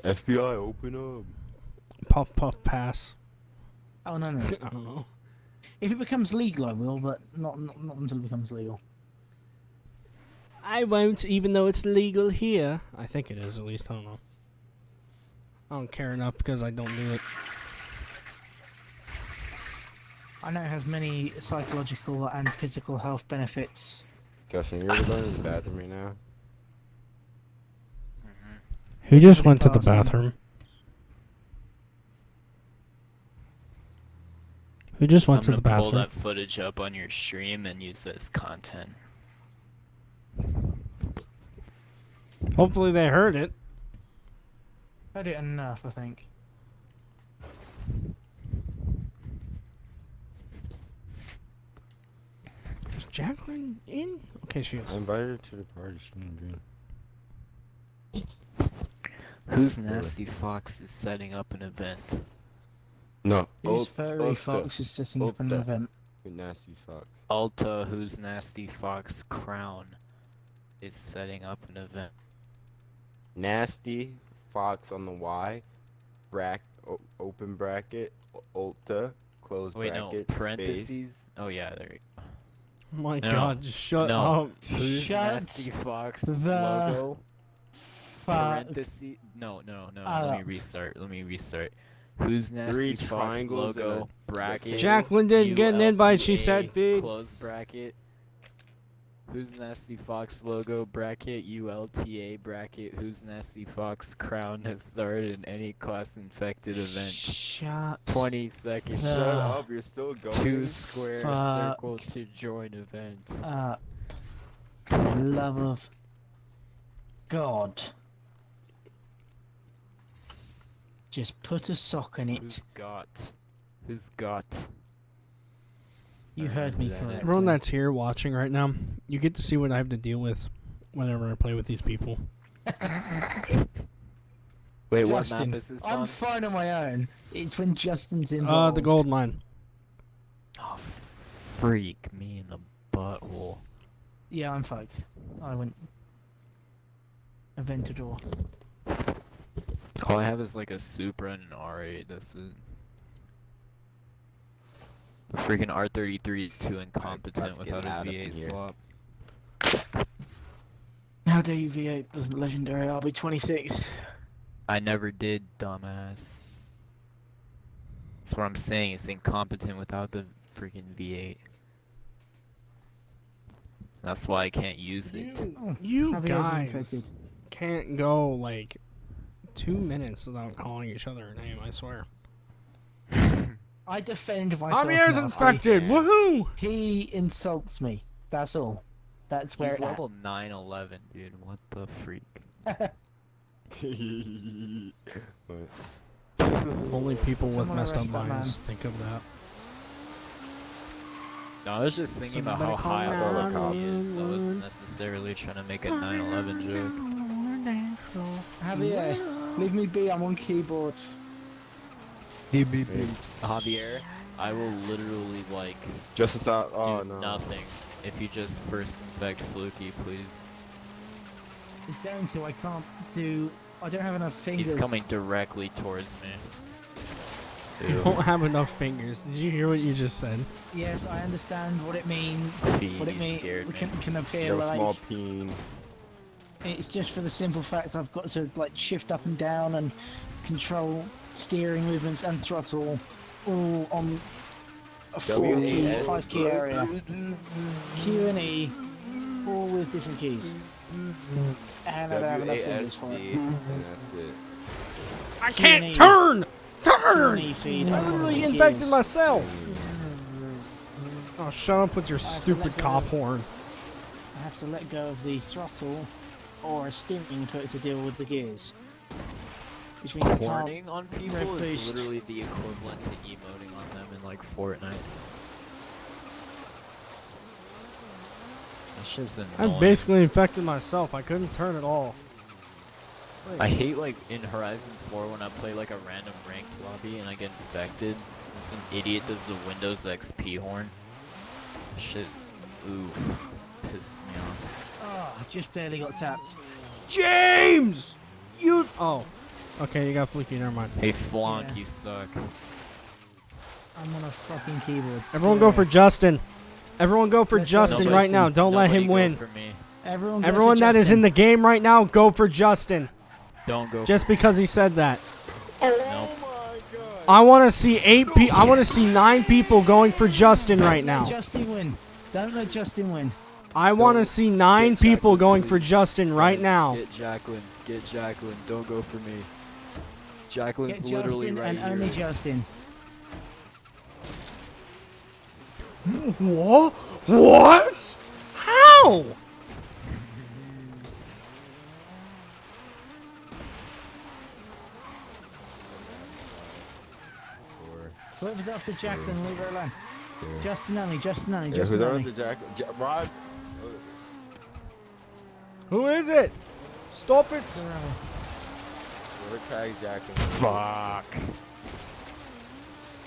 FBI, open up. Puff puff pass. Oh no no. I don't know. If it becomes legal, I will, but not until it becomes legal. I won't, even though it's legal here. I think it is, at least. I don't know. I don't care enough because I don't do it. I know it has many psychological and physical health benefits. Justin, you're going to the bathroom right now? Who just went to the Passing. bathroom? Who just went to I'm the gonna pull bathroom? that footage up on your stream and use it as content. Hopefully they heard it. Heard it enough, I think. Is Jacqueline in? Okay, she is. I invited her to the party. She didn't drink. Who's Nasty Fox is setting up an event? No. Who's Furry Fox is setting up an event? Nasty Fox. Alta, who's Nasty Fox Crown, is setting up an event. Nasty Fox on the Y. Open bracket. Ulta. Close Wait, bracket. no, Space. parentheses? Oh yeah, there you go. Oh my No, god, just shut no. up. Who's Shut Nasty Fox the logo? fuck. Parentheses? No. Ah. Let me restart. Who's Nasty Fox triangles and logo? a Bracket. Jacqueline didn't get an invite, she said, ULTA, feed. Close bracket. Who's Nasty Fox logo? Bracket. ULTA bracket. Who's Nasty Fox crown has started in any class infected event. Shut 20 seconds. Shut up, you're still going. 2 square Fuck. circle to join event. up. For the love of God. Just put a sock in it. Who's got? You heard me correctly. Everyone that's here watching right now, you get to see what I have to deal with whenever I play with these people. Wait, what Justin, map is this I'm on? fine on my own. It's when Justin's involved. The gold mine. Oh, freak me in the butthole. Yeah, I'm fucked. I went Aventador. All I have is like a Supra and an R8. This is the freaking R33 is too incompetent about to get without a out of V8 here. swap. How dare you V8 the legendary RB26? I never did, dumbass. That's what I'm saying. It's incompetent without the freaking V8. That's why I can't use it. You Javier is guys infected. can't go like 2 minutes without calling each other a name, I swear. I defend myself. Javier's now. infected! Woohoo! He insults me. That's all. That's where He's it at. level 911, dude. What the freak? What? Only people with Someone messed up arrest that minds think of that. No, I was just thinking about how high call up the the cops. is. I wasn't necessarily trying to make a 9/11 joke. Javier, leave me be. I'm on keyboard. Javier, I will literally like Just as that. Oh do no. nothing if you just first infect Fluky, please. It's going to. I can't do. I don't have enough fingers. He's coming directly towards me. You don't have enough fingers. Did you hear what you just said? Yes, I understand what it means. What it You means scared me. can appear You're a like. small peen. It's just for the simple fact I've got to like shift up and down and control steering movements and throttle all on a 5 key area. Q and E, all with different keys. And I don't have enough fingers for it. And that's it. I Q and can't E. turn! Q Turn! and E feed. I only literally keys. infected myself! Oh, shut up with your I have to stupid let go cop of- horn. I have to let go of the throttle or a steering foot to deal with the gears. Which means I can't Horning on people red is boost. literally the equivalent to emoting on them in like Fortnite. That's just annoying. I basically infected myself. I couldn't turn at all. I hate like in Horizon 4 when I play like a random ranked lobby and I get infected and some idiot does the Windows XP horn. Shit, oof, pisses me off. Oh, I just barely got tapped. James! You. Oh. Okay, you got Fluky, never mind. Hey Flonk, Yeah. you suck. I'm on a fucking keyboard. Everyone go for Justin. Everyone go for Let's go. Justin Nobody- right now. Don't let nobody him go win. For me. Everyone, go Everyone for that is Justin. in the game right now, go for Justin. Don't go. Just because he said that. Nope. I want to see I want to see 9 people going for Justin right now. Justin win. Don't let Justin win. I want to see 9 people going for Justin right now. Get Jacqueline. Get Jacqueline. Don't go for me. Jacqueline's Get literally Justin right and here. only Justin. What? What? How? Whoever's after Jacqueline, leave her alone. Justin only, Justin only, Yeah, Justin who's only. on the Rod? Who is it? Stop it. Whoever tags Jacqueline. Fuck.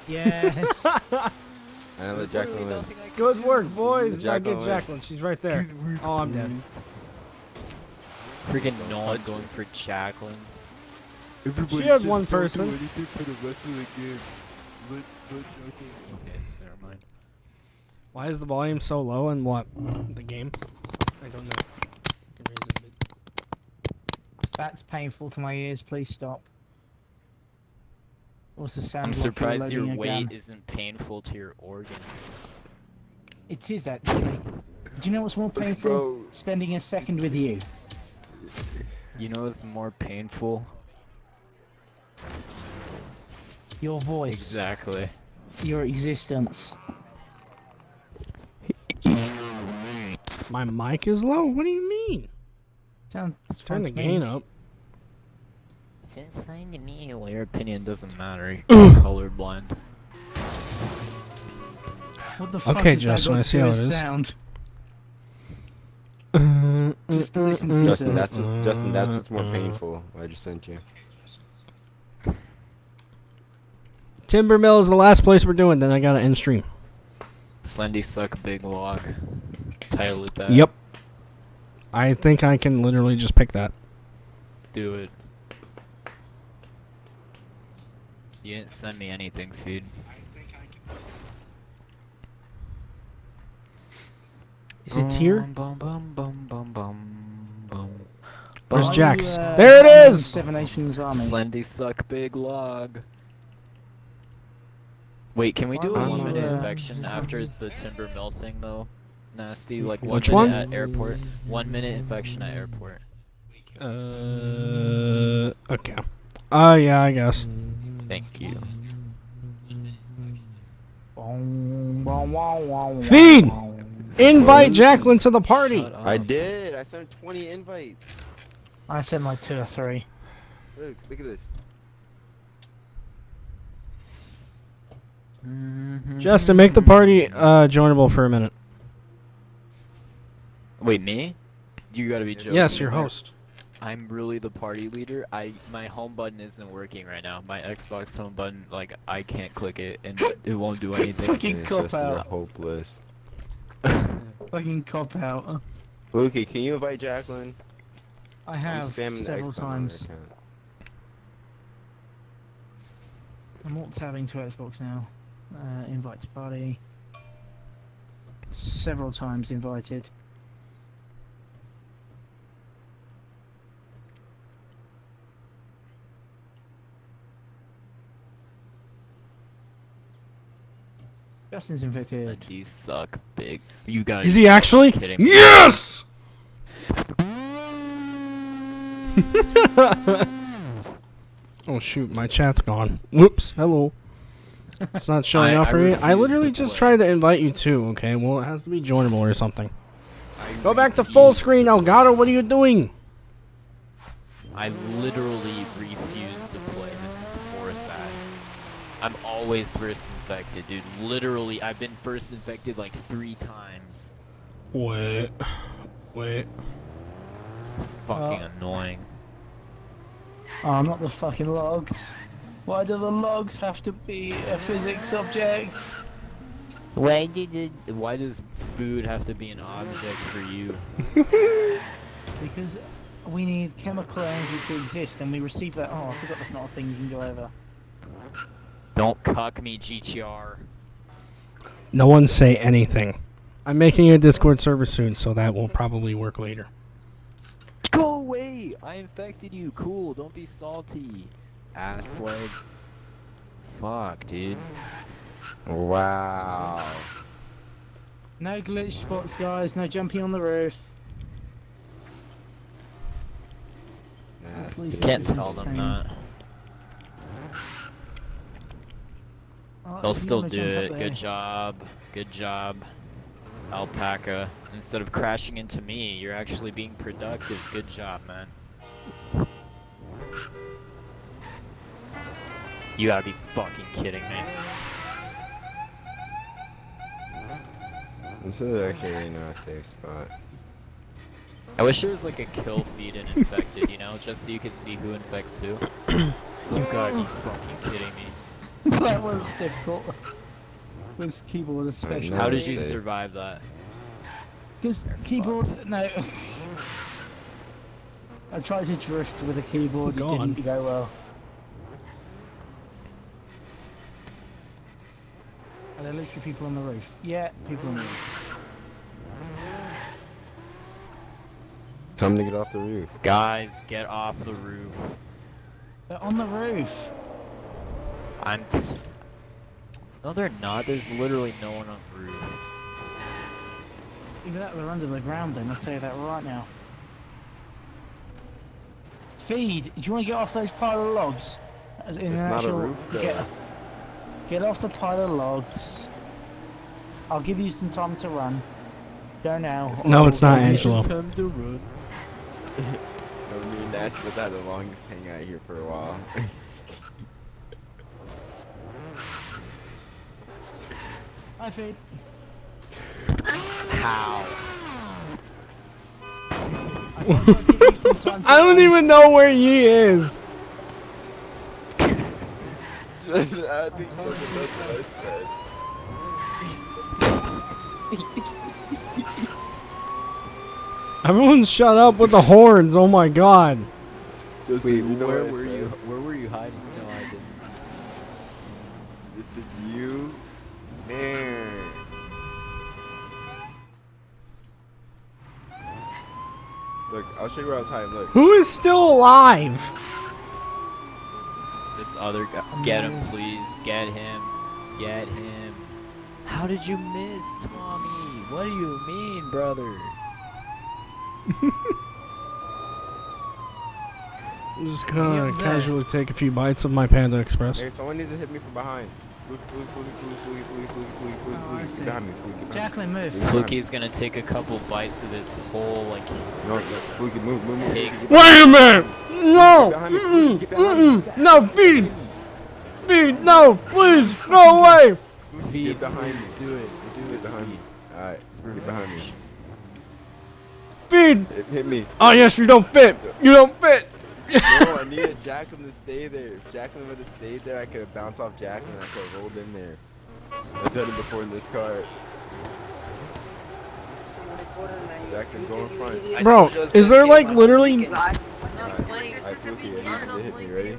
Yes. I know that Jacqueline wins. Good work, boys. The I get Jacqueline. Jacqueline. She's right there. Oh, I'm dead. Freaking no one going for Jacqueline. She had one person. Okay, never mind. Why is the volume so low in what? The game? I don't know. You can raise it a bit. That's painful to my ears. Please stop. Also I'm sounds surprised like your you're loading a weight gun. isn't painful to your organs. It is actually. Do you know what's more painful? Bro. Spending a second with you. You know what's more painful? Your voice. Exactly. Your existence. My mic is low? What do you mean? Sounds Turn the fine to me. gain up. Sounds fine to me. Well, your opinion doesn't matter. You're colorblind. What the fuck Okay, has that Justin, got I to see do how with it is. sound? Just listen to Justin, yourself. that's what's more painful. I just sent you. Timber Mill is the last place we're doing. Then I gotta end stream. Slendy suck big log. Title it that. Yep. I think I can literally just pick that. Do it. You didn't send me anything, feed. Is it here? Bum, bum, bum, bum, bum, bum. Where's Are you, Jax? There it is! Seven Nations Army. Slendy suck big log. Wait, can we do a Are 1 you, minute infection after the timber mill thing though? Nasty, like Which 1 minute one? at airport. 1 minute infection at airport. Okay. Oh, yeah, I guess. Thank you. Feed! Invite Jacqueline to the party! Shut up. I did. I sent 20 invites. I sent like 2 or 3. Look at this. Justin, make the party joinable for a minute. Wait, me? You gotta be joking. Yes, your host. I'm really the party leader. My home button isn't working right now. My Xbox home button, like, I can't click it and it won't do anything. Fucking cop You're out. hopeless. Fucking cop out. Lukey, can you invite Jacqueline? I have spamming the several Xbox on her times. account. I'm alt tabbing to Xbox now. Invite to party. Several times invited. Justin's invicted. These suck big. You guys. Is he actually? Kidding me. Yes! Oh shoot, my chat's gone. Whoops. Hello. It's not showing up for me. I literally just tried to invite you too. Okay, well it has to be joinable or something. Go back to full screen, Elgato. What are you doing? I literally refuse to play. This is force ass. I'm always first infected, dude. Literally, I've been first infected like 3 times. Wait. It's fucking annoying. Oh, not the fucking logs. Why do the logs have to be a physics object? Why does food have to be an object for you? Because we need chemical energy to exist, and we receive that. Oh, I forgot that's not a thing you can go over. Don't cuck me, GTR. No one say anything. I'm making a Discord server soon, so that will probably work later. Go away! I infected you. Cool. Don't be salty. Asswag. Fuck, dude. Wow. No glitch spots, guys. No jumping on the roof. You can't tell them that. They'll still do it. Good job. Good job. Alpaca. Instead of crashing into me, you're actually being productive. Good job, man. You gotta be fucking kidding me. This is actually really not a safe spot. I wish there was like a kill feed in infected, you know, just so you could see who infects who. You gotta be fucking kidding me. That was difficult. With keyboard especially. How did you survive that? Because keyboard, no. I tried to drift with a keyboard, it didn't go well. Are there literally people on the roof? Yeah, people on the roof. Time to get off the roof. Guys, get off the roof. They're on the roof. No, they're not. There's literally no one on the roof. Either that or they're under the ground then, I'll tell you that right now. Feed, do you want to get off those pile of logs? As in It's an not a actual, roof, though. Get off the pile of logs. I'll give you some time to run. Go now. No, it's not Angelo. Time to run. I mean, that's what had the longest hangout here for a while. Hi, Feed. How? I don't even know where he is. I think that's what I said. Everyone shut up with the horns. Oh my god. Just Wait, you know where what I were said? you? Where were you hiding? No, I didn't. This is you and look, I'll show you where I was hiding. Look. Who is still alive? This other guy. Get him, please. Get him. Get him. How did you miss, Tommy? What do you mean, brother? I'm just gonna casually take a few bites of my Panda Express. Hey, someone needs to hit me from behind. Get behind me, Fluky, get Jacqueline, move. Fluky's gonna take a couple bites of this whole, like, No, Fluky, move. pig. Wait a minute! No! behind me, Fluky, get behind me. No, feed! Feed, no, please, go away! Spooky, get behind me. Do it. Do it behind me. Alright, get behind me. Feed! Hit me. Oh yes, you don't fit. You don't fit. No, I needed Jacqueline to stay there. If Jacqueline would have stayed there, I could have bounced off Jacqueline. I could have rolled in there. I've done it before in this car. Jacqueline, go in front. Bro, is there like literally? Alright, Fluky, I need you to hit me. Ready?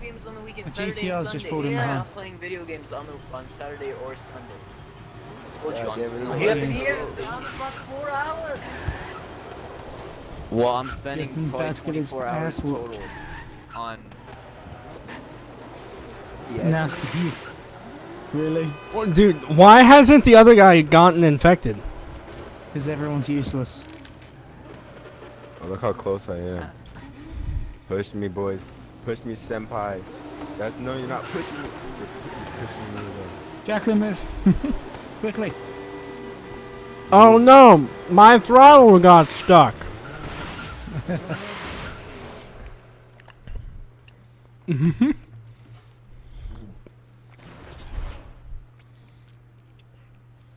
GTR's just falling behind. I'm playing video games on Saturday or Sunday. Yeah, been here since 4 hours. Well, I'm spending Justin probably about to get his 24 hours ass whooped. total on. Nasty. Really? Well, dude, why hasn't the other guy gotten infected? Because everyone's useless. Oh, look how close I am. Push me, boys. Push me, senpai. No, you're not pushing me. You're pushing me away. Jacqueline, move. Quickly. Oh no, my throttle got stuck.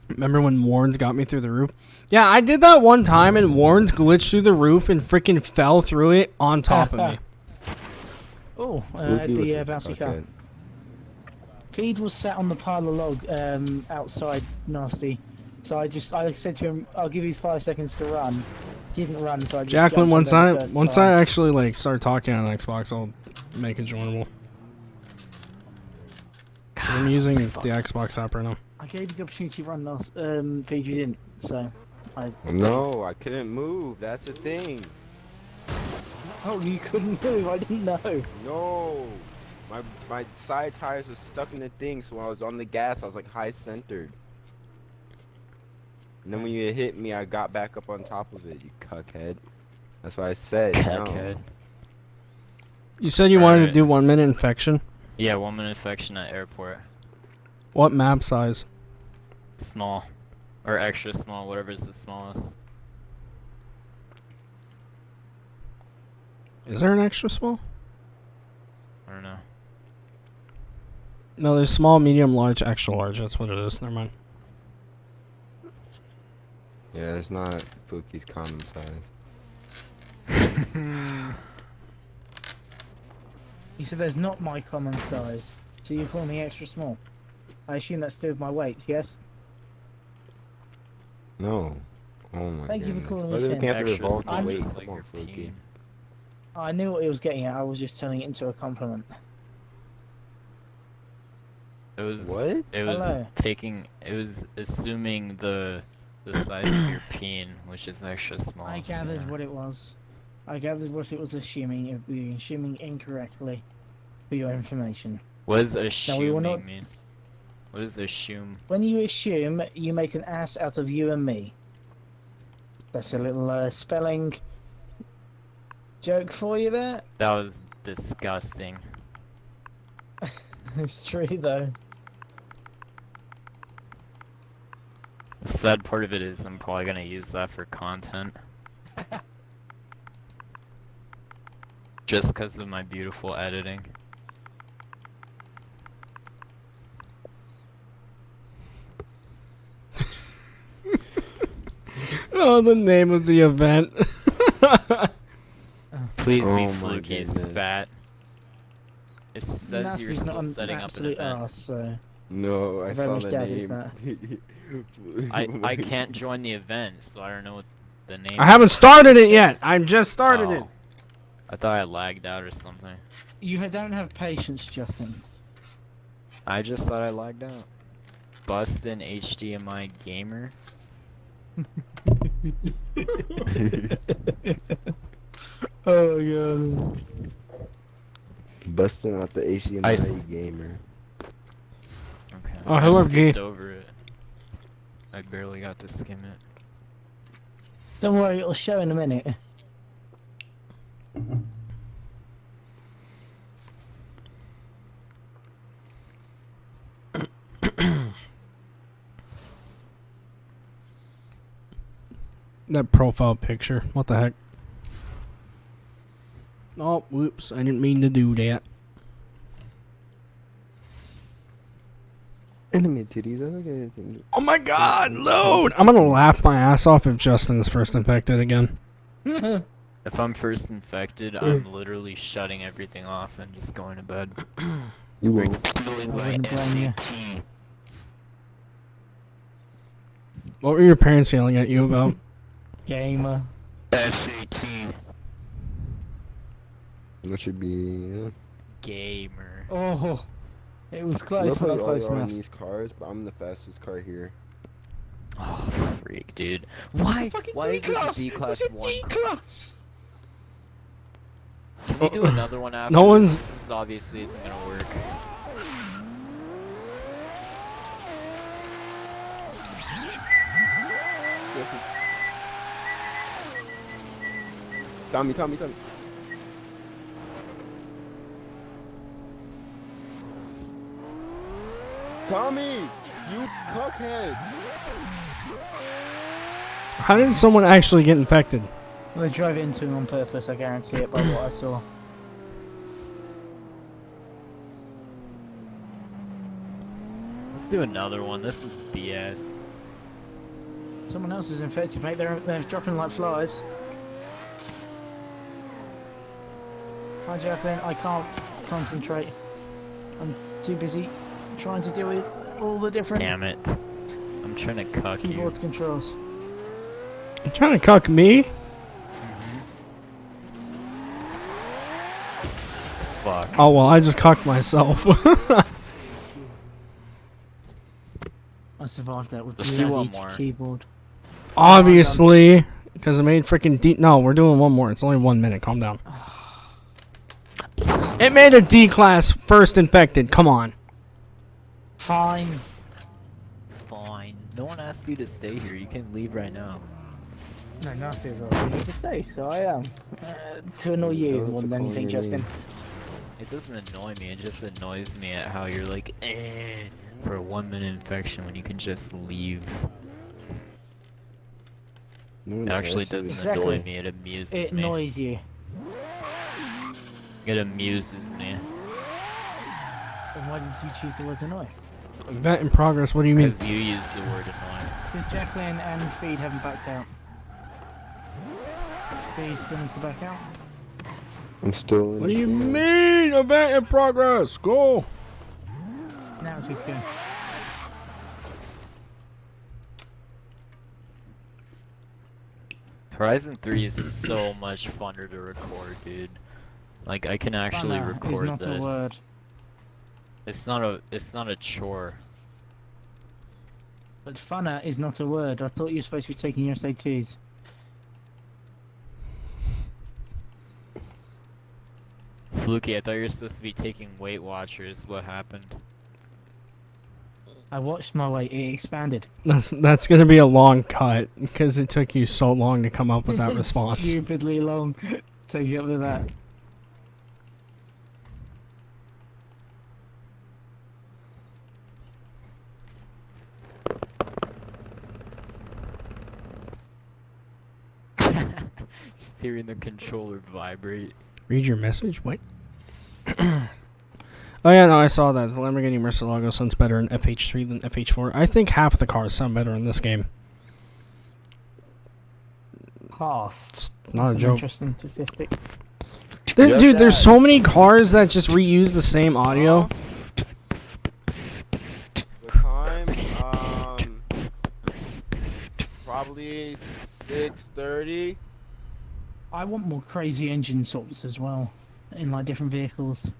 Remember when Warrens got me through the roof? Yeah, I did that one time and Warrens glitched through the roof and freaking fell through it on top of me. Oh, Fluky the was bouncy car. okay. Feed was sat on the pile of log outside Nasty. So I said to him, I'll give you 5 seconds to run. Didn't run, so I just Jacqueline, jumped on there the once first I time. actually like start talking on Xbox, I'll make it joinable. 'Cause I'm using the Xbox app right now. I gave you the opportunity to run last, Feed, you didn't, so I... No, I couldn't move. That's the thing. Oh, you couldn't move, I didn't know. No. My side tires were stuck in the thing, so when I was on the gas, I was like high centered. And then when you hit me, I got back up on top of it, you cuckhead. That's what I said. Cuckhead. You said you wanted to do 1 minute infection. Yeah, 1 minute infection at airport. What map size? Small. Or extra small, whatever's the smallest. Is there an extra small? I don't know. No, there's small, medium, large, extra large. That's what it is. Never mind. Yeah, it's not Fuki's common size. You said there's not my common size, so you call me extra small. I assume that's to do with my weight, yes? No. Oh my Thank you for goodness. calling Why me do we Finn. have to Extra revolve small, the weight? just like Come on, your Fuki. peen. I knew what he was getting at, I was just turning it into a compliment. It was What? It was Hello. it was assuming the size of your peen, which is extra small. I so gathered yeah. what it was. I gathered what it was assuming. It was assuming incorrectly for your information. What does Now, we assuming will not- mean? What does assume? When you assume, you make an ass out of you and me. That's a little spelling joke for you there. That was disgusting. It's true though. The sad part of it is I'm probably gonna use that for content. Just because of my beautiful editing. Oh, the name of the event. Please be Oh my Fluky's goodness. fat. It says Nasty's you're not still an setting up an absolute event. arse, so No, I Very saw much the doubt he's name. I can't join the event, so I don't know what the name I haven't started it yet. I just started it. Oh. I thought I lagged out or something. you don't have patience, Justin. I just thought I lagged out. Bustin' HDMI gamer. Oh god. Busting out the HDMI I gamer. Okay. Oh, I hello, skipped G. over it. I barely got to skim it. Don't worry, it'll show in a minute. That profile picture. What the heck? Oh, whoops. I didn't mean to do that. Enemy titties. I don't get anything. Oh my god, load! I'm gonna laugh my ass off if Justin is first infected again. If I'm first infected, I'm literally shutting everything off and just going to bed. You won't. I wouldn't blame you. What were your parents yelling at you about? Gamer. SAT. That should be. Gamer. Oh, it was I close, love but how not y'all close are on enough. these cars, but I'm the fastest car here. Oh, freak, dude. Why? Why is it a D-class It's a 1? D-class. Can we do another one after? No one's- This obviously isn't gonna work. Tommy. Tommy, you cuckhead. How did someone actually get infected? They drove into him on purpose, I guarantee it, by what I saw. Let's do another one. This is BS. Someone else is infected, mate. They're dropping like flies. Hi, Jacqueline. I can't concentrate. I'm too busy trying to deal with all the different Damn it. I'm trying to cuck you. keyboard controls. You trying to cuck me? Fuck. Oh well, I just cucked myself. I survived that with Let's do one bloody more. keyboard. Obviously, because I made freaking D. No, we're doing one more. It's only 1 minute. Calm down. It made a D class first infected. Come on. Fine. Fine. No one asked you to stay here. You can leave right now. No, Nasty is all need to stay, so I am. To annoy you more than anything, Justin. It doesn't annoy me. It just annoys me at how you're like, for a 1 minute infection when you can just leave. It actually doesn't annoy me. It amuses It me. annoys you. It amuses me. Then why did you choose the word annoy? Event in progress. What do you mean? Because you use the word annoy. Because Jacqueline and Feed haven't backed out. Feed still needs to back out. I'm still in. What do you mean? Event in progress. Go. Now it's good to go. Horizon 3 is so much funner to record, dude. Like I can actually Funner record is not this. a word. It's not a chore. But funner is not a word. I thought you were supposed to be taking your SATs. Fluky, I thought you were supposed to be taking Weight Watchers. What happened? I watched my weight. It expanded. That's gonna be a long cut because it took you so long to come up with that response. Stupidly long. Take you up with that. Just hearing the controller vibrate. Read your message. What? Oh yeah, no, I saw that. The Lamborghini Murcielago sounds better in FH3 than FH4. I think half of the cars sound better in this game. Half. Not a That's an joke. interesting statistic. Dude, there's so many cars that just reuse the same audio. The time, probably 6:30. I want more crazy engine swaps as well, in like different vehicles.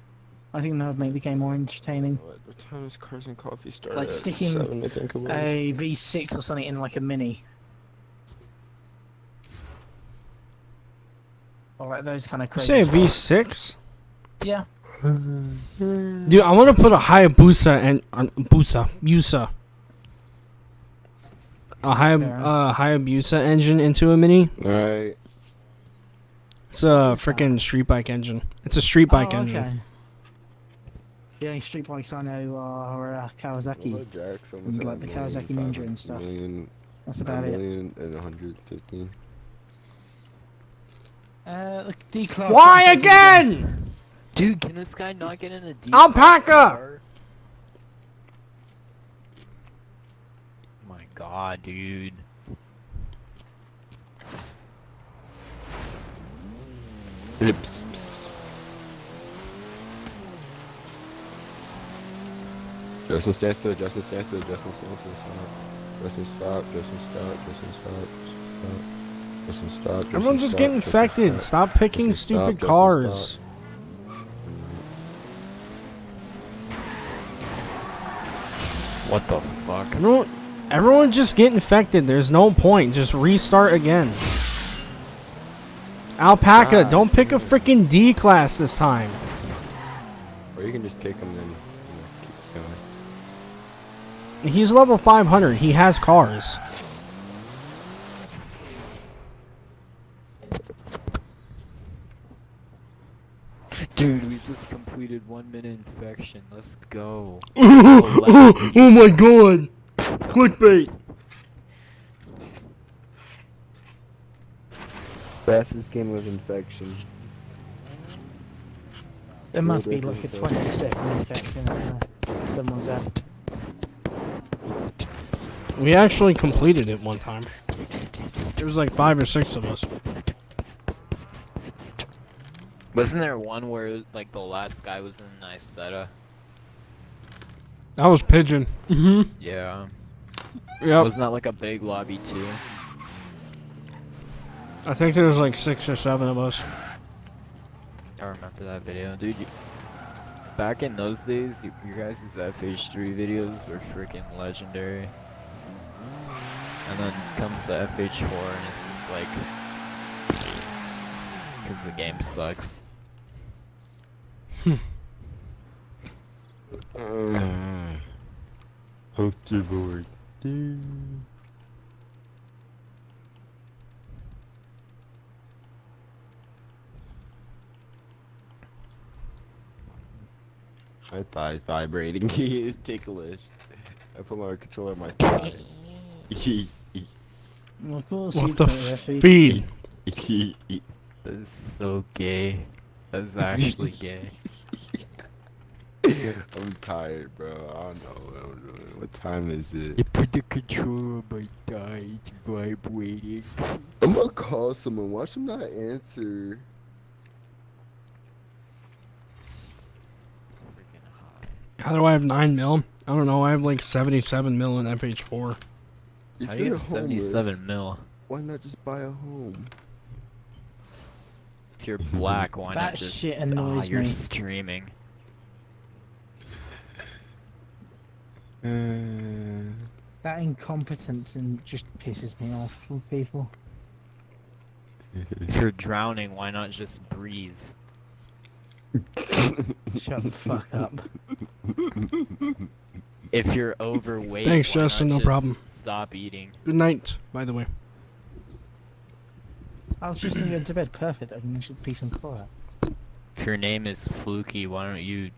I think that would make the game more entertaining. What time is Cars and Coffee start? Like at? sticking 7, I think it was. a V6 or something in like a Mini. Or like those kind of You crazy. say a swaps. V6? Yeah. Dude, I want to put a Hayabusa and Busa. A Hayabusa engine into a Mini. Alright. It's a freaking street bike engine. It's a street bike Oh, engine. okay. The only street bikes I know are Kawasaki. Well, Jack's almost And, at like the a Kawasaki million, Ninja and stuff. That's a about it. million and 115. The D-Class. Why again? Dude, can this guy not get in a D? Alpaca! god, dude. Justin, stand still. Justin, stand still. Justin, stand still. Stop. Justin, stop. Justin, stop. Justin, stop. Stop. Justin, stop. Justin, Everyone just stop. get Justin, infected. Stop picking Justin, stop. stupid Justin, cars. stop. What the fuck? Everyone just get infected. There's no point. Just restart again. Alpaca, don't pick a freaking D class this time. Or you can just kick him and keep going. He's level 500. He has cars. Dude, we just completed 1 minute infection. Let's go. Oh my god. Clickbait. Fastest game of infection. There must be World like a record. 20-second infection someone's had. We actually completed it one time. There was like 5 or 6 of us. Wasn't there one where like the last guy was in Niceta? That was Pigeon. Mm-hmm. Yeah. Yep. Wasn't that like a big lobby too? I think there was like 6 or 7 of us. I remember that video, dude. Back in those days, your guys' FH3 videos were freaking legendary. And then comes the FH4 and it's just like, because the game sucks. Hoverboard. My thigh's vibrating. It's ticklish. I put my controller on my thigh. Of course What you the put Effie. feed? That's so gay. That's actually gay. I'm tired, bro. I don't know what I'm doing. What time is it? You put the controller on my thigh, it's vibrating. I'm gonna call someone. Watch them not answer. How do I have 9 mil? I don't know. I have like 77 mil in FH4. If How do you you're have 77 homeless, mil? why not just buy a home? If you're black, why That not just shit annoys you're me. streaming? That incompetence and just pisses me off from people. If you're drowning, why not just breathe? Shut the fuck up. If you're overweight, Thanks, why Justin. not No just problem. Stop eating. Good night, by the way. I was just going to go to bed. Perfect. I can just peace and quiet. If your name is Fluky, why don't you?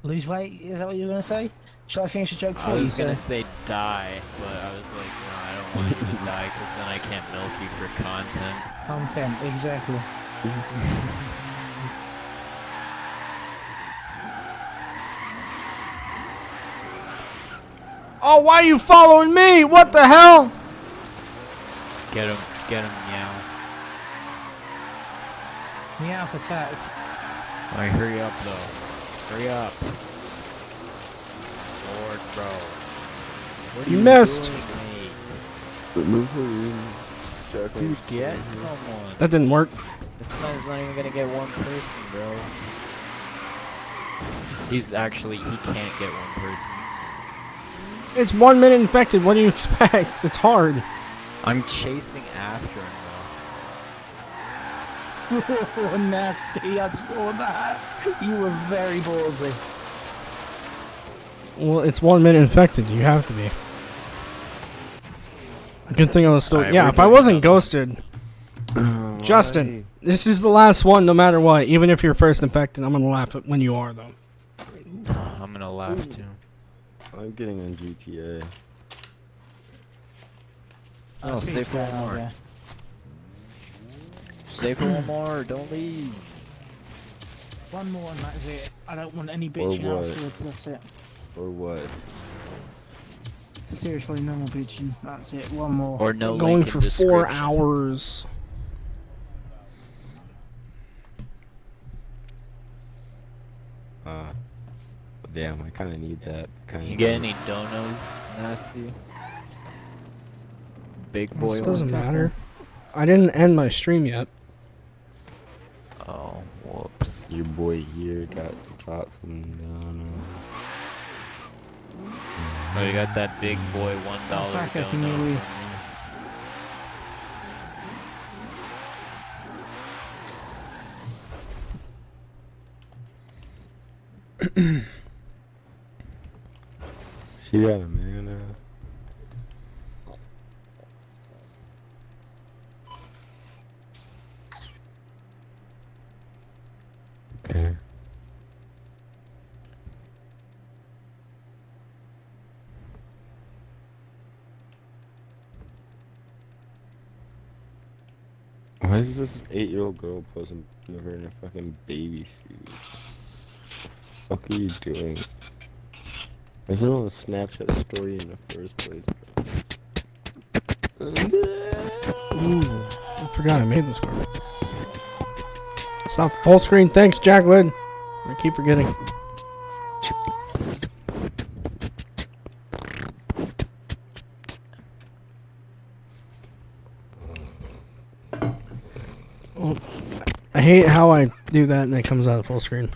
Lose weight? Is that what you were going to say? Shall I finish the joke for I you, was gonna sir? say die, but I was like, no, I don't want you to die because then I can't milk you for content. Content, exactly. Oh, why are you following me? What the hell? Get him, meow. Meow for attack. Alright, hurry up though. Hurry up. Lord, bro. What are You you missed. doing, mate? Move her in. Jackal. Dude, get someone. That didn't work. This man's not even gonna get one person, bro. He can't get one person. It's 1 minute infected. What do you expect? It's hard. I'm chasing after him Oh, nasty. I saw that. You were very ballsy. Well, it's 1 minute infected. You have to be. Good thing I was still. Alright, Yeah, we're if I doing wasn't ghosted. Justin, this is the last one no matter what. Even if you're first infected, I'm gonna laugh at when you are, though. though. I'm gonna laugh too. I'm getting on GTA. Oh, stay for one more. Yeah. Stay for one more. Don't leave. One more and that's it. I don't want any Or bitching what? afterwards, that's it. Or what? Seriously, no more bitching. That's it. One more. Or no Going link for in 4 description. hours. Damn, I kind of need that. You get any donos, Nasty? Big boy It doesn't ones? matter. I didn't end my stream yet. Oh, whoops. Your boy here got dropped from down. Oh, you got that big boy $1 Alpaca, can you dono. leave? She got a man. Yeah. Why is this 8-year-old girl posing of her in a fucking baby suit? What the fuck are you doing? There's no on a Snapchat story in the first place, bro. Ooh, I forgot I made this card. Stop full screen. Thanks, Jacqueline. I keep forgetting. Oh, I hate how I do that and it comes out full screen.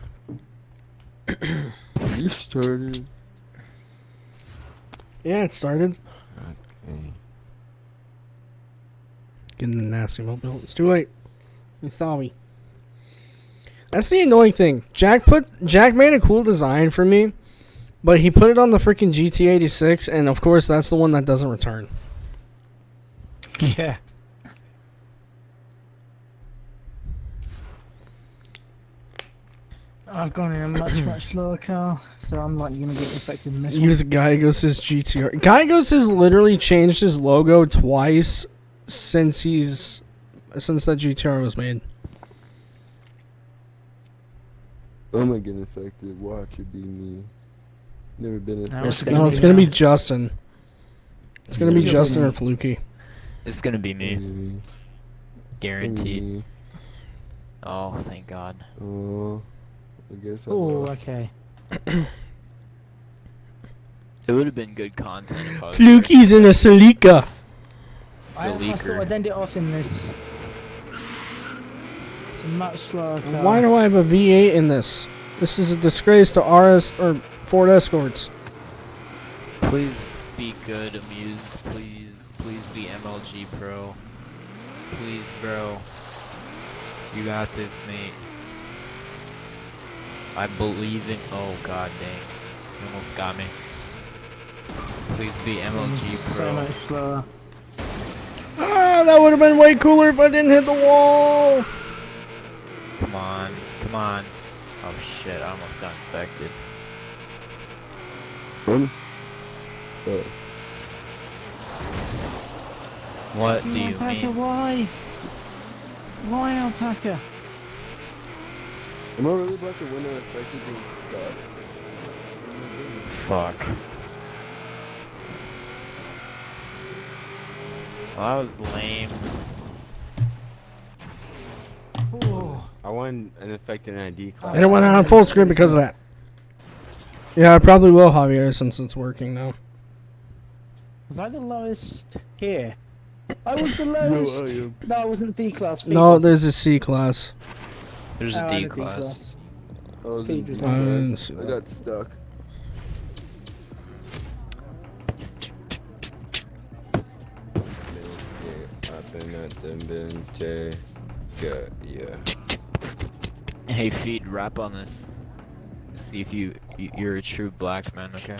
You started. Yeah, it started. Okay. Getting the nasty mobile. It's too late. I'm sorry. That's the annoying thing. Jack made a cool design for me, but he put it on the freaking GT86, and of course that's the one that doesn't return. Yeah. I've gone in a much slower car, so I'm likely gonna get affected in this one. Use Gyagos' GTR. Gyagos has literally changed his logo twice since the GTR was made. I'm not getting infected. Watch it be me. Never been infected. No, it's gonna be Justin. It's gonna be Justin or Fluky. It's gonna be me. Guaranteed. Me. Oh, thank God. Oh, I guess I Oh, lost. okay. It would have been good content if I was Fluky's in a Celica. I thought I'd end it off in this. It's a much slower car. Why do I have a V8 in this? This is a disgrace to RS or Ford Escorts. Please be good, Amused. Please be MLG Pro. Please, bro. You got this, mate. I believe in. Oh, god dang. You almost got me. Please be MLG So Pro. much slower. Ah, that would have been way cooler if I didn't hit the wall. Come on. Come on. Oh shit, I almost got infected. What do you Alpaca, mean? why? Why Alpaca? Am I really about to win an infected being stuck? Fuck. Well, that was lame. I won an infected ID class. And it went on full screen because of that. Yeah, I probably will, Javier, since it's working now. Was I the lowest here? I was the lowest. I am. No, I wasn't D class. V No, class. there's a C class. There's Oh, a I D had a D class. I was Feed in was D I didn't class. see I that. got stuck. Yeah. Hey, Feed, rap on this. See if you're a true black man, okay?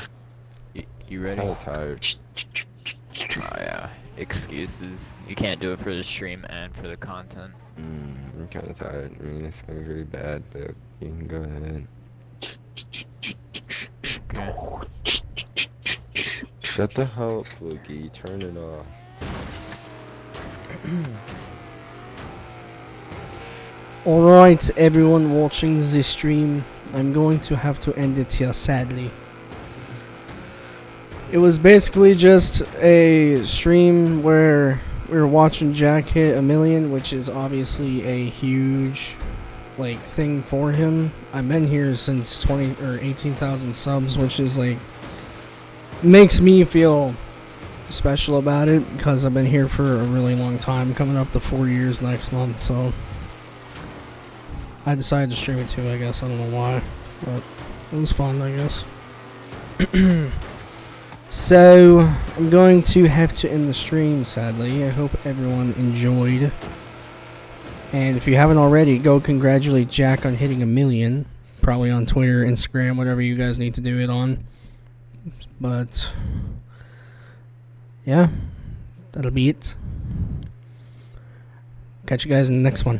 You ready? I'm tired. Oh yeah. Excuses. You can't do it for the stream and for the content. I'm kind of tired. I mean, it's gonna be really bad, but you can go ahead. Okay. Shut the hell up, Fluky. Turn it off. Alright, everyone watching the stream, I'm going to have to end it here, sadly. It was basically just a stream where we were watching Jack hit 1 million, which is obviously a huge like thing for him. I've been here since 20 or 18,000 subs, which is like makes me feel special about it because I've been here for a really long time, coming up to 4 years next month. So I decided to stream it too. I guess I don't know why, but it was fun, I guess. So I'm going to have to end the stream, sadly. I hope everyone enjoyed. And if you haven't already, go congratulate Jack on hitting 1 million. Probably on Twitter, Instagram, whatever you guys need to do it on. But yeah, that'll be it. Catch you guys in the next one.